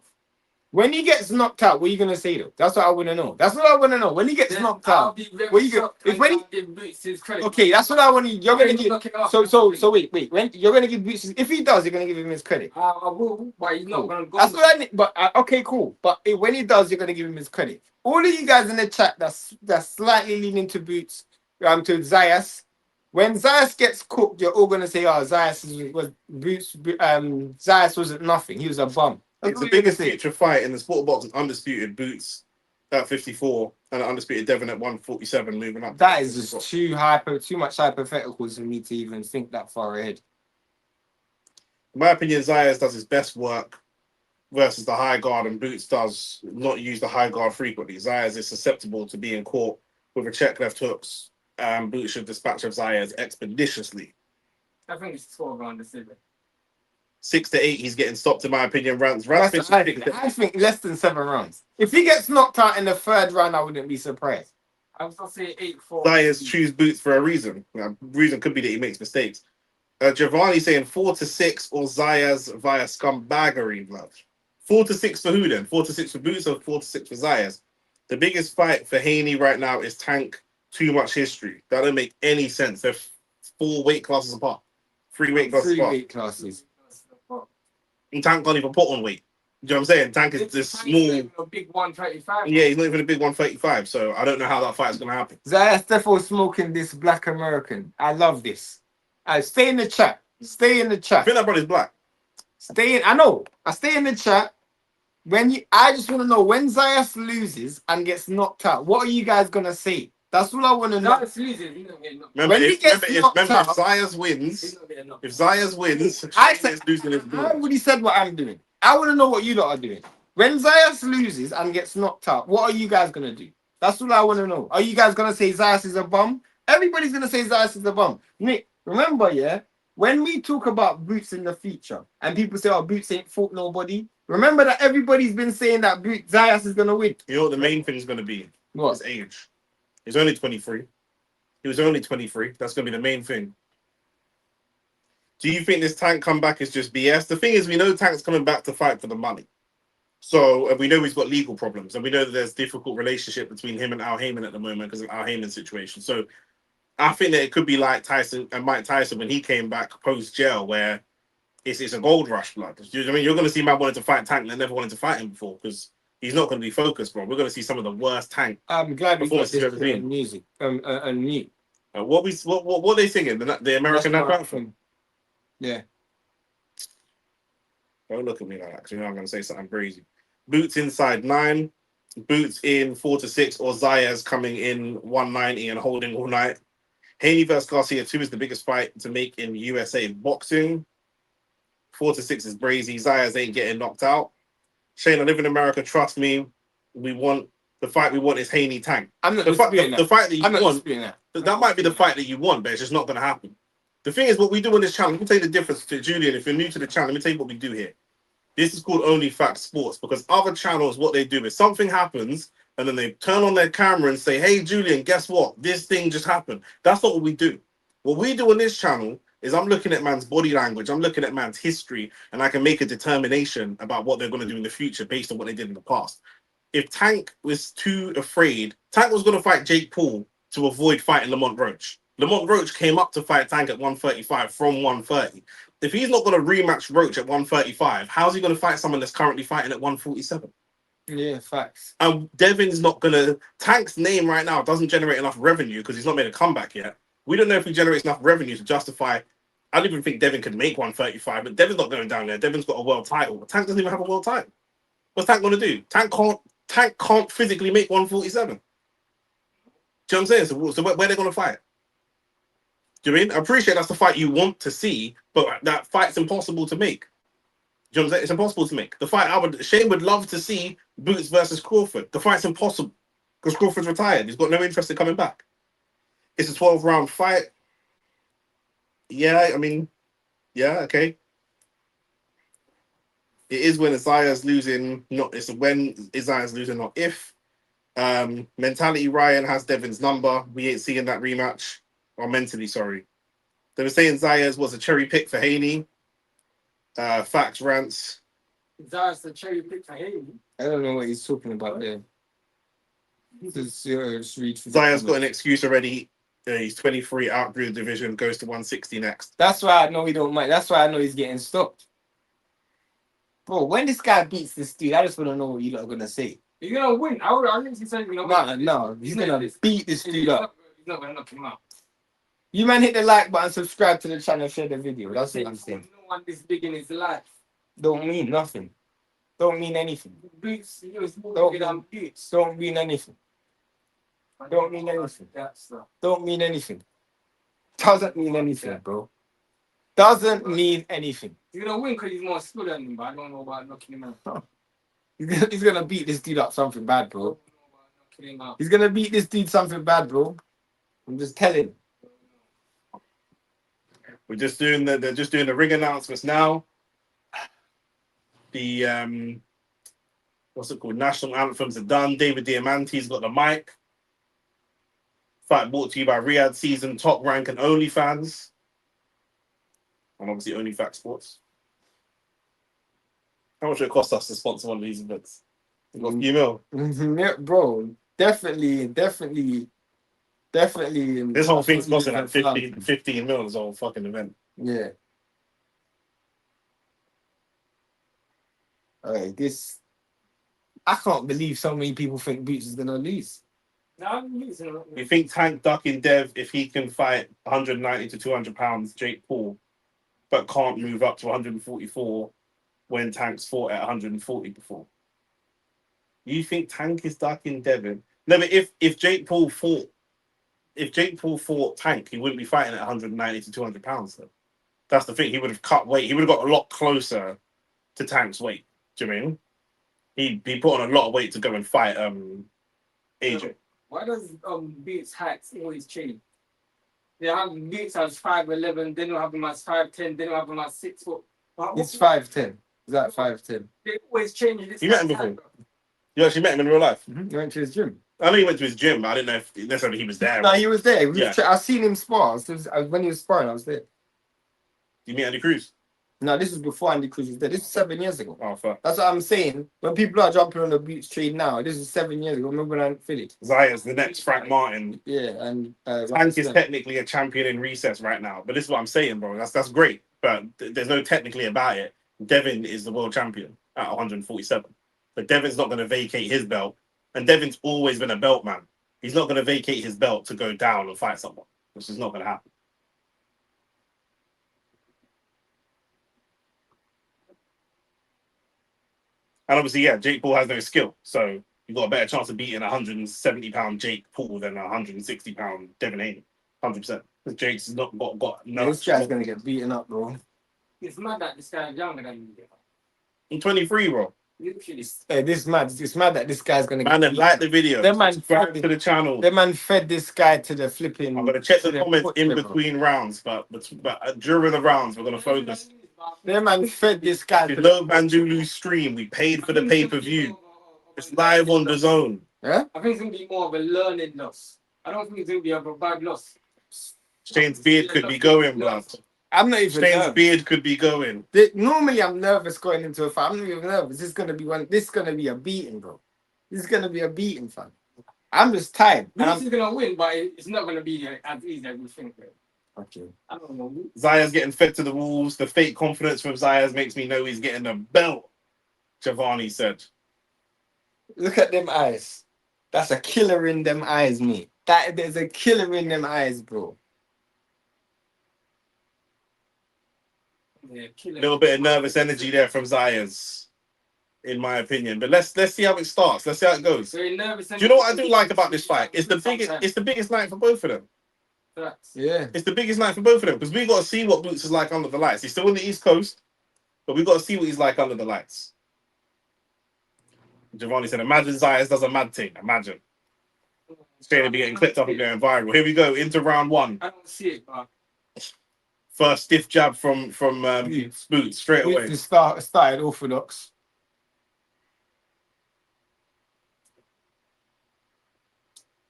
When he gets knocked out, what are you gonna say though? That's what I want to know. That's what I want to know. When he gets knocked I'll out, be very what you gonna? shocked If and when he, I'll give Boots his credit. okay, that's what I want to. You're gonna give. Knock him out. So wait. When you're gonna give Boots, if he does, you're gonna give him his credit. I will, but he's not Cool. gonna go. That's what I need. But okay, cool. But when he does, you're gonna give him his credit. All of you guys in the chat that's slightly leaning to Boots, to Zayas. When Zayas gets cooked, you're all gonna say, "Oh, Zayas was Boots. Zayas wasn't nothing. He was a bum." It's the biggest future fight in the sport of boxing. Undisputed Boots at 54 and an undisputed Devon at 147, moving up. That is just too much hypotheticals for me to even think that far ahead. In my opinion, Zayas does his best work versus the high guard, and Boots does not use the high guard frequently. Zayas is susceptible to being caught with a check left hooks, and Boots should dispatch of Zayas expeditiously. I think it's 12 round decision. 6 to 8, he's getting stopped, in my opinion. I think less than 7 rounds. If he gets knocked out in the 3rd round, I wouldn't be surprised. I was gonna say 8-4. Zayas choose Boots for a reason. Reason could be that he makes mistakes. Giovanni saying 4 to 6 or Zayas via scumbaggery, blood. 4 to 6 for who then? 4 to 6 for Boots or 4 to 6 for Zayas? The biggest fight for Haney right now is Tank. Too much history. That don't make any sense. They're 4 weight classes apart. 3 weight classes 3 apart. weight classes. And Tank can't even put on weight. Do you know what I'm saying? Tank is this small. A big 135. Yeah, he's not even a big 135. So I don't know how that fight's gonna happen. Zayas Defo smoking this black American. I love this. Stay in the chat. Stay in the I chat. think that brother's black. Stay in. I know. I stay in the chat. I just want to know when Zayas loses and gets knocked out. What are you guys gonna say? That's all I want to know. Zayas loses. He's not getting knocked. Remember, When he if gets knocked if out- Zayas wins, He's not getting knocked. if Zayas wins, I Shane said- is losing his I blood. already said what I'm doing. I want to know what you lot are doing. When Zayas loses and gets knocked out, what are you guys gonna do? That's all I want to know. Are you guys gonna say Zayas is a bum? Everybody's gonna say Zayas is a bum. Nick, remember, yeah, when we talk about Boots in the future and people say, "Oh, Boots ain't fought nobody," remember that everybody's been saying that Zayas is gonna win. You know what the main thing is going to be? What? His age. He's only 23. He was only 23. That's going to be the main thing. Do you think this Tank comeback is just BS? The thing is, we know Tank's coming back to fight for the money. So, and we know he's got legal problems, and we know that there's difficult relationship between him and Al Heyman at the moment because of Al Heyman's situation. So, I think that it could be like Tyson and Mike Tyson when he came back post jail, where it's a gold rush, blood. You know what I mean? You're going to see man wanting to fight Tank that never wanted to fight him before because he's not going to be focused, bro. We're going to see some of the worst Tank. I'm glad we got Performance this you've ever seen. music. Mute. What are they singing? The American That's National my- Anthem. Yeah. Don't look at me like that, 'cause you know I'm going to say something crazy. Boots inside 9, Boots in 4 to 6, or Zayas coming in 190 and holding all night. Haney versus Garcia 2 is the biggest fight to make in USA boxing. 4 to 6 is Brazy. Zayas ain't getting knocked out. Shane, I live in America. Trust me. The fight we want is Haney Tank. I'm not The disputing that. fight that you I'm not want, disputing that. that might be the fight that you want, but it's just not going to happen. The thing is, what we do on this channel, let me tell you the difference to Julian. If you're new to the channel, let me tell you what we do here. This is called OnlyFacts Sports, because other channels, what they do is something happens and then they turn on their camera and say, "Hey, Julian, guess what? This thing just happened." That's not what we do. What we do on this channel is I'm looking at man's body language, I'm looking at man's history, and I can make a determination about what they're going to do in the future based on what they did in the past. if Tank was too afraid, Tank was going to fight Jake Paul to avoid fighting Lamont Roach. Lamont Roach came up to fight Tank at 135 from 130. If he's not going to rematch Roach at 135, how's he going to fight someone that's currently fighting at 147? Yeah, facts. And Devin's not going to... Tank's name right now doesn't generate enough revenue because he's not made a comeback yet. We don't know if he generates enough revenue to justify... I don't even think Devin could make 135, but Devin's not going down there. Devin's got a world title. Tank doesn't even have a world title. What's Tank going to do? Tank can't physically make 147. Do you know what I'm saying? So where are they going to fight? Do you know what I mean? I appreciate that's the fight you want to see, but that fight's impossible to make. Do you know what I'm saying? It's impossible to make. The fight Shane would love to see Boots versus Crawford. The fight's impossible because Crawford's retired. He's got no interest in coming back. It's a 12-round fight. Yeah, I mean, yeah, okay. It is when Isaiah's losing, not it's when Isaiah's losing, not if. Mentality Ryan has Devin's number. We ain't seeing that rematch. Or mentally, sorry. They were saying Zayas was a cherry pick for Haney. Facts rants. Zayas the cherry pick for him. I don't know what he's talking about there. Zayas got an excuse already. He's 23, outgrew the division, goes to 160 next. That's why I know he don't mind. That's why I know he's getting stopped. Bro, when this guy beats this dude, I just want to know what you lot are going to say. He's going to win. I think he's saying, No, he's going to beat this dude up. He's not going to knock him out. You man hit the like button, subscribe to the channel, share the video. That's what I'm saying. No one this big in his life. Don't mean nothing. Don't mean anything. Boots, Don't mean anything. Don't mean anything. Don't mean anything. Doesn't mean anything, bro. Doesn't mean anything. He's going to win because he's more skilled than him, but I don't know about knocking him out. He's gonna beat this dude up something bad, bro. He's gonna beat this dude something bad, bro. I'm just telling. They're just doing the ring announcements now. The what's it called? National anthems are done. David Diamante's got the mic. Fight brought to you by Riyadh Season, Top Rank, and OnlyFans. And obviously OnlyFacts Sports. How much would it cost us to sponsor one of these events? A few mil. Yeah, bro, definitely. This whole thing's costing like 15 mil, this whole fucking event. Yeah. Alright, I can't believe so many people think Boots is gonna lose. No, I'm losing. You think Tank ducking Dev if he can fight 190 to 200 pounds Jake Paul, but can't move up to 144 when Tank's fought at 140 before? You think Tank is ducking Devin? No, but if Jake Paul fought Tank, he wouldn't be fighting at 190 to 200 pounds though. That's the thing. He would have cut weight. He would have got a lot closer to Tank's weight. Do you mean? He put on a lot of weight to go and fight AJ. Why does Beats hats always change? They have Beats as 5'11", then they'll have him as 5'10", then they'll have him as 6 foot. It's 5'10". Is that 5'10"? They always change this. You met him before? You actually met him in real life? Mm-hmm. You went to his gym. I know he went to his gym, but I didn't know if necessarily he was there. No, he was there. Yeah. I seen him spar. When he was sparring, I was there. You meet Andy Cruz? No, this was before Andy Cruz was there. This was 7 years ago. Oh, fuck. That's what I'm saying. When people are jumping on the Boots trade now, this is 7 years ago. Remember when I Philly? Zayas, the next Frank Martin. Yeah, and Tank is technically a champion in recess right now. But this is what I'm saying, bro. That's great. But there's no technically about it. Devin is the world champion at 147. But Devin's not going to vacate his belt. And Devin's always been a belt man. He's not going to vacate his belt to go down and fight someone. Which is not going to happen. And obviously, yeah, Jake Paul has no skill. So you've got a better chance of beating a 170-pound Jake Paul than a 160-pound Devin Haney. 100%. Because Jake's not got no... This guy's going to get beaten up, bro. It's mad that this guy is younger than you. I'm 23, bro. Hey, it's mad that this guy's going to get beaten up. Like the video. Subscribe to the channel. The man fed this guy to the flipping... I'm going to check the comments in between rounds, but during the rounds, we're going to focus... That man fed this guy. Below Bandulu's stream, we paid for the pay-per-view. It's live on the zone. Yeah? I think it's going to be more of a learning loss. I don't think it's going to be a bad loss. Shane's beard could be going, blood. I'm not even Shane's beard could be going. Normally, I'm nervous going into a fight. I'm not even nervous. This is going to be a beating, bro. This is gonna be a beating, fam. I'm just tired. And Boots is gonna win, but it's not gonna be as easy as we think. Bro. okay. I don't know. Zayas getting fed to the wolves. The fake confidence from Zayas makes me know he's getting a belt. Giovanni said. Look at them eyes. That's a killer in them eyes, mate. There's a killer in them eyes, bro. Yeah, A little bit of nervous energy there from Zayas, in my opinion. But let's see how it starts. Let's see how it goes. Very nervous. Do you know what I do like about this fight? It's the biggest night for both of them. Yeah. It's the biggest night for both of them because we got to see what Boots is like under the lights. He's still in the East Coast, but we got to see what he's like under the lights. Giovanni said, "Imagine Zayas does a mad thing. Imagine." Straight to be getting clipped up and going viral. Here we go into round one. I don't see it, but First stiff jab from Boots straight away. Boots started orthodox.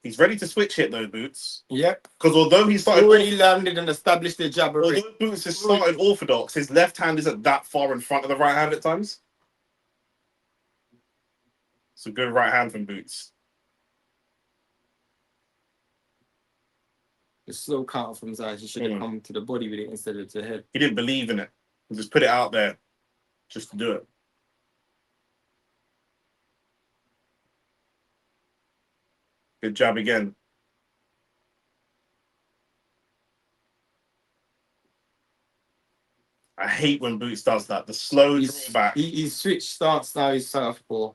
He's ready to switch hit though, Boots. Yep. Because although he started Already landed and established the jab already. although Boots has started orthodox, his left hand isn't that far in front of the right hand at times. It's a good right hand from Boots. The slow counter from Zayas. He should have come to the body with it instead of to the head. He didn't believe in it. He just put it out there just to do it. Good jab again. I hate when Boots does that. The slow drawback. He's switched stance now. He's southpaw.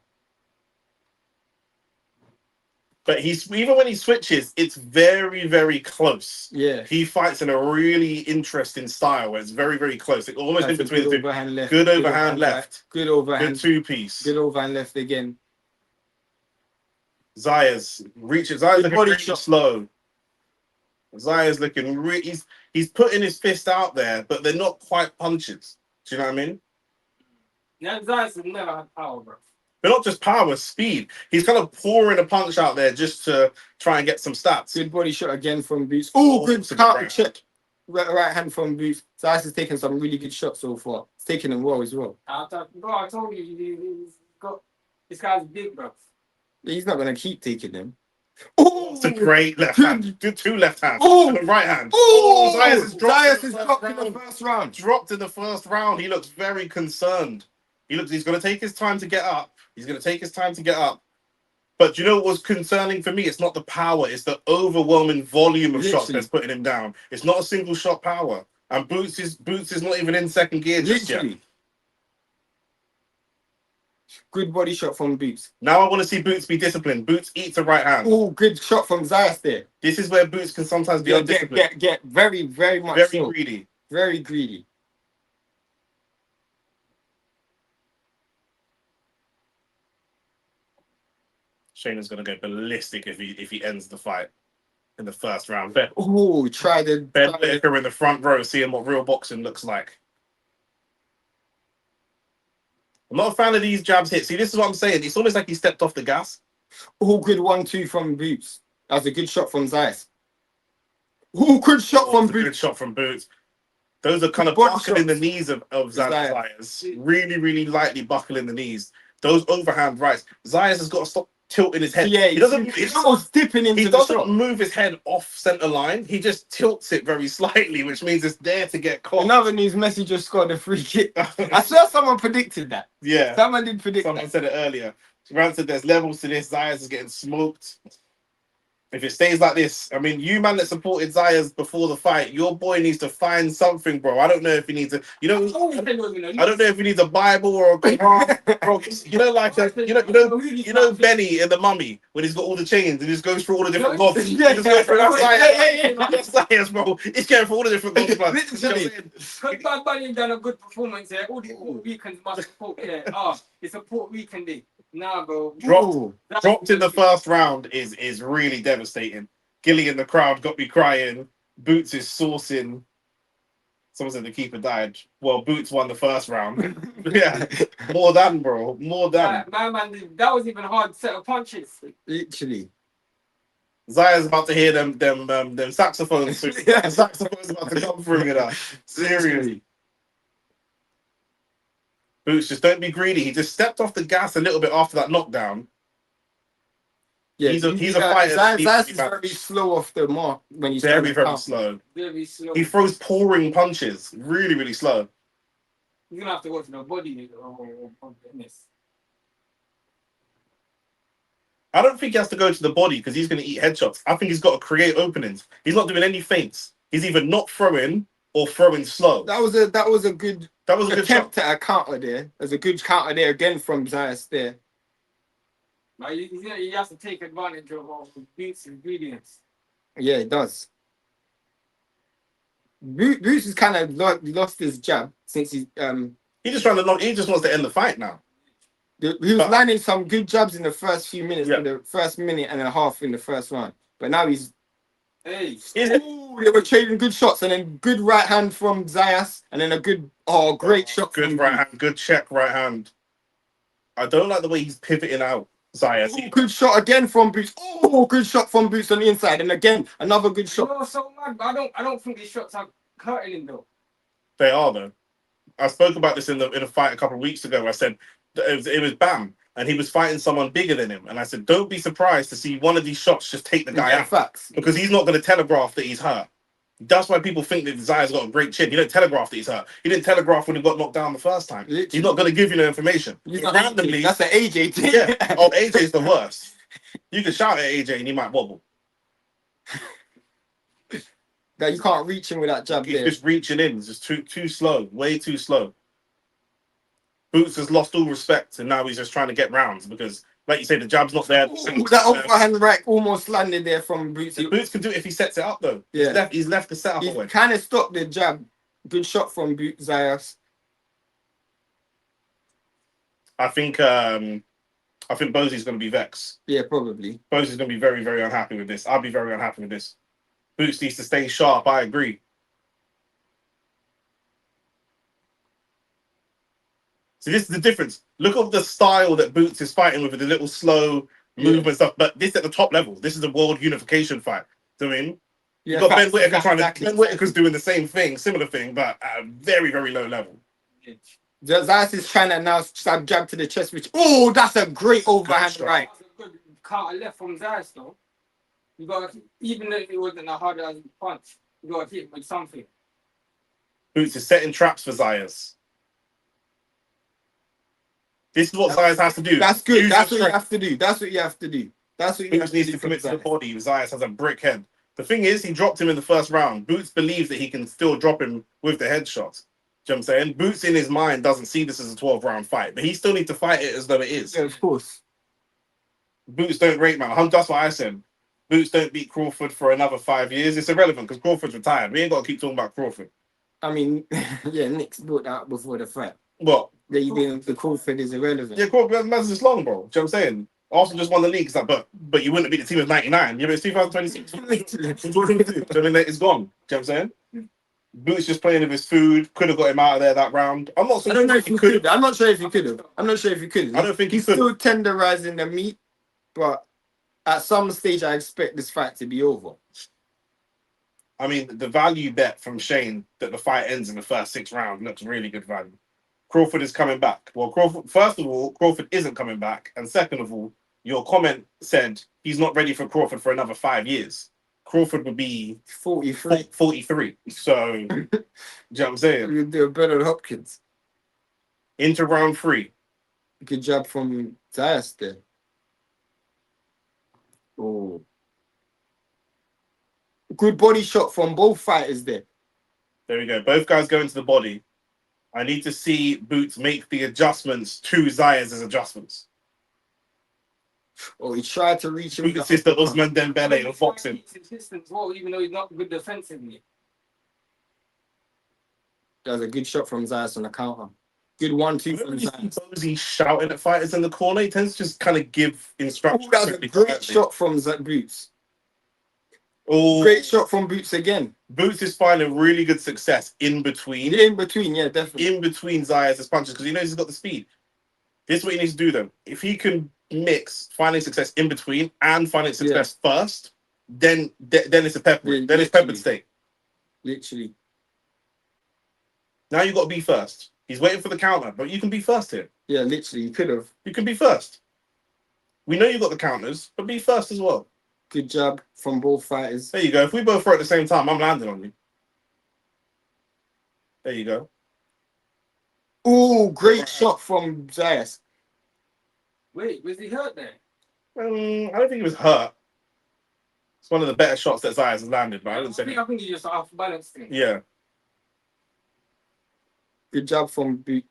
But even when he switches, it's very, very close. Yeah. He fights in a really interesting style where it's very, very close. It almost in That's a between good the two. overhand left. Good overhand left. Good overhand. Good two-piece. Good overhand left again. Zayas reaches. Zayas Good looking body really shot. slow. Zayas looking he's putting his fist out there, but they're not quite punches. Do you know what I mean? yeah, Zayas has never had power, bro. But not just power, speed. He's kind of pouring a punch out there just to try and get some stats. Good body shot again from Boots. Oh, good Awesome counter right check. Right hand from Boots. Zayas has taken some really good shots so far. He's taking them well as well. I told you, this guy's big, bro. He's not going to keep taking them. Oh, It's a great left hand. Good two left hands. Oh. And a right hand. Oh, Zayas is Zayas is dropped in the first round. Dropped in the first round. He looks very concerned. He's going to take his time to get up. But you know what was concerning for me? It's not the power. It's the overwhelming volume of shots that's putting him down. It's not a single shot power. And Boots is not even in second gear just yet. Good body shot from Boots. Now I want to see Boots be disciplined. Boots eats a right hand. Oh, good shot from Zayas there. This is where Boots can sometimes be undisciplined. Get very, very much Very so. greedy. Very greedy. Shayna's going to go ballistic if he ends the fight in the first round. Oh, try the Ben Whitaker in the front row, seeing what real boxing looks like. I'm not a fan of these jabs hit. See, this is what I'm saying. It's almost like he stepped off the gas. Oh, good 1-2 from Boots. That's a good shot from Zayas. Oh, good shot from Boots. Good shot from Boots. Those are kind of Body buckling the shots. knees of Zayas. Really, really lightly buckling the knees. Those overhand rights. Zayas has got to stop tilting his head. Yeah, he doesn't. He's almost dipping into He the doesn't shot. move his head off center line. He just tilts it very slightly, which means it's there to get caught. Another news message just scored a free kick. I swear someone predicted that. Yeah, Someone did predict someone that. said it earlier. Rand said there's levels to this. Zayas is getting smoked. If it stays like this, I mean, you man that supported Zayas before the fight, your boy needs to find something, bro. I don't know if he needs a, I don't know if he needs a Bible or a Quran, bro. You know, like you know Benny in the Mummy when he's got all the chains and he just goes through all the different gods. He just goes through that's Zayas, bro. He's going for all the different gods, man. Because Bad Bunny done a good performance here. All the Puerto Ricans must support. Yeah, it's a Puerto Rican day. Nah, bro. Dropped in the first round is really devastating. Gilly in the crowd got me crying. Boots is sourcing. Someone said the keeper died. Well, Boots won the first round. Yeah, more than, bro. More than. Man, that was even hard set of punches. Literally. Zaya's about to hear them saxophones. Saxophones about to come through, you know. Seriously. Boots, just don't be greedy. He just stepped off the gas a little bit after that knockdown. Yeah, He's a fighter. that needs Zayas to is be very slow off the mark when he's very, trying to very counter. slow. Very slow. He throws pouring punches. Really, really slow. You're gonna have to go to the body of Ennis. I don't think he has to go to the body because he's going to eat headshots. I think he's got to create openings. He's not doing any feints. He's either not throwing or throwing slow. That was a good attempt at a counter there. There's a good counter there again from Zayas there. Like, he has to take advantage of Boots' ingredients. Yeah, it does. Boots has kind of lost his jab since He's just he just wants to end the fight now. he was landing some good jabs in the first few minutes, Yeah. in the first minute and a half in the first round. But now they were trading good shots and then good right hand from Zayas and then a great shot. Good right hand, good check right hand. I don't like the way he's pivoting out, Zayas. Good shot again from Boots. Oh, good shot from Boots on the inside, and again another good shot. You know, so mad. I don't think these shots are hurting him though. They are though. I spoke about this in a fight a couple of weeks ago. I said it was Bam, and he was fighting someone bigger than him, and I said, don't be surprised to see one of these shots just take the guy out. Facts. Because he's not going to telegraph that he's hurt. That's why people think that Zaya's got a great chin. He don't telegraph that he's hurt. He didn't telegraph when he got knocked down the first time. Literally. He's not going to give you no information. Randomly, that's an AJ thing. Yeah. Oh, AJ's the worst. You can shout at AJ and he might wobble. That you can't reach him with that jab He's there. just reaching in. It's just too slow. Way too slow. Boots has lost all respect and now he's just trying to get rounds because, like you say, the jab's not there. That overhand right almost landed there from Boots. Boots can do it if he sets it up though. Yeah. He's left the setup He away. kind of stopped the jab. Good shot from Boots Zayas. I think Bosey's going to be vexed. Yeah, probably. Bosey's going to be very, very unhappy with this. I'll be very unhappy with this. Boots needs to stay sharp. I agree. So this is the difference. Look at the style that Boots is fighting with the little slow movement stuff. But this at the top level. This is a world unification fight. Do you know what I mean? Yeah, You've got Ben Whittaker Ben Whittaker's doing the same thing, similar thing, but at a very, very low level. Zayas is trying to now jab to the chest, which that's a great overhand right. Good counter left from Zayas though. You got even though it wasn't a hard as punch, you got to hit with something. Boots is setting traps for Zayas. This is what Zayas has to do. That's good. Use That's your what you strength. have to do. That's what you have to do. That's what you have Boots to needs do to for commit to the Zayas. body. Zayas has a brick head. The thing is, he dropped him in the first round. Boots believes that he can still drop him with the headshots. Do you know what I'm saying? Boots in his mind doesn't see this as a 12-round fight, but he still needs to fight it as though it is. Yeah, of course. Boots don't rate, man. That's what I said. Boots don't beat Crawford for another 5 years. It's irrelevant because Crawford's retired. We ain't got to keep talking about Crawford. I mean, yeah, Nick's brought that up before the fight. What? The Crawford is irrelevant. Yeah, Crawford has this long, bro. Do you know what I'm saying? Arsenal just won the league. It's like, but you wouldn't beat the team of 99. Yeah, but it's 2026. I mean, it's gone. Do you know what I'm saying? Boots just playing with his food. Could have got him out of there that round. I'm not. I don't know if he could. I'm not sure if he could have. I'm not sure if he could. I don't think he's still tenderizing the meat, but at some stage, I expect this fight to be over. I mean, the value bet from Shane that the fight ends in the first 6 rounds looks really good value. Crawford is coming back. Well, first of all, Crawford isn't coming back, and second of all, your comment said he's not ready for Crawford for another 5 years. Crawford would be 43. So, you know what I'm saying? You'd do better than Hopkins. Into round 3. Good job from Zayas there. Oh. Good body shot from both fighters there. There we go. Both guys go into the body. I need to see Boots make the adjustments to Zayas' adjustments. Oh, he tried to reach him. Boots is the Usman Dembele of boxing. Well, even though he's not good defensively. That was a good shot from Zayas on the counter. Good 1-2 from Zayas. He's shouting at fighters in the corner. He tends to just kind of give instructions. That was a great shot from Boots. Oh, great shot from Boots again. Boots is finding really good success in between. In between, yeah, definitely. In between Zayas' punches because he knows he's got the speed. This is what he needs to do then. If he can mix finding success in between and finding success first, then it's a pepper. Yeah, then it's peppered steak. Literally. Now you've got to be first. He's waiting for the counter, but you can be first here. Yeah, literally, you could have. You can be first. We know you got the counters, but be first as well. Good job from both fighters. There you go. If we both throw at the same time, I'm landing on you. There you go. Oh, great shot from Zayas. Wait, was he hurt there? I don't think he was hurt. It's one of the better shots that Zayas has landed, but I didn't say I think he just off balance thing. Yeah. Good job from Boot.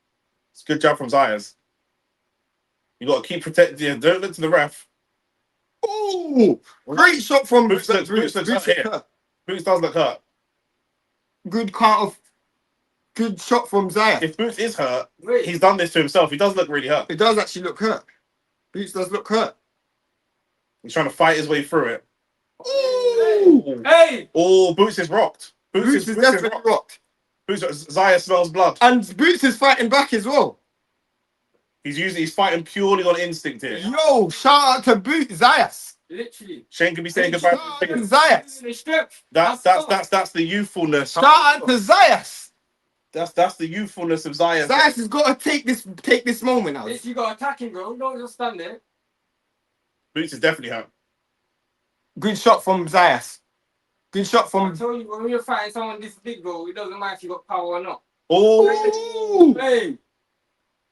It's a good job from Zayas. You got to keep protecting. Yeah, don't look to the ref. Oh, great shot from Boots looks hurt here. Boots does look hurt. Good count of. Good shot from Zayas. If Boots is hurt, he's done this to himself. He does look really hurt. It does actually look hurt. Boots does look hurt. He's trying to fight his way through it. Oh, Hey! Oh, Boots is rocked. Boots is definitely rocked. Boots, Zayas smells blood. And Boots is fighting back as well. He's fighting purely on instinct here. Yo, shout out to Boots Zayas. Literally. Shane could be saying goodbye. Shout out to Zayas. That's the youthfulness. Shout out to Zayas. That's the youthfulness of Zayas. Zayas has got to take this moment now. You got attacking, bro. Don't just stand there. Boots is definitely hurt. Good shot from Zayas. Good shot I from. told you, when you're fighting someone this big, bro, it doesn't matter if you got power or not. Oh, Hey!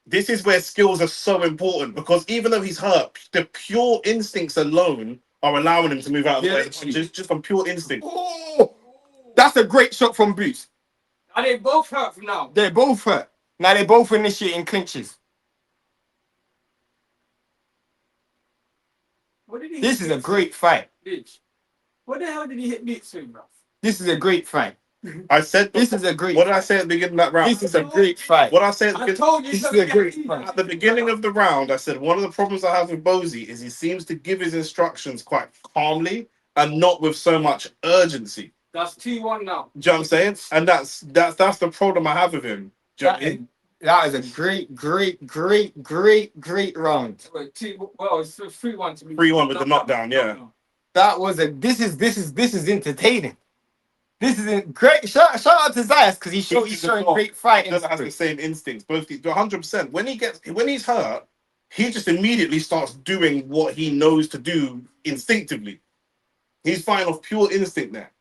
this is where skills are so important because even though he's hurt, the pure instincts alone are allowing him to move out of the way. Just from pure instinct. Oh, that's a great shot from Boots. Are they both hurt from now? They're both hurt. Now they're both initiating clinches. What did he This hit is a Beats great fight. with? Bitch. What the hell did he hit Beats with, bro? This is a great fight. I said This is a great. What did I say at the beginning of that round? This is a great fight. What I said I told you This it's is a gonna great get fight. at the beginning of the round, I said one of the problems I have with Bozy is he seems to give his instructions quite calmly and not with so much urgency. That's 2-1 now. Do you know what I'm saying? And that's the problem I have with him. Do you know what I mean? That is a great round. Wait, it's 3-1 to me. 3-1 with the knockdown, yeah. That was a. This is entertaining. This is great. Shout out to Zayas because he's showing great fight. He doesn't have the same instincts. Both 100%. When he's hurt, he just immediately starts doing what he knows to do instinctively. He's fighting off pure instinct there.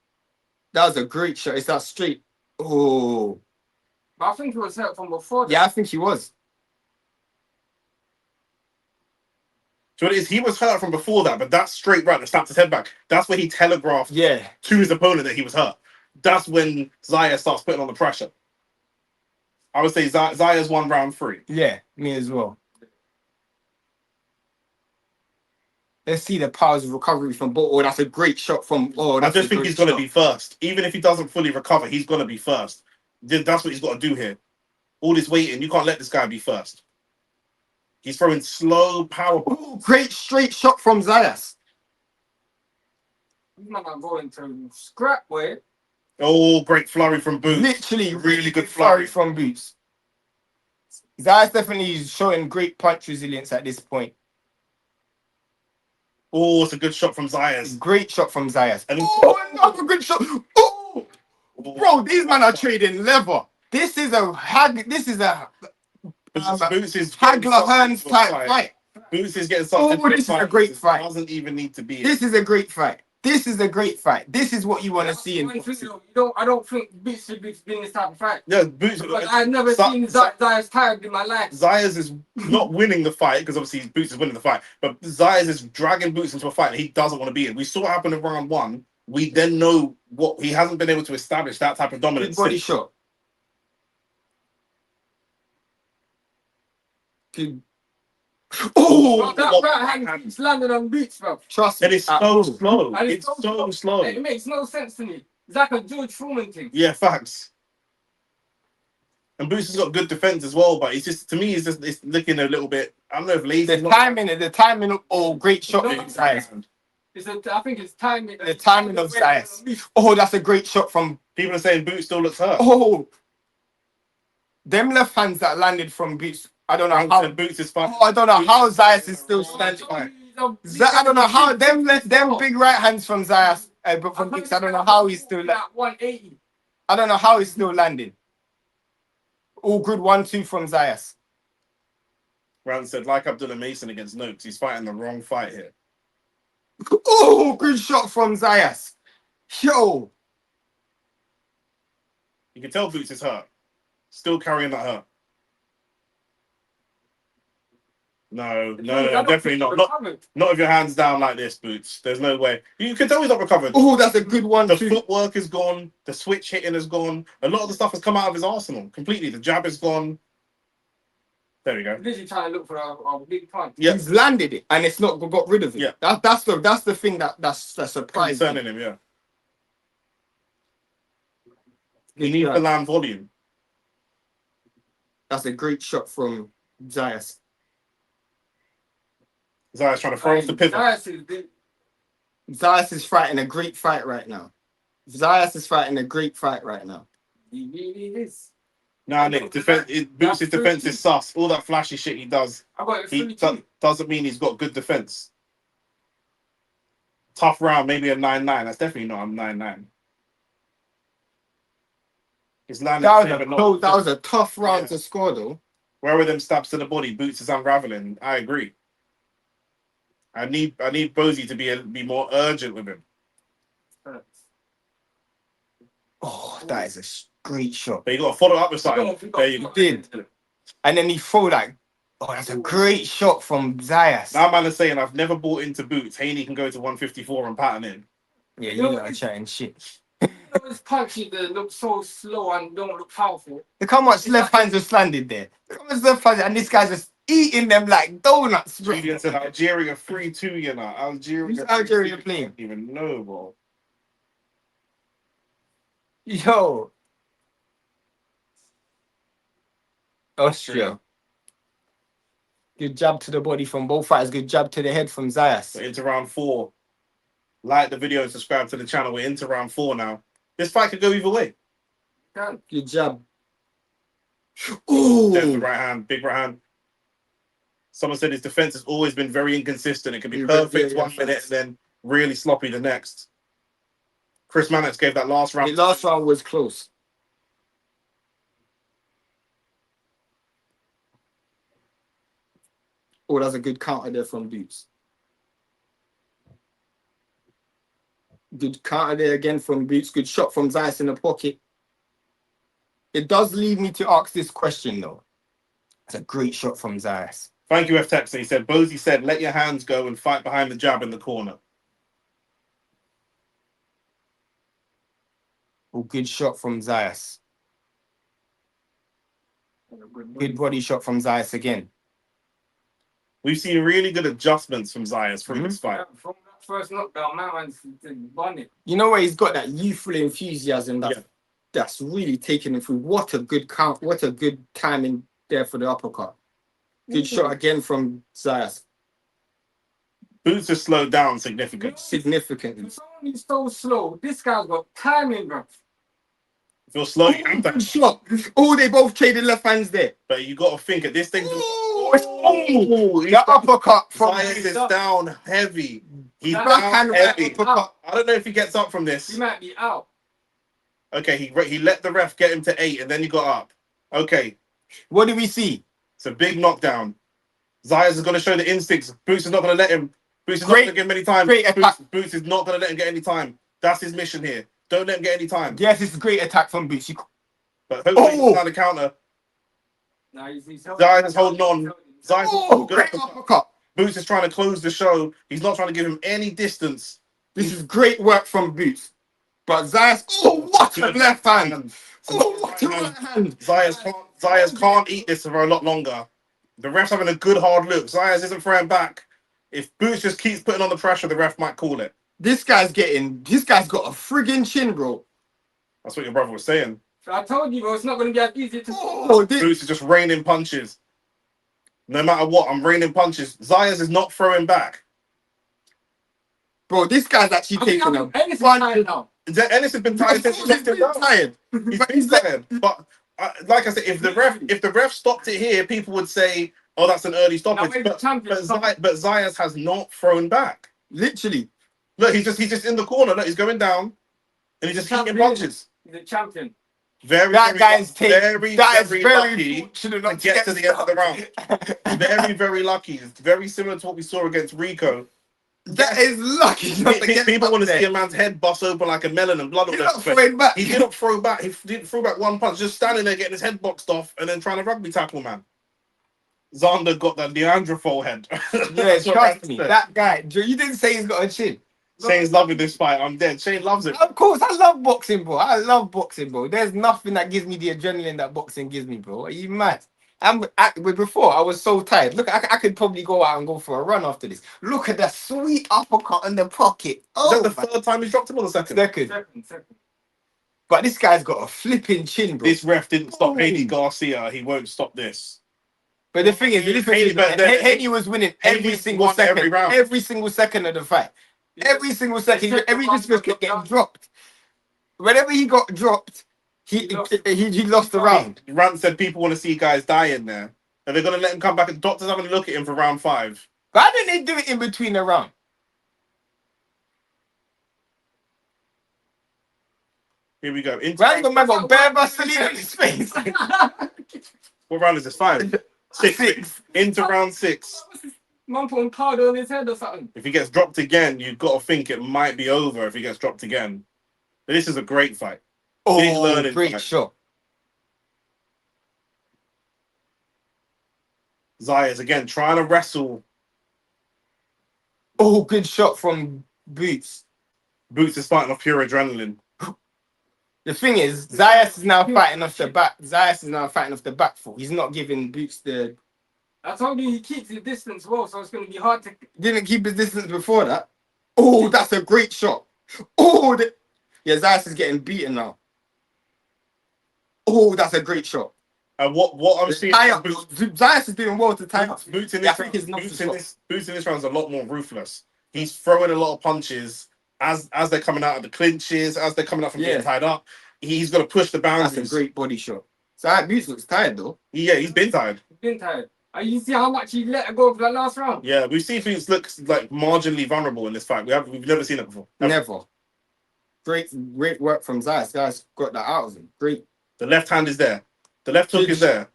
That was a great shot. It's that straight. Oh, But I think he was hurt from before. yeah, I think he was. So it is, he was hurt from before that, but that straight right that snapped his head back, that's where he telegraphed Yeah. to his opponent that he was hurt. That's when Zayas starts putting on the pressure. I would say Zayas won round 3. Yeah, me as well. Let's see the powers of recovery from both. Oh, that's a great shot from. Oh, I that's just a think great he's going to shot. be first. Even if he doesn't fully recover, he's going to be first. That's what he's got to do here. All this waiting, you can't let this guy be first. He's throwing slow power. Oh, great straight shot from Zayas. He's not going to scrap, boy. Oh, great flurry from Boots. Literally, Really good flurry flurry. from Boots. Zayas definitely is showing great punch resilience at this point. Oh, it's a good shot from Zayas. Great shot from Zayas. And Another good shot. Oh, bro, these men are trading leather. This is a Boots is Hagler Hearns type fight. Boots is getting something. Oh, this is a great fight. Doesn't even need to be. This is a great fight. This is a great fight. This is what you want to see in boxing. I don't think Beats should be in this type of fight. Yeah, Boots. But I've never seen Zayas tired in my life. Zayas is not winning the fight because obviously Boots is winning the fight, but Zayas is dragging Boots into a fight that he doesn't want to be in. We saw what happened in round 1. We then know what he hasn't been able to establish that type of dominance. Good body shot. Good. Oh, That right hand keeps landing on Beats, bro. trust me. And it's so slow. And It's so slow. It makes no sense to me. It's like a George Foreman thing. Yeah, facts. And Boots has got good defense as well, but to me, it's looking a little bit. I don't know if lazy. The timing. Oh, great shot from Zayas. I think it's timing. The timing of Zayas. Oh, that's a great shot from. People are saying Boots still looks hurt. Oh, them left hands that landed from Boots. I don't know how. Boots is fine. Oh, I don't know how Zayas is still standing. I don't know how them big right hands from Zayas, but from Boots. I don't know how he's still. That 180. I don't know how he's still landing. All good 1-2 from Zayas. Rand said, like Abdullah Mason against Noakes, he's fighting the wrong fight here. Oh, good shot from Zayas. Yo. You can tell Boots is hurt. Still carrying that hurt. No, definitely not. Not with your hands down like this, Boots. There's no way. You can tell he's not recovered. Oh, that's a good one The too. footwork is gone. The switch hitting is gone. A lot of the stuff has come out of his arsenal completely. The jab is gone. There we go. Literally trying to look for a big punch. Yeah. He's landed it and it's not got rid of it. Yeah. That's the thing that's surprising. Concerning him, yeah. He needs to land volume. That's a great shot from Zayas. Zayas trying to throw off the pivot. Zayas is fighting a great fight right now. Zayas is fighting a great fight right now. He really is. Nah, Nick, Boots' defense is sus. All that flashy shit he does, I got it he 3-2. doesn't mean he's got good defense. Tough round, maybe a 9-9. That's definitely not a 9-9. He's landed. That was a tough round to score, though. Where were them stabs to the body? Boots is unraveling. I agree. I need Bozy to be more urgent with him. Oh, that is a great shot. But you got to follow up with something. There you go. Did. And then he threw that. Oh, that's a great shot from Zayas. Now man is saying I've never bought into Boots. Haney can go to 154 and pattern in. Yeah, you gotta chat and shit. Those punches that look so slow and don't look powerful. Look how much left hands are slanted there. Look how much left hands, and this guy's just eating them like donuts. Julian said Algeria 3-2, you know. Who's Algeria playing? I don't even know, bro. Yo. Austria. Good jab to the body from both fighters. Good jab to the head from Zayas. We're into round 4. Like the video and subscribe to the channel. We're into round 4 now. This fight could go either way. Good jab. Ooh. There's the right hand, big right hand. Someone said his defense has always been very inconsistent. It can be perfect 1 minute and then really sloppy the next. Chris Mannix gave that last round. The last round was close. Oh, that's a good counter there from Boots. Good counter there again from Boots. Good shot from Zayas in the pocket. It does lead me to ask this question, though. It's a great shot from Zayas. Thank you, F. Texter. He said, Bozy said, let your hands go and fight behind the jab in the corner. Oh, good shot from Zayas. Good body shot from Zayas again. We've seen really good adjustments from Zayas from this fight. From that first knockdown, man's bunny. You know where he's got that youthful enthusiasm that's really taking him through. What a good count. What a good timing there for the uppercut. Good shot again from Zayas. Boots has slowed down significantly. Significantly. It's only so slow. This guy's got timing, bro. If you're slow, you have Good that. shot. Oh, they both traded left hands there. But you got to think at this thing. The uppercut from Zayas is down heavy. He's That down backhand heavy. uppercut. I don't know if he gets up from He this. might be out. Okay, he let the ref get him to 8 and then he got up. Okay, What do we see? it's a big knockdown. Zayas is going to show the instincts. Boots is not going to let him. Boots is not Great- going to give him any time. great attack. Boots is not going to let him get any time. That's his mission here. Don't let him get any time. Yes, it's a great attack from Boots. But hopefully Oh! he's on the counter. Now he's Zayas is holding on. Zayas Oh, is good great uppercut. uppercut. Boots is trying to close the show. He's not trying to give him any distance. This is great work from Boots. But Zayas, oh, what a left hand. Oh, what a right hand. Zayas can't eat this for a lot longer. The ref's having a good hard look. Zayas isn't throwing back. If Boots just keeps putting on the pressure, the ref might call it. This guy's got a friggin' chin, bro. That's what your brother was saying. So I told you, bro, it's not going to get easy to. Oh, this, Boots is just raining punches. No matter what, I'm raining punches. Zayas is not throwing back. bro, this guy's actually taking a Ennis is bunch tired of... now. Ennis has been tired since he left him down. tired. He's been tired. But like I said, if the ref stopped it here, people would say, "Oh, that's an early stoppage." Now, But Zayas has not thrown back. Literally. Look, he's just in the corner. Look, he's going down, and he's just eating punches. He's a champion. That guy's very lucky fortunate to not get to the end of the round. Very lucky. It's very similar to what we saw against Rico. That is lucky not to get People want to there. see a man's head bust open like a melon and blood all He's not over. throwing back. He didn't throw back. He didn't throw back one punch, just standing there getting his head boxed off and then trying to rugby tackle, man. Xander got that Neanderthal head. Yeah, trust me. That guy, you didn't say he's got a chin. Shane's loving this fight. I'm dead. Shane loves it. Of course, I love boxing, bro. I love boxing, bro. There's nothing that gives me the adrenaline that boxing gives me, bro. Are you mad? Before, I was so tired. Look, I could probably go out and go for a run after this. Look at that sweet uppercut in the pocket. Oh, Is that the third time he's dropped him or the second? Second. But this guy's got a flipping chin, bro. This ref didn't stop Haney Garcia. He won't stop this. But the thing is, Haney was winning every single won second, every round. every single second of the fight. Every single second, every just was getting dropped. Whenever he got dropped, he lost the round. Rant said people want to see guys die in there. Are they going to let him come back? And doctors having a look at him for round 5. Why didn't they do it in between the round? Here we go. Random man got bare Vaseline on his face. What round is this? 5? 6. Into round 6. Man putting powder on his head or something. If he gets dropped again, you've got to think it might be over if he gets dropped again. But this is a great fight. Big learning great fight. shot. Zayas again trying to wrestle. Oh, good shot from Boots. Boots is fighting off pure adrenaline. The thing is, Zayas is now fighting off the back. Zayas is now fighting off the back foot. He's not giving Boots the... I told you he keeps his distance well, so it's going to be hard to... Didn't keep his distance before that. Oh, that's a great shot. Oh, yeah, Zayas is getting beaten now. Oh, that's a great shot. And what I'm seeing... Zayas is doing well to tie up. Boots in Yeah, this I think it's not Boots in this round is a lot more ruthless. He's throwing a lot of punches as they're coming out of the clinches, as they're coming out from getting tied up. He's going to push the boundaries. That's a great body shot. So Boots looks tired though. Yeah, he's been tired. You see how much he let go for that last round? Yeah, we see Boots looks like marginally vulnerable in this fight. We've never seen it before. Never. Great work from Zayas. Guys got that out of him. Great. The left hand is there. The left hook is there.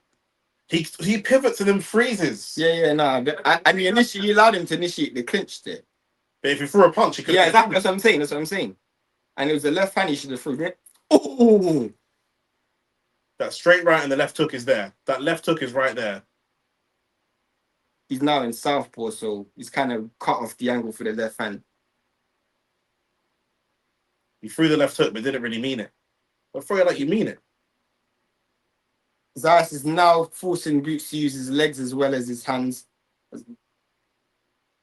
He pivots and then freezes. Yeah, no. And you allowed him to initiate the clinch there. But if he threw a punch, he could. Yeah, that's what I'm saying. And it was the left hand he should have threw it. Oh! That straight right and the left hook is there. That left hook is right there. He's now in southpaw, so he's kind of cut off the angle for the left hand. He threw the left hook, but didn't really mean it. But throw it like you mean it. Zayas is now forcing Boots to use his legs as well as his hands.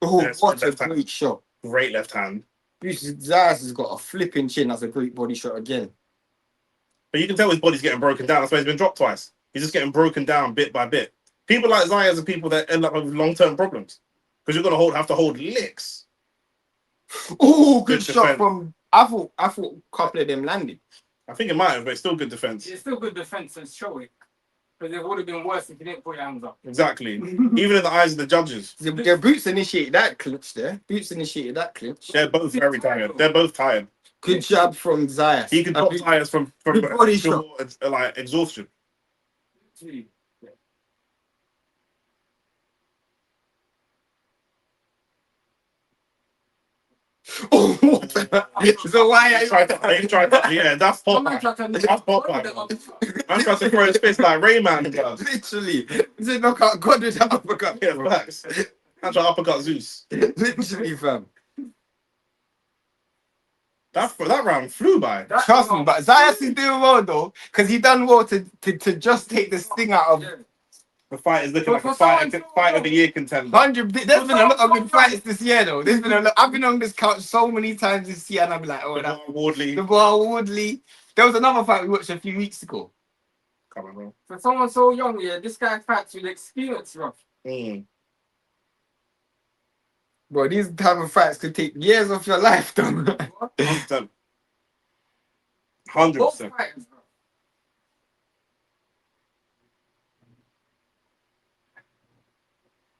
Oh, what a great shot. Great left hand. Zayas has got a flipping chin. That's a great body shot again. But you can tell his body's getting broken down. That's why he's been dropped twice. He's just getting broken down bit by bit. People like Zayas are people that end up with long-term problems. Because you're going to have to hold licks. Oh, good shot from... I thought a couple of them landed. I think it might have, but it's still good defense. It's still good defense and show it. But it would have been worse if you didn't put your hands up. Exactly. Even in the eyes of the judges. Their Boots initiated that clinch there. They're both very tired. They're both tired. Good job from Zayas. He can drop Zayas from body shot. Like exhaustion. Oh, what? So why are you trying to yeah, that's pop. That's pop. I'm trying to throw his fist like Rayman does. Literally. Is it knockout God with that uppercut? Yeah, relax. I'm trying to uppercut Zeus. Literally, fam. That round flew by. Trust me, but Zayas is doing well though, because he done well to just take the sting out of. The fight is looking like a fight of the year contender. 100. There's been a lot of good fights this year though. There's been a lot. I've been on this couch so many times this year, and I'm like, oh, that Wardley. The ball Woodley. There was another fight we watched a few weeks ago. Come on, bro. For someone so young, yeah, this guy fights with experience, bro. Bro, these type of fights could take years off your life, though. 100%. 100%.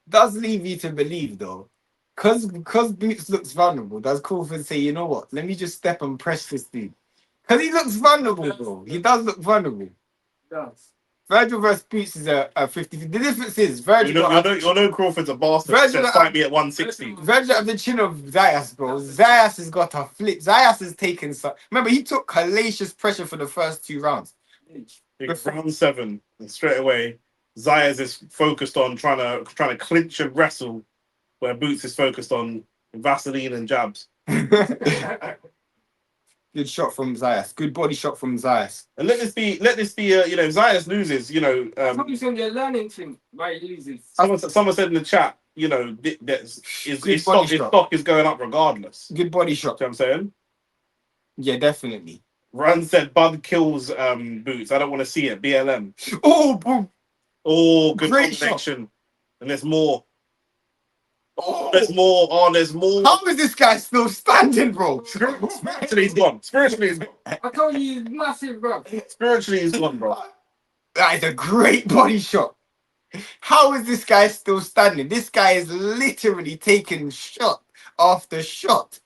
Does leave you to believe though, because Boots looks vulnerable. Does Crawford say, you know what? Let me just step and press this dude, Because he looks vulnerable, bro. He does look vulnerable. Does. Virgil versus Boots is a 50. The difference is Virgil. You know Crawford's a bastard. Virgil Just fight me at 160. Virgil have the chin of Zayas, bro. Zayas has got a flip. Zayas has taken some. Remember, he took hellacious pressure for the first 2 rounds. Round 7, and straight away, Zayas is focused on trying to clinch and wrestle, where Boots is focused on Vaseline and jabs. Good shot from Zayas. Good body shot from Zayas. And let this be you know, if Zayas loses, you know, Probably going to be a learning thing by losing. someone said in the chat, you know, his body stock is going up regardless. Good body shot. You know what I'm saying? Yeah, definitely. Run said Bud kills Boots. I don't want to see it. BLM. Oh, bro. Oh, good Great combination. And there's more. Oh, there's more. Oh, there's more. How is this guy still standing, bro? Spiritually, he's gone. Spiritually, he's gone. I told you he's massive, bro. Spiritually, he's gone, bro. That is a great body shot. How is this guy still standing? This guy is literally taking shot after shot.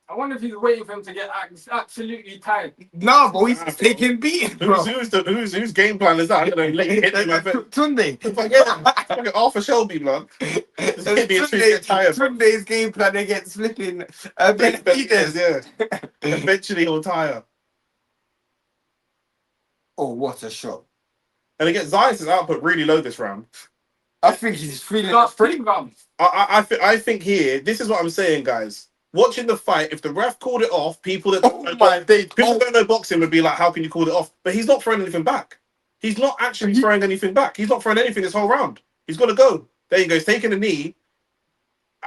I wonder if he's waiting for him to get absolutely tired. No, bro, he's taking beating, bro. Whose game plan is that? I'm gonna let you hit him. Tunde. Fucking Arthur Shelby, blood. Just hit me until you get tired. Tunde's game plan against flipping Benitez, yeah. Eventually he'll tire. Oh, what a shot. And again, Zayas' output really low this round. I think he's feeling Last pretty. 3 rounds. I think here, this is what I'm saying, guys. Watching the fight, if the ref called it off, people that Oh my days. people don't know boxing would be like, how can you call it off? But he's not throwing anything back. He's not actually throwing anything back. He's not throwing anything this whole round. He's got to go. There you go. He's taking a knee.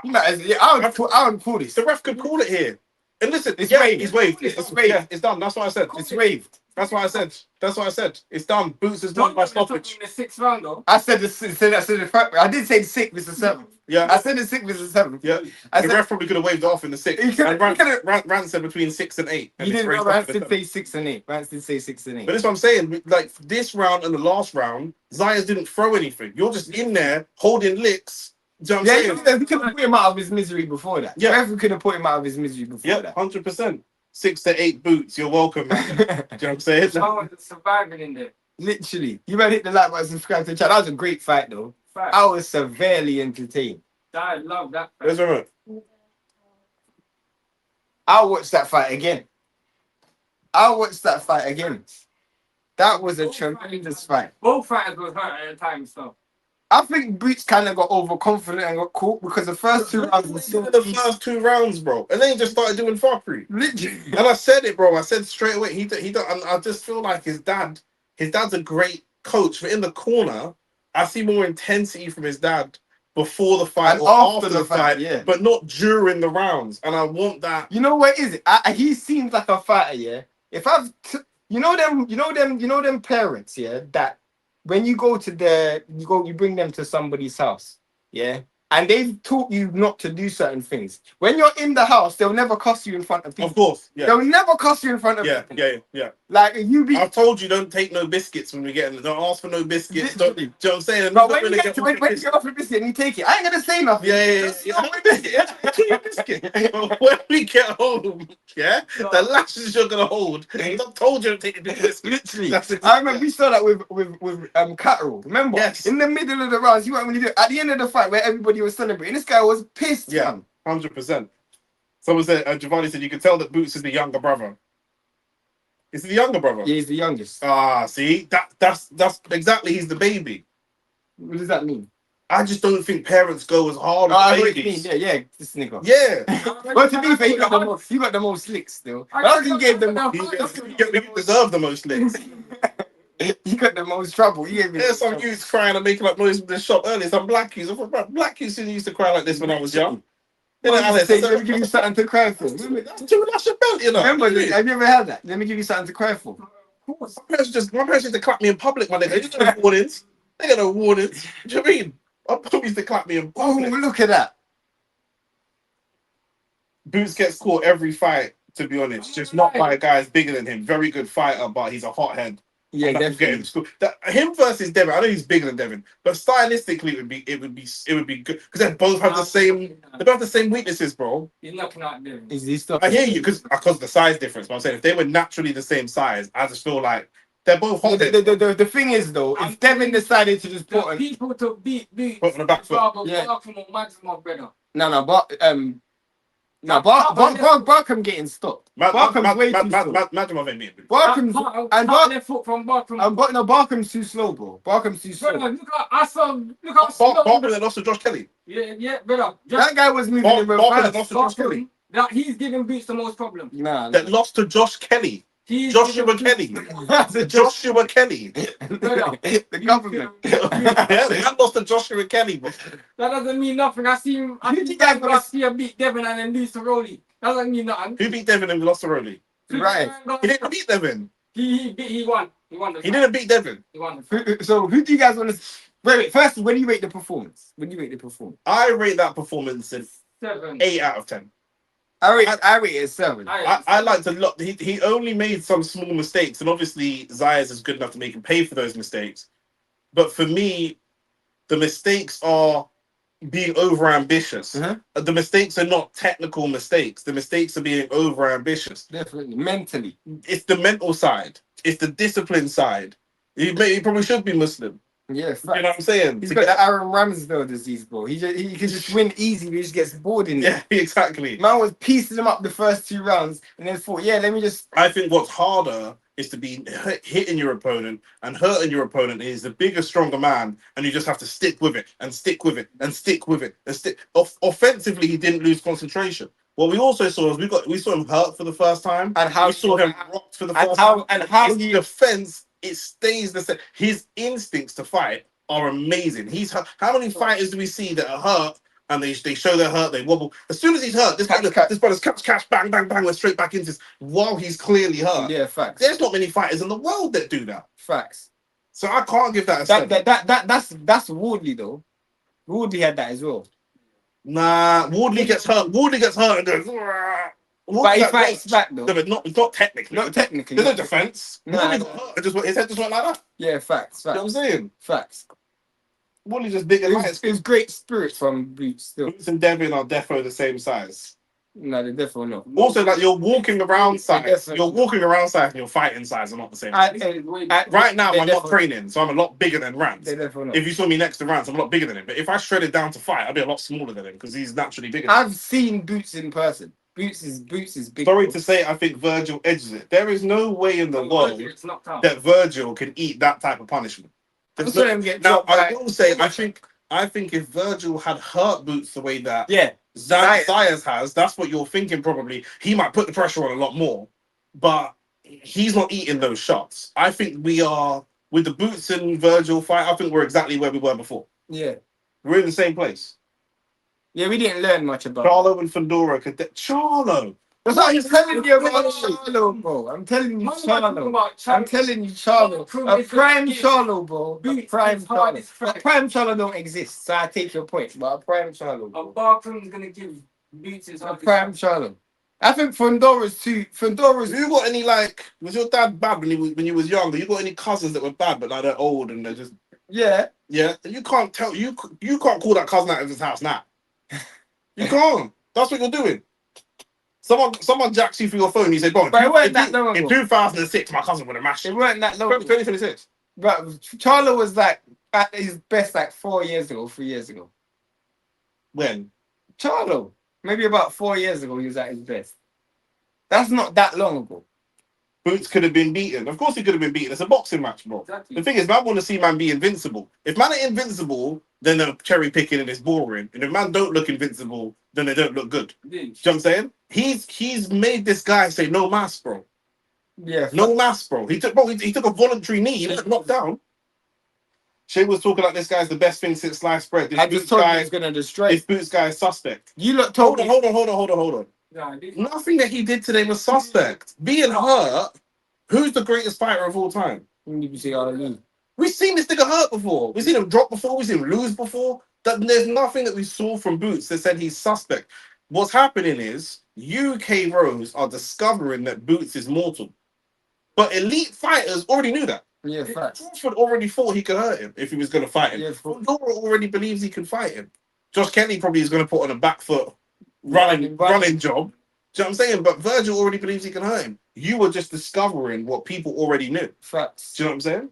I would call this. The ref could call it here. And listen, It's yeah, waved. he's waved. It's waved. Yeah, it's done. That's what I said. It's waved. That's what I said. That's what I said. It's done. Boots is Don't done by talk stoppage. in the 6th round, though. I said the sixth was the 7th. Yeah. I said the 6th was the 7th. Yeah. I The said, ref probably could have waved it off in the 6th. He could've- And Rant said between 6 and 8. he didn't know Rance did say 6 and 8. Rance did say 6 and 8. But that's what I'm saying. Like this round and the last round, Zayas didn't throw anything. You're just in there holding licks. Do you know what I'm saying? Yeah, we could have put him out of his misery before that. Yeah. We could have put him out of his misery before Yeah, that. 100%. 6 to 8 boots. You're welcome, man. Do you know what I'm saying? Someone's surviving in there. Literally. You better hit the like button, subscribe to the channel. That was a great fight, though. Fact. I was severely entertained. I love that. Where's the remote? I'll watch that fight again. That was a tremendous fight. Both fighters were hurt at the time, so. I think Boots kind of got overconfident and got caught because the first 2 rounds were so The first 2 rounds, bro. And then he just started doing fuckery. literally. And I said it, bro. I said straight away. He don't. I just feel like his dad's a great coach. But in the corner, I see more intensity from his dad before the fight And or after the fight, yeah. but not during the rounds. And I want that. You know what is it? He seems like a fighter, yeah. If you know them parents, yeah, that when you go to you bring them to somebody's house, yeah, and they've taught you not to do certain things. When you're in the house, they'll never cuss you in front of people. Of course, yeah, They'll never cuss you in front of people. yeah. Like you be. I've told you don't take no biscuits when we get in. Don't ask for no biscuits. Don't, do you know what I'm saying? But when you get off a biscuit and you take it, I ain't gonna say nothing. Yeah. But when we get home, yeah, the lashes you're gonna hold. I've told you to take this. Literally. That's it. I remember we saw that with Catterall. Remember? Yes. In the middle of the rounds, you weren't really doing it. At the end of the fight where everybody was celebrating, this guy was pissed. Yeah, Man. 100%. Someone said, Giovanni said, you can tell that Boots is the younger brother. Is he the younger brother? Yeah, he's the youngest. Ah, see, that's exactly. He's the baby. What does that mean? I just don't think parents go as hard I as know what you mean. babies. Yeah, this nigga. Yeah. Well, to be fair, you got the most slicks still. I think he gave them. You deserve the most licks. He got the most trouble. He gave me. There's some youths crying and making up noise in the shop earlier. Some black youths. I thought, black youths used to cry like this when I was young. You know, Let me give you something to cry for. that's your belt, you know. Remember, have you ever had that? Let me give you something to cry for. My parents used to clap me in public, my nigga. They didn't get no warnings. They got no warnings. Do you know what I mean? My pop used to clap me in Oh, public. look at that. Boots gets caught every fight, to be honest. Just not by guys bigger than him. Very good fighter, but he's a hothead. Yeah, And that will get him definitely. school. Him versus Devin. I know he's bigger than Devin, but stylistically, it would be good because they both have the same. They both have the same weaknesses, bro. He's knocking out Devin. Is he stuff? I hear you because of the size difference. But I'm saying if they were naturally the same size, I just feel like they're both hot. The thing is though, if Devin decided to just The put people to beat Boots. Put on the back foot. Yeah. Barkham or Maximum, brother. Barkham getting stopped. Barkham's way too slow. Imagine ain't being. Barkham's left foot from Barkham. Barkham's too slow, bro. Barkham's too slow. Brother, look how slow. Barkham that lost to Josh Kelly. Yeah, brother. That guy was moving in real Barkham that fast. lost to Josh Kelly. That he's giving Boots the most problem. Nah. That lost to Josh Kelly. Joshua Kelly. Joshua Kelly. The government. Yeah, they lost to Joshua Kelly. Bro. That doesn't mean nothing. I see a beat Devin and then lose to Rolly. That doesn't mean nothing. Who beat Devin and lost to Rolly? Right. He didn't beat Devin. He won. He didn't beat Devin. He won. So who do you guys want to? Wait. First, when do you rate the performance? I rate that performance an 7. 8 out of 10. I rate it 7. I liked a lot. He only made some small mistakes, and obviously Zayas is good enough to make him pay for those mistakes. But for me, the mistakes are being over ambitious. The mistakes are not technical mistakes. The mistakes are being over ambitious. Definitely mentally. It's the mental side. It's the discipline side. He probably should be Muslim. Yeah, you know what I'm saying? He's got the Aaron Ramsdale disease, bro. He can just win easy, but he just gets bored in it. Yeah, exactly. Man was piecing him up the first 2 rounds, and then thought, let me just. I think what's harder is to be hitting your opponent and hurting your opponent. He's the bigger, stronger man, and you just have to stick with it and stick with it and stick with it and stick. Offensively, he didn't lose concentration. What we also saw is we saw him hurt for the first time, and how we saw him rocked for the first time, and how his defense. It stays the same. His instincts to fight are amazing. How many fighters do we see that are hurt and they show they're hurt, they wobble? As soon as he's hurt, this brother's catch, bang, bang, bang, went straight back into this while he's clearly hurt. Yeah, facts. There's not many fighters in the world that do that. Facts. So I can't give that a 7. That's Wardley though. Wardley had that as well. Nah, Wardley gets hurt. And goes. But he fights back though. No, but not technically. Not technically. There's no defense. No, Wardley got hurt. His head just went like that. Yeah, facts. You know what I'm saying? Facts. Wardley just big and light. It was great spirit from Boots still. Boots and Devin are defo the same size. No, they're definitely not. Also, like you're walking around size. You're walking around size and your fighting size are not the same. Right now, I'm not training, so I'm a lot bigger than Rance. They're definitely not. If you saw me next to Rance, I'm a lot bigger than him. But if I shredded down to fight, I'd be a lot smaller than him because he's naturally bigger. I've seen Boots in person. Boots is big. Sorry to say, I think Virgil edges it. There is no way in the world that Virgil can eat that type of punishment. Now, I will say, I think if Virgil had hurt Boots the way that Zayas has, that's what you're thinking probably. He might put the pressure on a lot more, but he's not eating those shots. I think we are, with the Boots and Virgil fight, I think we're exactly where we were before. Yeah. We're in the same place. Yeah, we didn't learn much about Charlo and Fandora could... Charlo! That's what I'm telling you about Charlo, bro. I'm telling you Charlo. I'm telling you Charlo. A prime Charlo, bro. A prime Charlo. A prime Charlo don't exist, so I take your point. But a prime Charlo, bro. Barkham's going to give Boots his... A prime Charlo. I think Fandora's too... Fandora's... You got any, like... Was your dad bad when you was younger? You got any cousins that were bad, but like they're old and they're just... Yeah. Yeah? And you can't tell... You can't call that cousin out of his house now. You can't. That's what you're doing. Someone jacks you for your phone. You say, "Bro, in 2006, my cousin would have mashed it." It weren't that long. 2026. But Charlo was like at his best like 3 years ago. When? Charlo, maybe about 4 years ago, he was at his best. That's not that long ago. Boots could have been beaten. Of course, he could have been beaten. It's a boxing match, bro. Exactly. The thing is, man want to see man be invincible. If man are invincible, then they're cherry picking and it's boring. And if man don't look invincible, then they don't look good. Do you know what I'm saying? He's made this guy say no mass, bro. Yeah. No mass, bro. He took a voluntary knee. He wasn't knocked down. Shay was talking like this guy's the best thing since sliced bread. I just told you he's gonna destroy. This Boots guy is suspect. You look told Hold on. Nothing that he did today was suspect. Being hurt. Who's the greatest fighter of all time? We've seen this nigga hurt before. We've seen him drop before. We've seen him lose before. There's nothing that we saw from Boots that said he's suspect. What's happening is UK Rose are discovering that Boots is mortal. But elite fighters already knew that. Yeah, facts. Crawford already thought he could hurt him if he was going to fight him. Yeah, Fundora already believes he can fight him. Josh Kelly probably is going to put on a back foot running job. Do you know what I'm saying? But Virgil already believes he can hurt him. You were just discovering what people already knew. Facts. Do you know what I'm saying?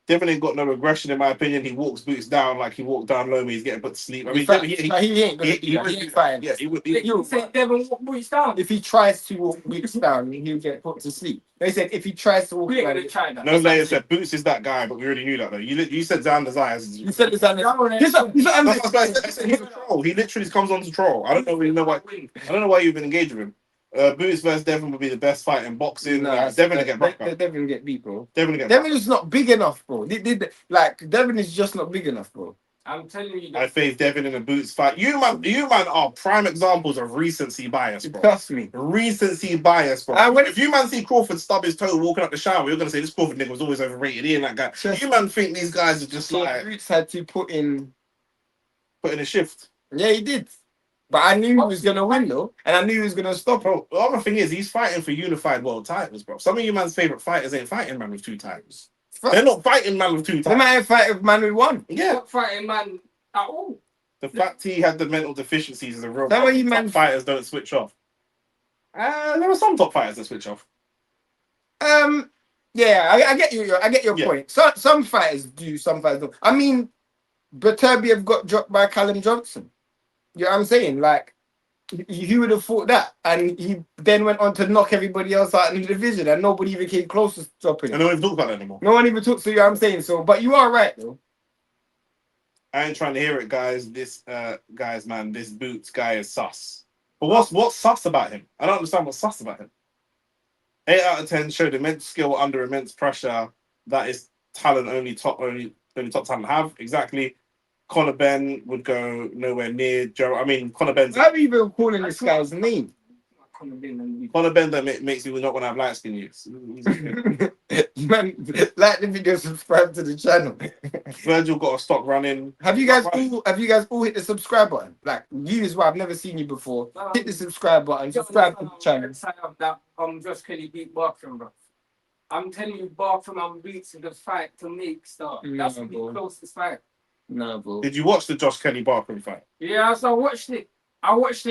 Devin ain't got no aggression, in my opinion. He walks Boots down like he walked down Lomi. He's getting put to sleep. I mean, Devin, he ain't gonna do that. He ain't fighting. Yeah, he would. You say Devin walk Boots down. If he tries to walk Boots down, he'll get put to sleep. They said if he tries to walk We ain't down, gonna try that. No layer said Boots is that guy, but we already knew that though. You said Xander Zayas. you said this. That's That's why he's a troll. He literally comes on to troll. I don't know why. I don't know why you've been engaged with him. Boots versus Devin would be the best fight in boxing. Devin to get back. Devin get beat, bro. Devin is not big enough, bro. Devin is just not big enough, bro. I'm telling you. I face Devin in a Boots fight. You man are prime examples of recency bias, bro. Trust me. Recency bias, bro. If you man see Crawford stub his toe walking up the shower, you're gonna say this Crawford nigga was always overrated. He ain't that guy. You man think these guys are just like Boots had to put in a shift. Yeah, he did. But I knew he was gonna win though, and I knew he was gonna stop. Bro, the other thing is he's fighting for unified world titles, bro. Some of you man's favorite fighters ain't fighting man with 2 titles. They're not fighting man with 2 titles. They might have fight with man with 1. Yeah, Not fighting man at all. the fact he had the mental deficiencies is a real. Some of you top man fighters don't switch off. There are some top fighters that switch off. Yeah, I get you. I get your point. So some fighters do, some fighters don't. I mean, Beterbiev got dropped by Callum Johnson. You know what I'm saying? Like, he would have thought that, and he then went on to knock everybody else out in the division, and nobody even came close to stopping him. I don't even talk about that anymore. No one even talks to you. Know what I'm saying so, but you are right though. I ain't trying to hear it, guys. This man, this Boots guy is sus. But what's sus about him? I don't understand what's sus about him. 8 out of 10 showed immense skill under immense pressure. That is talent only top talent have. Exactly. Conor Ben would go nowhere near Joe. I mean, Conor Ben's. Why are you even calling this guy's name? Conor Ben that makes you not want to have light skin use. Man, like the video, subscribe to the channel. Virgil got to stop running. Have you guys all hit the subscribe button? Like you as well. I've never seen you before. Hit the subscribe button. Subscribe to the channel. That Josh Kelly beat Bartram, bro. I'm telling you, Bartram and Beats in the fight to make start. That's the closest fight. No, bro. Did you watch the Josh Kelly Barkley fight? Yeah, so I watched it,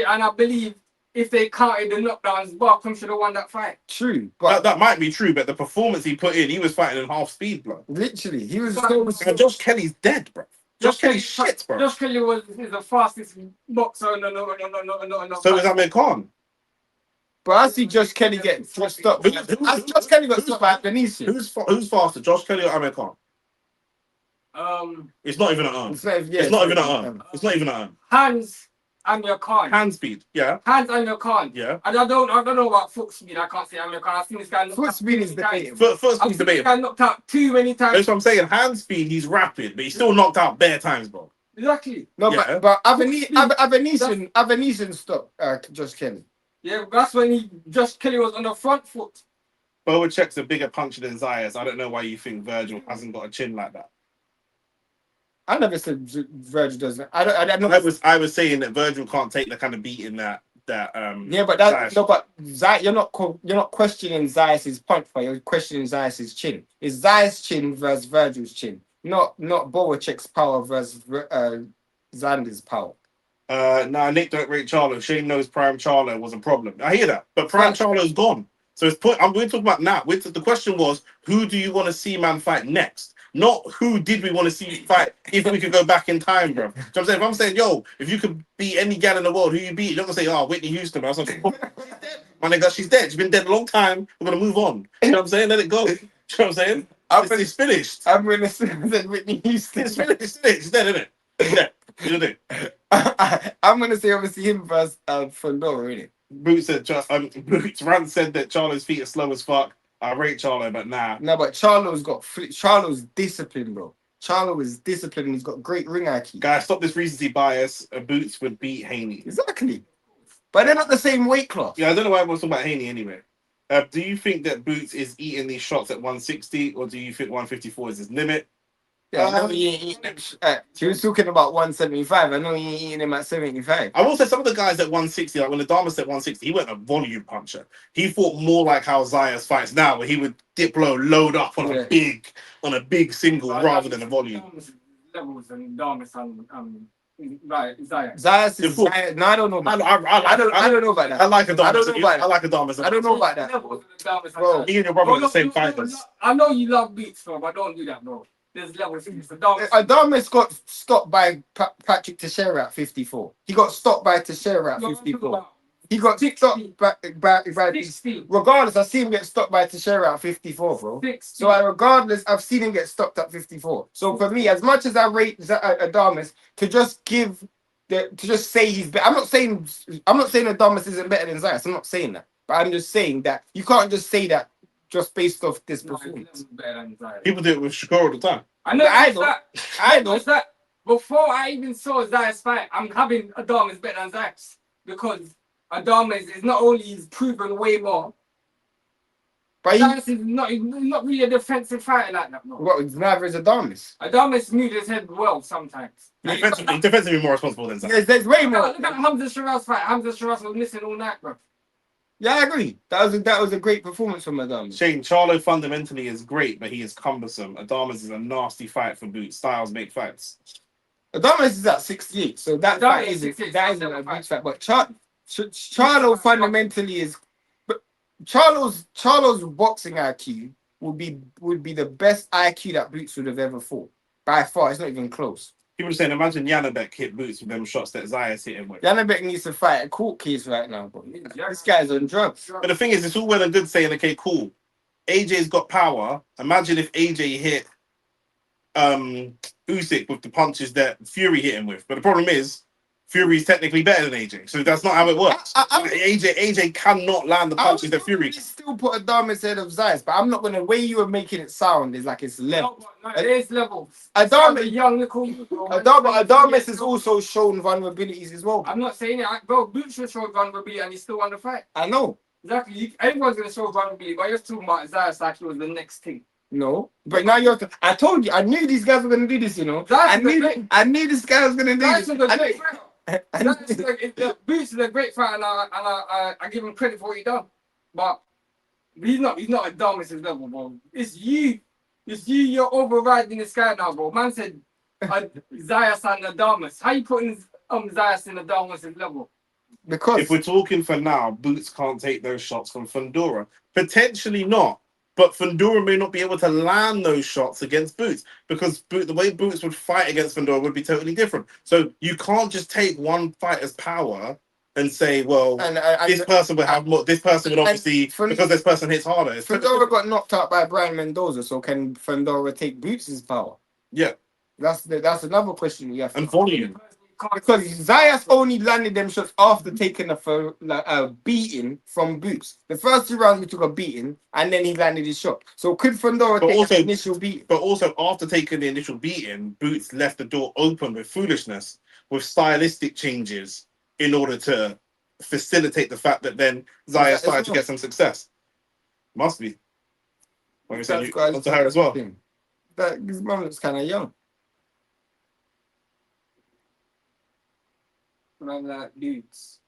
and I believe if they counted the knockdowns, Bartram should have won that fight. True, but that might be true. But the performance he put in, he was fighting in half speed, bro. Literally, he was. And Josh Kelly's dead, bro. Josh Kelly's shit, bro. Josh Kelly is the fastest boxer. No. So is Amir Khan. But I see Josh Kelly get stopped. Josh Kelly got stopped by Venetian. Who's faster, Josh Kelly or Amir Khan? It's not even an arm. It's not even an arm. Hands and your Khan. Hand speed, yeah. Hands and your Khan. Yeah. And I don't know about foot speed. I can't say Amir Khan. I've seen this guy. Foot speed is debatable. Foot speed is debatable. This guy knocked out too many times. That's what I'm saying. Hand speed, he's rapid, but he's still knocked out bare times, bro. Exactly. No, yeah. but Avenesian stopped Josh Kelly. Yeah, that's when Josh Kelly was on the front foot. Bowacek's a bigger puncher than Zayas. I don't know why you think Virgil hasn't got a chin like that. I never said Virgil doesn't. I was saying that Virgil can't take the kind of beating that. Yeah, but you're not questioning Zayas's punch fight. You're questioning Zayas's chin. It's Zayas' chin versus Virgil's chin, not Bowacek's power versus Xander's power. Nick don't rate Charlo. Shane knows Prime Charlo was a problem. I hear that, but Prime Charlo's gone. So we're talking about now. The question was, who do you want to see man fight next? Not who did we want to see fight if we could go back in time, bro. So I'm saying, if I'm saying, yo, if you could beat any gal in the world, who you beat, you're not gonna say, oh, Whitney Houston. I was like, my nigga, she's dead. She's been dead a long time. We're gonna move on. You know what I'm saying? Let it go. You know what I'm saying? It's finished. I'm gonna say Whitney Houston. It's finished. It's dead, isn't it? It's dead. You know what I'm gonna say obviously him versus Fundora, really. Boots Rand said that Charlo's feet are slow as fuck. I rate Charlo, but nah. No, but Charlo's disciplined, bro. Charlo is disciplined. He's got great ring IQ. Guys, stop this recency bias. Boots would beat Haney. Exactly. But they're not the same weight class. Yeah, I don't know why everyone's talking about Haney anyway. Do you think that Boots is eating these shots at 160, or do you think 154 is his limit? Yeah, I know he ain't eating them. She was talking about 175. I know he ain't eating him at 75. I will say some of the guys at 160, like when Adamas at 160, he went a volume puncher. He fought more like how Zayas fights now, where he would dip low, load up on a big single rather than a volume. Levels and Damas and right, Zayas. Zayas is Zayas. No, I don't know about that. I don't know about that. I like Adamas. I don't know about that. I like Adamas. I don't know about that. Bro, Me and your brother are the same fighters. I know you love beats, bro, but don't do that, bro. There's levels. Adamas got stopped by Patrick Teixeira at 54. He got stopped by Teixeira at 54. He got stopped by 60. regardless, I've seen him get stopped by Teixeira at 54, bro. 60. So regardless, I've seen him get stopped at 54. So for me, as much as I rate Adamas, to just say he's better. I'm not saying Adamas isn't better than Zayas. I'm not saying that. But I'm just saying that you can't just say that just based off this performance. People do it with Shakur all the time. I know I know. that. Before I even saw Zayas fight, I'm having Adamas better than Zayas because Adamas is not only he's proven way more, but Zayas is not really a defensive fighter like that. No. What? Neither is Adamas. Adamas moves his head well sometimes. He's defensively more responsible than Zayas. There's way more. Look at Hamza Shiraz fight. Hamza Shiraz was missing all night, bro. Yeah, I agree. That was a great performance from Adamas. Shane, Charlo fundamentally is great, but he is cumbersome. Adamas is a nasty fight for Boots. Styles make fights. Adamas is at 68, so that isn't a big fight. But Charlo fundamentally is. But Charlo's boxing IQ would be the best IQ that Boots would have ever fought. By far, it's not even close. People are saying, imagine Janabek hit Boots with them shots that Zayas hit him with. Janabek needs to fight a court case right now, bro. This guy's on drugs. But the thing is, it's all well and good saying, okay, cool. AJ's got power. Imagine if AJ hit Usyk with the punches that Fury hit him with. But the problem is, Fury's technically better than AJ, so that's not how it works. AJ cannot land the punches that Fury. Still put Adamas ahead of Zayas, but I'm not gonna. The way you were making it sound is like it's level. No, there's levels. Adamas has also shown vulnerabilities as well. I'm not saying it, bro. Boots will show vulnerability and he's still won the fight. I know. Exactly. Everyone's gonna show vulnerability, but you're talking about Zayas like he was the next thing. No, but now you're. I told you. I knew these guys were gonna do this. You know. I knew this guy was gonna do this. Boots is a great fighter, and I give him credit for what he done. But he's not Adamas' level, bro. It's you. You're overriding this guy now, bro. Man said Zayas and Adamas. How you putting Zayas in Adamas' level? Because if we're talking for now, Boots can't take those shots from Fundora. Potentially not. But Fundora may not be able to land those shots against Boots because the way Boots would fight against Fundora would be totally different. So you can't just take one fighter's power and say, well, this person would have more. This person would obviously, because this person hits harder. Fundora got knocked out by Brian Mendoza, so can Fundora take Boots' power? Yeah. That's another question you have to and volume. Because Zayas only landed them shots after taking a beating from Boots. The first 2 rounds he took a beating, and then he landed his shot. So could Fundora take the initial beating? But also after taking the initial beating, Boots left the door open with foolishness, with stylistic changes in order to facilitate the fact that then Zayas started to get some success. Must be. What you saying? To her as well. His mum looks kind of young. Man, like dudes.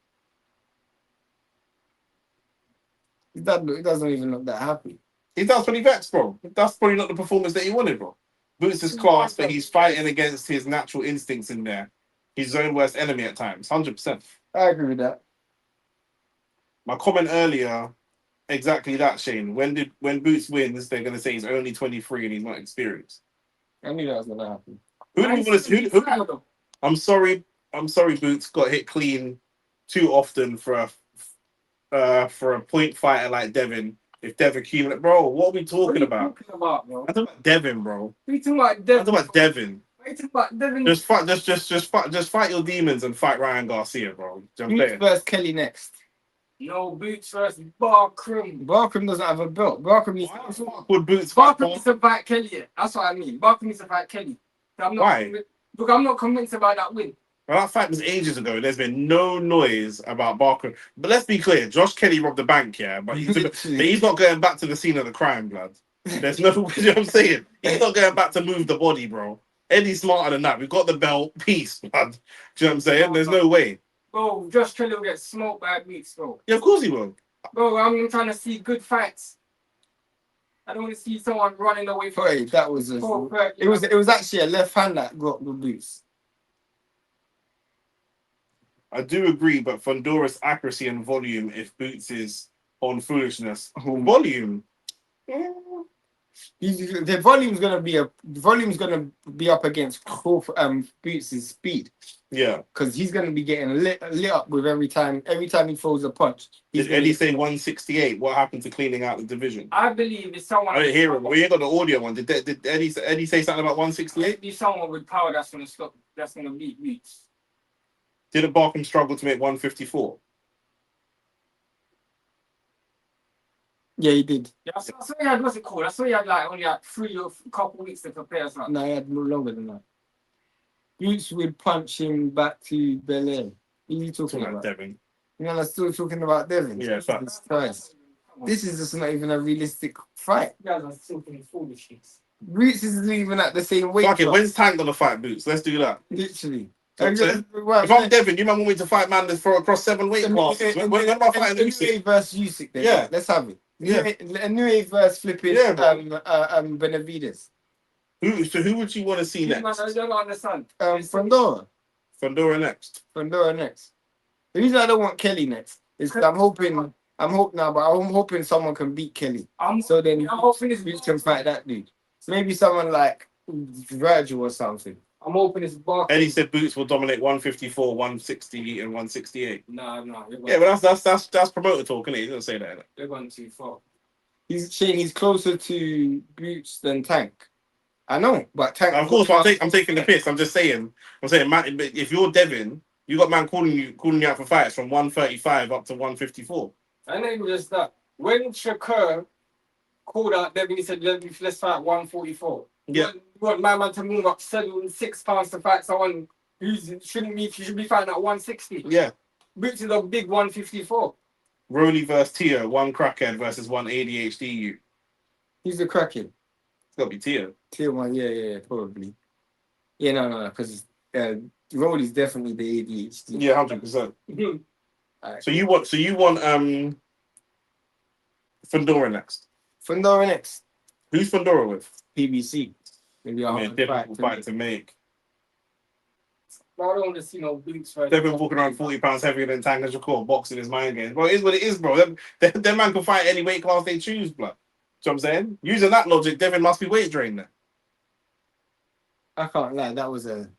He doesn't even look that happy. He does when he vexed, bro. That's probably not the performance that he wanted, bro. Boots is class, but he's fighting against his natural instincts in there. He's his own worst enemy at times, 100%. I agree with that. My comment earlier, exactly that, Shane. When Boots wins, they're going to say he's only 23 and he's not experienced. I knew that was going to happen. Who do we want to? I'm sorry, Boots got hit clean too often for a point fighter like Devin. If Devin came, bro, what are we talking about? Bro? I'm talking about Devin, bro. What are you talking about, Devin? I'm talking about Devin. What are you talking about, Devin? Just fight your demons and fight Ryan Garcia, bro. Boots versus Kelly next. No, Boots versus Barkram. Barkram doesn't have a belt. Barkram needs Boots to fight Kelly. That's what I mean. Barkram needs to fight Kelly. Why? Look, I'm not convinced about that win. Well, that fight was ages ago. There's been no noise about Barker. But let's be clear, Josh Kelly robbed the bank, yeah, but he's not going back to the scene of the crime, blood. There's no, you know what I'm saying? He's not going back to move the body, bro. Eddie's smarter than that. We've got the belt. Peace, man. Do you know what I'm saying? There's no way. Bro, Josh Kelly will get smoked by Boots, bro. Yeah, of course he will. Bro, I'm trying to see good fights. I don't want to see someone running away from Sorry, that was a, it was actually a left hand that got the Boots. I do agree, but Fundorous accuracy and volume, if Boots is on foolishness. Volume. The volume's gonna be up against Boots' speed. Yeah. Because he's gonna be getting lit up with every time he throws a punch. Did Eddie say 168? What happened to cleaning out the division? I believe it's someone. I didn't hear him. We ain't got the audio one. Did Eddie say something about 168? Be someone with power that's gonna stop. That's gonna beat Boots. Didn't Barkham struggle to make 154? Yeah, he did. Yeah, I saw he had, what's it called? I saw he had like only like 3 or a couple weeks to prepare. So. No, he had no longer than that. Boots would punch him back to Belair. Who are you talking about? Devin. You know, I'm still talking about Devin. Yeah, Jesus Christ. This is just not even a realistic fight. You guys are talking foolishness. Boots isn't even at the same weight. Fuck it, class. when's Tank gonna fight Boots? Let's do that. Literally. If I'm Devin, you man want me to fight man for across 7 weight classes. When am I fighting Usyk? versus Usyk then. Yeah. Let's have it. Yeah. Nue versus flipping Yeah, Benavides. Who would you want to see next? I don't understand. Fundora next. The reason I don't want Kelly next is because I'm hoping someone can beat Kelly. So then I'm hoping Boots can fight that dude. Maybe someone like Virgil or something. I'm hoping it's Barkley. Eddie said Boots will dominate 154, 160, and 168. No. Yeah, but that's promoter talk, isn't it? He doesn't say that. They're going too far. He's closer to Boots than Tank. I know, but Tank. Of course, I'm taking the piss. I'm just saying. Man, if you're Devin, you got man calling you out for fights from 135 up to 154. And then just that. When Shakur called out Devin, he said, let's fight 144. Yeah. You want my man to move up 6 pounds to fight someone who should be fighting at 160. Yeah. Boots is a big 154. Rolly versus Tio, one crackhead versus one ADHD. He's a crackhead. It's got to be Tio. Tier 1, yeah, probably. Yeah, no, because Rolly's definitely the ADHD. Yeah, 100%. Right. So you want Fundora next? Fundora next. Who's Fundora with? PBC. Maybe I mean, difficult fight to make. I don't want to see no Boots fight. They've been walking around 40 pounds heavier than Tank and Shakur, boxing his mind games. Bro, it is what it is, bro. Them man can fight any weight class they choose, blood. Do you know what I'm saying? Using that logic, Devin must be weight drained there. I can't lie. That was a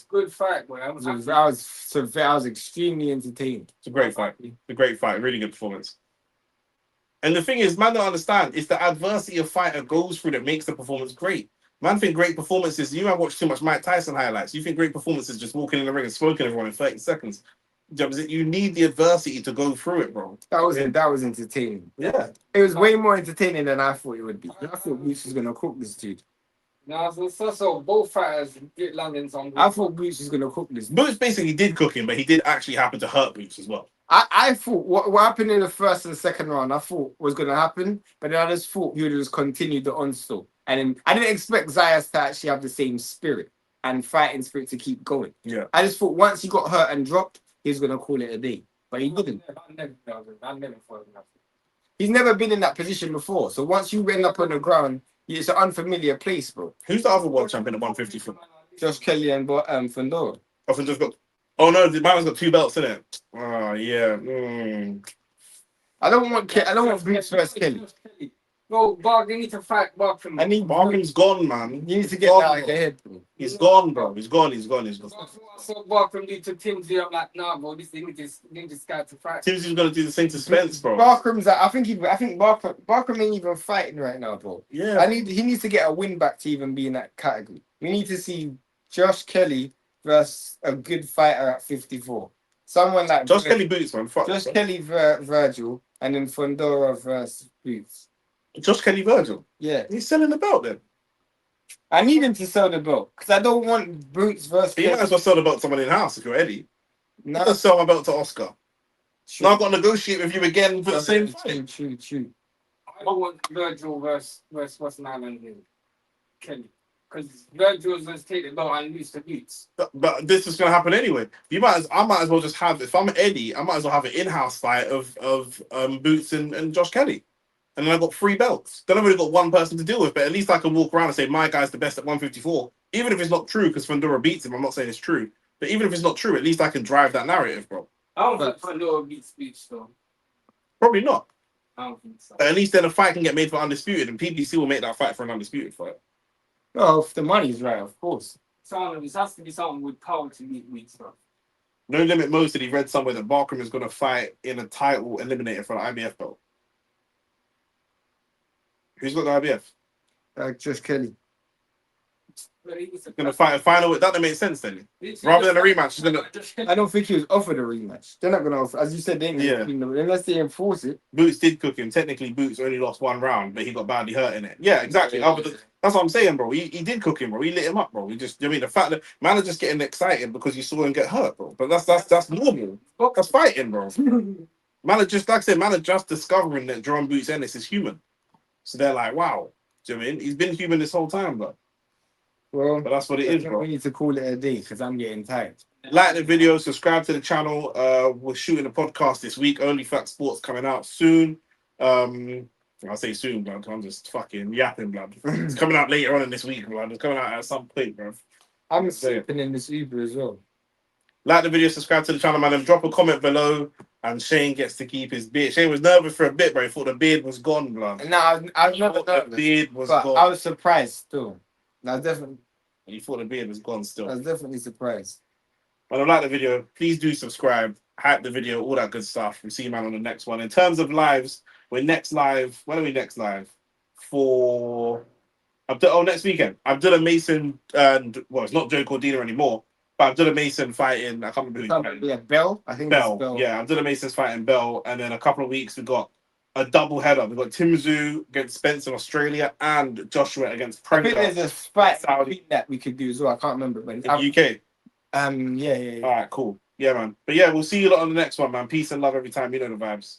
good fight, boy. I was extremely entertained. It's a great fight. It's a great fight. Really good performance. And the thing is, man, don't understand. It's the adversity a fighter goes through that makes the performance great. Man, think great performances. You might watch too much Mike Tyson highlights. You think great performances just walking in the ring and smoking everyone in 30 seconds. You need the adversity to go through it, bro. That was entertaining. Yeah. It was way more entertaining than I thought it would be. I thought Boots was gonna cook this dude. No, so both fighters get landing on. I thought Boots was gonna cook this. Boots basically did cook him, but he did actually happen to hurt Boots as well. I thought what happened in the first and second round, I thought was gonna happen, but then I just thought he would just continue the onslaught. And then I didn't expect Zayas to actually have the same spirit and fighting spirit to keep going. Yeah. I just thought once he got hurt and dropped, he was gonna call it a day. But he didn't. I never thought that. He's never been in that position before. So once you end up on the ground, it's an unfamiliar place, bro. Who's the other world champion at 154? Josh Kelly and Fundora. Often just got. Oh no, the man's got 2 belts in it. Oh yeah. I don't want Boots versus Kelly. No, Bark, they need to fight Bark from. I need Barkin's gone, man. You need to get that out of your head, bro. He's gone, bro. He's gone. So Bark from you to Timsy, I'm like, nah, bro. They need this guy to fight. Timsy's gonna do the same to Spence, bro. Barkham's. I think Barkham ain't even fighting right now, bro. Yeah. He needs to get a win back to even be in that category. We need to see Josh Kelly versus a good fighter at 54. Someone like Josh Kelly Boots, man. Fuck. Josh Kelly Virgil, and then Fundora versus Boots. Josh Kelly Virgil. Yeah. He's selling the belt then. I need him to sell the belt because I don't want Boots versus. You might as well sell the belt to someone in house if you're Eddie. No, I'll sell my belt to Oscar. true. Now I've got to negotiate with you again for the same fight. True. want Virgil versus what's the name? Kelly. Because Virgil's going to take the belt and lose to Boots. But this is going to happen anyway. I might as well just have, if I'm Eddie, I might as well have an in-house fight of Boots and Josh Kelly. And then I've got 3 belts. Then I've only got one person to deal with, but at least I can walk around and say, my guy's the best at 154. Even if it's not true, because Fundora beats him, I'm not saying it's true. But even if it's not true, at least I can drive that narrative, bro. I don't think Fundora beats Boots, though. Probably not. I don't think so. But at least then a fight can get made for Undisputed, and PBC will make that fight for an Undisputed fight. Oh, if the money's right, of course. It has to be someone with power to beat Boots, though. No Limit Mo said he read somewhere that Barkram is going to fight in a title eliminator for the IBF belt. Who's got the IBF? Just Kelly. Going to fight a final. That doesn't make sense then. Rather than a rematch, he's gonna. I don't think he was offered a rematch. They're not going to offer, as you said, they ain't unless they enforce it. Boots did cook him. Technically, Boots only lost 1 round, but he got badly hurt in it. Yeah, exactly. That's what I'm saying, bro. He did cook him, bro. He lit him up, bro. I mean, the fact that man are just getting excited because you saw him get hurt, bro. But that's normal. That's fighting, bro. Man are just, like I said, man are just discovering that Jaron Boots Ennis is human. So they're like, wow. Do you know what I mean? He's been human this whole time, bro. Well, but that's what it is, bro. We need to call it a day because I'm getting tired. Like the video, subscribe to the channel. We're shooting a podcast this week. OnlyFacts Sports coming out soon. I'll say soon, blood. I'm just fucking yapping, blood. It's coming out later on in this week, blood. It's coming out at some point, bro. I'm sleeping in this Uber as well. Like the video, subscribe to the channel, man, and drop a comment below. And Shane gets to keep his beard. Shane was nervous for a bit, bro. He thought the beard was gone, blood. No, I was not nervous. The beard was but gone. I was surprised still. I definitely. You thought the beard was gone still. I was definitely surprised. But I like the video. Please do subscribe, hype the video, all that good stuff. We'll see you, man, on the next one. In terms of lives, we're next live. When are we next live? Next weekend. Abdullah Mason and, well, it's not Joe Cordina anymore, but Abdullah Mason fighting, I can't remember who he's fighting. Yeah, Bell. I think Bell. it's Bell. Yeah, Abdullah Mason's fighting Bell. And then a couple of weeks, we got a double header. We've got Tim Tszyu against Spence in Australia and Joshua against Prenga. I think there's a fight that we could do as well. I can't remember. But in the UK. Yeah. All right, cool. Yeah, man. But yeah, we'll see you lot on the next one, man. Peace and love every time. You know the vibes.